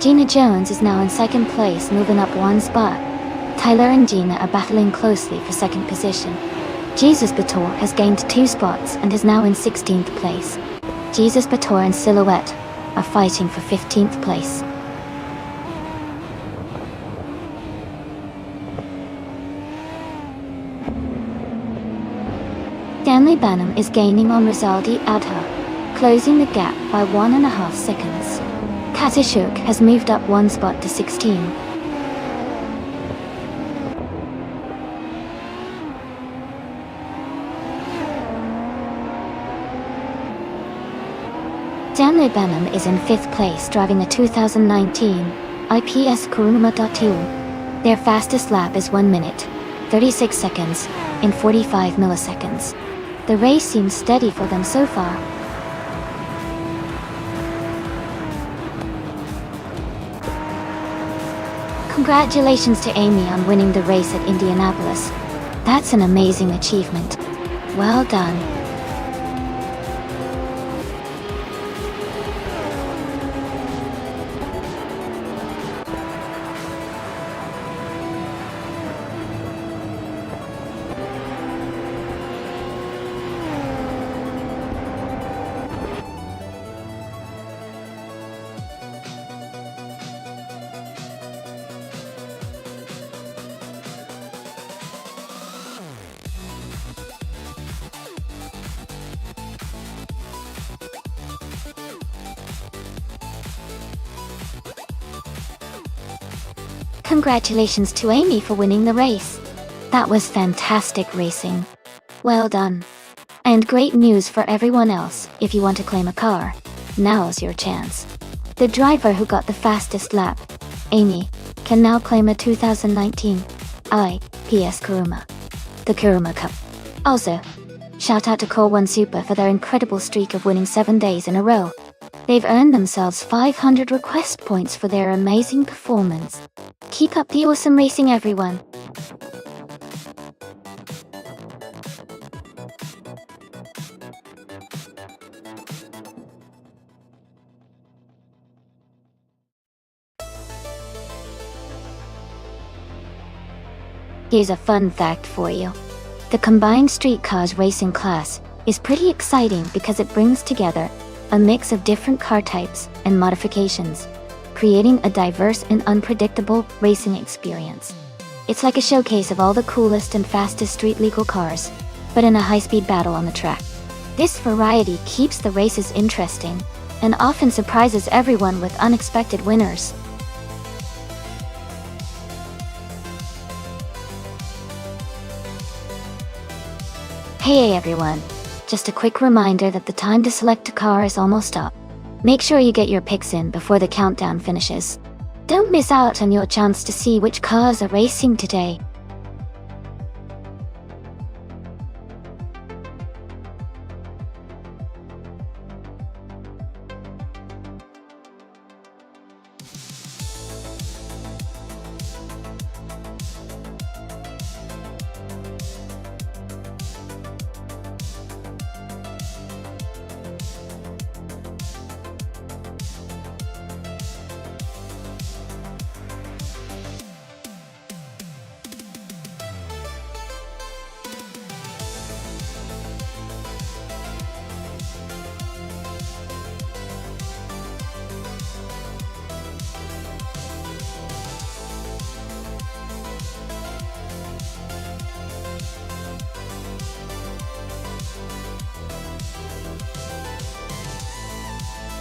Gina Jones is now in 2nd place, moving up one spot. Tyler and Gina are battling closely for 2nd position. Jesus Bator has gained 2 spots and is now in 16th place. Jesus Bator and Silhouette are fighting for 15th place. Stanley Banham is gaining on Rizaldi Adha, closing the gap by 1.5 seconds. Katishuk has moved up one spot to 16. Stanley Banham is in 5th place, driving a 2019 IPS Kuruma 2. Their fastest lap is 1 minute, 36 seconds, in 45 milliseconds. The race seems steady for them so far. Congratulations to Amy on winning the race at Indianapolis. That's an amazing achievement. Well done. Congratulations to Amy for winning the race. That was fantastic racing. Well done. And great news for everyone else. If you want to claim a car, now's your chance. The driver who got the fastest lap, Amy, can now claim a 2019 IPS Kuruma, the Kuruma Cup. Also, shout out to Core 1 Super for their incredible streak of winning 7 days in a row. They've earned themselves 500 request points for their amazing performance. Keep up the awesome racing, everyone. Here's a fun fact for you. The combined street cars racing class is pretty exciting because it brings together a mix of different car types and modifications, creating a diverse and unpredictable racing experience. It's like a showcase of all the coolest and fastest street legal cars, but in a high-speed battle on the track. This variety keeps the races interesting and often surprises everyone with unexpected winners. Hey everyone, just a quick reminder that the time to select a car is almost up. Make sure you get your picks in before the countdown finishes. Don't miss out on your chance to see which cars are racing today.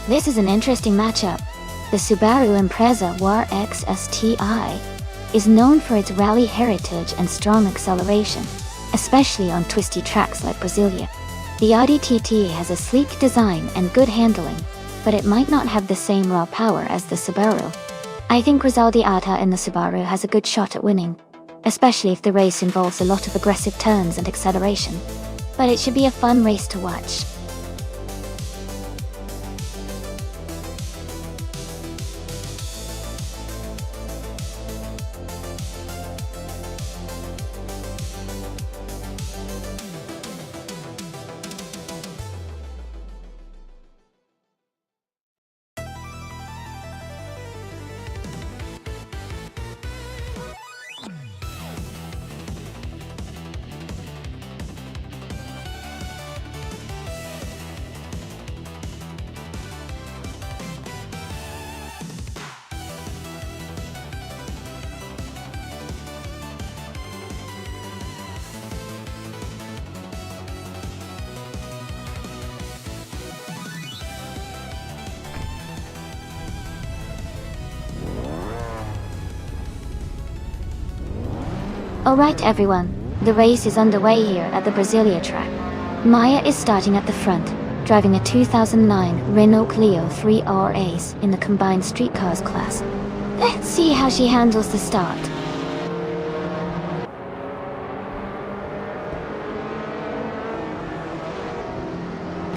This is an interesting matchup. The Subaru Impreza WRX STI is known for its rally heritage and strong acceleration, especially on twisty tracks like Brasilia. The Audi TT has a sleek design and good handling, but it might not have the same raw power as the Subaru. I think Rizaldi Ata in the Subaru has a good shot at winning, especially if the race involves a lot of aggressive turns and acceleration. But it should be a fun race to watch. Alright everyone, the race is underway here at the Brasilia track. Maya is starting at the front, driving a 2009 Renault Clio 3R Ace in the combined streetcars class. Let's see how she handles the start.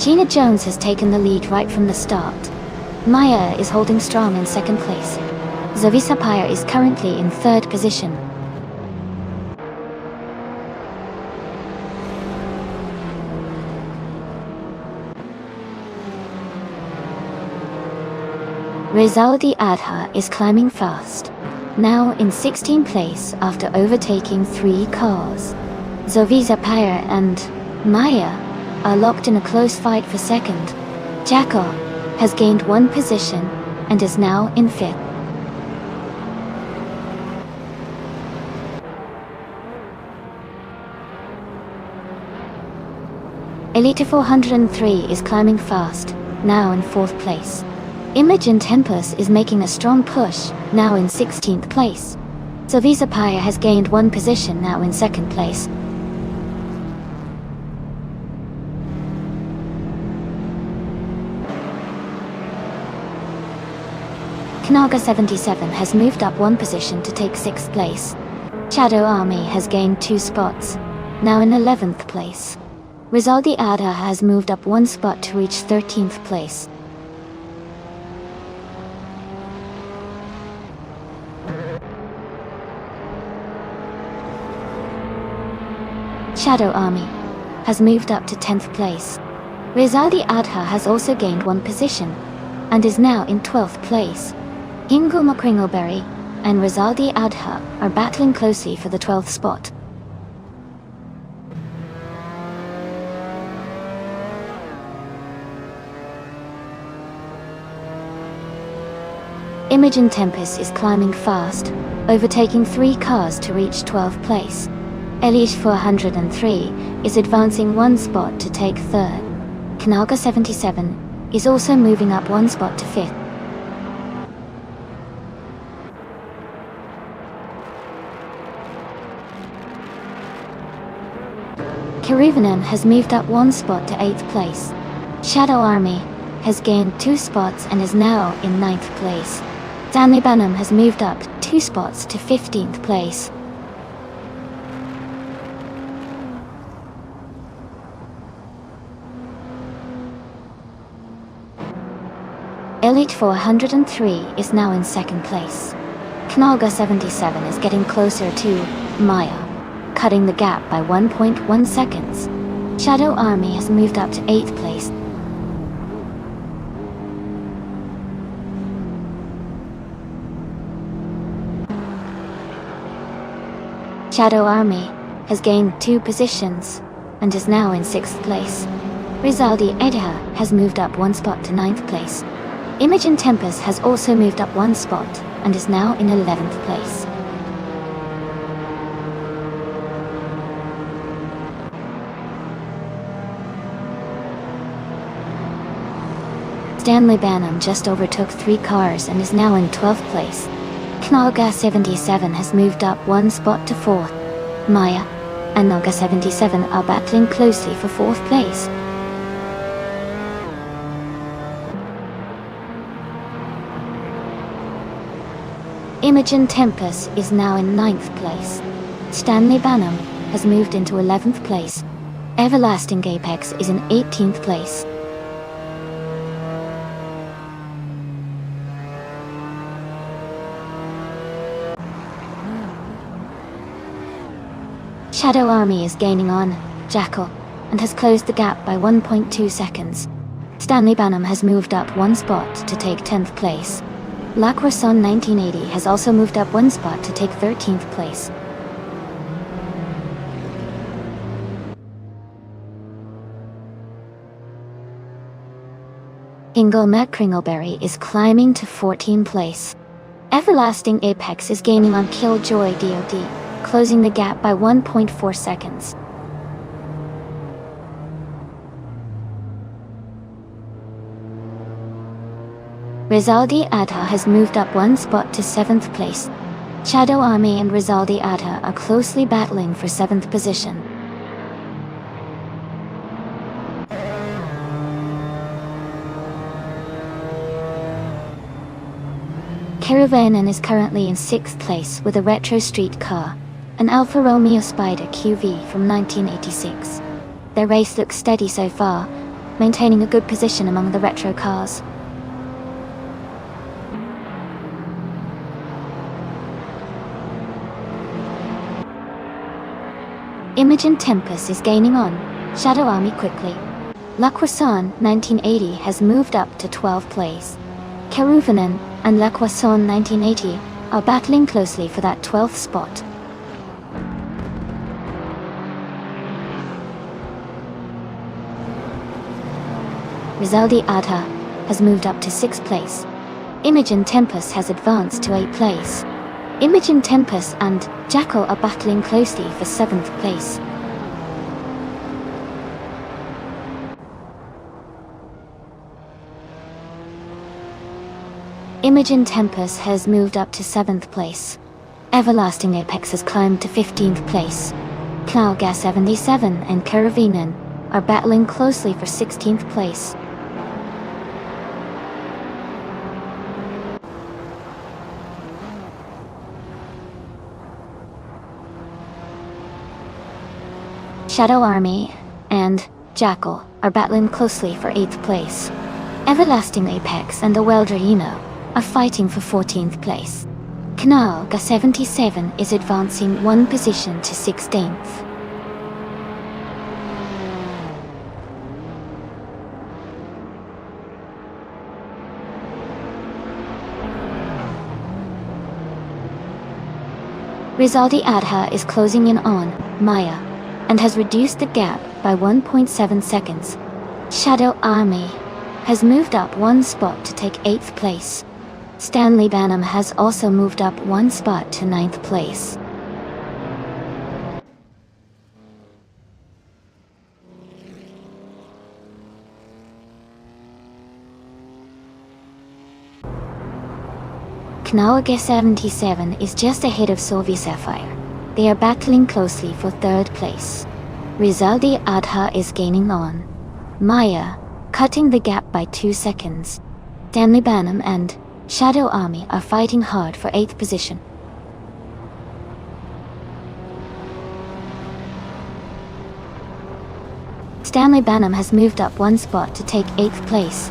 Gina Jones has taken the lead right from the start. Maya is holding strong in second place. Zoe Sapire is currently in third position. Rizaldi Adha is climbing fast, now in 16th place after overtaking 3 cars. Zovisa Pyre and Maya are locked in a close fight for second. Jacob has gained 1 position and is now in 5th. Elite 403 is climbing fast, now in 4th place. Imogen Tempest is making a strong push, now in 16th place. Zovisa Pyre has gained 1 position, now in 2nd place. Knaga 77 has moved up 1 position to take 6th place. Shadow Army has gained 2 spots, now in 11th place. Rizaldi Ada has moved up 1 spot to reach 13th place. Shadow Army has moved up to 10th place. Rizaldi Adha has also gained 1 position and is now in 12th place. Ingo Mokringelberry and Rizaldi Adha are battling closely for the 12th spot. Imogen Tempest is climbing fast, overtaking 3 cars to reach 12th place. Elish 403 is advancing 1 spot to take 3rd. Knaga 77 is also moving up 1 spot to 5th. Kirivanen has moved up 1 spot to 8th place. Shadow Army has gained 2 spots and is now in 9th place. Stanley Banham has moved up 2 spots to 15th place. Elite 403 is now in 2nd place. Knalga 77 is getting closer to Maya, cutting the gap by 1.1 seconds. Shadow Army has moved up to 8th place. Shadow Army has gained 2 positions and is now in 6th place. Rizaldi Edha has moved up 1 spot to 9th place. Imogen Tempest has also moved up 1 spot and is now in 11th place. Stanley Banham just overtook 3 cars and is now in 12th place. Knalga 77 has moved up 1 spot to 4th. Maya and Knalga 77 are battling closely for 4th place. Imogen Tempest is now in 9th place. Stanley Banham has moved into 11th place. Everlasting Apex is in 18th place. Shadow Army is gaining on Jackal and has closed the gap by 1.2 seconds. Stanley Banham has moved up 1 spot to take 10th place. La Croissant 1980 has also moved up 1 spot to take 13th place. Ingle Matt Kringleberry is climbing to 14th place. Everlasting Apex is gaining on Killjoy DOD, closing the gap by 1.4 seconds. Rizaldi Adha has moved up 1 spot to 7th place. Shadow Army and Rizaldi Adha are closely battling for 7th position. Caravan is currently in 6th place with a retro street car, an Alfa Romeo Spider QV from 1986. Their race looks steady so far, maintaining a good position among the retro cars. Imogen Tempest is gaining on Shadow Army quickly. La Croissant 1980 has moved up to 12th place. Keruvanen and La Croissant 1980 are battling closely for that 12th spot. Rizaldi Adha has moved up to 6th place. Imogen Tempest has advanced to 8th place. Imogen Tempest and Jackal are battling closely for 7th place. Imogen Tempest has moved up to 7th place. Everlasting Apex has climbed to 15th place. Knalga 77 and Karavinen are battling closely for 16th place. Shadow Army and Jackal are battling closely for 8th place. Everlasting Apex and the Weldraino are fighting for 14th place. Knalga 77 is advancing 1 position to 16th. Rizaldi Adha is closing in on Maya and has reduced the gap by 1.7 seconds. Shadow Army has moved up 1 spot to take 8th place. Stanley Banham has also moved up 1 spot to 9th place. Knalga 77 is just ahead of Soviet Sapphire. They are battling closely for 3rd place. Rizaldi Adha is gaining on Maya, cutting the gap by 2 seconds. Stanley Banham and Shadow Army are fighting hard for 8th position. Stanley Banham has moved up 1 spot to take 8th place.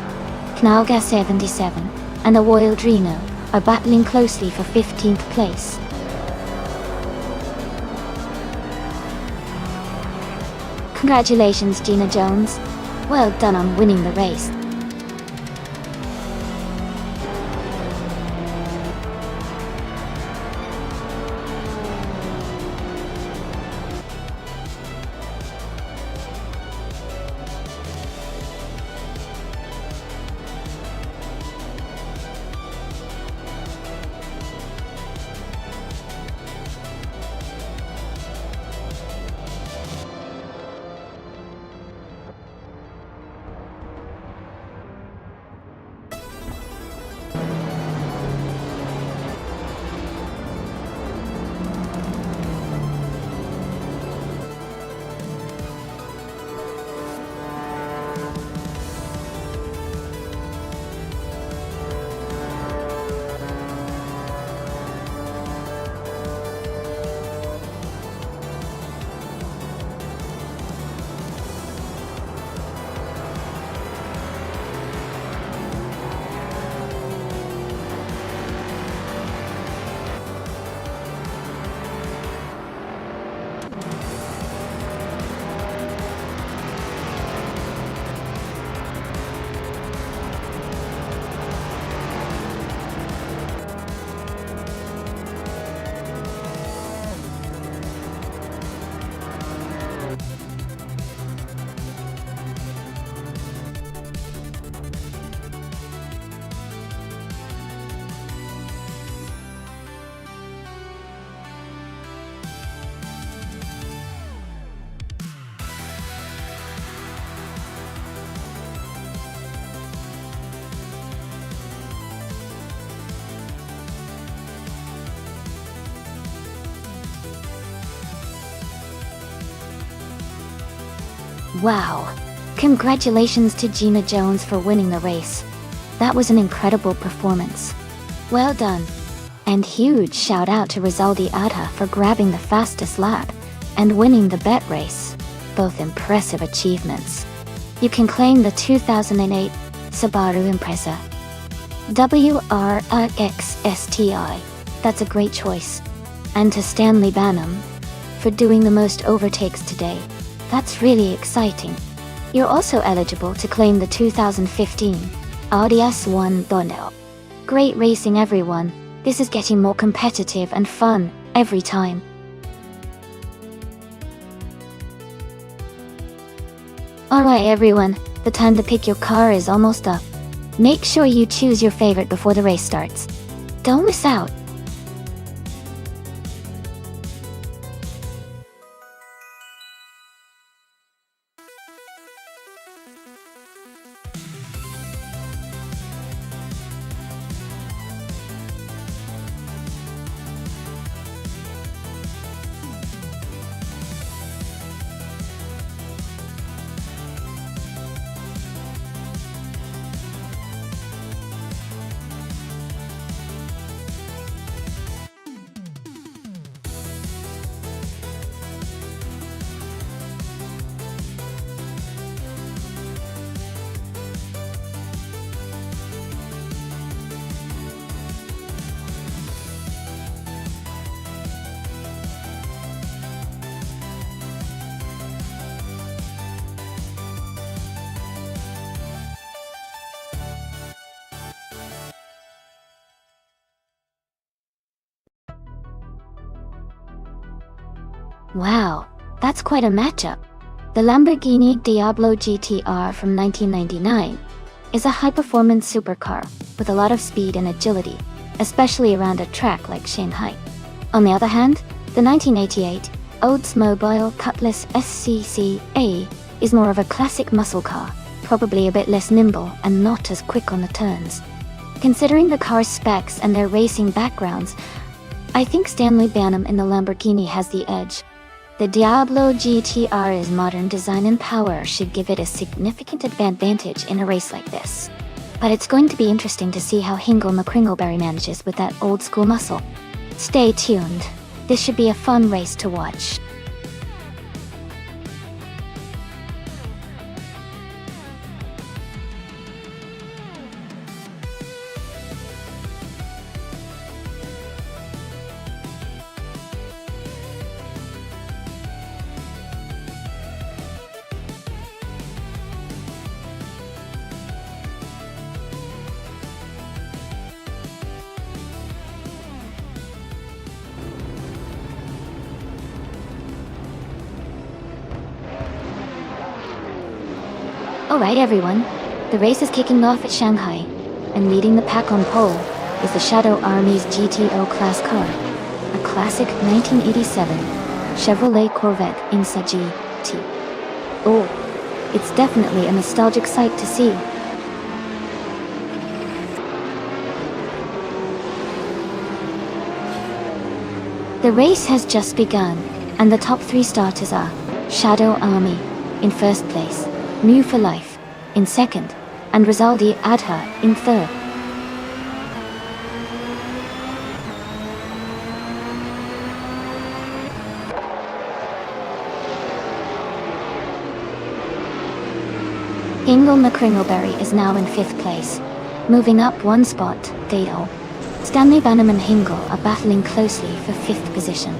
Knalga 77 and the Royal Drino are battling closely for 15th place. Congratulations, Gina Jones. Well done on winning the race. Wow! Congratulations to Gina Jones for winning the race. That was an incredible performance. Well done. And huge shout out to Rizaldi Adha for grabbing the fastest lap and winning the bet race. Both impressive achievements. You can claim the 2008 Subaru Impreza WRX-STI. That's a great choice. And to Stanley Banham for doing the most overtakes today. That's really exciting. You're also eligible to claim the 2015 Audi S1 Donel. Great racing, everyone. This is getting more competitive and fun every time. Alright everyone, the time to pick your car is almost up. Make sure you choose your favorite before the race starts. Don't miss out. Wow, that's quite a matchup. The Lamborghini Diablo GTR from 1999 is a high-performance supercar with a lot of speed and agility, especially around a track like Shanghai. On the other hand, the 1988 Oldsmobile Cutlass SCCA is more of a classic muscle car, probably a bit less nimble and not as quick on the turns. Considering the car's specs and their racing backgrounds, I think Stanley Banham in the Lamborghini has the edge. The Diablo GTR's modern design and power should give it a significant advantage in a race like this. But it's going to be interesting to see how Hingle McCringleberry manages with that old school muscle. Stay tuned. This should be a fun race to watch. Alright everyone, the race is kicking off at Shanghai, and leading the pack on pole is the Shadow Army's GTO class car, a classic 1987 Chevrolet Corvette IMSA GT. Oh, it's definitely a nostalgic sight to see. The race has just begun, and the top 3 starters are Shadow Army in first place, New for Life in second, and Rizaldi Adha in third. Hingle McCringleberry is now in 5th place, moving up 1 spot, Dale. Stanley Banham and Hingle are battling closely for 5th position.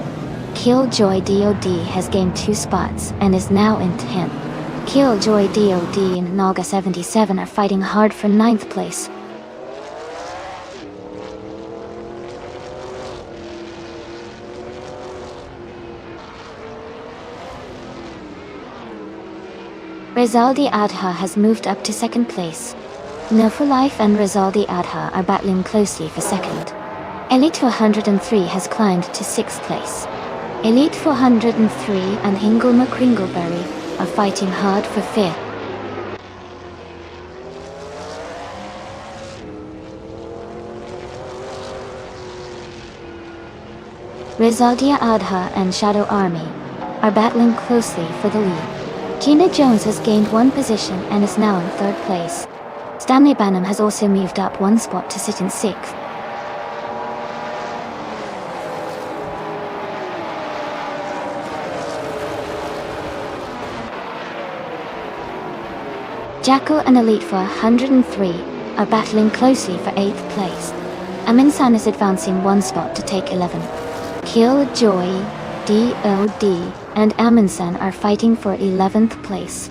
Killjoy DOD has gained 2 spots and is now in 10th. Killjoy DOD and Naga 77 are fighting hard for 9th place. Rizaldi Adha has moved up to 2nd place. No for Life and Rizaldi Adha are battling closely for 2nd. Elite 403 has climbed to 6th place. Elite 403 and Hingle McCringleberry are fighting hard for 5th. Rizaldia Adha and Shadow Army are battling closely for the lead. Gina Jones has gained 1 position and is now in 3rd place. Stanley Banham has also moved up 1 spot to sit in 6th. Jackal and Elite 403 are battling closely for 8th place. Aminsan is advancing 1 spot to take 11. Killjoy, DOD, and Aminsan are fighting for 11th place.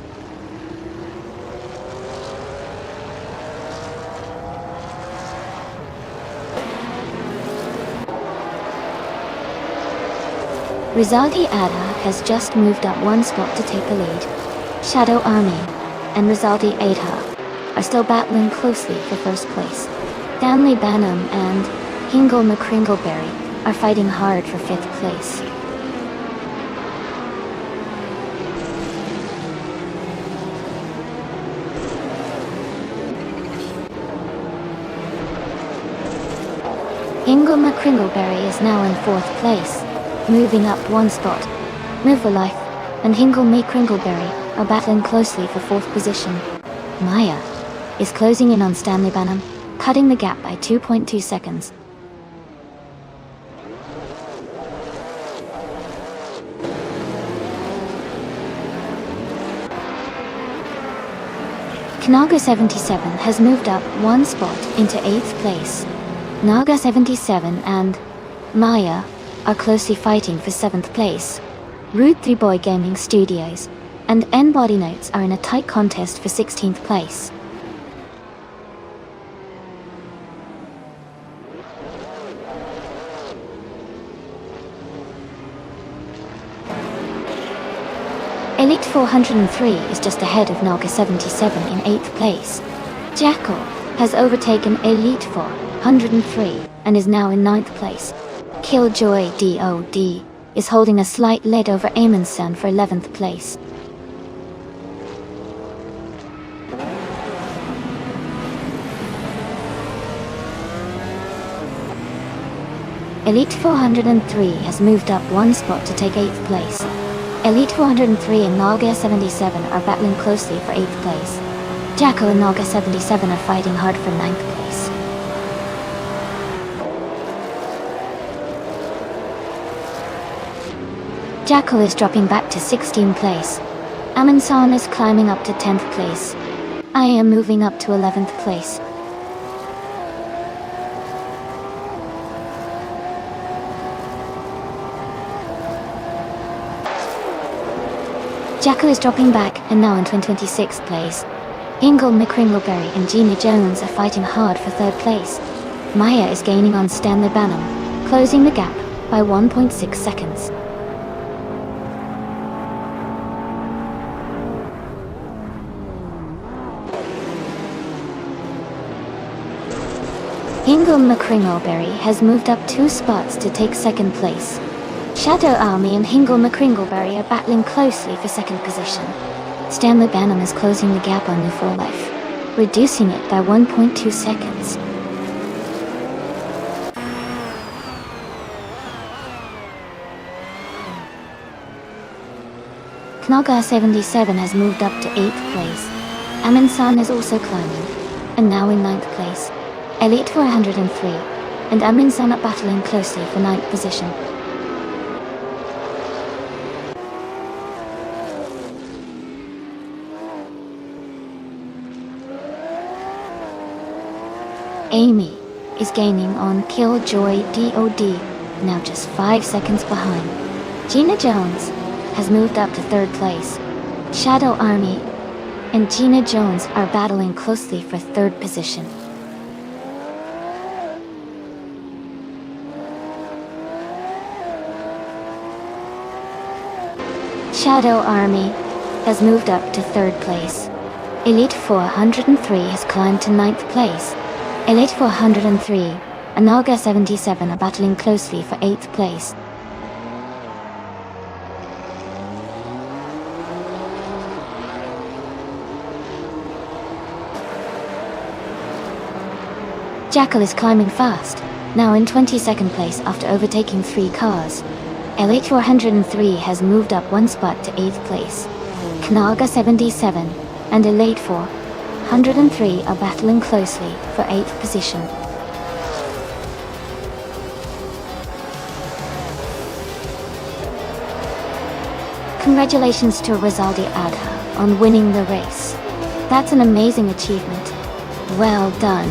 Rizaldi Ada has just moved up 1 spot to take the lead. Shadow Army and Rizaldi Adha are still battling closely for 1st place. Stanley Banham and Hingle McCringleberry are fighting hard for 5th place. Hingle McCringleberry is now in 4th place, moving up 1 spot. Move for Life and Hingle McCringleberry are battling closely for 4th position. Maya is closing in on Stanley Banham, cutting the gap by 2.2 seconds. Naga 77 has moved up 1 spot into 8th place. Naga 77 and Maya are closely fighting for 7th place. Rude 3 Boy Gaming Studios and N Body Notes are in a tight contest for 16th place. Elite 403 is just ahead of Naga 77 in 8th place. Jackal has overtaken Elite 403 and is now in 9th place. Killjoy DOD is holding a slight lead over Amundsen for 11th place. Elite 403 has moved up 1 spot to take 8th place. Elite 403 and Naga 77 are battling closely for 8th place. Jacko and Naga 77 are fighting hard for 9th place. Jackal is dropping back to 16th place. Amin-san is climbing up to 10th place. I am moving up to 11th place. Jackal is dropping back and now in 26th place. Ingle McCringleberry and Gina Jones are fighting hard for 3rd place. Maya is gaining on Stanley Banham, closing the gap by 1.6 seconds. Ingle McCringleberry has moved up 2 spots to take 2nd place. Shadow Army and Hingle McCringleberry are battling closely for 2nd position. Stanley Banham is closing the gap on New For Life, reducing it by 1.2 seconds. Knaga 77 has moved up to 8th place. Amin-san is also climbing, and now in 9th place. Elite 403 and Amin-san are battling closely for 9th position. Amy is gaining on Killjoy DOD, now just 5 seconds behind. Gina Jones has moved up to 3rd place. Shadow Army and Gina Jones are battling closely for 3rd position. Shadow Army has moved up to 3rd place. Elite 403 has climbed to 9th place. Elite 403 and Naga 77 are battling closely for 8th place. Jackal is climbing fast, now in 22nd place after overtaking 3 cars. Elite 403 has moved up 1 spot to 8th place. Knaga 77 and Elite 403 are battling closely for 8th position. Congratulations to Rizaldi Adha on winning the race. That's an amazing achievement. Well done.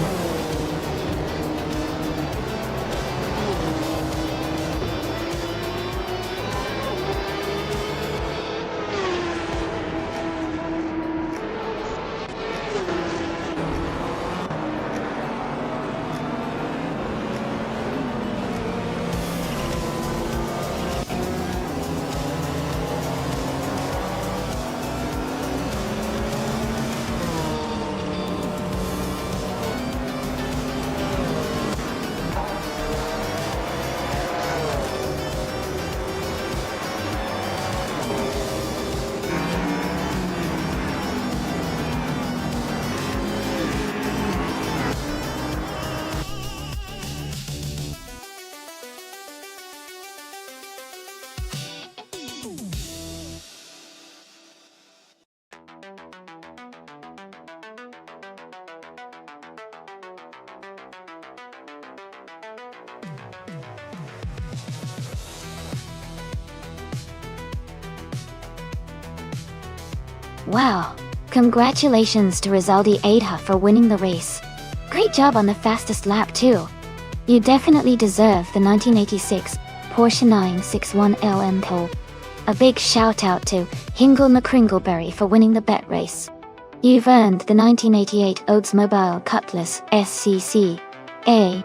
Wow, congratulations to Rizaldi Adha for winning the race. Great job on the fastest lap too. You definitely deserve the 1986 Porsche 961 LM pole. A big shout out to Hingle McCringleberry for winning the bet race. You've earned the 1988 Oldsmobile Cutlass SCCA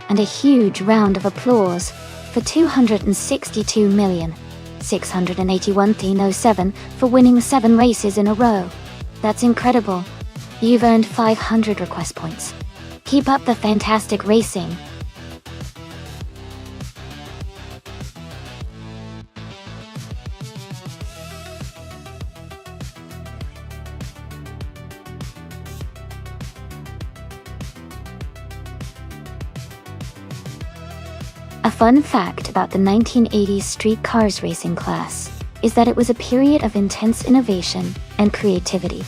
and a huge round of applause for 262,681,007 for winning 7 races in a row. That's incredible. You've earned 500 request points. Keep up the fantastic racing. A fun fact about the 1980s street cars racing class. is that it was a period of intense innovation and creativity.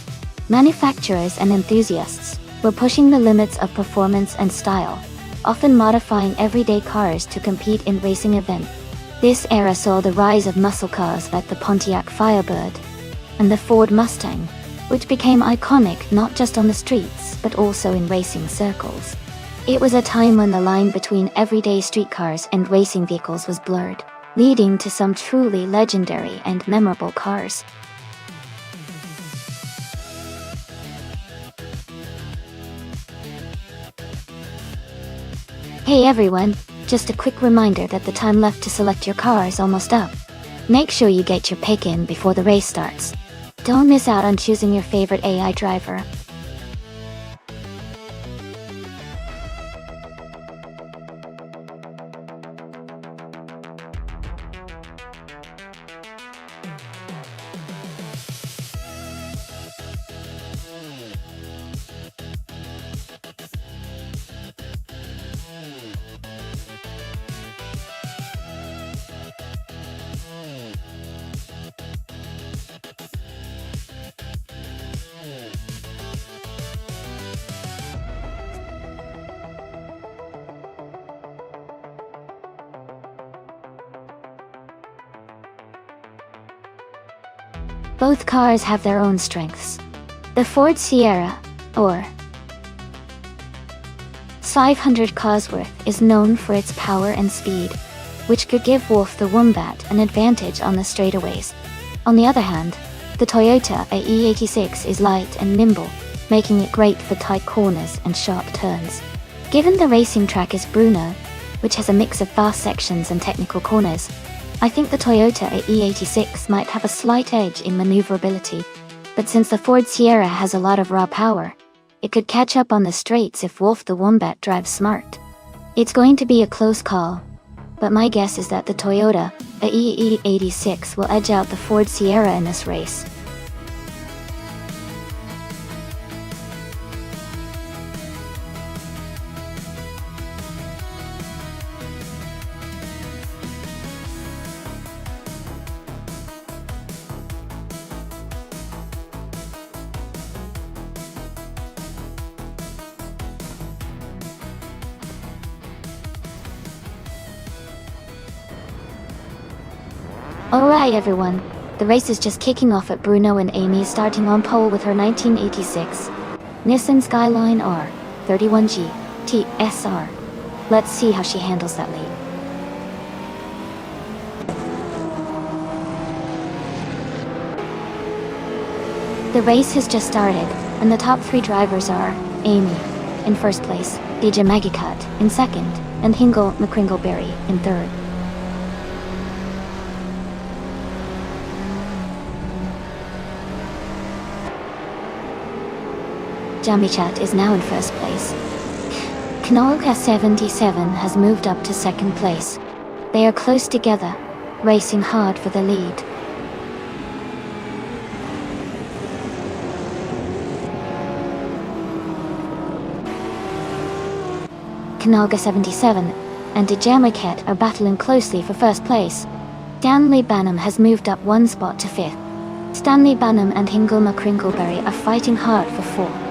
Manufacturers and enthusiasts were pushing the limits of performance and style, often modifying everyday cars to compete in racing events. This era saw the rise of muscle cars like the Pontiac Firebird and the Ford Mustang, which became iconic not just on the streets but also in racing circles. It was a time when the line between everyday street cars and racing vehicles was blurred, leading to some truly legendary and memorable cars. Hey everyone, just a quick reminder that the time left to select your car is almost up. Make sure you get your pick in before the race starts. Don't miss out on choosing your favorite AI driver. Both cars have their own strengths. The Ford Sierra, or 500 Cosworth, is known for its power and speed, which could give Wolf the Wombat an advantage on the straightaways. On the other hand, the Toyota AE86 is light and nimble, making it great for tight corners and sharp turns. Given the racing track is Brno, which has a mix of fast sections and technical corners, I think the Toyota AE86 might have a slight edge in maneuverability, but since the Ford Sierra has a lot of raw power, it could catch up on the straights if Wolf the Wombat drives smart. It's going to be a close call, but my guess is that the Toyota AE86 will edge out the Ford Sierra in this race. Alright everyone, the race is just kicking off at Brno and Amy is starting on pole with her 1986 Nissan Skyline R 31G TSR. Let's see how she handles that lead. The race has just started, and the top three drivers are Amy in first place, DJ Magicat in second, and Hingle McCringleberry in third. Jamichat is now in first place. Knolka 77 has moved up to second place. They are close together, racing hard for the lead. Knolka 77 and Jamichat are battling closely for first place. Stanley Banham has moved up one spot to fifth. Stanley Banham and Hingle McCringleberry are fighting hard for fourth.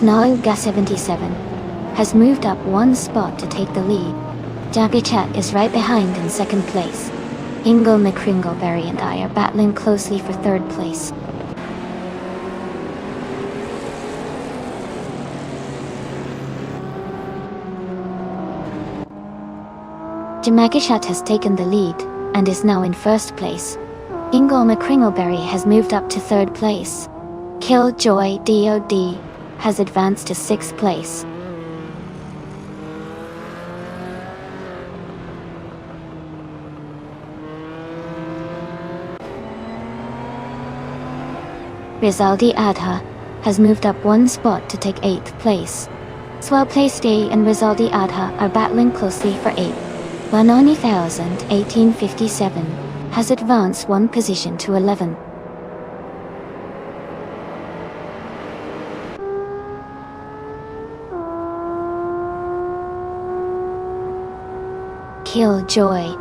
Knolka 77 has moved up one spot to take the lead. Jamichat is right behind in second place. Hingle McCringleberry and I are battling closely for third place. Jamichat has taken the lead and is now in first place. Hingle McCringleberry has moved up to third place. Killjoy DOD has advanced to sixth place. Rizaldi Adha has moved up one spot to take 8th place. Swell Place Day and Rizaldi Adha are battling closely for 8th. 1857 has advanced one position to 11. Killjoy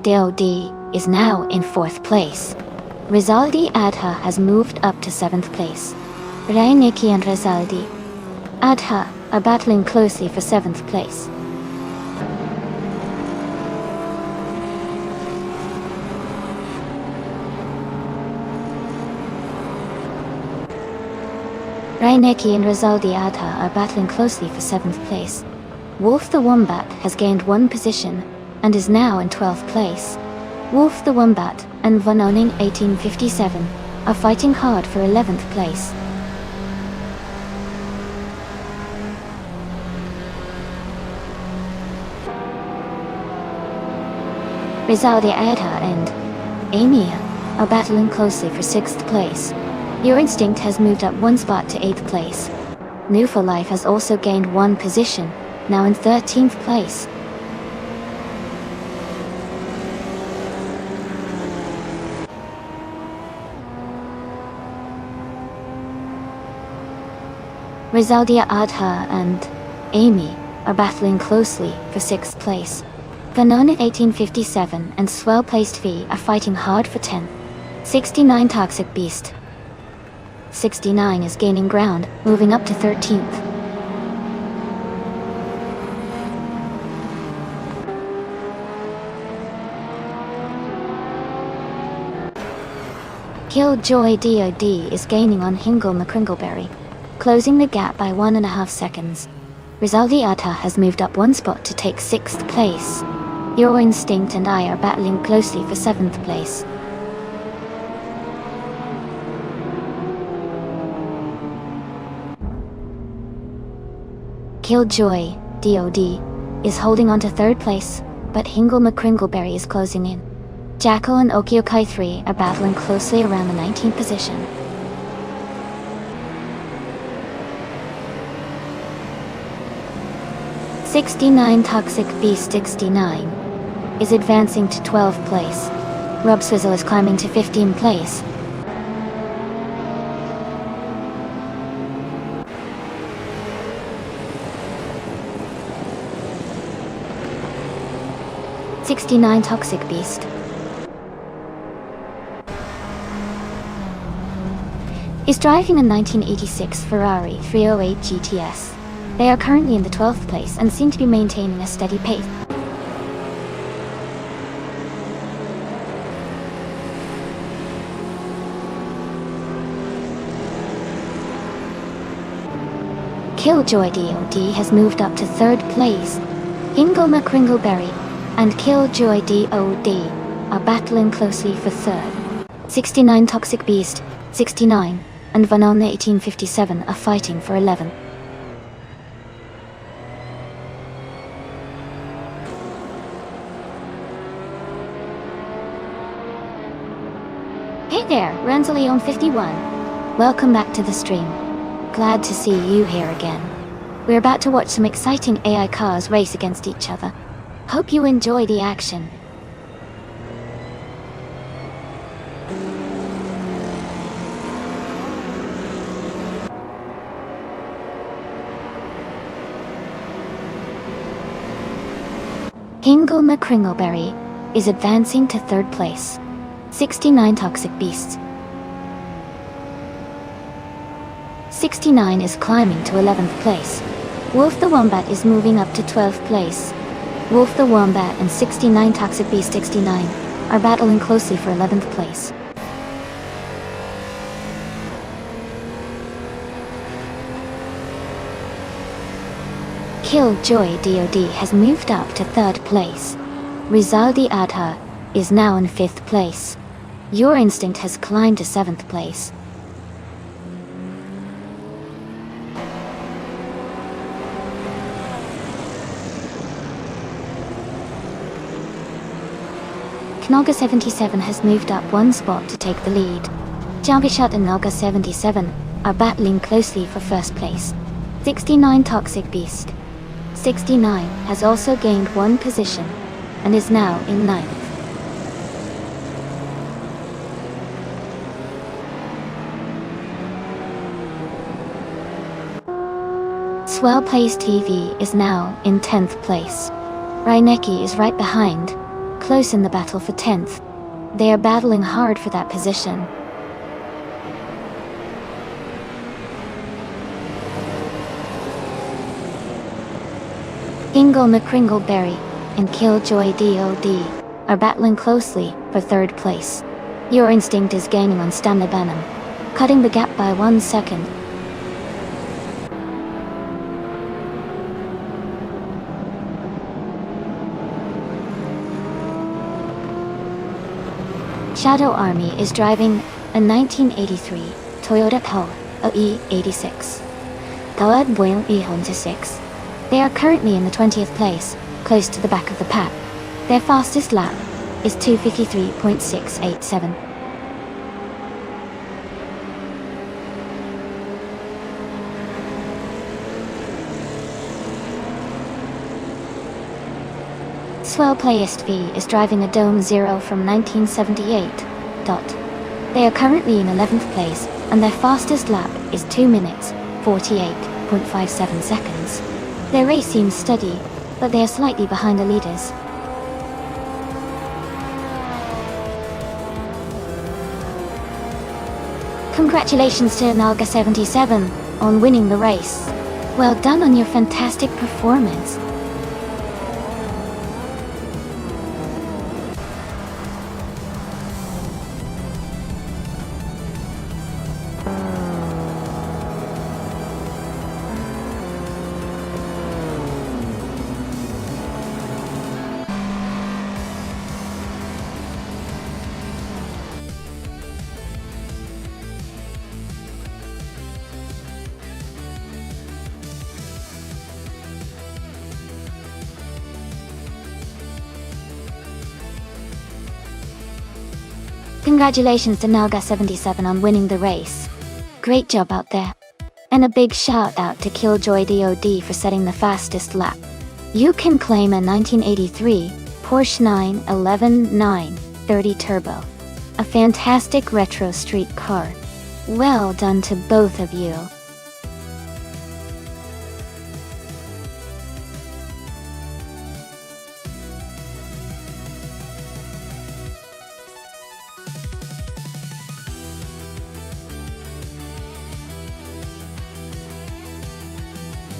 DOD is now in 4th place. Rizaldi Adha has moved up to 7th place. Rainiki and Rizaldi Adha are battling closely for 7th place. Raineki and Rizaldi Adha are battling closely for 7th place. Wolf the Wombat has gained 1 position and is now in 12th place. Wolf the Wombat and Vanoning 1857 are fighting hard for 11th place. Rizaldi Adha and Amy are battling closely for 6th place. Your Instinct has moved up 1 spot to 8th place. New for Life has also gained 1 position, now in 13th place. Rizaldia Adha and Amy are battling closely for 6th place. Vanona 1857 and Swell Placed V are fighting hard for 10th. 69 Toxic Beast 69 is gaining ground, moving up to 13th. Killjoy DOD is gaining on Hingle McCringleberry, closing the gap by 1.5 seconds. Rizaldi Adha has moved up 1 spot to take 6th place. Your Instinct and I are battling closely for 7th place. Killjoy DOD is holding on to 3rd place, but Hingle McCringleberry is closing in. Jackal and Okiokai 3 are battling closely around the 19th position. '69 Toxic Beast 69 is advancing to 12th place. Rub Swizzle is climbing to 15th place. '69 Toxic Beast is driving a 1986 Ferrari 308 GTS. They are currently in the 12th place and seem to be maintaining a steady pace. Killjoy DOD has moved up to 3rd place. Hingle McCringleberry and Killjoy DOD are battling closely for 3rd. '69 Toxic Beast 69 and Vanona 1857 are fighting for 11th. Hey there, Ranzaleon 51. Welcome back to the stream. Glad to see you here again. We're about to watch some exciting AI cars race against each other. Hope you enjoy the action. Hingle McCringleberry is advancing to 3rd place. '69 Toxic Beasts 69 is climbing to 11th place. Wolf the Wombat is moving up to 12th place. Wolf the Wombat and '69 Toxic Beast 69 are battling closely for 11th place. Killjoy DOD has moved up to 3rd place. Rizaldi Adha is now in 5th place. Your Instinct has climbed to 7th place. Noga 77 has moved up 1 spot to take the lead. Jumbishot and Noga 77 are battling closely for 1st place. '69 Toxic Beast 69 has also gained 1 position and is now in 9th. Swell Place TV is now in 10th place. Reinecke is right behind, close in the battle for 10th. They are battling hard for that position. Ingle McCringleberry and Killjoy DOD are battling closely for 3rd place. Your instinct is gaining on Stanabanum, cutting the gap by 1 second. Shadow Army is driving a 1983 Toyota Polo E86. Gawad Bueng E6. They are currently in the 20th place, close to the back of the pack. Their fastest lap is 2:53.687. Swell Playist V is driving a Dome Zero from 1978. They are currently in 11th place, and their fastest lap is 2 minutes, 48.57 seconds. Their race seems steady, but they are slightly behind the leaders. Congratulations to Nalga 77 on winning the race. Well done on your fantastic performance. Congratulations to Nalga 77 on winning the race. Great job out there. And a big shout out to Killjoy DOD for setting the fastest lap. You can claim a 1983 Porsche 911 930 Turbo. A fantastic retro street car. Well done to both of you.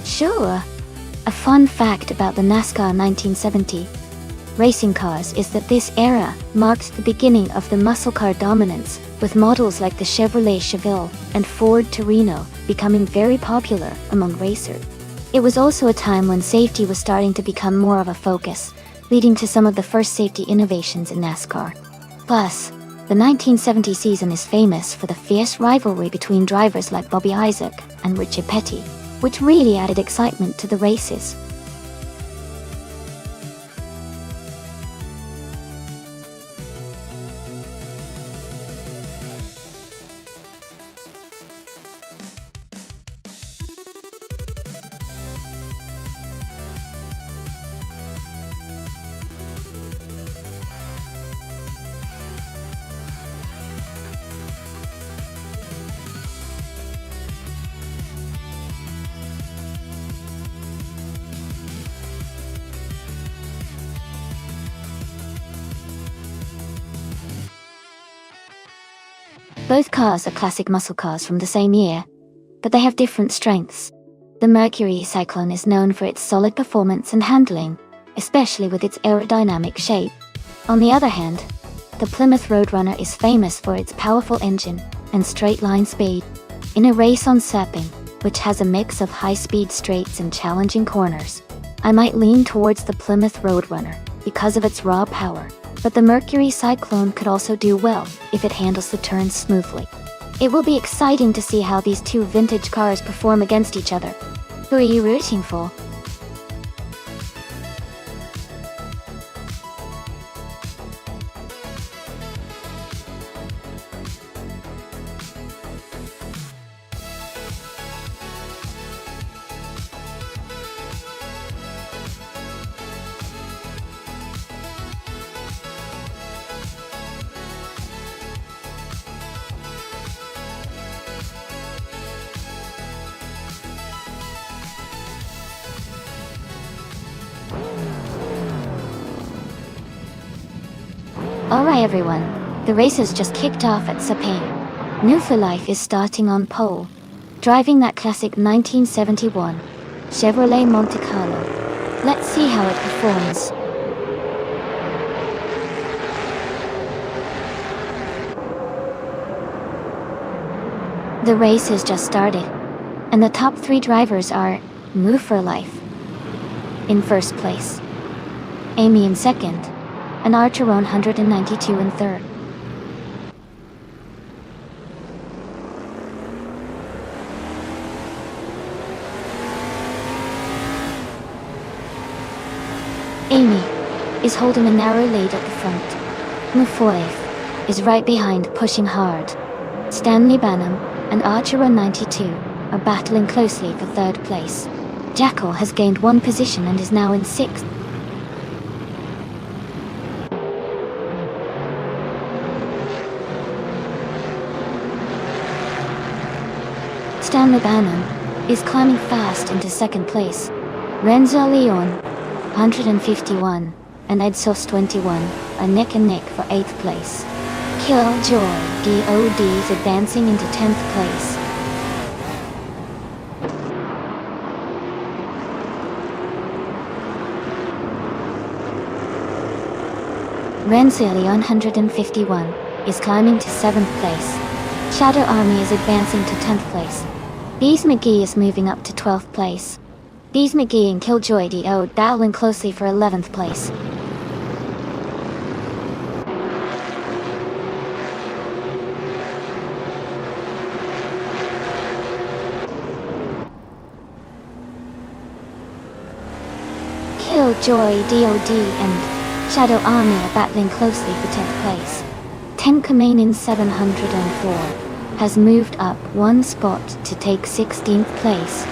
Sure. A fun fact about the NASCAR 1970 racing cars is that this era marked the beginning of the muscle car dominance, with models like the Chevrolet Chevelle and Ford Torino becoming very popular among racers. It was also a time when safety was starting to become more of a focus, leading to some of the first safety innovations in NASCAR. Plus, the 1970 season is famous for the fierce rivalry between drivers like Bobby Isaac and Richie Petty, which really added excitement to the races. Both cars are classic muscle cars from the same year, but they have different strengths. The Mercury Cyclone is known for its solid performance and handling, especially with its aerodynamic shape. On the other hand, the Plymouth Roadrunner is famous for its powerful engine and straight-line speed. In a race on Serping, which has a mix of high-speed straights and challenging corners, I might lean towards the Plymouth Roadrunner because of its raw power. But the Mercury Cyclone could also do well if it handles the turns smoothly. It will be exciting to see how these two vintage cars perform against each other. Who are you rooting for? Alright everyone, the race has just kicked off at Sepang. New for Life is starting on pole, driving that classic 1971 Chevrolet Monte Carlo. Let's see how it performs. The race has just started, and the top 3 drivers are New for Life in first place, Amy in second, and Archeron 192 in third. Amy is holding a narrow lead at the front. New for Life is right behind, pushing hard. Stanley Banham and Archeron 92 are battling closely for third place. Jackal has gained 1 position and is now in 6th. Stanley Banham is climbing fast into 2nd place. Renzo Leon, 151, and Edsos 21 are neck and neck for 8th place. Killjoy DOD is advancing into 10th place. Rensselaer 151 is climbing to 7th place. Shadow Army is advancing to 10th place. Bees McGee is moving up to 12th place. Bees McGee and Killjoy DO battling closely for 11th place. Killjoy DOD and Shadow Army are battling closely for 10th place. Tenkaman 704 has moved up 1 spot to take 16th place.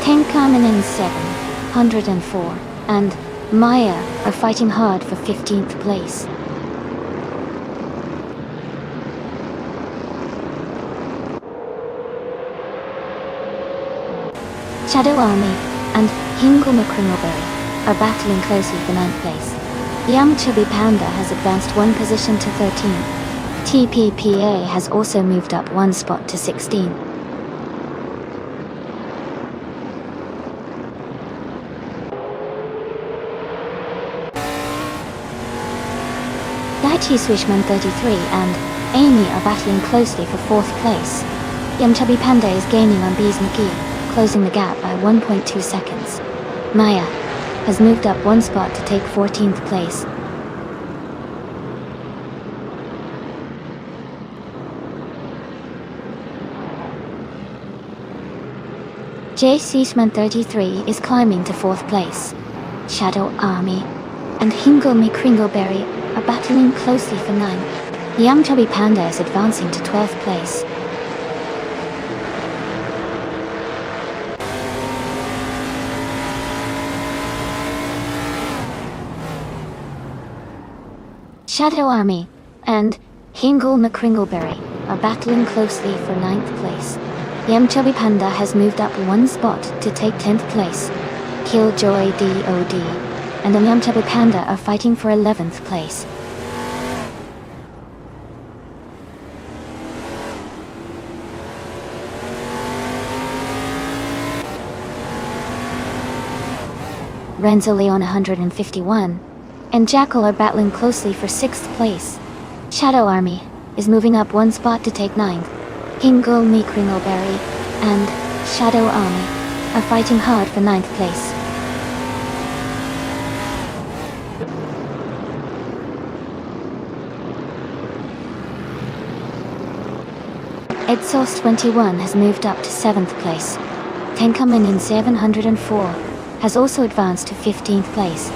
Tenkaman 704 and Maya are fighting hard for 15th place. Shadow Army and Hingle McCringleberry are battling closely for 9th place. Young Chubby Panda has advanced 1 position to 13th. TPPA has also moved up 1 spot to 16. Daichi Swishman 33 and Amy are battling closely for 4th place. Young Chubby Panda is gaining on Bees McGee, closing the gap by 1.2 seconds. Maya has moved up 1 spot to take 14th place. J. Seashman 33 is climbing to 4th place. Shadow Army and Hingle McCringleberry are battling closely for 9th. Young Chubby Panda is advancing to 12th place. Shadow Army and Hingle McCringleberry are battling closely for 9th place. Young Chubby Panda has moved up 1 spot to take 10th place. Killjoy DOD and the Young Chubby Panda are fighting for 11th place. Renzo Leon 151 and Jackal are battling closely for 6th place. Shadow Army is moving up 1 spot to take 9th. Hingle McCringleberry and Shadow Army are fighting hard for 9th place. Edsos 21 has moved up to 7th place. Tenkaman 704 has also advanced to 15th place.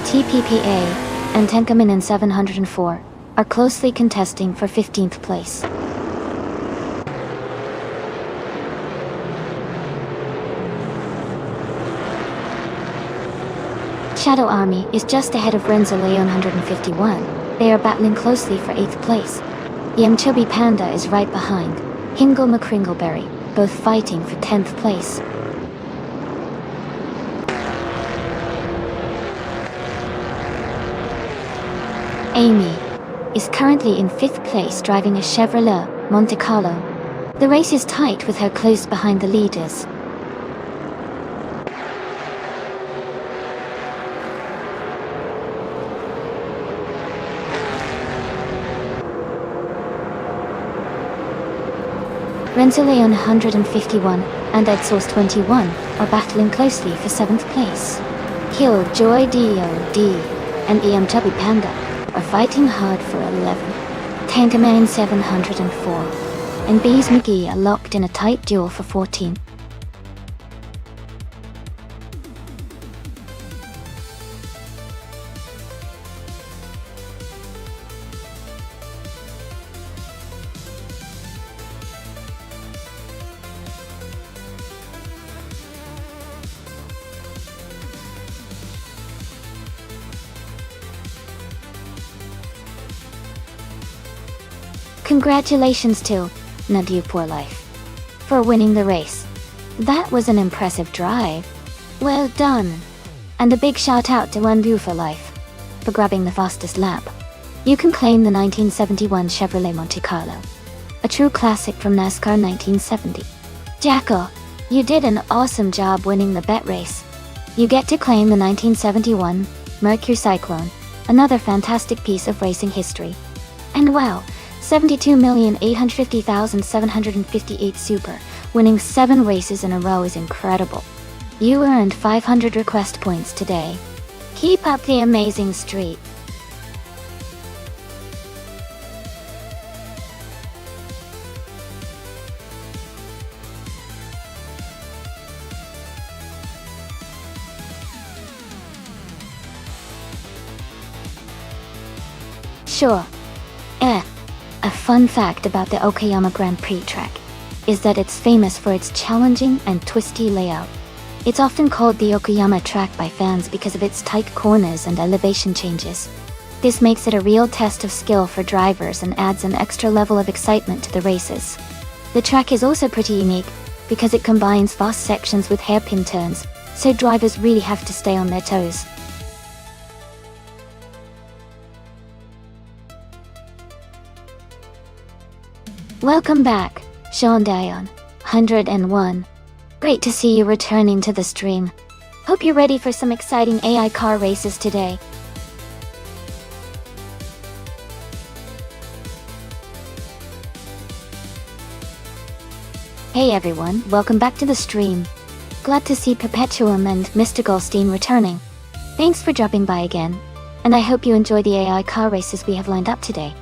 TPPA and Tenkaman 704 are closely contesting for 15th place. Shadow Army is just ahead of Renzo Leon 151. They are battling closely for 8th place. Young Chubby Panda is right behind. Hingle McCringleberry, both fighting for 10th place. Amy is currently in 5th place driving a Chevrolet Monte Carlo. The race is tight with her close behind the leaders. Rensselaer 151 and Edsource 21 are battling closely for 7th place. Killjoy DOD and EMW Panda are fighting hard for 11. Tankerman 704 and Bees McGee are locked in a tight duel for 14. Congratulations to Nadia Poor Life for winning the race. That was an impressive drive. Well done. And a big shout out to Unview for Life for grabbing the fastest lap. You can claim the 1971 Chevrolet Monte Carlo, a true classic from NASCAR 1970. Jacko, you did an awesome job winning the bet race. You get to claim the 1971 Mercury Cyclone, another fantastic piece of racing history. And wow, 72,850,758 Super, winning 7 races in a row is incredible. You earned 500 request points today. Keep up the amazing streak. Sure. A fun fact about the Okayama Grand Prix track is that it's famous for its challenging and twisty layout. It's often called the Okayama track by fans because of its tight corners and elevation changes. This makes it a real test of skill for drivers and adds an extra level of excitement to the races. The track is also pretty unique because it combines fast sections with hairpin turns, so drivers really have to stay on their toes. Welcome back, Sean Dion, 101. Great to see you returning to the stream. Hope you're ready for some exciting AI car races today. Hey everyone, welcome back to the stream. Glad to see Perpetuum and Mr. Goldstein returning. Thanks for dropping by again, and I hope you enjoy the AI car races we have lined up today.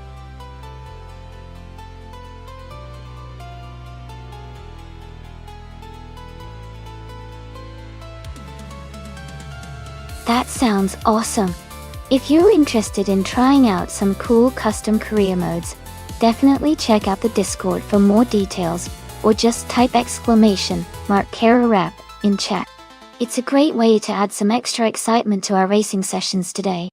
That sounds awesome. If you're interested in trying out some cool custom career modes, definitely check out the Discord for more details, or just type !Kara Rap in chat. It's a great way to add some extra excitement to our racing sessions today.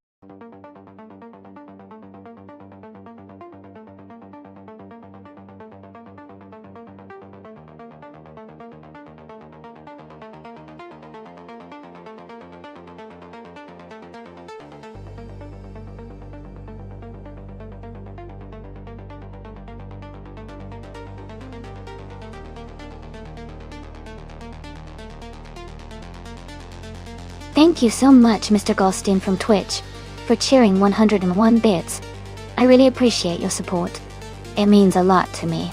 Thank you so much, Mr. Goldstein from Twitch, for cheering 101 bits. I really appreciate your support. It means a lot to me.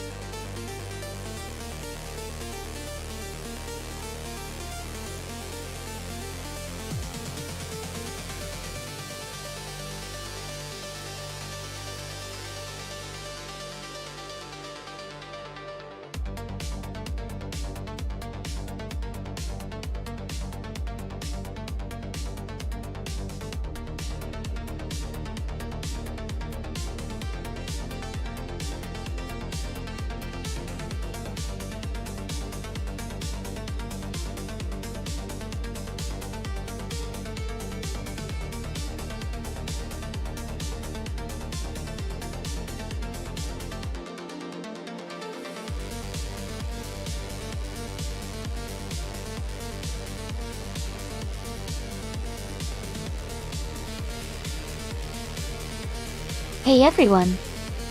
Hey everyone!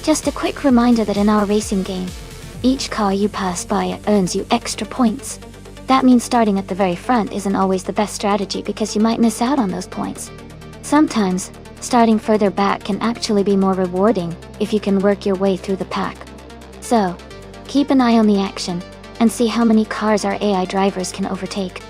Just a quick reminder that in our racing game, each car you pass by earns you extra points. That means starting at the very front isn't always the best strategy because you might miss out on those points. Sometimes, starting further back can actually be more rewarding if you can work your way through the pack. So, keep an eye on the action, and see how many cars our AI drivers can overtake.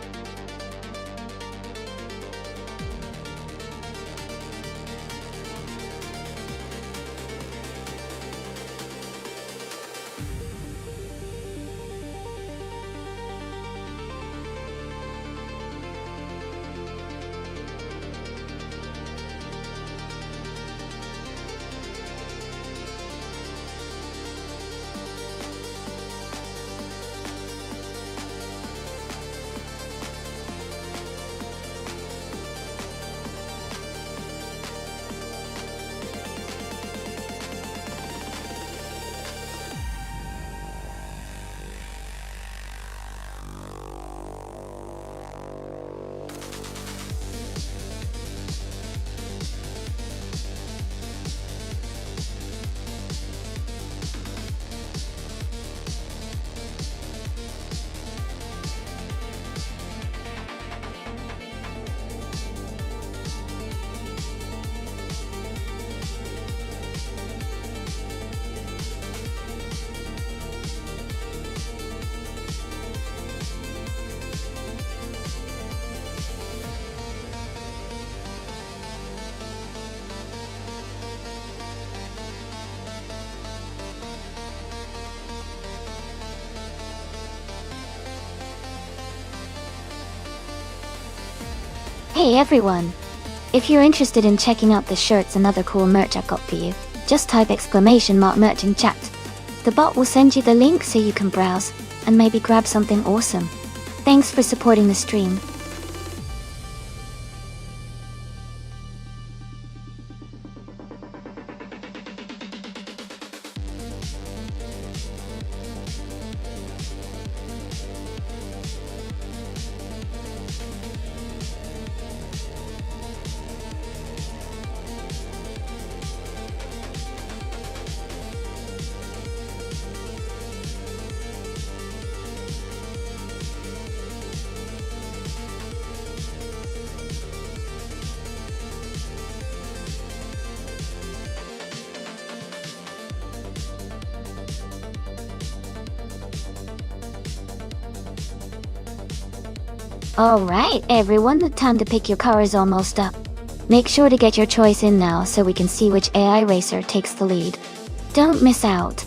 Hey everyone! If you're interested in checking out the shirts and other cool merch I've got for you, just type !merch in chat. The bot will send you the link so you can browse, and maybe grab something awesome. Thanks for supporting the stream. Alright everyone, the time to pick your car is almost up. Make sure to get your choice in now so we can see which AI racer takes the lead. Don't miss out.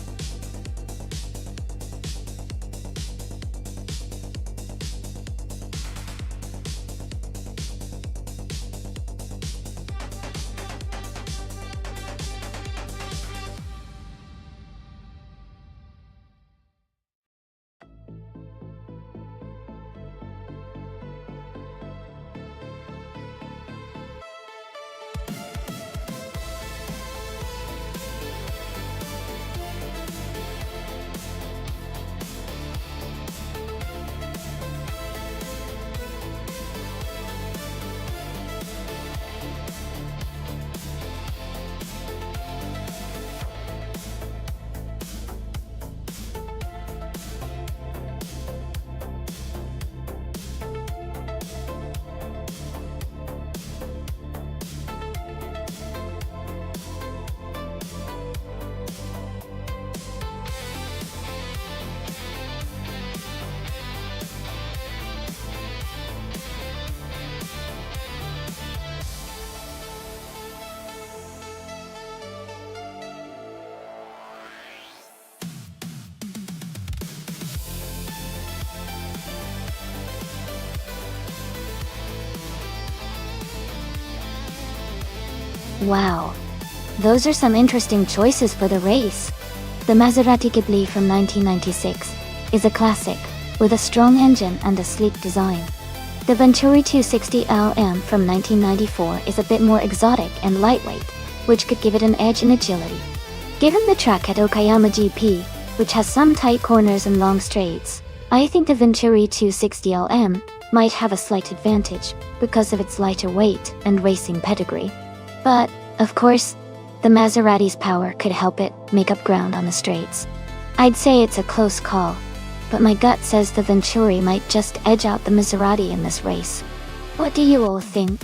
Wow, those are some interesting choices for the race. The Maserati Ghibli from 1996 is a classic, with a strong engine and a sleek design. The Venturi 260LM from 1994 is a bit more exotic and lightweight, which could give it an edge in agility. Given the track at Okayama GP, which has some tight corners and long straights, I think the Venturi 260LM might have a slight advantage because of its lighter weight and racing pedigree. But, of course, the Maserati's power could help it make up ground on the straights. I'd say it's a close call, but my gut says the Venturi might just edge out the Maserati in this race. What do you all think?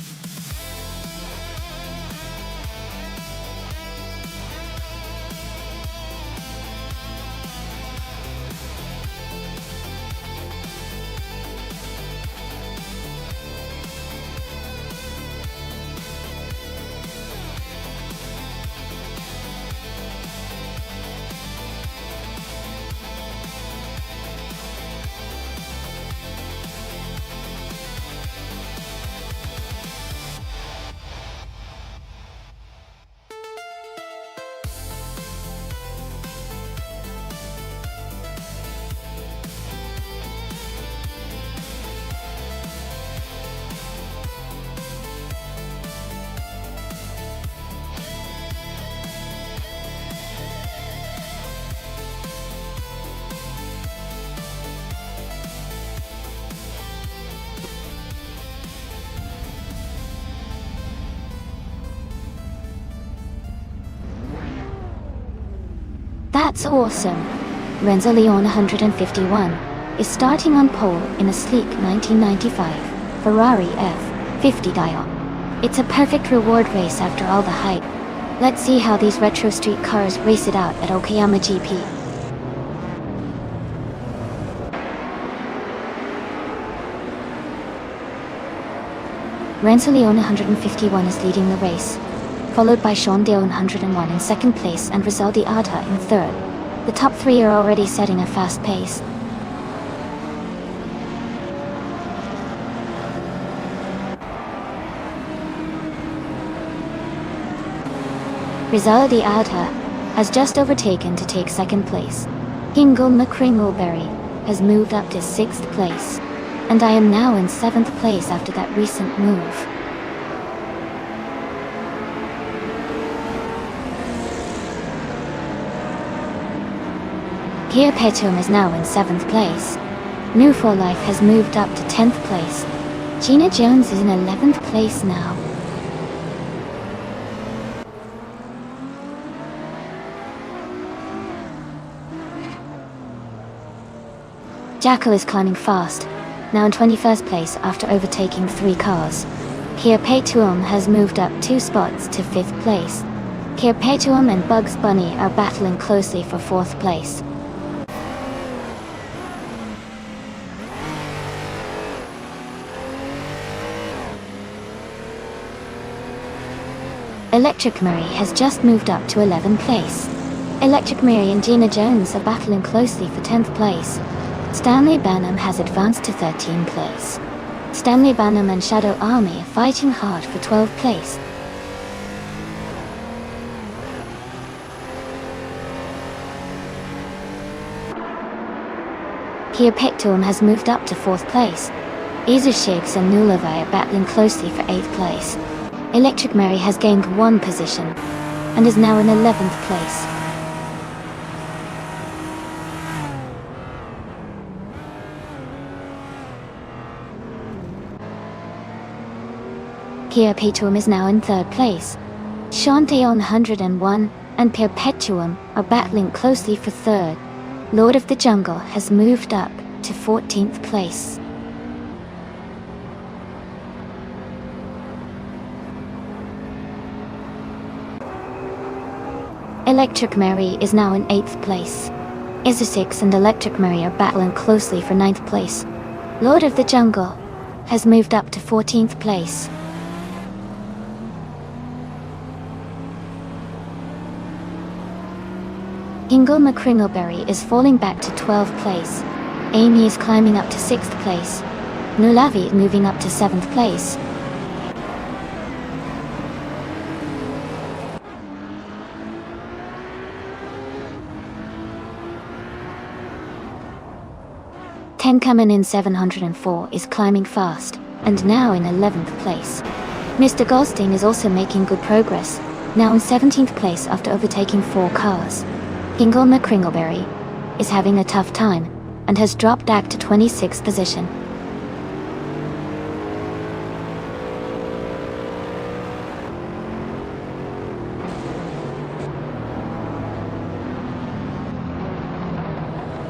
That's awesome! Renzo Leon 151 is starting on pole in a sleek 1995 Ferrari F50 Dial. It's a perfect reward race after all the hype. Let's see how these retro street cars race it out at Okayama GP. Renzo Leon 151 is leading the race, followed by Sean Day 101 in second place and Rizaldi Arta in third. The top three are already setting a fast pace. Rizaldi Arta has just overtaken to take second place. Kingo McCringleberry has moved up to sixth place, and I am now in seventh place after that recent move. Kia Petum is now in 7th place. New for Life has moved up to 10th place. Gina Jones is in 11th place now. Jackal is climbing fast, now in 21st place after overtaking 3 cars. Kia Petum has moved up 2 spots to 5th place. Kia Petum and Bugs Bunny are battling closely for 4th place. Electric Murray has just moved up to 11th place. Electric Murray and Gina Jones are battling closely for 10th place. Stanley Banham has advanced to 13th place. Stanley Banham and Shadow Army are fighting hard for 12th place. Kia Petum has moved up to 4th place. Izushiggs and Nulavai are battling closely for 8th place. Electric Mary has gained 1 position, and is now in 11th place. Kia Petum is now in 3rd place. Shantaeon 101 and Perpetuum are battling closely for 3rd. Lord of the Jungle has moved up to 14th place. Electric Mary is now in 8th place. Isusix and Electric Mary are battling closely for 9th place. Lord of the Jungle has moved up to 14th place. Kingo McCringleberry is falling back to 12th place. Amy is climbing up to 6th place. Nulavi moving up to 7th place. Tenkamen in 704 is climbing fast, and now in 11th place. Mr. Goldstein is also making good progress, now in 17th place after overtaking 4 cars. Kingo McCringleberry is having a tough time, and has dropped back to 26th position.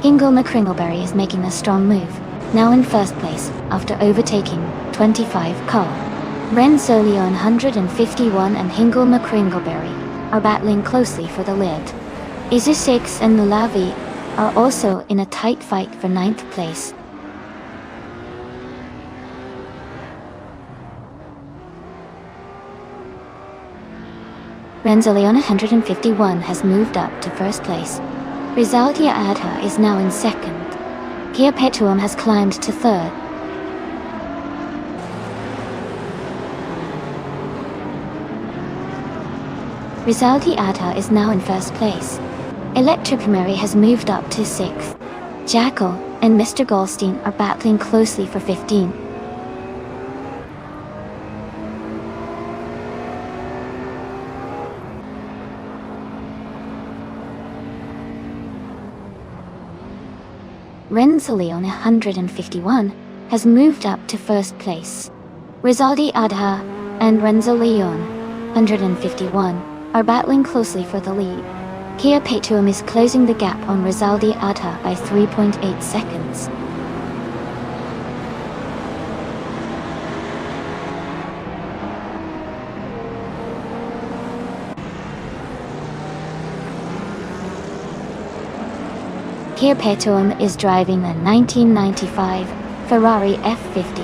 Hingle McCringleberry is making a strong move, now in first place, after overtaking 25 car. Renzoleon 151 and Hingle McCringleberry are battling closely for the lead. Izu6 and Nulavi are also in a tight fight for 9th place. Renzoleon 151 has moved up to first place. Rizaldia Adha is now in second. Perpetuum has climbed to third. Rizaldi Adha is now in first place. Electric Mary has moved up to sixth. Jackal and Mr. Goldstein are battling closely for 15. Renzoleon 151 has moved up to first place. Rizaldi Adha and Renzoleon 151 are battling closely for the lead. Perpetuum is closing the gap on Rizaldi Adha by 3.8 seconds. Perpetuum is driving a 1995 Ferrari F50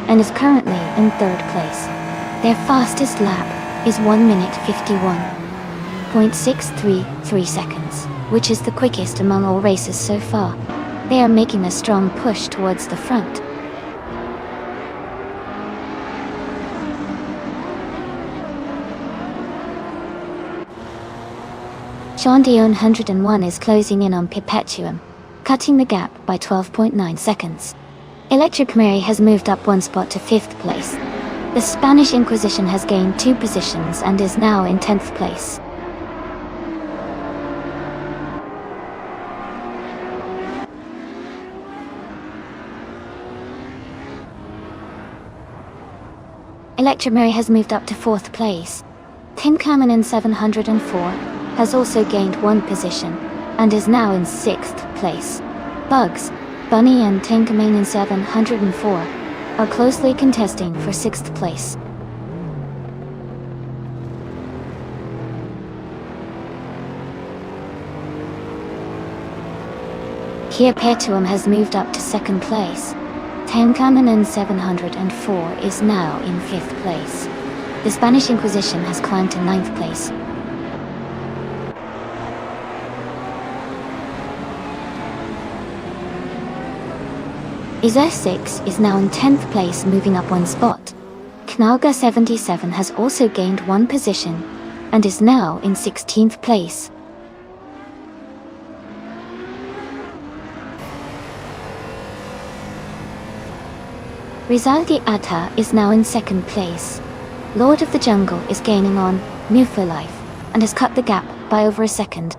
and is currently in third place. Their fastest lap is 1 minute 51.633 seconds, which is the quickest among all races so far. They are making a strong push towards the front. Shondion 101 is closing in on Perpetuum, cutting the gap by 12.9 seconds. Electric Mary has moved up 1 spot to 5th place. The Spanish Inquisition has gained 2 positions and is now in 10th place. Electric Mary has moved up to 4th place. Tinkamen 704 has also gained 1 position and is now in 6th place. Bugs, Bunny and Tinkamen 704 are closely contesting for 6th place. Perpetuum has moved up to 2nd place. Tinkamen 704 is now in 5th place. The Spanish Inquisition has climbed to 9th place. Izu6 is now in 10th place, moving up 1 spot. Knalga 77 has also gained 1 position and is now in 16th place. Rizaldi Adha is now in 2nd place. Lord of the Jungle is gaining on Mufa Life and has cut the gap by over a second.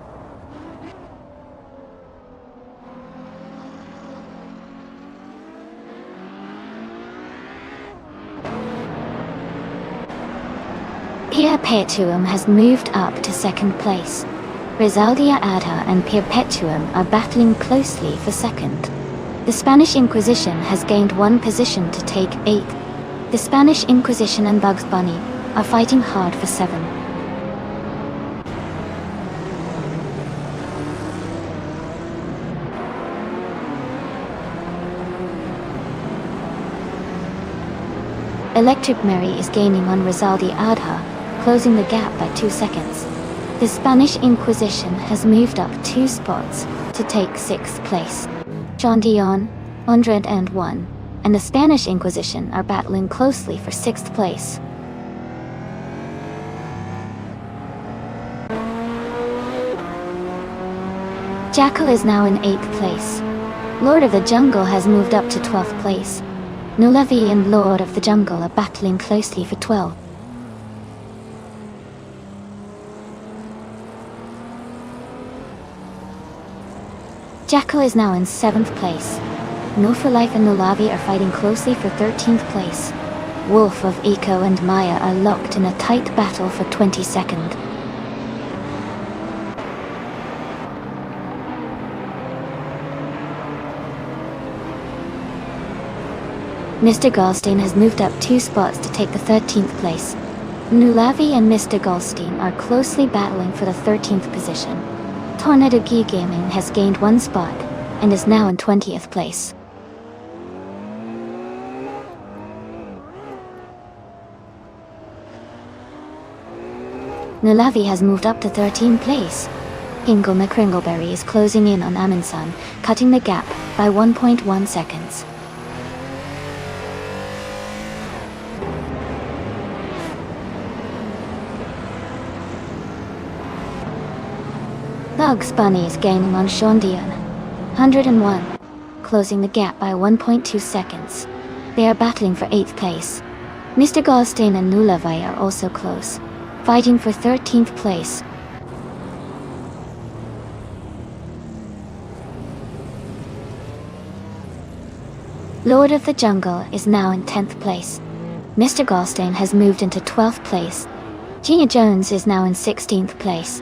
Perpetuum has moved up to 2nd place. Rizaldia Adha and Perpetuum are battling closely for 2nd. The Spanish Inquisition has gained 1 position to take 8th. The Spanish Inquisition and Bugs Bunny are fighting hard for 7. Electric Mary is gaining on Rizaldi Adha, closing the gap by 2 seconds. The Spanish Inquisition has moved up 2 spots to take 6th place. Shondion 101 and the Spanish Inquisition are battling closely for 6th place. Jackal is now in 8th place. Lord of the Jungle has moved up to 12th place. Nulavi and Lord of the Jungle are battling closely for 12. Jackal is now in 7th place. No for Life and Nulavi are fighting closely for 13th place. Wolf of Eco and Maya are locked in a tight battle for 22nd. Mr. Goldstein has moved up 2 spots to take the 13th place. Nulavi and Mr. Goldstein are closely battling for the 13th position. Tornado Gear Gaming has gained 1 spot and is now in 20th place. Nulavi has moved up to 13th place. Ingle McCringleberry is closing in on Amundsen, cutting the gap by 1.1 seconds. Bugs Bunny is gaining on Sean Dion, 101, closing the gap by 1.2 seconds. They are battling for 8th place. Mr. Goldstein and Nulavi are also close, fighting for 13th place. Lord of the Jungle is now in 10th place. Mr. Goldstein has moved into 12th place. Gina Jones is now in 16th place.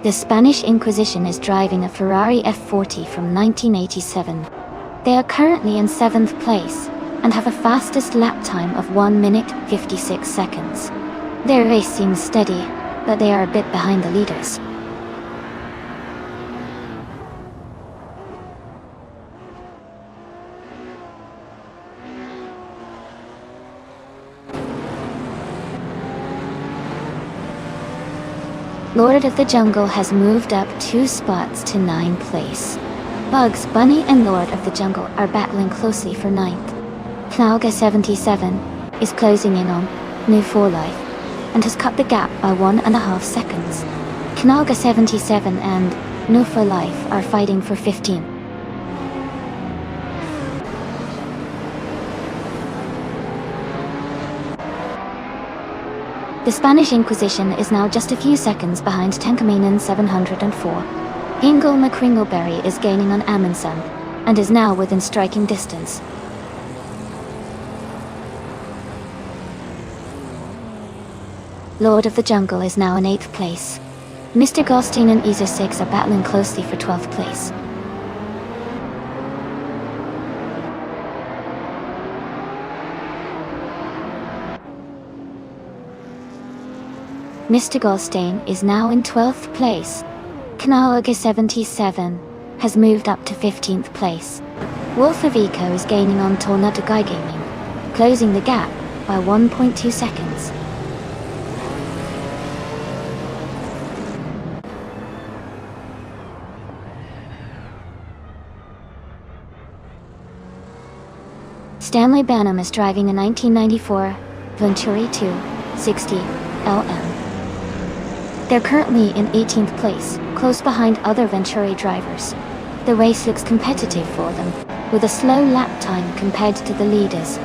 The Spanish Inquisition is driving a Ferrari F40 from 1987. They are currently in 7th place and have a fastest lap time of 1 minute 56 seconds. Their race seems steady, but they are a bit behind the leaders. Lord of the Jungle has moved up 2 spots to 9th place. Bugs Bunny and Lord of the Jungle are battling closely for 9th. Knauga 77 is closing in on New For Life and has cut the gap by 1.5 seconds. Knauga 77 and New For Life are fighting for 15th. The Spanish Inquisition is now just a few seconds behind Tankamainen 704. Ingle McCringleberry is gaining on Amundsen, and is now within striking distance. Lord of the Jungle is now in 8th place. Mr. Goldstein and Easer 6 are battling closely for 12th place. Mr. Goldstein is now in 12th place. Knauga 77 has moved up to 15th place. Wolf of Eco is gaining on Tornado Guy Gaming, closing the gap by 1.2 seconds. Stanley Banham is driving a 1994 Venturi 260 LM. They're currently in 18th place, close behind other Venturi drivers. The race looks competitive for them, with a slow lap time compared to the leaders.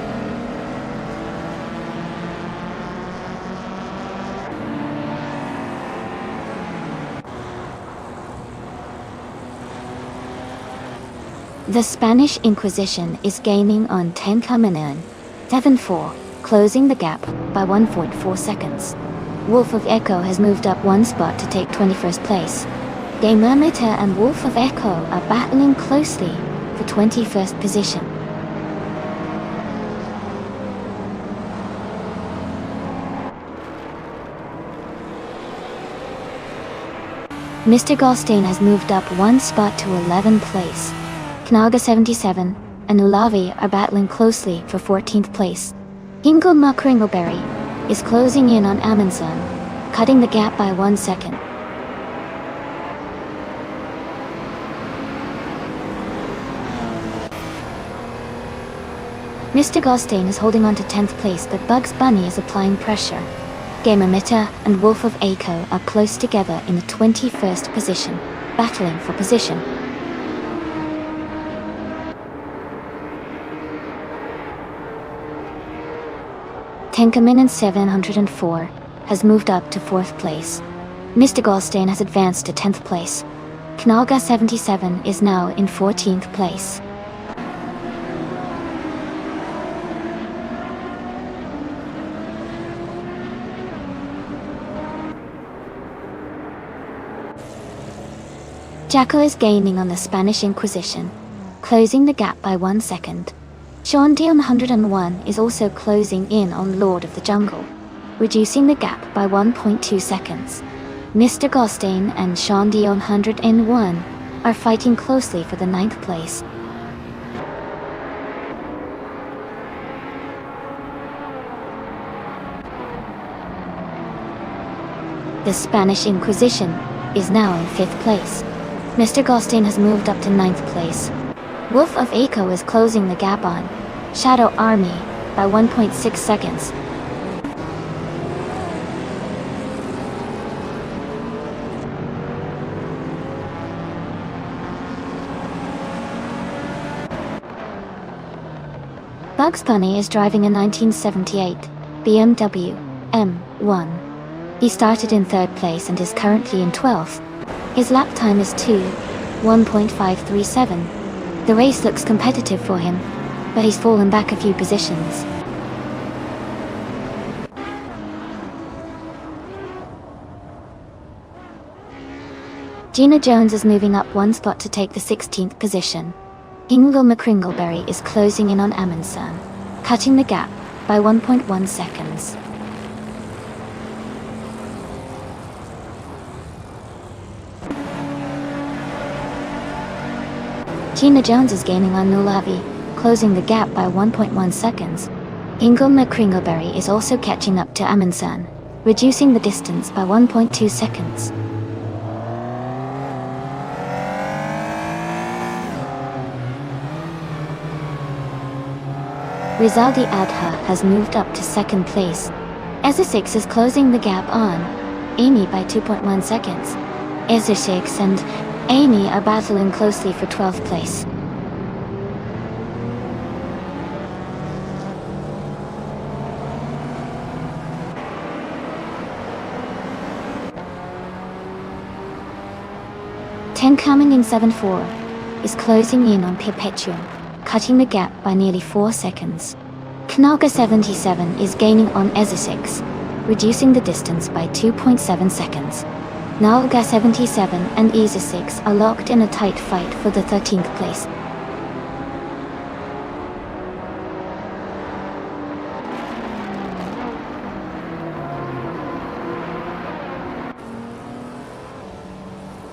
The Spanish Inquisition is gaining on Tankamainen 7-4, closing the gap by 1.4 seconds. Wolf of Echo has moved up 1 spot to take 21st place. Gamermeter and Wolf of Echo are battling closely for 21st position. Mr. Goldstein has moved up 1 spot to 11th place. Knauga 77 and Ulavi are battling closely for 14th place. Ingle McCringleberry is closing in on Amundsen, cutting the gap by 1 second. Mr. Goldstein is holding on to 10th place, but Bugs Bunny is applying pressure. Gamermeter and Wolf of Echo are close together in the 21st position, battling for position. Tankamainen 704 has moved up to 4th place. Mr. Goldstein has advanced to 10th place. Knauga 77 is now in 14th place. Jacko is gaining on the Spanish Inquisition, closing the gap by 1 second. Sean D on 101 is also closing in on Lord of the Jungle, reducing the gap by 1.2 seconds. Mr. Gostein and Sean D on 101 are fighting closely for the 9th place. The Spanish Inquisition is now in 5th place. Mr. Gostein has moved up to 9th place. Wolf of Echo is closing the gap on Shadow Army by 1.6 seconds. Bugs Bunny is driving a 1978 BMW M1. He started in 3rd place and is currently in 12th. His lap time is 1.537. The race looks competitive for him, but he's fallen back a few positions. Gina Jones is moving up 1 spot to take the 16th position. Ingle McCringleberry is closing in on Amundsen, cutting the gap by 1.1 seconds. Gina Jones is gaining on Nulavi, closing the gap by 1.1 seconds. Ingle McCringleberry is also catching up to Amundsen, reducing the distance by 1.2 seconds. Rizaldi Adha has moved up to 2nd place. Ezesix is closing the gap on Amy by 2.1 seconds. Ezesix and Amy are battling closely for 12th place. Ten coming in 7-4 is closing in on Perpetuum, cutting the gap by nearly 4 seconds. Knaga 77 is gaining on Ezesix, reducing the distance by 2.7 seconds. Nalga 77 and Ezesix are locked in a tight fight for the 13th place.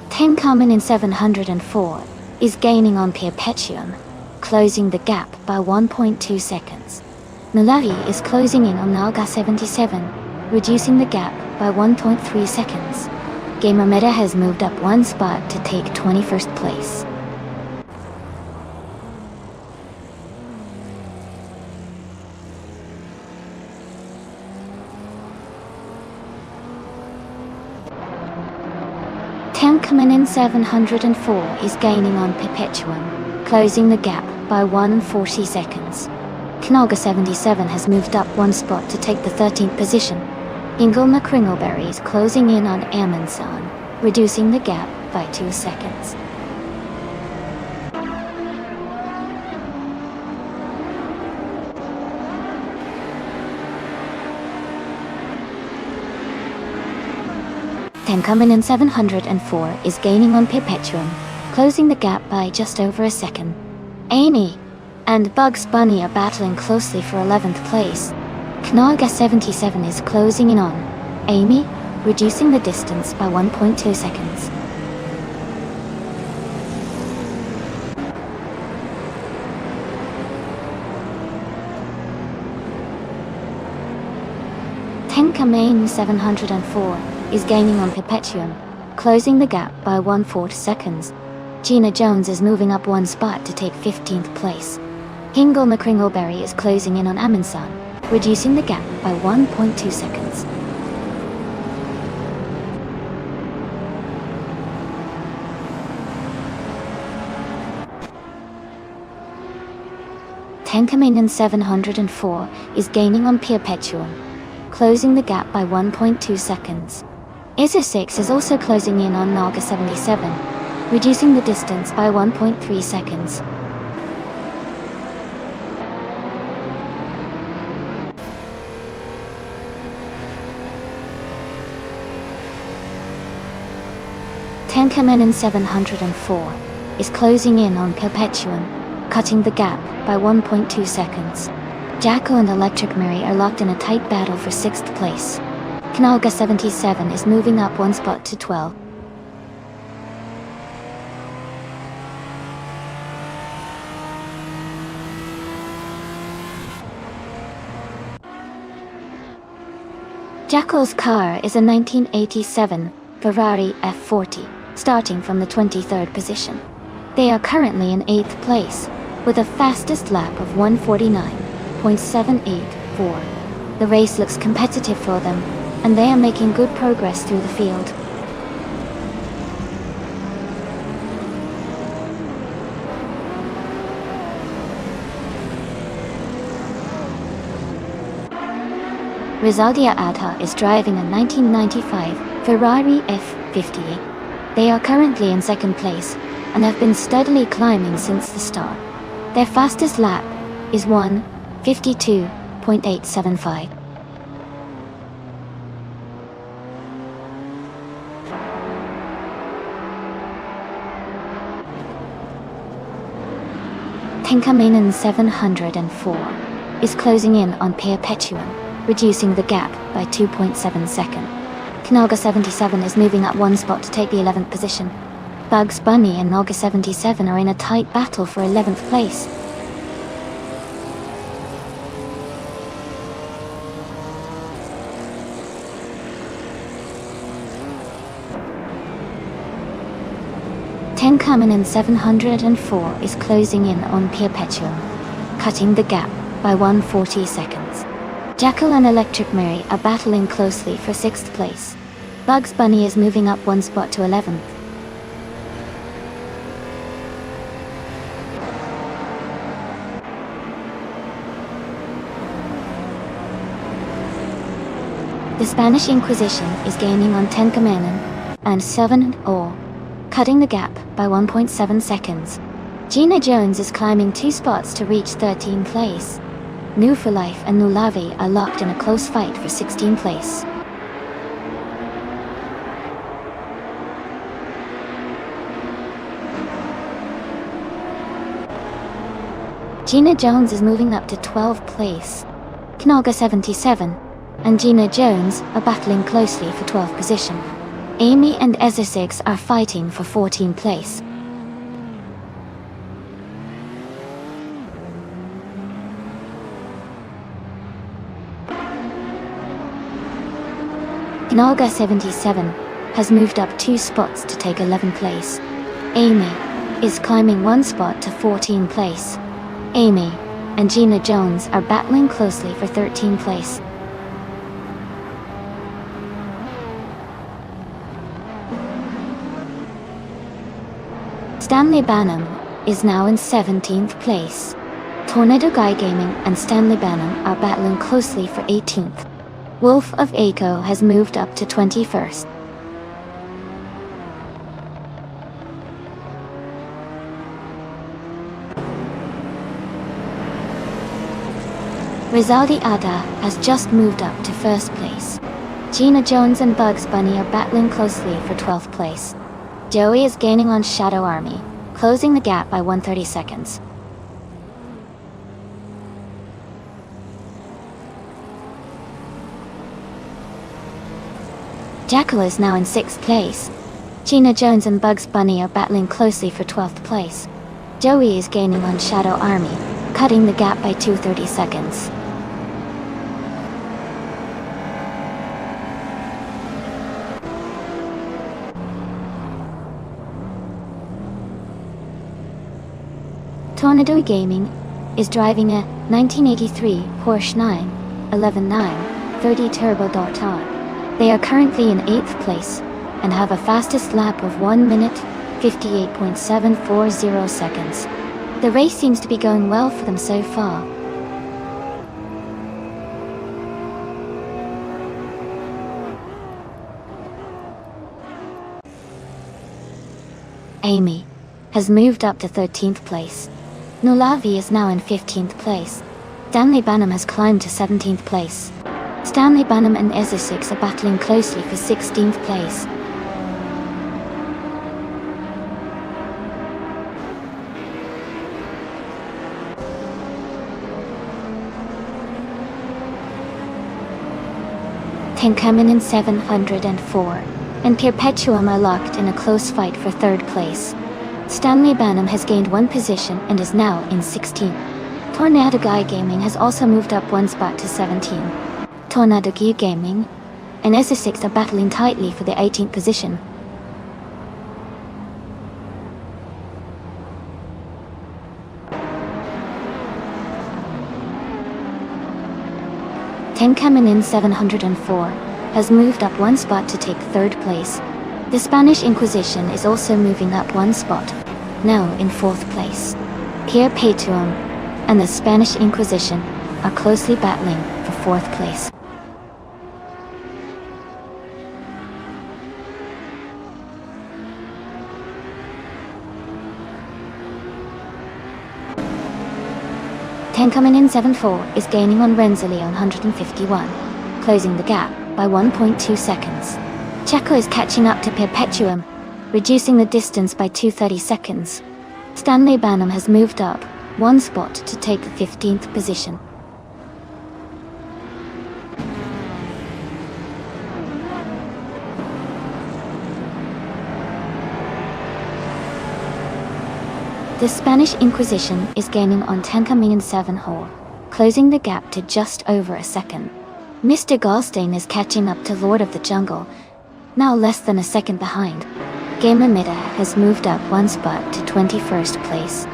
Ten coming in 704 is gaining on Perpetuum, closing the gap by 1.2 seconds. Nulavi is closing in on Nalga 77, reducing the gap by 1.3 seconds. Gamer Meta has moved up 1 spot to take 21st place. Tankman in 704 is gaining on Perpetuum, closing the gap by 140 seconds. Knaga 77 has moved up 1 spot to take the 13th position. Ingle McCringleberry is closing in on Amundsen, reducing the gap by 2 seconds. Tenkamen in 704 is gaining on Perpetuum, closing the gap by just over a second. Amy and Bugs Bunny are battling closely for 11th place. Knaga 77 is closing in on Amy, reducing the distance by 1.2 seconds. Tenkamain 704 is gaining on Perpetuum, closing the gap by 1/4 seconds. Gina Jones is moving up 1 spot to take 15th place. Ingle McCringleberry is closing in on Amundsen, reducing the gap by 1.2 seconds. Tenkamen 704 is gaining on Perpetuum, closing the gap by 1.2 seconds. Ezesix is also closing in on Naga 77, reducing the distance by 1.3 seconds. Tenkamen 704 is closing in on Perpetuum, cutting the gap by 1.2 seconds. Jacko and Electric Mary are locked in a tight battle for 6th place. Knalga 77 is moving up one spot to 12. Jacko's car is a 1987 Ferrari F40, starting from the 23rd position. They are currently in 8th place, with a fastest lap of 1:49.784. The race looks competitive for them, and they are making good progress through the field. Rizaldia Adha is driving a 1995 Ferrari F58. They are currently in 2nd place, and have been steadily climbing since the start. Their fastest lap is 1:52.875. Tenkamen 704 is closing in on Perpetuum, reducing the gap by 2.7 seconds. Knalga 77 is moving up one spot to take the 11th position. Bugs Bunny and Knalga 77 are in a tight battle for 11th place. Tenkamen 704 is closing in on Perpetuum, cutting the gap by 140 seconds. Jacko and Electric Mary are battling closely for 6th place. Bugs Bunny is moving up one spot to 11th. The Spanish Inquisition is gaining on Tenkamen and 7-0, cutting the gap by 1.7 seconds. Gina Jones is climbing 2 spots to reach 13th place. New for Life and Nulavi are locked in a close fight for 16th place. Gina Jones is moving up to 12th place. Knalga 77 and Gina Jones are battling closely for 12th position. Amy and Ezra6 are fighting for 14th place. Knalga 77 has moved up 2 spots to take 11th place. Amy is climbing 1 spot to 14th place. Amy and Gina Jones are battling closely for 13th place. Stanley Banham is now in 17th place. Tornado Guy Gaming and Stanley Banham are battling closely for 18th. Wolf of Aco has moved up to 21st. Rizaldi Ada has just moved up to 1st place. Gina Jones and Bugs Bunny are battling closely for 12th place. Joey is gaining on Shadow Army, closing the gap by 130 seconds. Jacko is now in 6th place. Gina Jones and Bugs Bunny are battling closely for 12th place. Joey is gaining on Shadow Army, cutting the gap by 230 seconds. Tornado Gaming is driving a 1983 Porsche 911 Turbo Daughter. They are currently in 8th place and have a fastest lap of 1:58.740 seconds. The race seems to be going well for them so far. Amy has moved up to 13th place. Nulavi is now in 15th place. Stanley Banham has climbed to 17th place. Stanley Banham and Ezra6 are battling closely for 16th place. coming in 704, and Perpetuum are locked in a close fight for third place. Stanley Banham has gained one position and is now in 16th. Tornado Guy Gaming has also moved up one spot to 17. Tornado Guy Gaming and SS6 are battling tightly for the 18th position. Coming in 704 has moved up one spot to take third place. The Spanish Inquisition is also moving up one spot, now in fourth place. Perpetuum and the Spanish Inquisition are closely battling for fourth place. Coming in 74 is gaining on Renzoli on 151, closing the gap by 1.2 seconds. Chaco is catching up to Perpetuum, reducing the distance by 230 seconds. Stanley Banham has moved up one spot to take the 15th position. The Spanish Inquisition is gaining on coming in 7 hole, closing the gap to just over a second. Mr. Goldstein is catching up to Lord of the Jungle, now less than a second behind. Gamer Mida has moved up one spot to 21st place.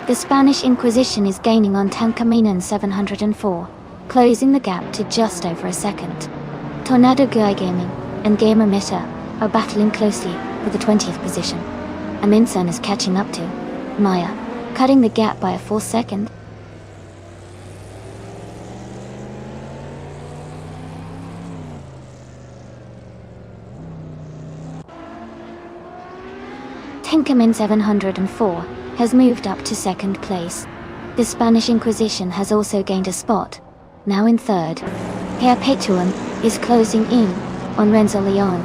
The Spanish Inquisition is gaining on Tancamina in 704, closing the gap to just over a second. Tornado Guy Gaming and Gamer Meta are battling closely for the 20th position. Aminsan is catching up to Maya, cutting the gap by a full second. Tinkerman 704 has moved up to second place. The Spanish Inquisition has also gained a spot, now in third. Perpetuum is closing in on Renzo Leon,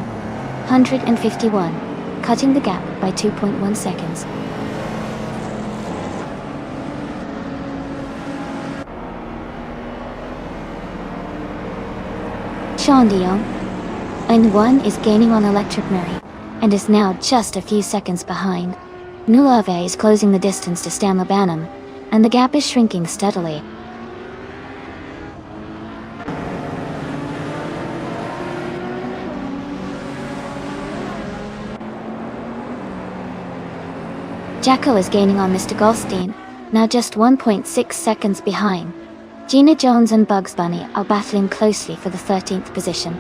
151, cutting the gap by 2.1 seconds. Sean Dion and 1 is gaining on Electric Mary, and is now just a few seconds behind. Nulave is closing the distance to Stanley Banham, and the gap is shrinking steadily. Jacko is gaining on Mr. Goldstein, now just 1.6 seconds behind. Gina Jones and Bugs Bunny are battling closely for the 13th position.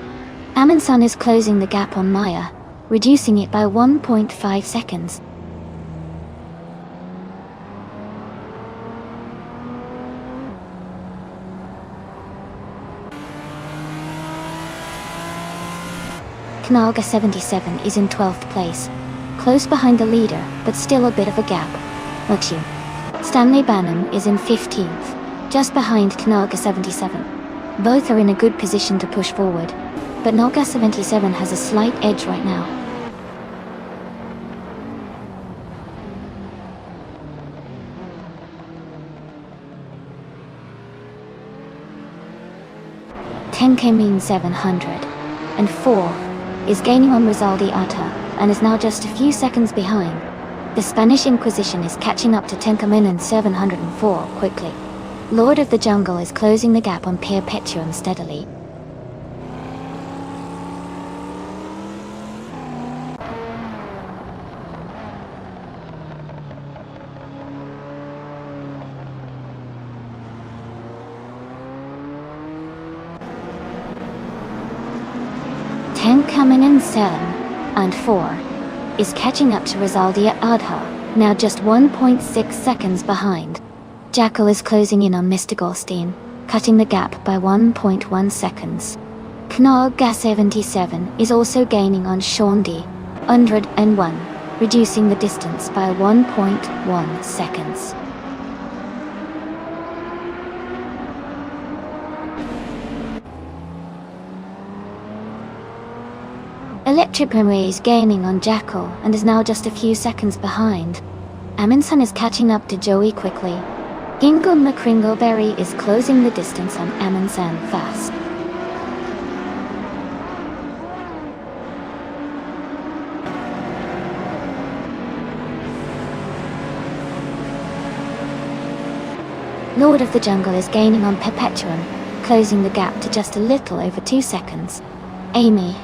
Amundsen is closing the gap on Maya, reducing it by 1.5 seconds. Knalga 77 is in 12th place, close behind the leader, but still a bit of a gap. Luxu. Stanley Banham is in 15th, just behind Knalga 77. Both are in a good position to push forward, but Knalga 77 has a slight edge right now. Tenkemin 704 is gaining on Rizaldi Ata, and is now just a few seconds behind. The Spanish Inquisition is catching up to Tenkemin 704 quickly. Lord of the Jungle is closing the gap on Perpetuum steadily. Tenkemin 7 and 4 is catching up to Rizaldi Adha, now just 1.6 seconds behind. Jacko is closing in on Mr. Goldstein, cutting the gap by 1.1 seconds. Knalga 77 is also gaining on Shondi, 101, reducing the distance by 1.1 seconds. Electric Memory is gaining on Jackal and is now just a few seconds behind. Amundsen is catching up to Joey quickly. Gingle McCringleberry is closing the distance on Amundsen fast. Lord of the Jungle is gaining on Perpetuum, closing the gap to just a little over 2 seconds. Amy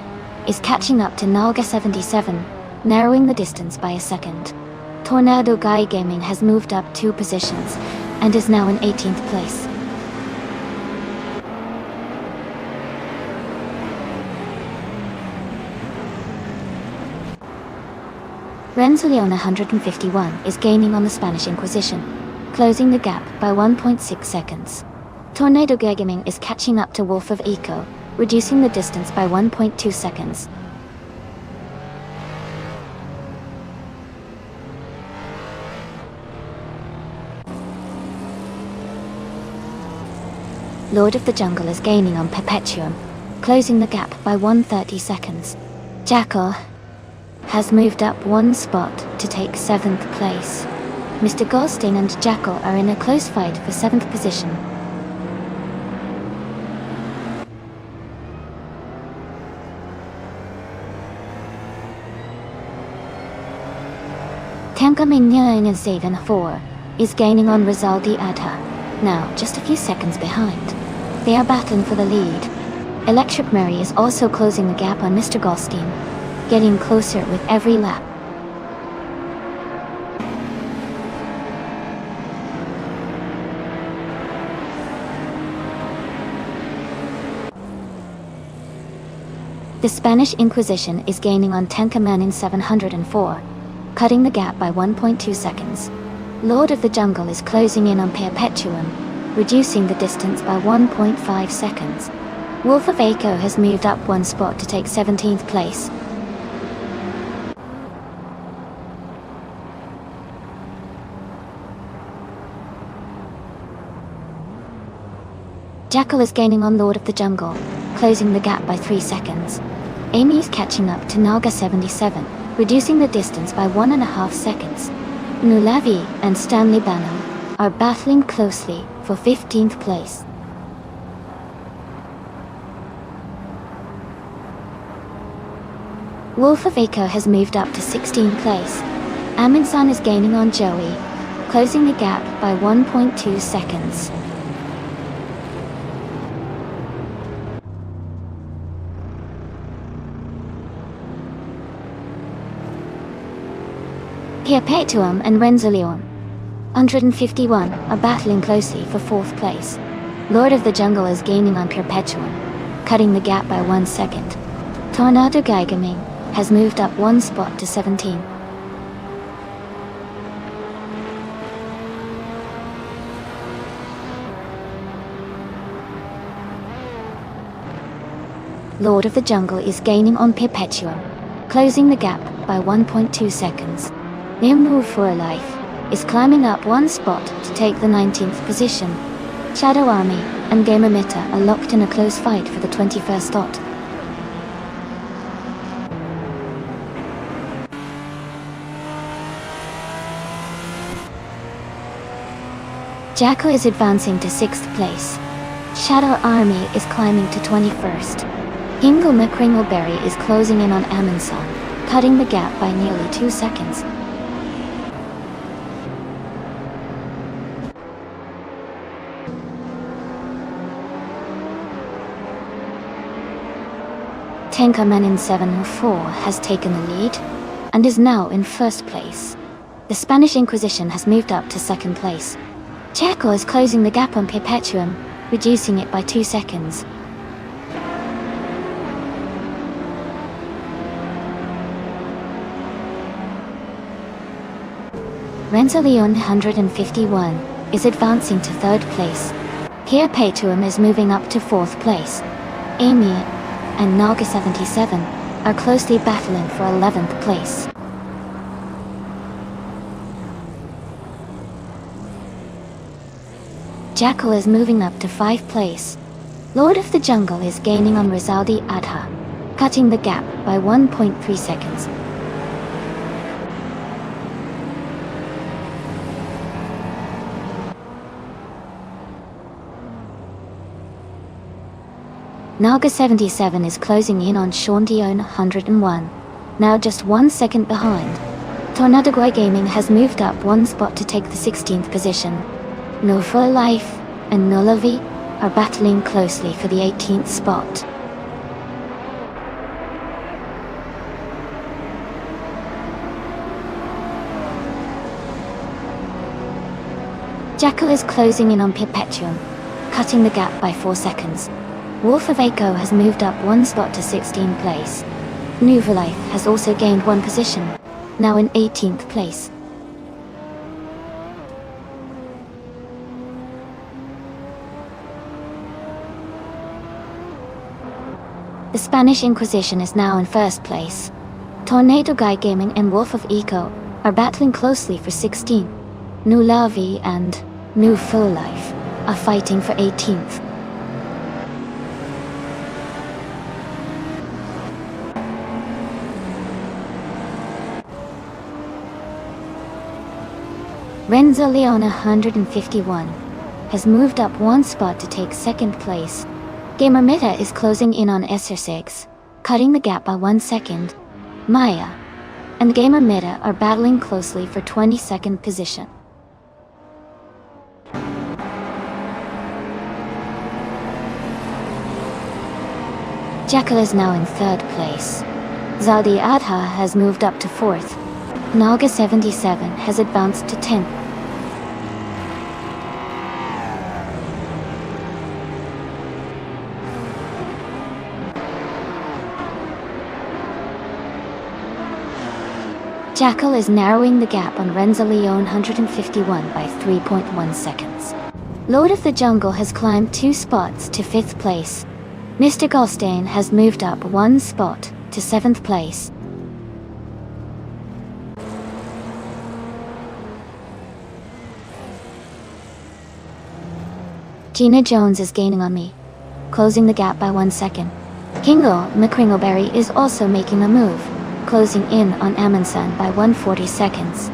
is catching up to Naga 77, narrowing the distance by a second. Tornado Guy Gaming has moved up 2 positions and is now in 18th place. Renzo Leon 151 is gaining on the Spanish Inquisition, closing the gap by 1.6 seconds. Tornado Guy Gaming is catching up to Wolf of Eco, reducing the distance by 1.2 seconds. Lord of the Jungle is gaining on Perpetuum, closing the gap by 130 seconds. Jackal has moved up 1 spot to take 7th place. Mr. Goldstein and Jackal are in a close fight for 7th position. Tankamania in Zaven 4 is gaining on Rizaldi Adha, now just a few seconds behind. They are battling for the lead. Electric Mary is also closing the gap on Mr. Goldstein, getting closer with every lap. The Spanish Inquisition is gaining on Tenkaman in 704, cutting the gap by 1.2 seconds. Lord of the Jungle is closing in on Perpetuum, reducing the distance by 1.5 seconds. Wolf of Eco has moved up 1 spot to take 17th place. Jackal is gaining on Lord of the Jungle, closing the gap by 3 seconds. Amy is catching up to Naga 77, reducing the distance by 1.5 seconds. Nulavi and Stanley Banham are battling closely for 15th place. Wolf of Eco has moved up to 16th place. Amundsen is gaining on Joey, closing the gap by 1.2 seconds. Perpetuum and Renzo Leon 151 are battling closely for 4th place. Lord of the Jungle is gaining on Perpetuum, cutting the gap by 1 second. Tornado Guy Gaming has moved up 1 spot to 17. Lord of the Jungle is gaining on Perpetuum, closing the gap by 1.2 seconds. Move for Life is climbing up 1 spot to take the 19th position. Shadow Army and Game Emitter are locked in a close fight for the 21st spot. Jackal is advancing to 6th place. Shadow Army is climbing to 21st. Hingle McCringleberry is closing in on Amundsen, cutting the gap by nearly 2 seconds. Tenkaman in 704 has taken the lead and is now in 1st place. The Spanish Inquisition has moved up to 2nd place. Jackal is closing the gap on Perpetuum, reducing it by 2 seconds. Renzo Leon 151 is advancing to 3rd place. Perpetuum is moving up to 4th place. Amy and Naga 77 are closely battling for 11th place. Jackal is moving up to 5th place. Lord of the Jungle is gaining on Rizaldi Adha, cutting the gap by 1.3 seconds. Naga 77 is closing in on Sean Dion 101, now just 1 second behind. Tornado Gaming has moved up 1 spot to take the 16th position. No For Life and Nolavi are battling closely for the 18th spot. Jackal is closing in on Perpetuum, cutting the gap by 4 seconds. Wolf of Echo has moved up 1 spot to 16th place. Nuva has also gained 1 position, now in 18th place. The Spanish Inquisition is now in 1st place. Tornado Gaming and Wolf of Echo are battling closely for 16th. New Lavi and New Full Life are fighting for 18th. Renzo Leona 151 has moved up 1 spot to take 2nd place. Gamer Meta is closing in on SR6, cutting the gap by 1 second. Maya and Gamer Meta are battling closely for 22nd position. Jackal is now in 3rd place. Zaldi Adha has moved up to 4th. Naga 77 has advanced to 10th. Jackal is narrowing the gap on Renzo Leon 151 by 3.1 seconds. Lord of the Jungle has climbed 2 spots to 5th place. Mr. Goldstein has moved up 1 spot to 7th place. Gina Jones is gaining on me, closing the gap by 1 second. Kingo McCringleberry is also making a move, closing in on Amundsen by 140 seconds.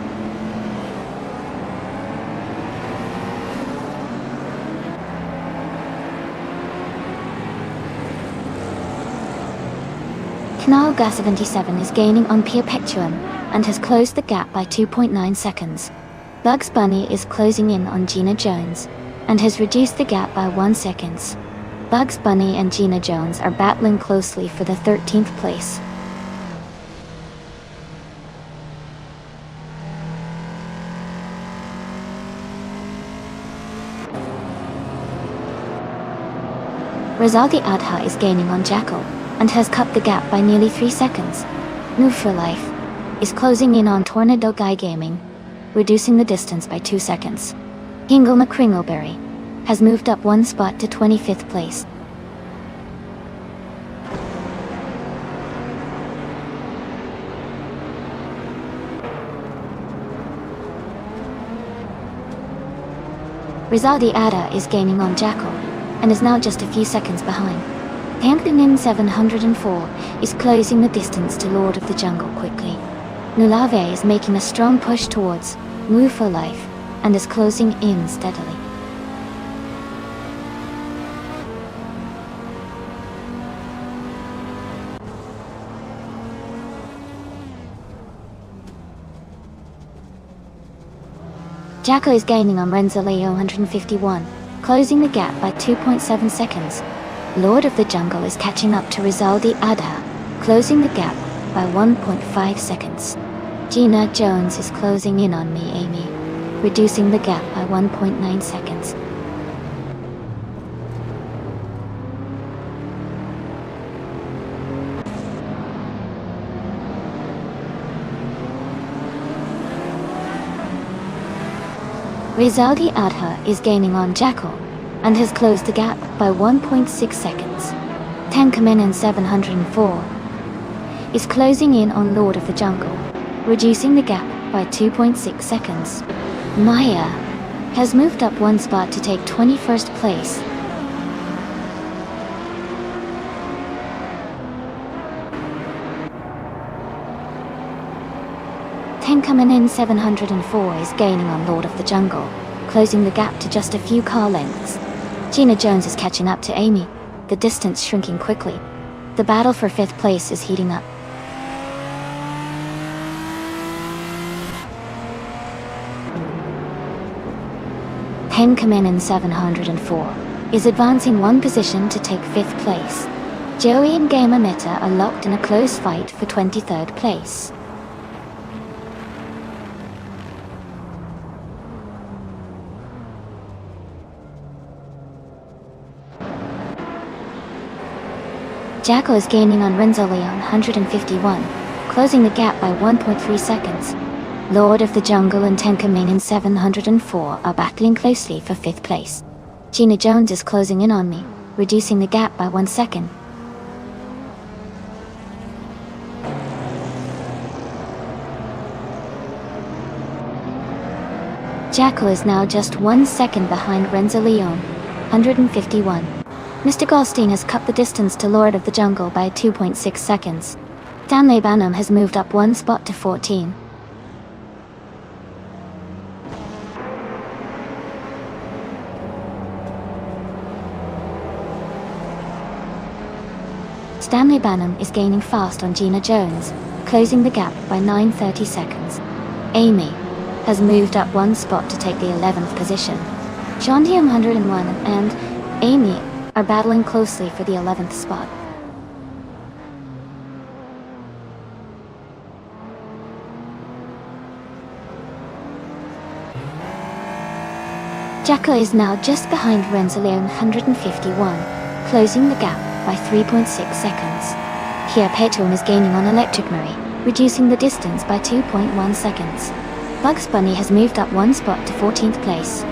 Knalga 77 is gaining on Perpetuum and has closed the gap by 2.9 seconds. Bugs Bunny is closing in on Gina Jones and has reduced the gap by 1 second. Bugs Bunny and Gina Jones are battling closely for the 13th place. Rizaldi Adha is gaining on Jackal and has cut the gap by nearly 3 seconds. New for Life is closing in on Tornado Gaming, reducing the distance by 2 seconds. Kingo McCringleberry has moved up 1 spot to 25th place. Rizaldi Ada is gaining on Jackal and is now just a few seconds behind. Tanknin 704 is closing the distance to Lord of the Jungle quickly. Nulave is making a strong push towards Move for Life and is closing in steadily. Jackal is gaining on Renzo Leo 151, closing the gap by 2.7 seconds. Lord of the Jungle is catching up to Rizaldi Adha, closing the gap by 1.5 seconds. Gina Jones is closing in on me, Amy, reducing the gap by 1.9 seconds. Rizaldi Adha is gaining on Jackal and has closed the gap by 1.6 seconds. Tankamenon 704 is closing in on Lord of the Jungle, reducing the gap by 2.6 seconds. Maya has moved up 1 spot to take 21st place. Tenkamen in 704 is gaining on Lord of the Jungle, closing the gap to just a few car lengths. Gina Jones is catching up to Amy, the distance shrinking quickly. The battle for 5th place is heating up. Tenkamen in 704 is advancing one position to take 5th place. Joey and Gamer Meta are locked in a close fight for 23rd place. Jacko is gaining on Renzo Leon 151, closing the gap by 1.3 seconds. Lord of the Jungle and Tenkamen in 704 are battling closely for 5th place. Gina Jones is closing in on me, reducing the gap by 1 second. Jacko is now just 1 second behind Renzo Leon, 151. Mr. Goldstein has cut the distance to Lord of the Jungle by 2.6 seconds. Stanley Banham has moved up 1 spot to 14. Stanley Banham is gaining fast on Gina Jones, closing the gap by 9.30 seconds. Amy has moved up 1 spot to take the 11th position. Shantium 101 and Amy are battling closely for the 11th spot. Jacko is now just behind Renzo Leon 151, closing the gap by 3.6 seconds. Here Petum is gaining on Electric Marie, reducing the distance by 2.1 seconds. Bugs Bunny has moved up 1 spot to 14th place.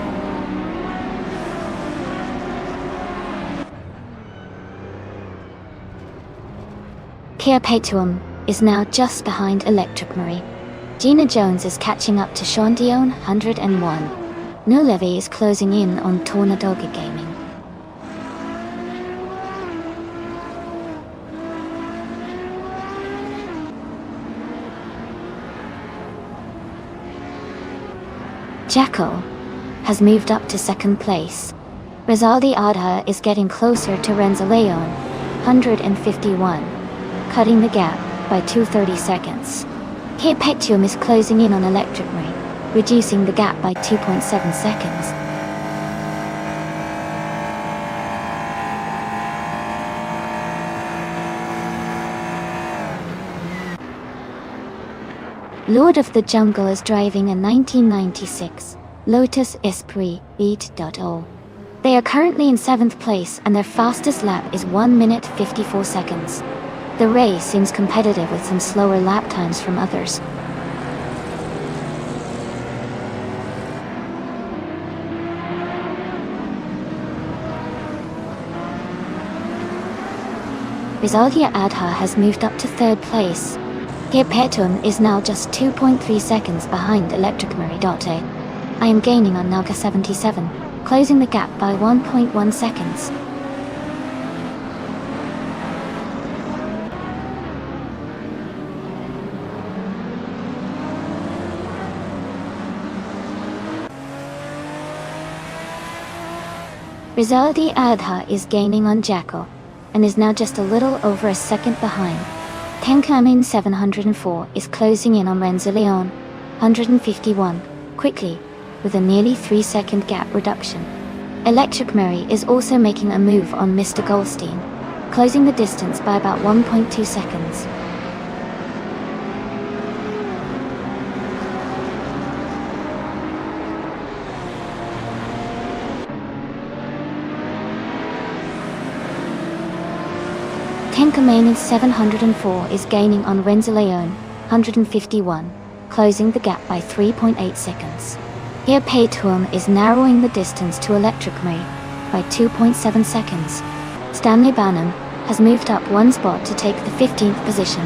Kia Petuum is now just behind Electric Marie. Gina Jones is catching up to Sean Dion 101. No Levy is closing in on Tornadoga Gaming. Jacko has moved up to 2nd place. Rizaldi Adha is getting closer to Renzo Leon, 151. Cutting the gap by 2.30 seconds. Here Petuum is closing in on Electric Marie, reducing the gap by 2.7 seconds. Lord of the Jungle is driving a 1996 Lotus Esprit Beat.0. They are currently in 7th place and their fastest lap is 1 minute 54 seconds. The race seems competitive with some slower lap times from others. Rizaldia Adha has moved up to 3rd place. Here Petum is now just 2.3 seconds behind Electric Marie. I am gaining on Naga 77, closing the gap by 1.1 seconds. Rizaldi Adha is gaining on Jacko, and is now just a little over a second behind. Tenkamen 704 is closing in on Renzo Leon, 151, quickly, with a nearly 3-second gap reduction. Electric Marie is also making a move on Mr. Goldstein, closing the distance by about 1.2 seconds. Tenkamen in 704 is gaining on Renzo Leon, 151, closing the gap by 3.8 seconds. Here Petuum is narrowing the distance to Electric Marie by 2.7 seconds. Stanley Banham has moved up 1 spot to take the 15th position.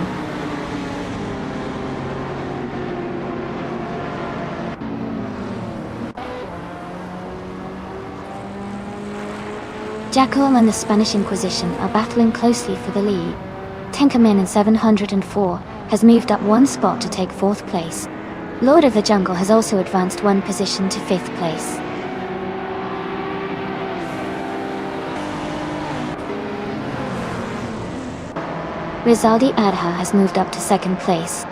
Jacko and the Spanish Inquisition are battling closely for the lead. Tenkamen in 704 has moved up 1 spot to take 4th place. Lord of the Jungle has also advanced one position to 5th place. Rizaldi Adha has moved up to 2nd place.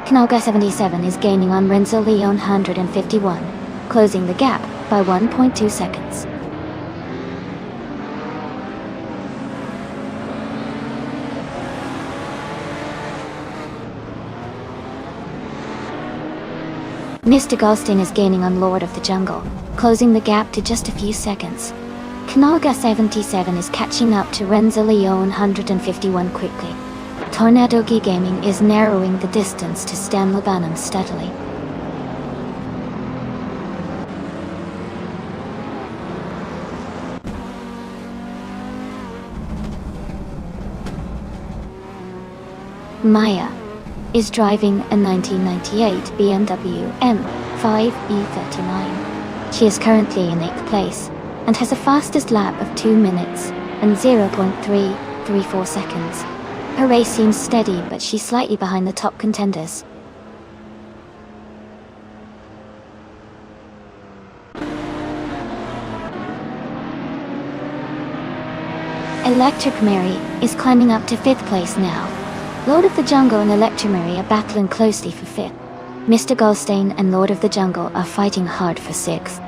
Kanaga 77 is gaining on Renzo Leon 151, closing the gap by 1.2 seconds. Mr. Goldstein is gaining on Lord of the Jungle, closing the gap to just a few seconds. Kanaga 77 is catching up to Renzo Leon 151 quickly. Tornadogi Gaming is narrowing the distance to Stan Labanum steadily. Maya is driving a 1998 BMW M5 E39. She is currently in 8th place and has a fastest lap of 2 minutes and 0.334 seconds. Her race seems steady, but she's slightly behind the top contenders. Electric Mary is climbing up to 5th place now. Lord of the Jungle and Electramary are battling closely for 5th. Mr. Goldstein and Lord of the Jungle are fighting hard for 6th.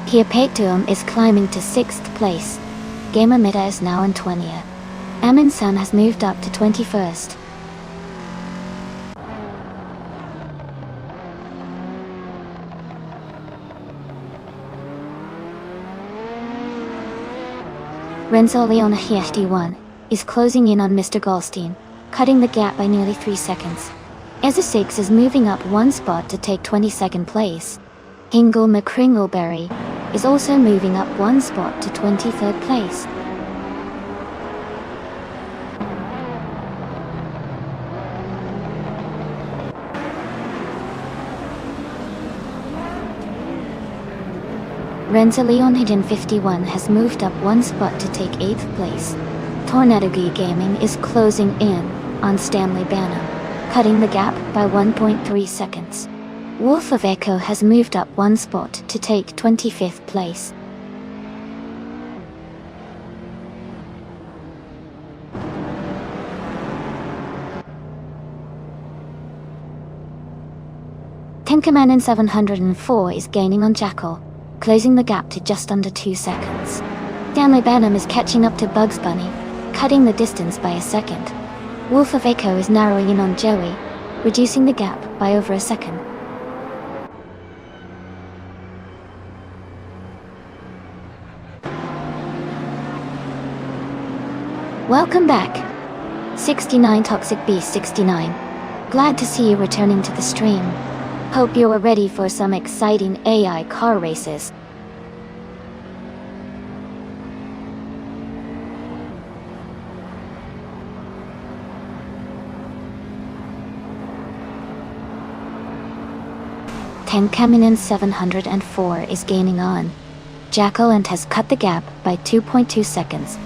Kiapatuum is climbing to 6th place. Gamer Mida is now in 20th. Amin-san has moved up to 21st. Renzo Leon 1 is closing in on Mr. Goldstein, cutting the gap by nearly 3 seconds. Eza 6 is moving up 1 spot to take 22nd place. Hingle McCringleberry is also moving up 1 spot to 23rd place. Renzo Leon 51 has moved up 1 spot to take 8th place. Tornadogi Gaming is closing in on Stanley Banham, cutting the gap by 1.3 seconds. Wolf of Echo has moved up 1 spot to take 25th place. Tenkaman 704 is gaining on Jackal, closing the gap to just under 2 seconds. Stanley Banham is catching up to Bugs Bunny, cutting the distance by a second. Wolf of Echo is narrowing in on Joey, reducing the gap by over a second. Welcome back! 69 Toxic Beast 69. Glad to see you returning to the stream. Hope you are ready for some exciting AI car races. Tenkaminen 704 is gaining on Jackal and has cut the gap by 2.2 seconds.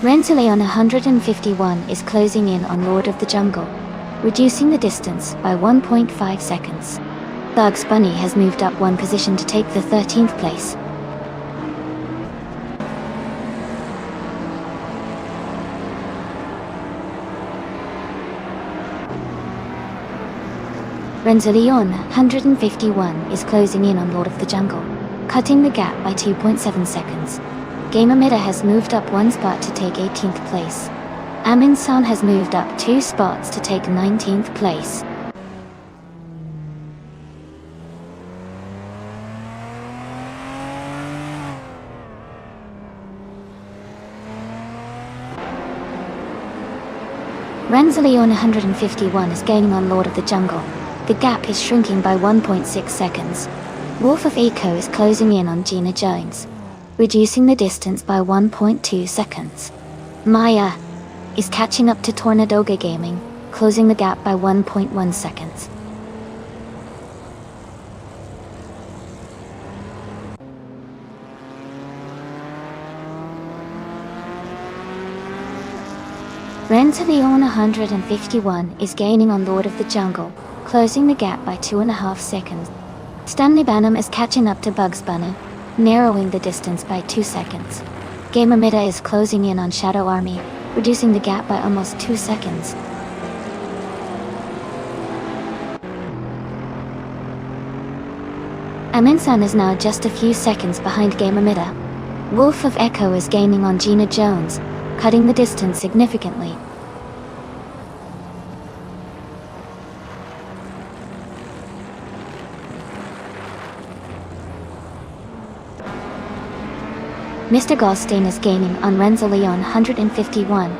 Renzileon 151 is closing in on Lord of the Jungle, reducing the distance by 1.5 seconds. Bugs Bunny has moved up 1 position to take the 13th place. Renzileon 151 is closing in on Lord of the Jungle, cutting the gap by 2.7 seconds. Gamermida has moved up 1 spot to take 18th place. Amin-san has moved up 2 spots to take 19th place. Renzileon 151 is gaining on Lord of the Jungle. The gap is shrinking by 1.6 seconds. Wolf of Eco is closing in on Gina Jones, reducing the distance by 1.2 seconds. Maya is catching up to Tornadoga Gaming, closing the gap by 1.1 seconds. Leon 151 is gaining on Lord of the Jungle, closing the gap by 2.5 seconds. Stanley Banham is catching up to Bugs Bunny, narrowing the distance by 2 seconds. Gamer Mita is closing in on Shadow Army, reducing the gap by almost 2 seconds. Aminsan is now just a few seconds behind Gamer Mita. Wolf of Echo is gaining on Gina Jones, cutting the distance significantly. Mr. Goldstein is gaining on Renzo Leon 151,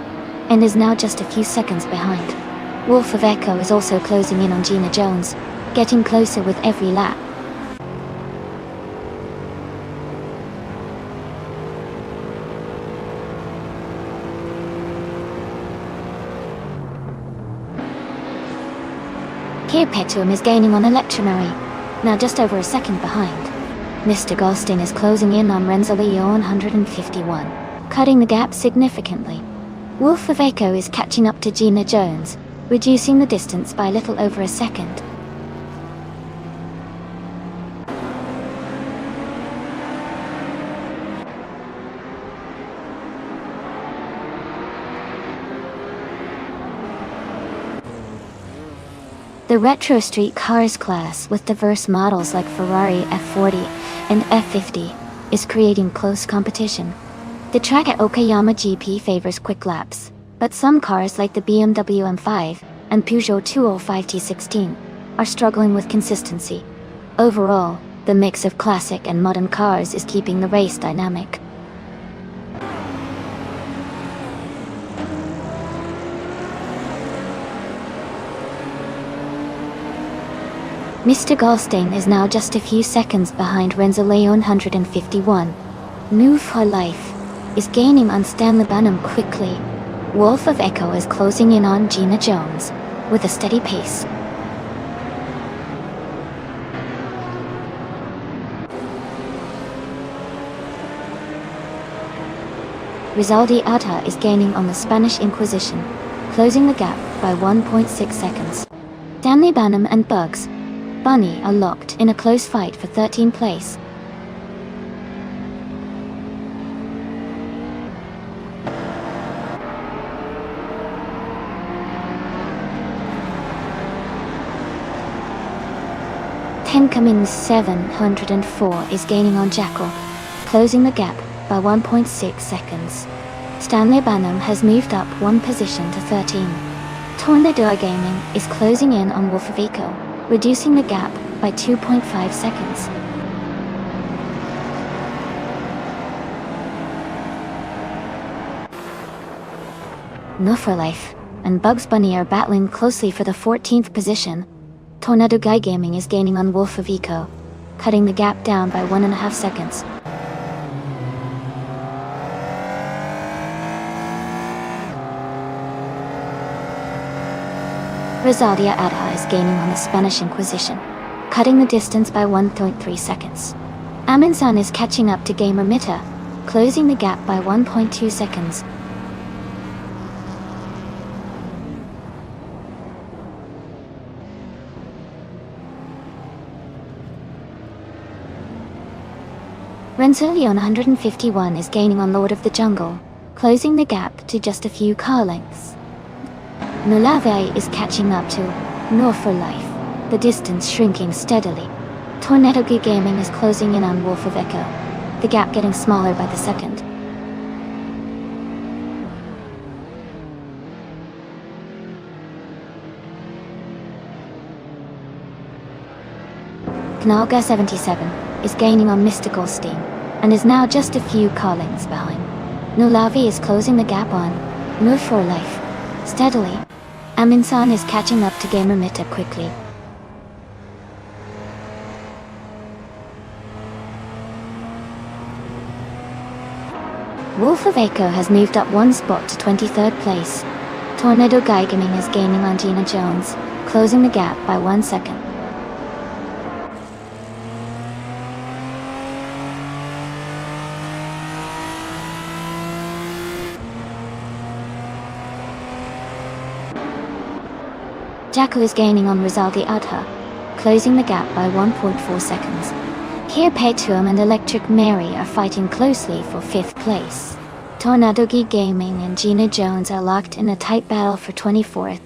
and is now just a few seconds behind. Wolf of Echo is also closing in on Gina Jones, getting closer with every lap. Here Petuum is gaining on Electronary, now just over a second behind. Mr. Goldstein is closing in on Renzo Leon 151, cutting the gap significantly. Wolf of Echo is catching up to Gina Jones, reducing the distance by a little over a second. The retro street cars class with diverse models like Ferrari F40 and F50 is creating close competition. The track at Okayama GP favors quick laps, but some cars like the BMW M5 and Peugeot 205 T16 are struggling with consistency. Overall, the mix of classic and modern cars is keeping the race dynamic. Mr. Goldstein is now just a few seconds behind Renzo Leon 151. Move for Life is gaining on Stanley Banham quickly. Wolf of Echo is closing in on Gina Jones with a steady pace. Rizaldi Ata is gaining on the Spanish Inquisition, closing the gap by 1.6 seconds. Stanley Banham and Bugs Bunny are locked in a close fight for 13th place. Tenkamin 704 is gaining on Jackal, closing the gap by 1.6 seconds. Stanley Banham has moved up one position to 13. Tornado Gaming is closing in on Wolf of Echo, reducing the gap by 2.5 seconds. No for Life and Bugs Bunny are battling closely for the 14th position. Tornado Guy Gaming is gaining on Wolf of Eco, cutting the gap down by 1.5 seconds. Rosalia Adha is gaining on the Spanish Inquisition, cutting the distance by 1.3 seconds. Aminsan is catching up to Gamer Mita, closing the gap by 1.2 seconds. Renzo Leon 151 is gaining on Lord of the Jungle, closing the gap to just a few car lengths. Nolave is catching up to Nor for Life, the distance shrinking steadily. Tornado Gaming is closing in on Wolf of Echo, the gap getting smaller by the second. Knalga 77 is gaining on Mystical Steam, and is now just a few car lengths behind. Nolavi is closing the gap on Nor for Life steadily. Aminsan is catching up to Gamer Mita quickly. Wolf of Echo has moved up one spot to 23rd place. Tornado Guy Gaming is gaining on Gina Jones, closing the gap by 1 second. Jackal is gaining on Rizaldi Adha, closing the gap by 1.4 seconds. Here Petuum and Electric Mary are fighting closely for 5th place. Tornadogi Gaming and Gina Jones are locked in a tight battle for 24th.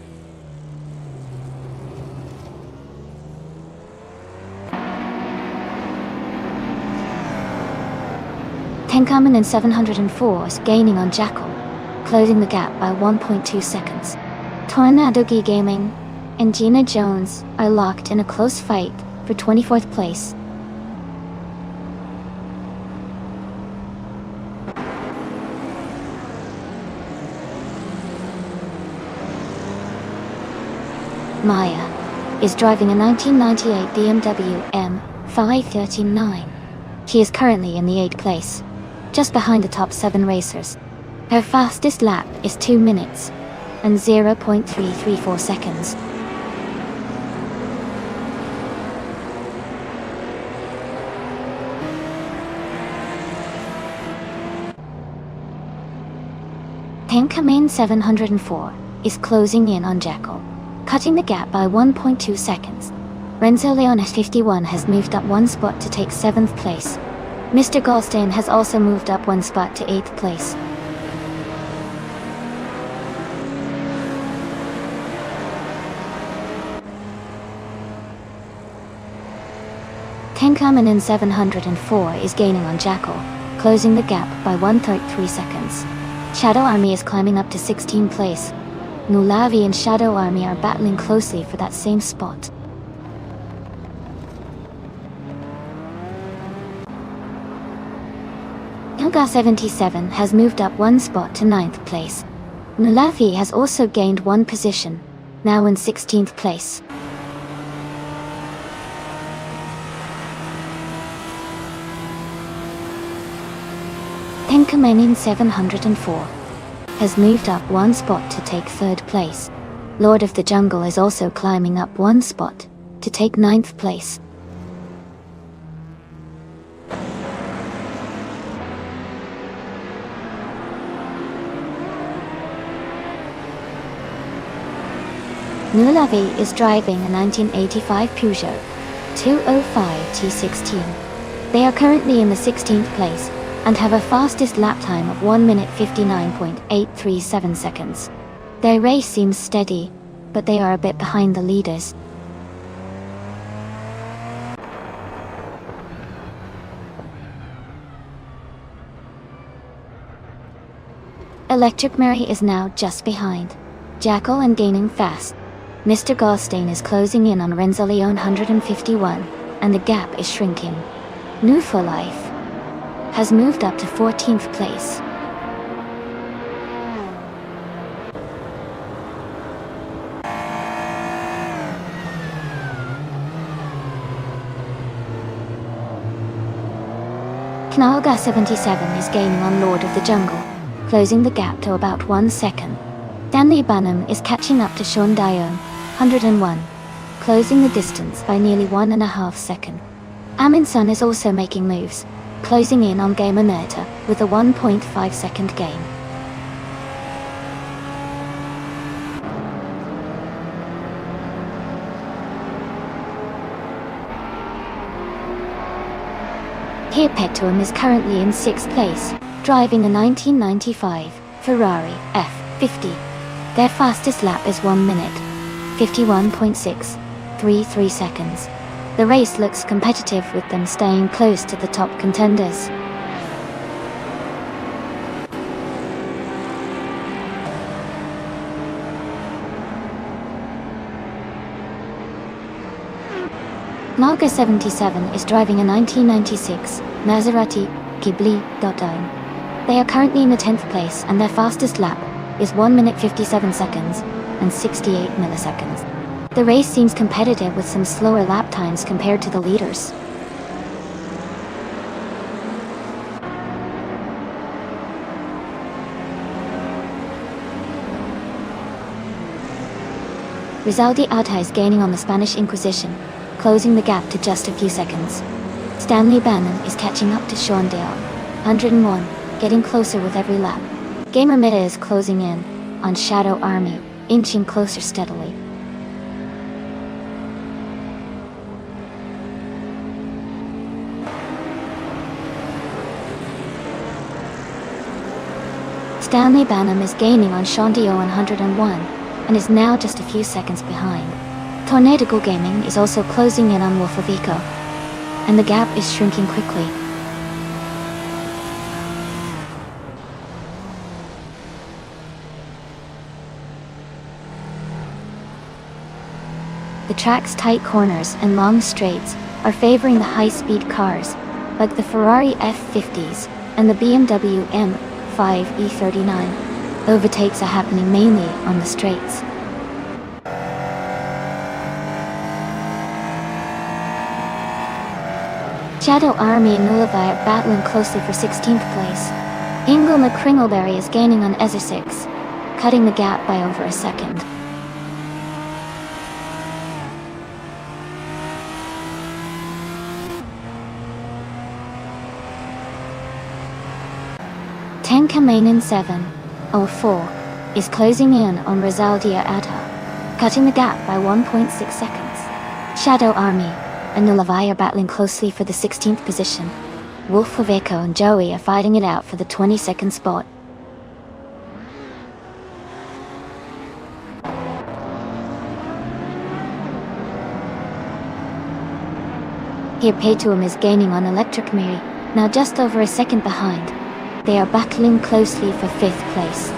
Tenkamen and 704 is gaining on Jackal, closing the gap by 1.2 seconds. Tornadogi Gaming and Gina Jones are locked in a close fight for 24th place. Maya is driving a 1998 BMW M539. She is currently in the 8th place, just behind the top 7 racers. Her fastest lap is 2 minutes and 0.334 seconds. Tenkamen 704 is closing in on Jackal, cutting the gap by 1.2 seconds. Renzo Leones 51 has moved up 1 spot to take 7th place. Mr. Goldstein has also moved up 1 spot to 8th place. Tenkamen in 704 is gaining on Jackal, closing the gap by 1.3 seconds. Shadow Army is climbing up to 16th place. Nulavi and Shadow Army are battling closely for that same spot. Ilga 77 has moved up 1 spot to 9th place. Nulavi has also gained 1 position, now in 16th place. Tenkamen in 704 has moved up 1 spot to take 3rd place. Lord of the Jungle is also climbing up 1 spot to take 9th place. Nulavi is driving a 1985 Peugeot 205 T16. They are currently in the 16th place and have a fastest lap time of 1 minute 59.837 seconds. Their race seems steady, but they are a bit behind the leaders. Electric Mary is now just behind Jackal and gaining fast. Mr. Goldstein is closing in on Renzo Leone 151, and the gap is shrinking. New for Life has moved up to 14th place. Knalga 77 is gaining on Lord of the Jungle, closing the gap to about 1 second. Stanley Banham is catching up to Sean Dione, 101, closing the distance by nearly 1.5 seconds. Amin Sun is also making moves, closing in on Gamer Meta with a 1.5 second gain. Here Petuum is currently in 6th place, driving a 1995 Ferrari F50. Their fastest lap is 1 minute, 51.633 seconds. The race looks competitive with them staying close to the top contenders. Malga 77 is driving a 1996 Maserati Ghibli.9. They are currently in the 10th place and their fastest lap is 1 minute 57 seconds and 68 milliseconds. The race seems competitive with some slower lap times compared to the leaders. Rizaldi Adha is gaining on the Spanish Inquisition, closing the gap to just a few seconds. Stanley Bannon is catching up to Sean Dale, 101, getting closer with every lap. Gamer Meta is closing in on Shadow Army, inching closer steadily. Stanley Banham is gaining on Shondio 101 and is now just a few seconds behind. Tornadical Gaming is also closing in on Wolf of Eco, and the gap is shrinking quickly. The track's tight corners and long straights are favoring the high-speed cars, like the Ferrari F50s and the BMW M5 E39. Overtakes are happening mainly on the straights. Shadow Army and Nullify are battling closely for 16th place. Ingle McCringleberry is gaining on Ezra 6, cutting the gap by over a second. Tenka Mainin 704 is closing in on Rosaldia Adha, cutting the gap by 1.6 seconds. Shadow Army and Nullify are battling closely for the 16th position. Wolf of Echo and Joey are fighting it out for the 22nd spot. Here Paytuum is gaining on Electric Miri, now just over a second behind. They are battling closely for 5th place.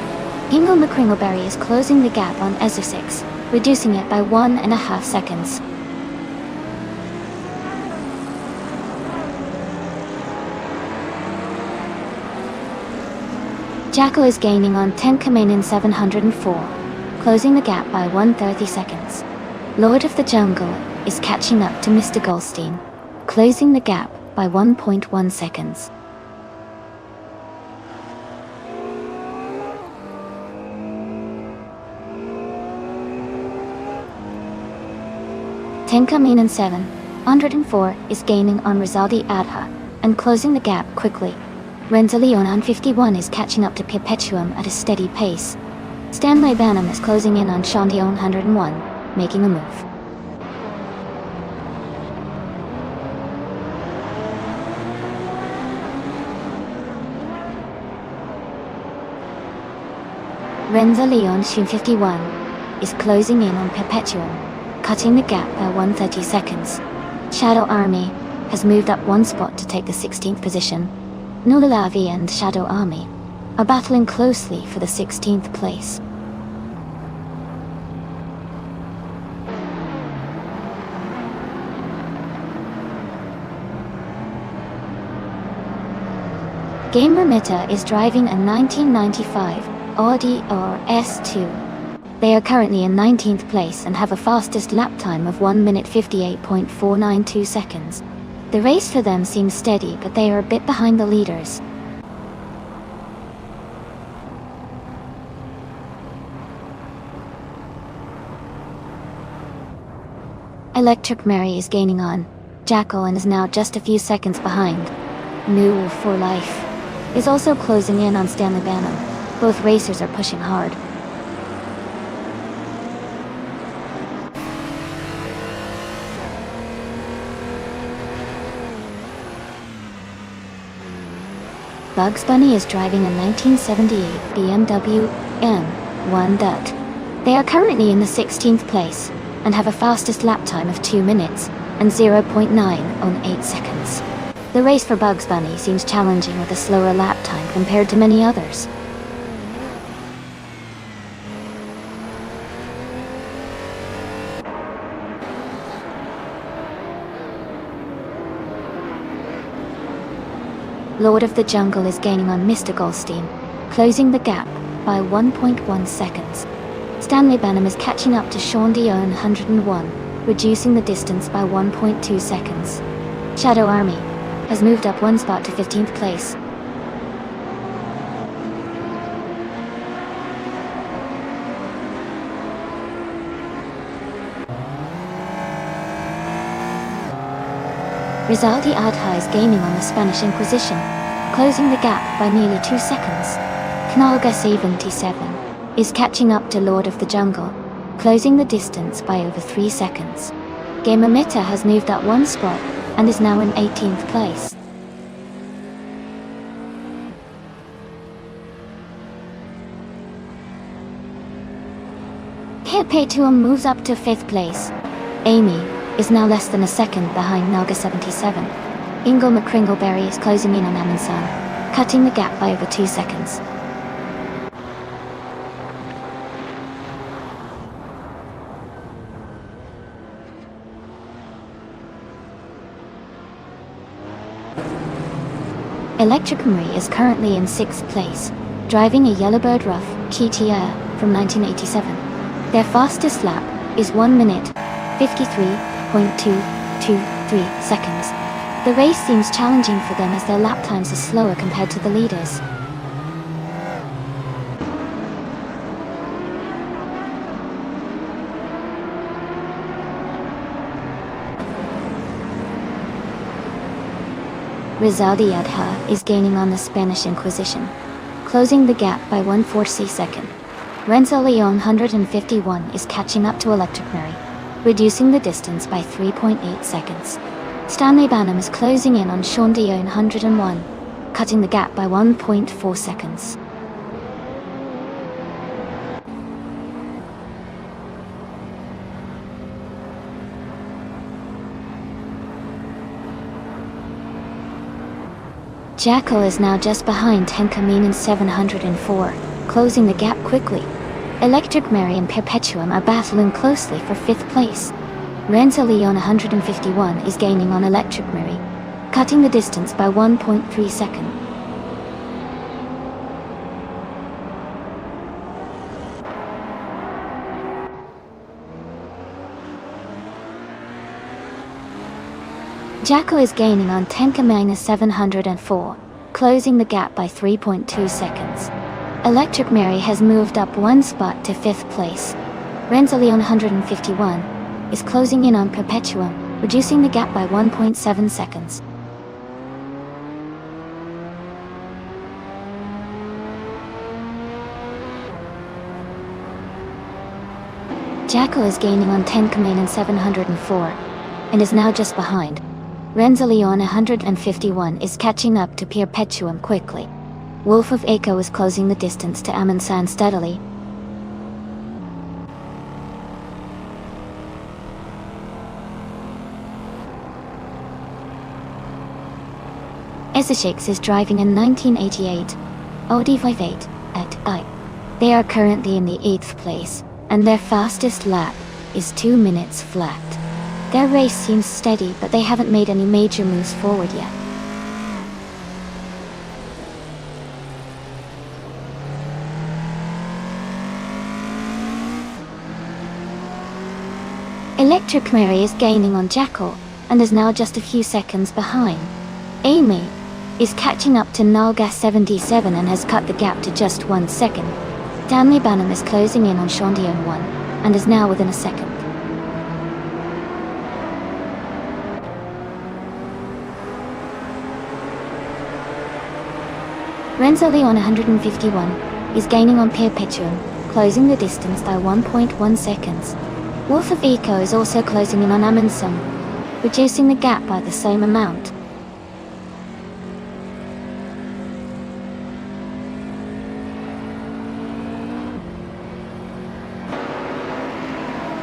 Ingle McCringleberry is closing the gap on Ezra 6, reducing it by 1.5 seconds. Jackal is gaining on Tenka Mainin 704, closing the gap by 1:30 seconds. Lord of the Jungle is catching up to Mr. Goldstein, closing the gap by 1.1 seconds. Tenka Mainin 704 is gaining on Rizaldi Adha and closing the gap quickly. Renza Leon 51 is catching up to Perpetuum at a steady pace. Stanley Banham is closing in on Shandion 101, making a move. Renza Leon 51 is closing in on Perpetuum, cutting the gap by 1:30 seconds. Shadow Army has moved up one spot to take the 16th position. Nulalavi and Shadow Army are battling closely for the 16th place. Gamer Meta is driving a 1995 Audi RS2. They are currently in 19th place and have a fastest lap time of 1 minute 58.492 seconds. The race for them seems steady, but they are a bit behind the leaders. Electric Mary is gaining on Jackal and is now just a few seconds behind. New for Life is also closing in on Stanley Banham. Both racers are pushing hard. Bugs Bunny is driving a 1978 BMW M1 Dut. They are currently in the 16th place and have a fastest lap time of 2 minutes and 0.908 seconds. The race for Bugs Bunny seems challenging with a slower lap time compared to many others. Lord of the Jungle is gaining on Mr. Goldstein, closing the gap by 1.1 seconds. Stanley Banham is catching up to Sean Dion 101, reducing the distance by 1.2 seconds. Shadow Army has moved up one spot to 15th place. Rizaldi Adha is gaining on the Spanish Inquisition, closing the gap by nearly 2 seconds. Knalga 77 is catching up to Lord of the Jungle, closing the distance by over 3 seconds. Gamer Mita has moved up one spot and is now in 18th place. Perpetuum moves up to 5th place. Amy is now less than a second behind Naga 77. Ingle McCringleberry is closing in on Amundsen, cutting the gap by over 2 seconds. Electric Marie is currently in 6th place, driving a Yellowbird Rough KTR from 1987. Their fastest lap is 1 minute, 53.223 seconds. The race seems challenging for them as their lap times are slower compared to the leaders. Rizaldi Adha is gaining on the Spanish Inquisition, closing the gap by 1/4 second. Renzo Leon 151 is catching up to Electric Mary, reducing the distance by 3.8 seconds. Stanley Banham is closing in on Sean Dion 101, cutting the gap by 1.4 seconds. Jackal is now just behind Tenkamin in 704, closing the gap quickly. Electric Mary and Perpetuum are battling closely for 5th place. Renzo Leon 151 is gaining on Electric Mary, cutting the distance by 1.3 seconds. Jackal is gaining on Tenka 704, closing the gap by 3.2 seconds. Electric Mary has moved up 1 spot to 5th place. Renzo Leon 151 is closing in on Perpetuum, reducing the gap by 1.7 seconds. Jackal is gaining on Tenka 704 and is now just behind. Renzo Leon 151 is catching up to Perpetuum quickly. Wolf of Echo is closing the distance to Amundsen steadily. Essex is driving a 1988 Audi 58 at I. They are currently in the 8th place, and their fastest lap is 2 minutes flat. Their race seems steady, but they haven't made any major moves forward yet. Electric Mary is gaining on Jackal, and is now just a few seconds behind. Amy is catching up to Nalga 77 and has cut the gap to just 1 second. Stanley Banham is closing in on Shondion 1, and is now within a second. Renzo Leon 151 is gaining on Perpetuum, closing the distance by 1.1 seconds. Wolf of Eco is also closing in on Amundsen, reducing the gap by the same amount.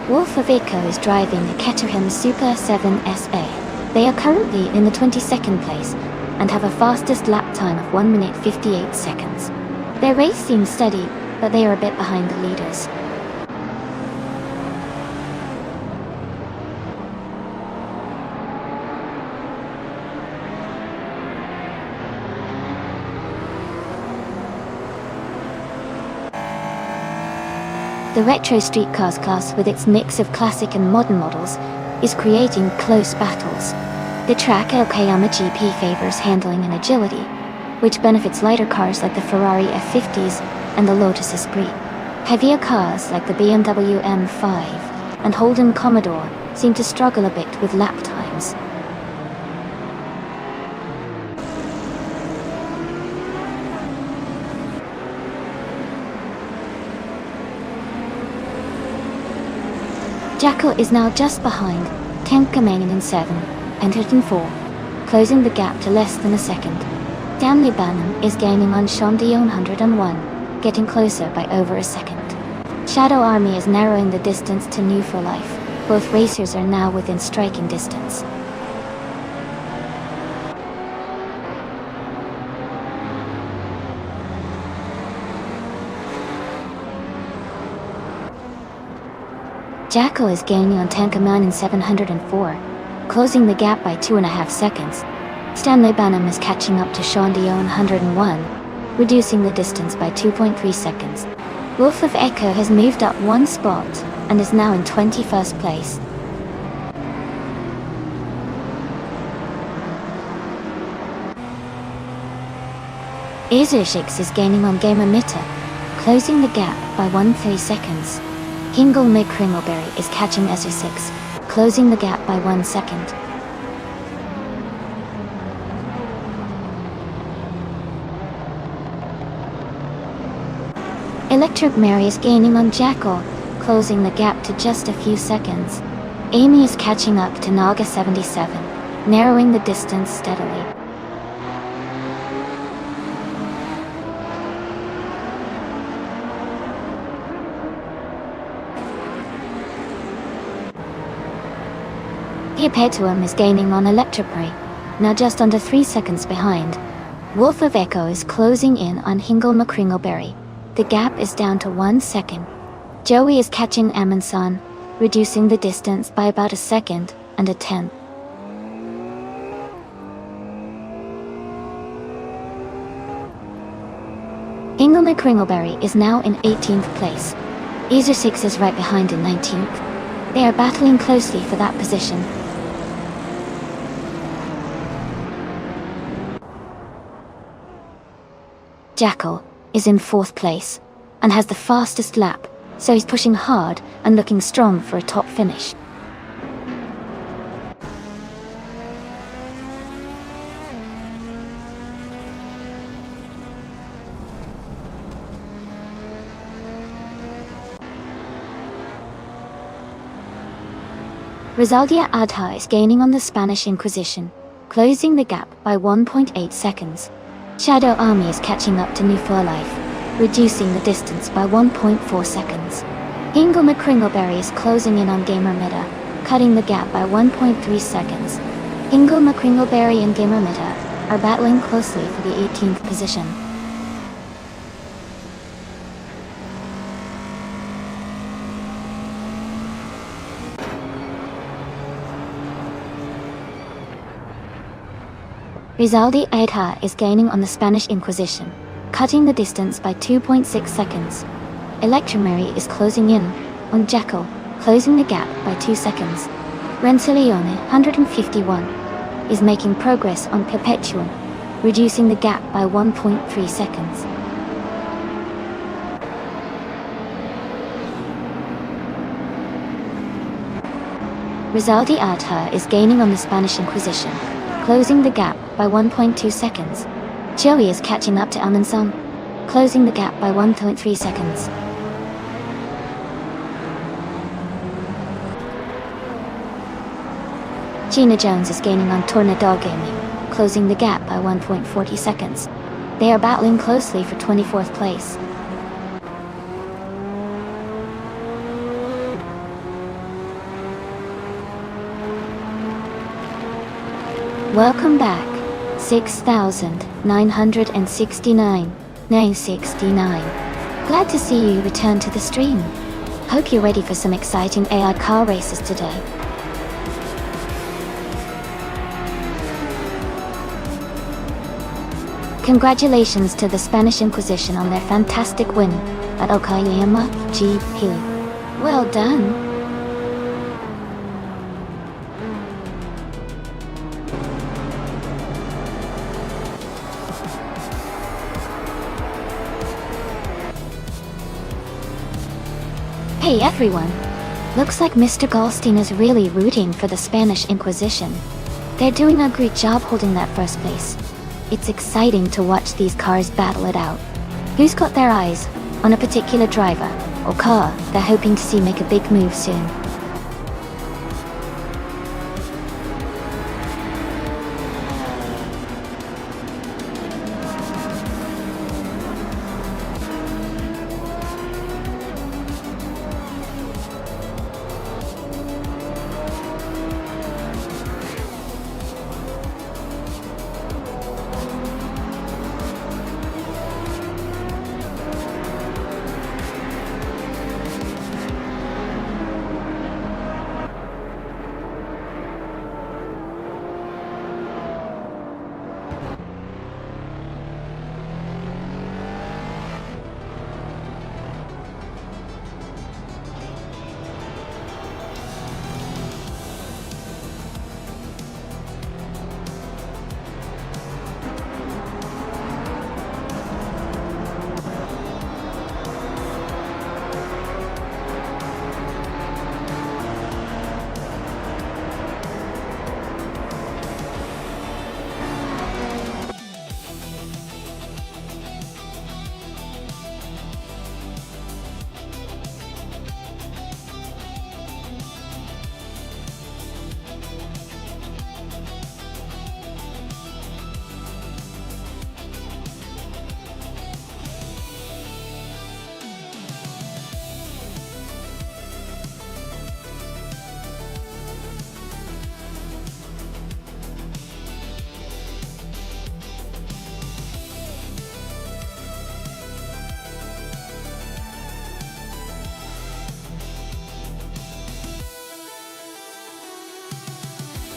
Wolf of Eco is driving the Caterham Super 7 SA. They are currently in the 22nd place, and have a fastest lap time of 1 minute 58 seconds. Their race seems steady, but they are a bit behind the leaders. The retro streetcars class, with its mix of classic and modern models, is creating close battles. The track Okayama GP favors handling and agility, which benefits lighter cars like the Ferrari F50s and the Lotus Esprit. Heavier cars like the BMW M5 and Holden Commodore seem to struggle a bit with lap times. Jackal is now just behind Tenka in 7. Entered in 4, closing the gap to less than a second. Stanley Banham is gaining on Sean Dion 101, getting closer by over a second. Shadow Army is narrowing the distance to New for Life. Both racers are now within striking distance. Jackal is gaining on Tankaman in 704, closing the gap by 2.5 seconds. Stanley Banham is catching up to Sean Dio in 101, reducing the distance by 2.3 seconds. Wolf of Echo has moved up one spot and is now in 21st place. Azushix is gaining on Gamer Mitta, closing the gap by 1.3 seconds. Hingle Kringleberry is catching Azushix, closing the gap by 1 second. Electric Mary is gaining on Jackal, closing the gap to just a few seconds. Amy is catching up to Naga 77, narrowing the distance steadily. Perpetuum is gaining on Electropray, now just under 3 seconds behind. Wolf of Echo is closing in on Hingle Kringleberry. The gap is down to 1 second. Joey is catching Amundsen, reducing the distance by about a second and a tenth. Hingle Kringleberry is now in 18th place. Azushix is right behind in 19th. They are battling closely for that position. Jackal is in 4th place and has the fastest lap, so he's pushing hard and looking strong for a top finish. Rizaldia Adha is gaining on the Spanish Inquisition, closing the gap by 1.8 seconds. Shadow Army is catching up to New for Life, reducing the distance by 1.4 seconds. Hingle Kringleberry is closing in on Gamer Mitta, cutting the gap by 1.3 seconds. Hingle Kringleberry and Gamer Mitta are battling closely for the 18th position. Rizaldi Adha is gaining on the Spanish Inquisition, cutting the distance by 2.6 seconds. Electromary is closing in on Jackal, closing the gap by 2 seconds. Rencilione, 151, is making progress on Perpetuum, reducing the gap by 1.3 seconds. Rizaldi Adha is gaining on the Spanish Inquisition, closing the gap by 1.2 seconds. Joey is catching up to Amundsen, closing the gap by 1.3 seconds. Gina Jones is gaining on Tornado Gaming, closing the gap by 1.40 seconds. They are battling closely for 24th place. Welcome back. 6,969. 969. Glad to see you return to the stream. Hope you're ready for some exciting AI car races today. Congratulations to the Spanish Inquisition on their fantastic win at Okayama GP. Well done. Hey everyone! Looks like Mr. Goldstein is really rooting for the Spanish Inquisition. They're doing a great job holding that first place. It's exciting to watch these cars battle it out. Who's got their eyes on a particular driver or car they're hoping to see make a big move soon?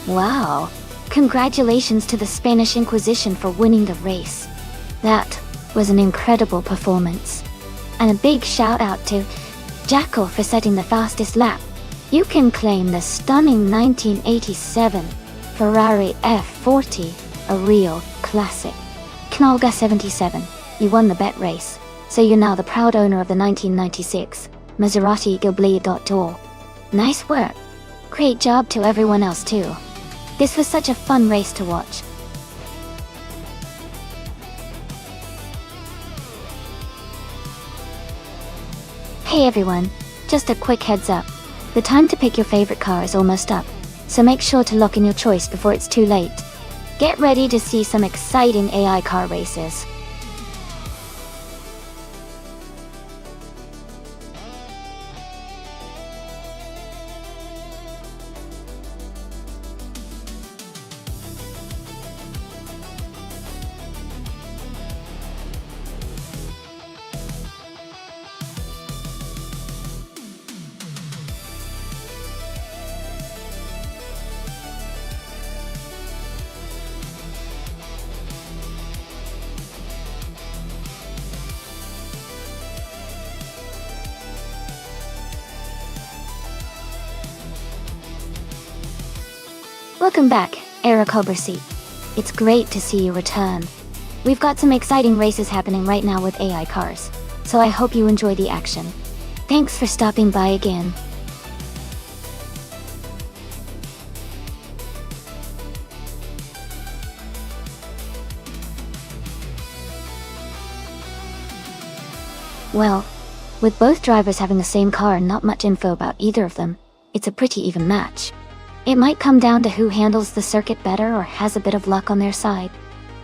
Wow! Congratulations to the Spanish Inquisition for winning the race. That was an incredible performance. And a big shout out to Jackal for setting the fastest lap. You can claim the stunning 1987 Ferrari F40, a real classic. Knolga77, you won the bet race, so you're now the proud owner of the 1996 Maserati Goblet.Tour. Nice work. Great job to everyone else too. This was such a fun race to watch. Hey everyone, just a quick heads up. The time to pick your favorite car is almost up, so make sure to lock in your choice before it's too late. Get ready to see some exciting AI car races. Welcome back, Eric Oberseat. It's great to see you return. We've got some exciting races happening right now with AI cars, so I hope you enjoy the action. Thanks for stopping by again. Well, with both drivers having the same car and not much info about either of them, it's a pretty even match. It might come down to who handles the circuit better or has a bit of luck on their side.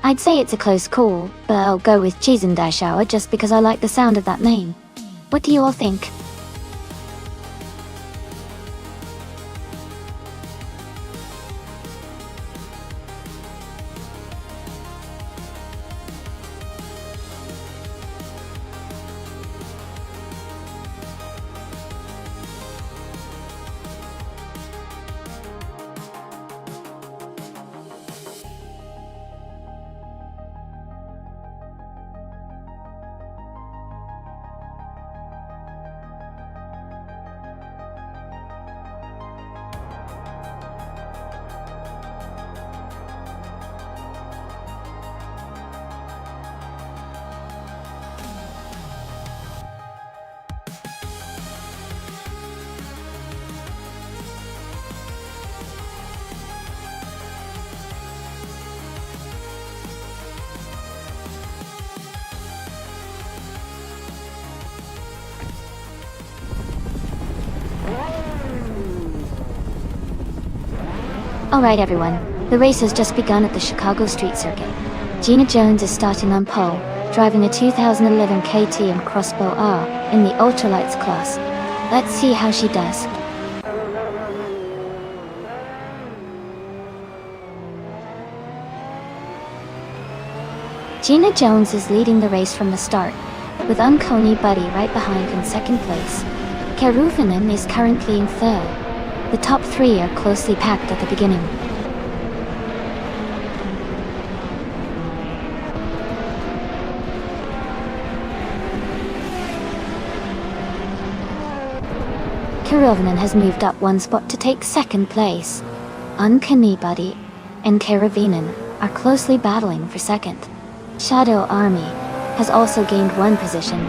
I'd say it's a close call, but I'll go with Cheesendashauer just because I like the sound of that name. What do you all think? Alright everyone, the race has just begun at the Chicago Street Circuit. Gina Jones is starting on pole, driving a 2011 KTM Crossbow R in the ultralights class. Let's see how she does. Gina Jones is leading the race from the start, with Unconi Buddy right behind in second place. Keruvinen is currently in third. The top three are closely packed at the beginning. Keruvinen has moved up one spot to take second place. Unconi Buddy and Keruvinen are closely battling for second. Shadow Army has also gained one position,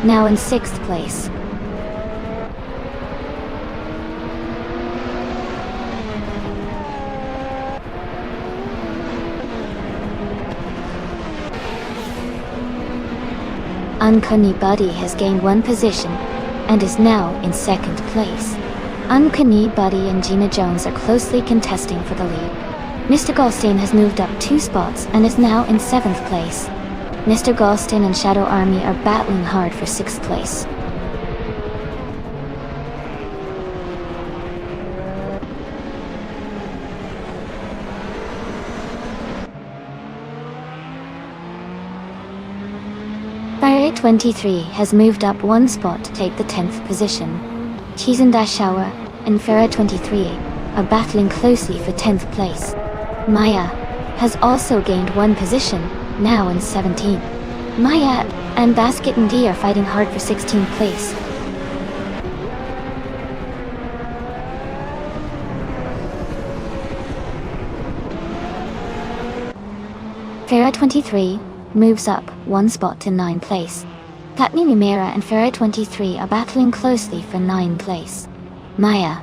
now in sixth place. Unconi Buddy has gained one position and is now in second place. Unconi Buddy and Gina Jones are closely contesting for the lead. Mr. Goldstein has moved up 2 spots and is now in 7th place. Mr. Goldstein and Shadow Army are battling hard for 6th place. Fire 23 has moved up 1 spot to take the 10th position. Cheesendashauer and Farah 23 are battling closely for 10th place. Maya has also gained 1 position, now in 17th. Maya and Basket and D are fighting hard for 16th place. Farah 23 moves up 1 spot to 9th place. Platini Numera and Farah 23 are battling closely for 9th place. Maya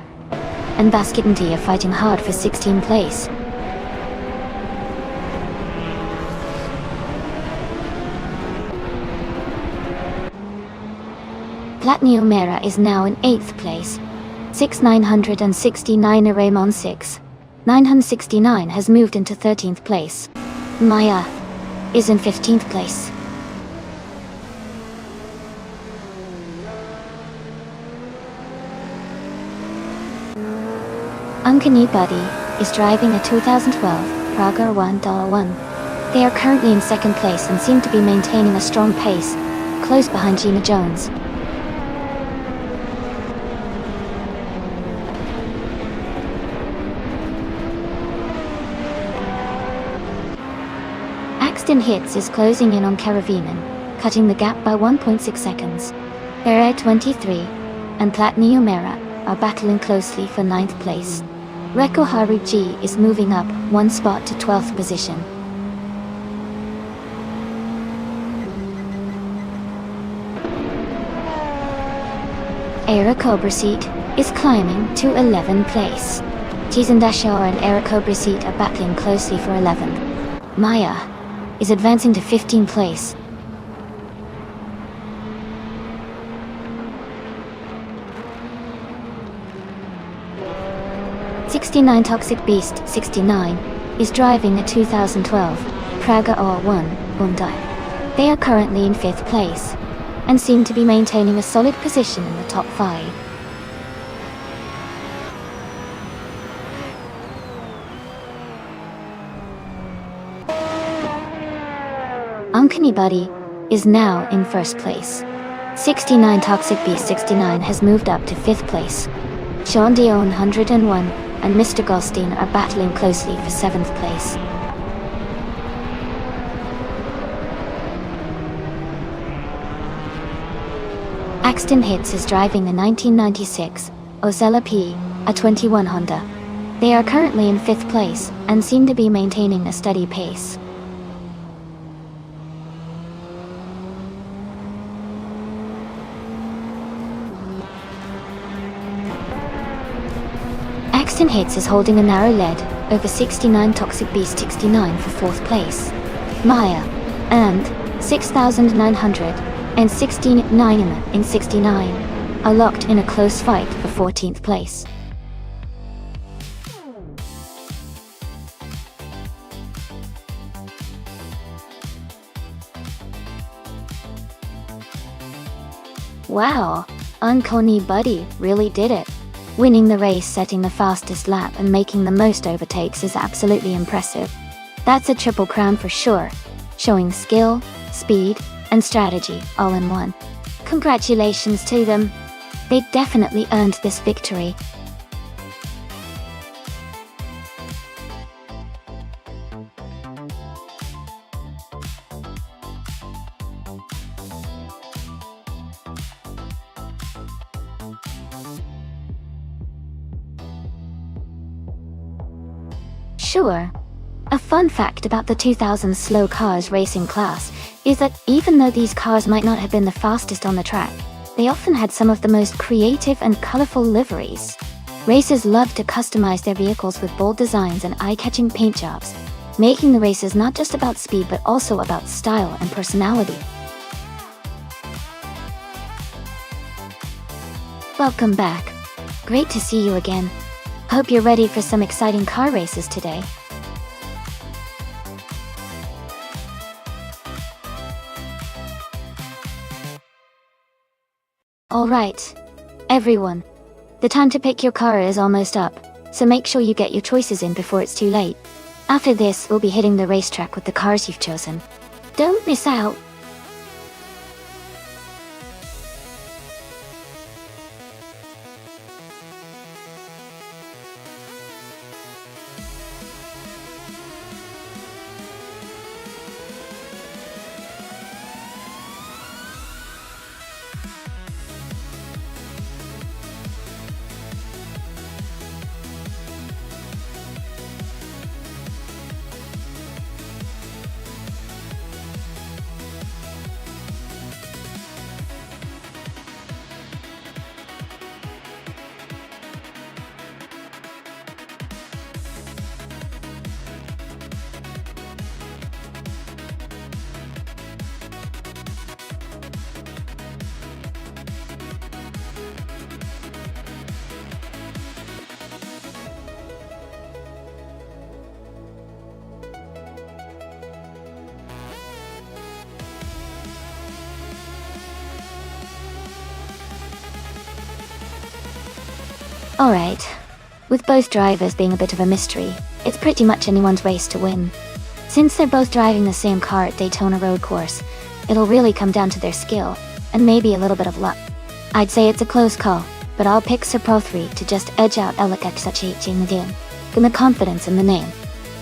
and Basket and D are fighting hard for 16th place. Platini Numera is now in 8th place. 6969 Raymond 6. 969 has moved into 13th place. Maya is in 15th place. Uncanny Buddy is driving a 2012 Praga 1.1. They are currently in 2nd place and seem to be maintaining a strong pace, close behind Gina Jones. Axton Hits is closing in on Karavinen, cutting the gap by 1.6 seconds. Farah 23 and Platini Numera are battling closely for 9th place. Reko Haru G is moving up 1 spot to 12th position. Eric Oberseat is climbing to 11th place. Jizendashar and Eric Oberseat are battling closely for 11th. Maya is advancing to 15th place. '69 Toxic Beast 69 is driving a 2012 Praga R1 Hyundai. They are currently in 5th place and seem to be maintaining a solid position in the top 5. Uncanny Buddy is now in 1st place. 69 Toxic Beast 69 has moved up to 5th place. Sean Dion 101 and Mr. Goldstein are battling closely for 7th place. Axton Hits is driving the 1996 Ozella P, a 21 Honda. They are currently in 5th place and seem to be maintaining a steady pace. Axton Hits is holding a narrow lead over 69 Toxic Beast 69 for 4th place. Maya and 6,916 Naima in 69 are locked in a close fight for 14th place. Wow, Uncanny Buddy really did it. Winning the race, setting the fastest lap and making the most overtakes is absolutely impressive. That's a triple crown for sure, showing skill, speed, and strategy all in one. Congratulations to them. They definitely earned this victory. Sure. A fun fact about the 2000s slow cars racing class is that even though these cars might not have been the fastest on the track, they often had some of the most creative and colorful liveries. Racers loved to customize their vehicles with bold designs and eye-catching paint jobs, making the races not just about speed but also about style and personality. Welcome back. Great to see you again. Hope you're ready for some exciting car races today. Alright, everyone. The time to pick your car is almost up, so make sure you get your choices in before it's too late. After this, we'll be hitting the racetrack with the cars you've chosen. Don't miss out! Alright. With both drivers being a bit of a mystery, it's pretty much anyone's race to win. Since they're both driving the same car at Daytona Road Course, it'll really come down to their skill, and maybe a little bit of luck. I'd say it's a close call, but I'll pick Sir Pro 3 to just edge out Elakaksachi again, with the confidence in the name.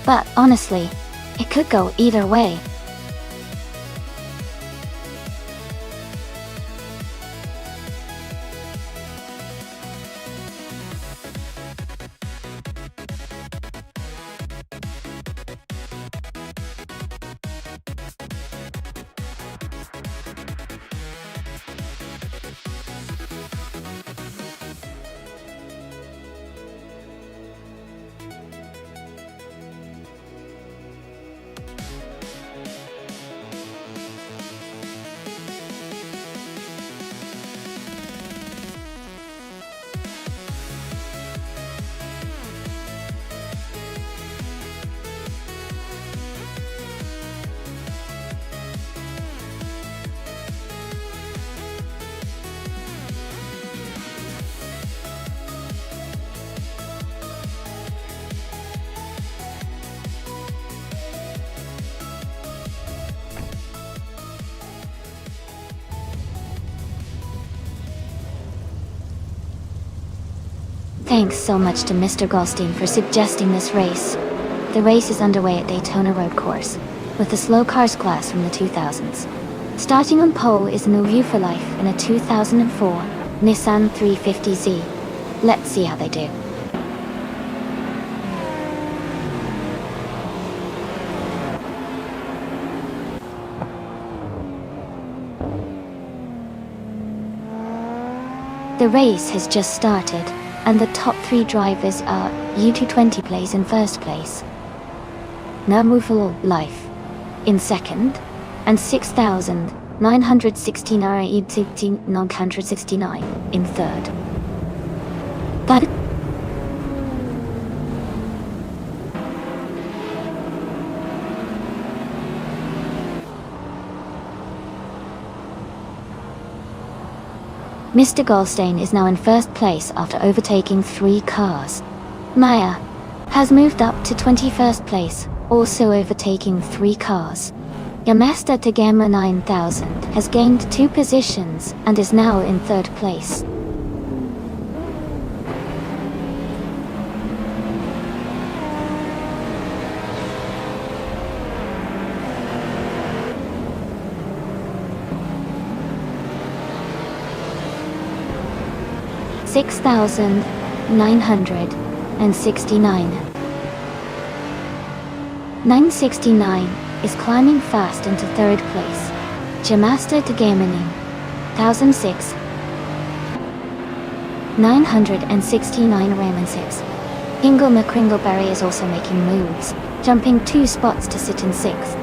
But honestly, it could go either way. Thanks so much to Mr. Goldstein for suggesting this race. The race is underway at Daytona Road Course, with the slow cars class from the 2000s. Starting on pole is No View for Life in a 2004 Nissan 350Z. Let's see how they do. The race has just started, and the top 3 drivers are U220 plays in first place, Namuful Life in second, and 6,969 in third. But Mr. Goldstein is now in first place after overtaking 3 cars. Maya has moved up to 21st place, also overtaking 3 cars. Yamasta Tagama 9000 has gained 2 positions and is now in 3rd place. $6,969. 969 is climbing fast into 3rd place. Jamasta Tagamani, 1006. 969 Raymond 6. Ingo McCringleberry is also making moves, jumping 2 spots to sit in 6th.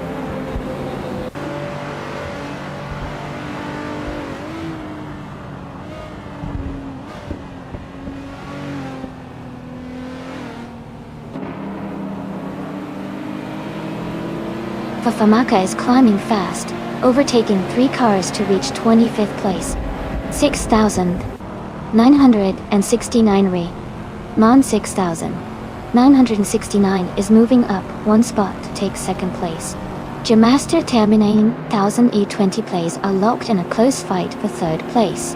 Fafamaka is climbing fast, overtaking 3 cars to reach 25th place. 6,969 Re. Man 6,969 is moving up 1 spot to take 2nd place. Jamaster terminating 1000 E20 plays are locked in a close fight for 3rd place.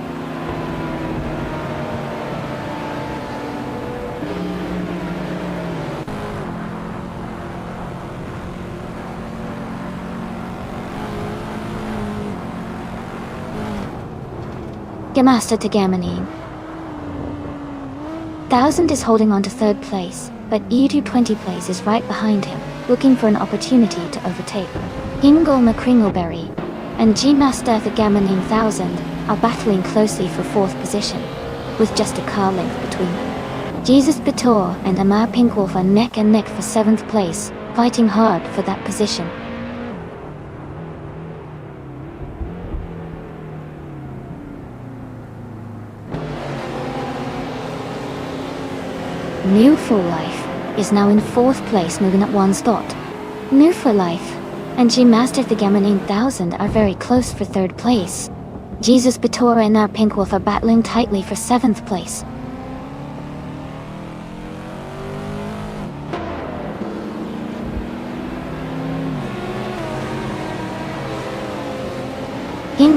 Gamasta Tagamani. 1000 is holding on to 3rd place, but E220 plays is right behind him, looking for an opportunity to overtake. Ingol McCringleberry and G-Master Tagamani 1000 are battling closely for 4th position, with just a car length between them. Jesus Bator and Amar Pinkwolf are neck and neck for 7th place, fighting hard for that position. New For Life is now in 4th place, moving up 1 spot. New For Life and G-Master Tagamani 1000 are very close for 3rd place. Jesus Batora and Amar Pinkwolf are battling tightly for 7th place.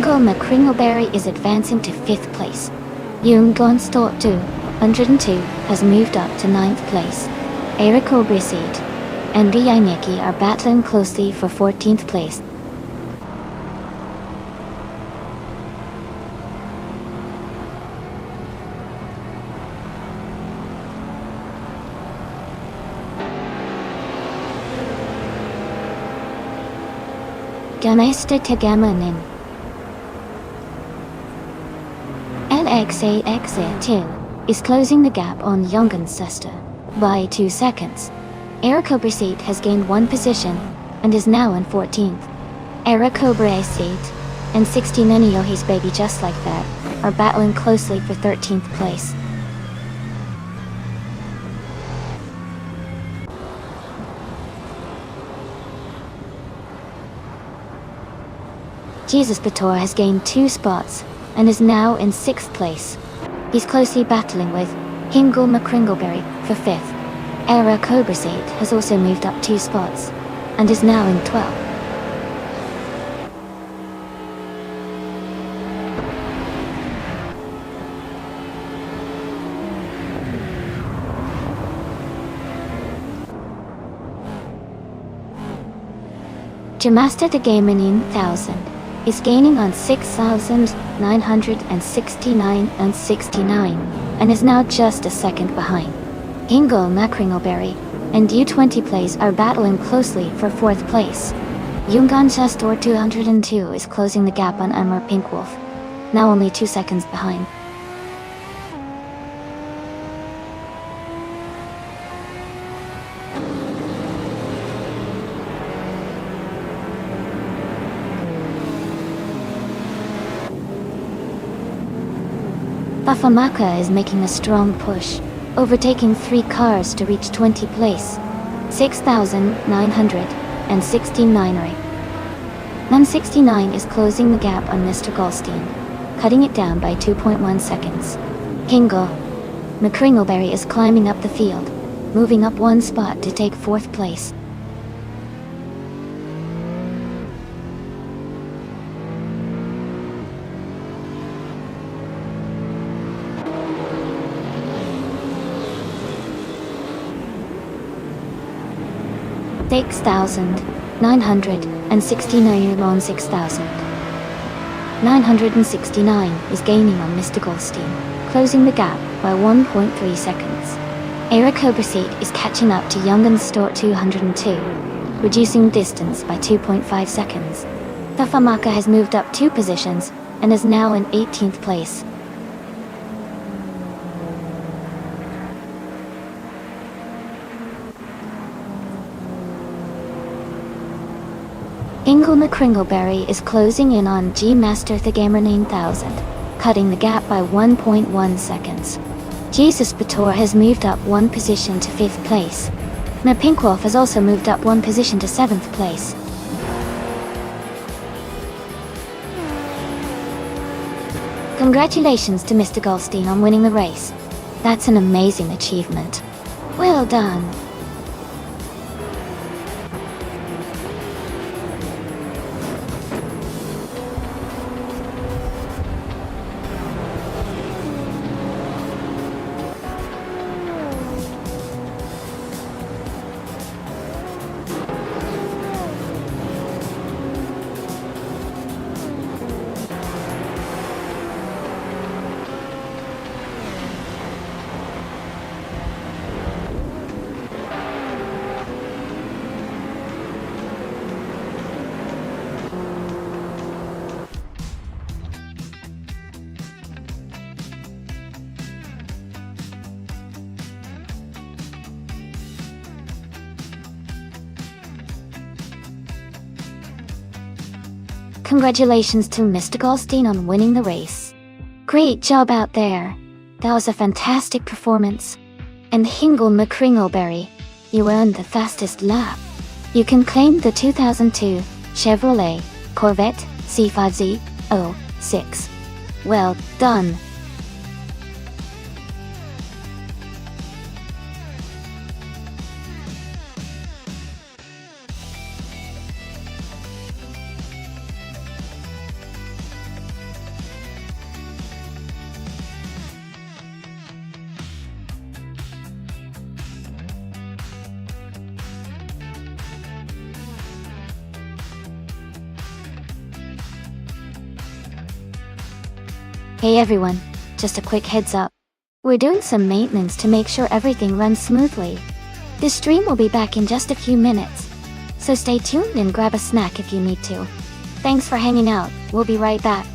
Hingle McCringleberry is advancing to 5th place. Nonstop 202 has moved up to 9th place. Eric Obriseed and Nikki are battling closely for 14th place. Gamesta Tagamanin LXAX2 is closing the gap on Youngensester by 2 seconds. Eric Obriseed has gained 1 position and is now in 14th. Eric Obriseed and 16 his baby just like that are battling closely for 13th place. Jesus Bator has gained 2 spots and is now in 6th place. He's closely battling with Hingle McCringleberry for 5th. Eric Obriseed has also moved up 2 spots and is now in 12th. Jamasta the Gamenin 1000 is gaining on 6,969 and 69 and is now just a second behind. Hingle McCringleberry and U20 plays are battling closely for 4th place. Junganchestor 202 is closing the gap on Emmer Pinkwolf, now only 2 seconds behind. Bafamaka is making a strong push, overtaking 3 cars to reach 20 place, 6,969. Nun 69 is closing the gap on Mr. Goldstein, cutting it down by 2.1 seconds. Hingle McCringleberry is climbing up the field, moving up 1 spot to take 4th place. $6,969 on 6,969 is gaining on Mr. Goldstein, closing the gap by 1.3 seconds. Eric Obriseed is catching up to Youngenstor 202, reducing distance by 2.5 seconds. Bafamaka has moved up 2 positions and is now in 18th place. Hingle McCringleberry is closing in on G Master the Gamer 9000, cutting the gap by 1.1 seconds. Jesus Bator has moved up 1 position to 5th place. Pinkwolf has also moved up 1 position to 7th place. Congratulations to Mr. Goldstein on winning the race. That's an amazing achievement. Well done. Congratulations to Mr. Goldstein on winning the race. Great job out there. That was a fantastic performance. And Hingle McCringleberry, you earned the fastest lap. You can claim the 2002 Chevrolet Corvette C5Z06. Well done. Hey everyone, just a quick heads up. We're doing some maintenance to make sure everything runs smoothly. This stream will be back in just a few minutes, so stay tuned and grab a snack if you need to. Thanks for hanging out, we'll be right back.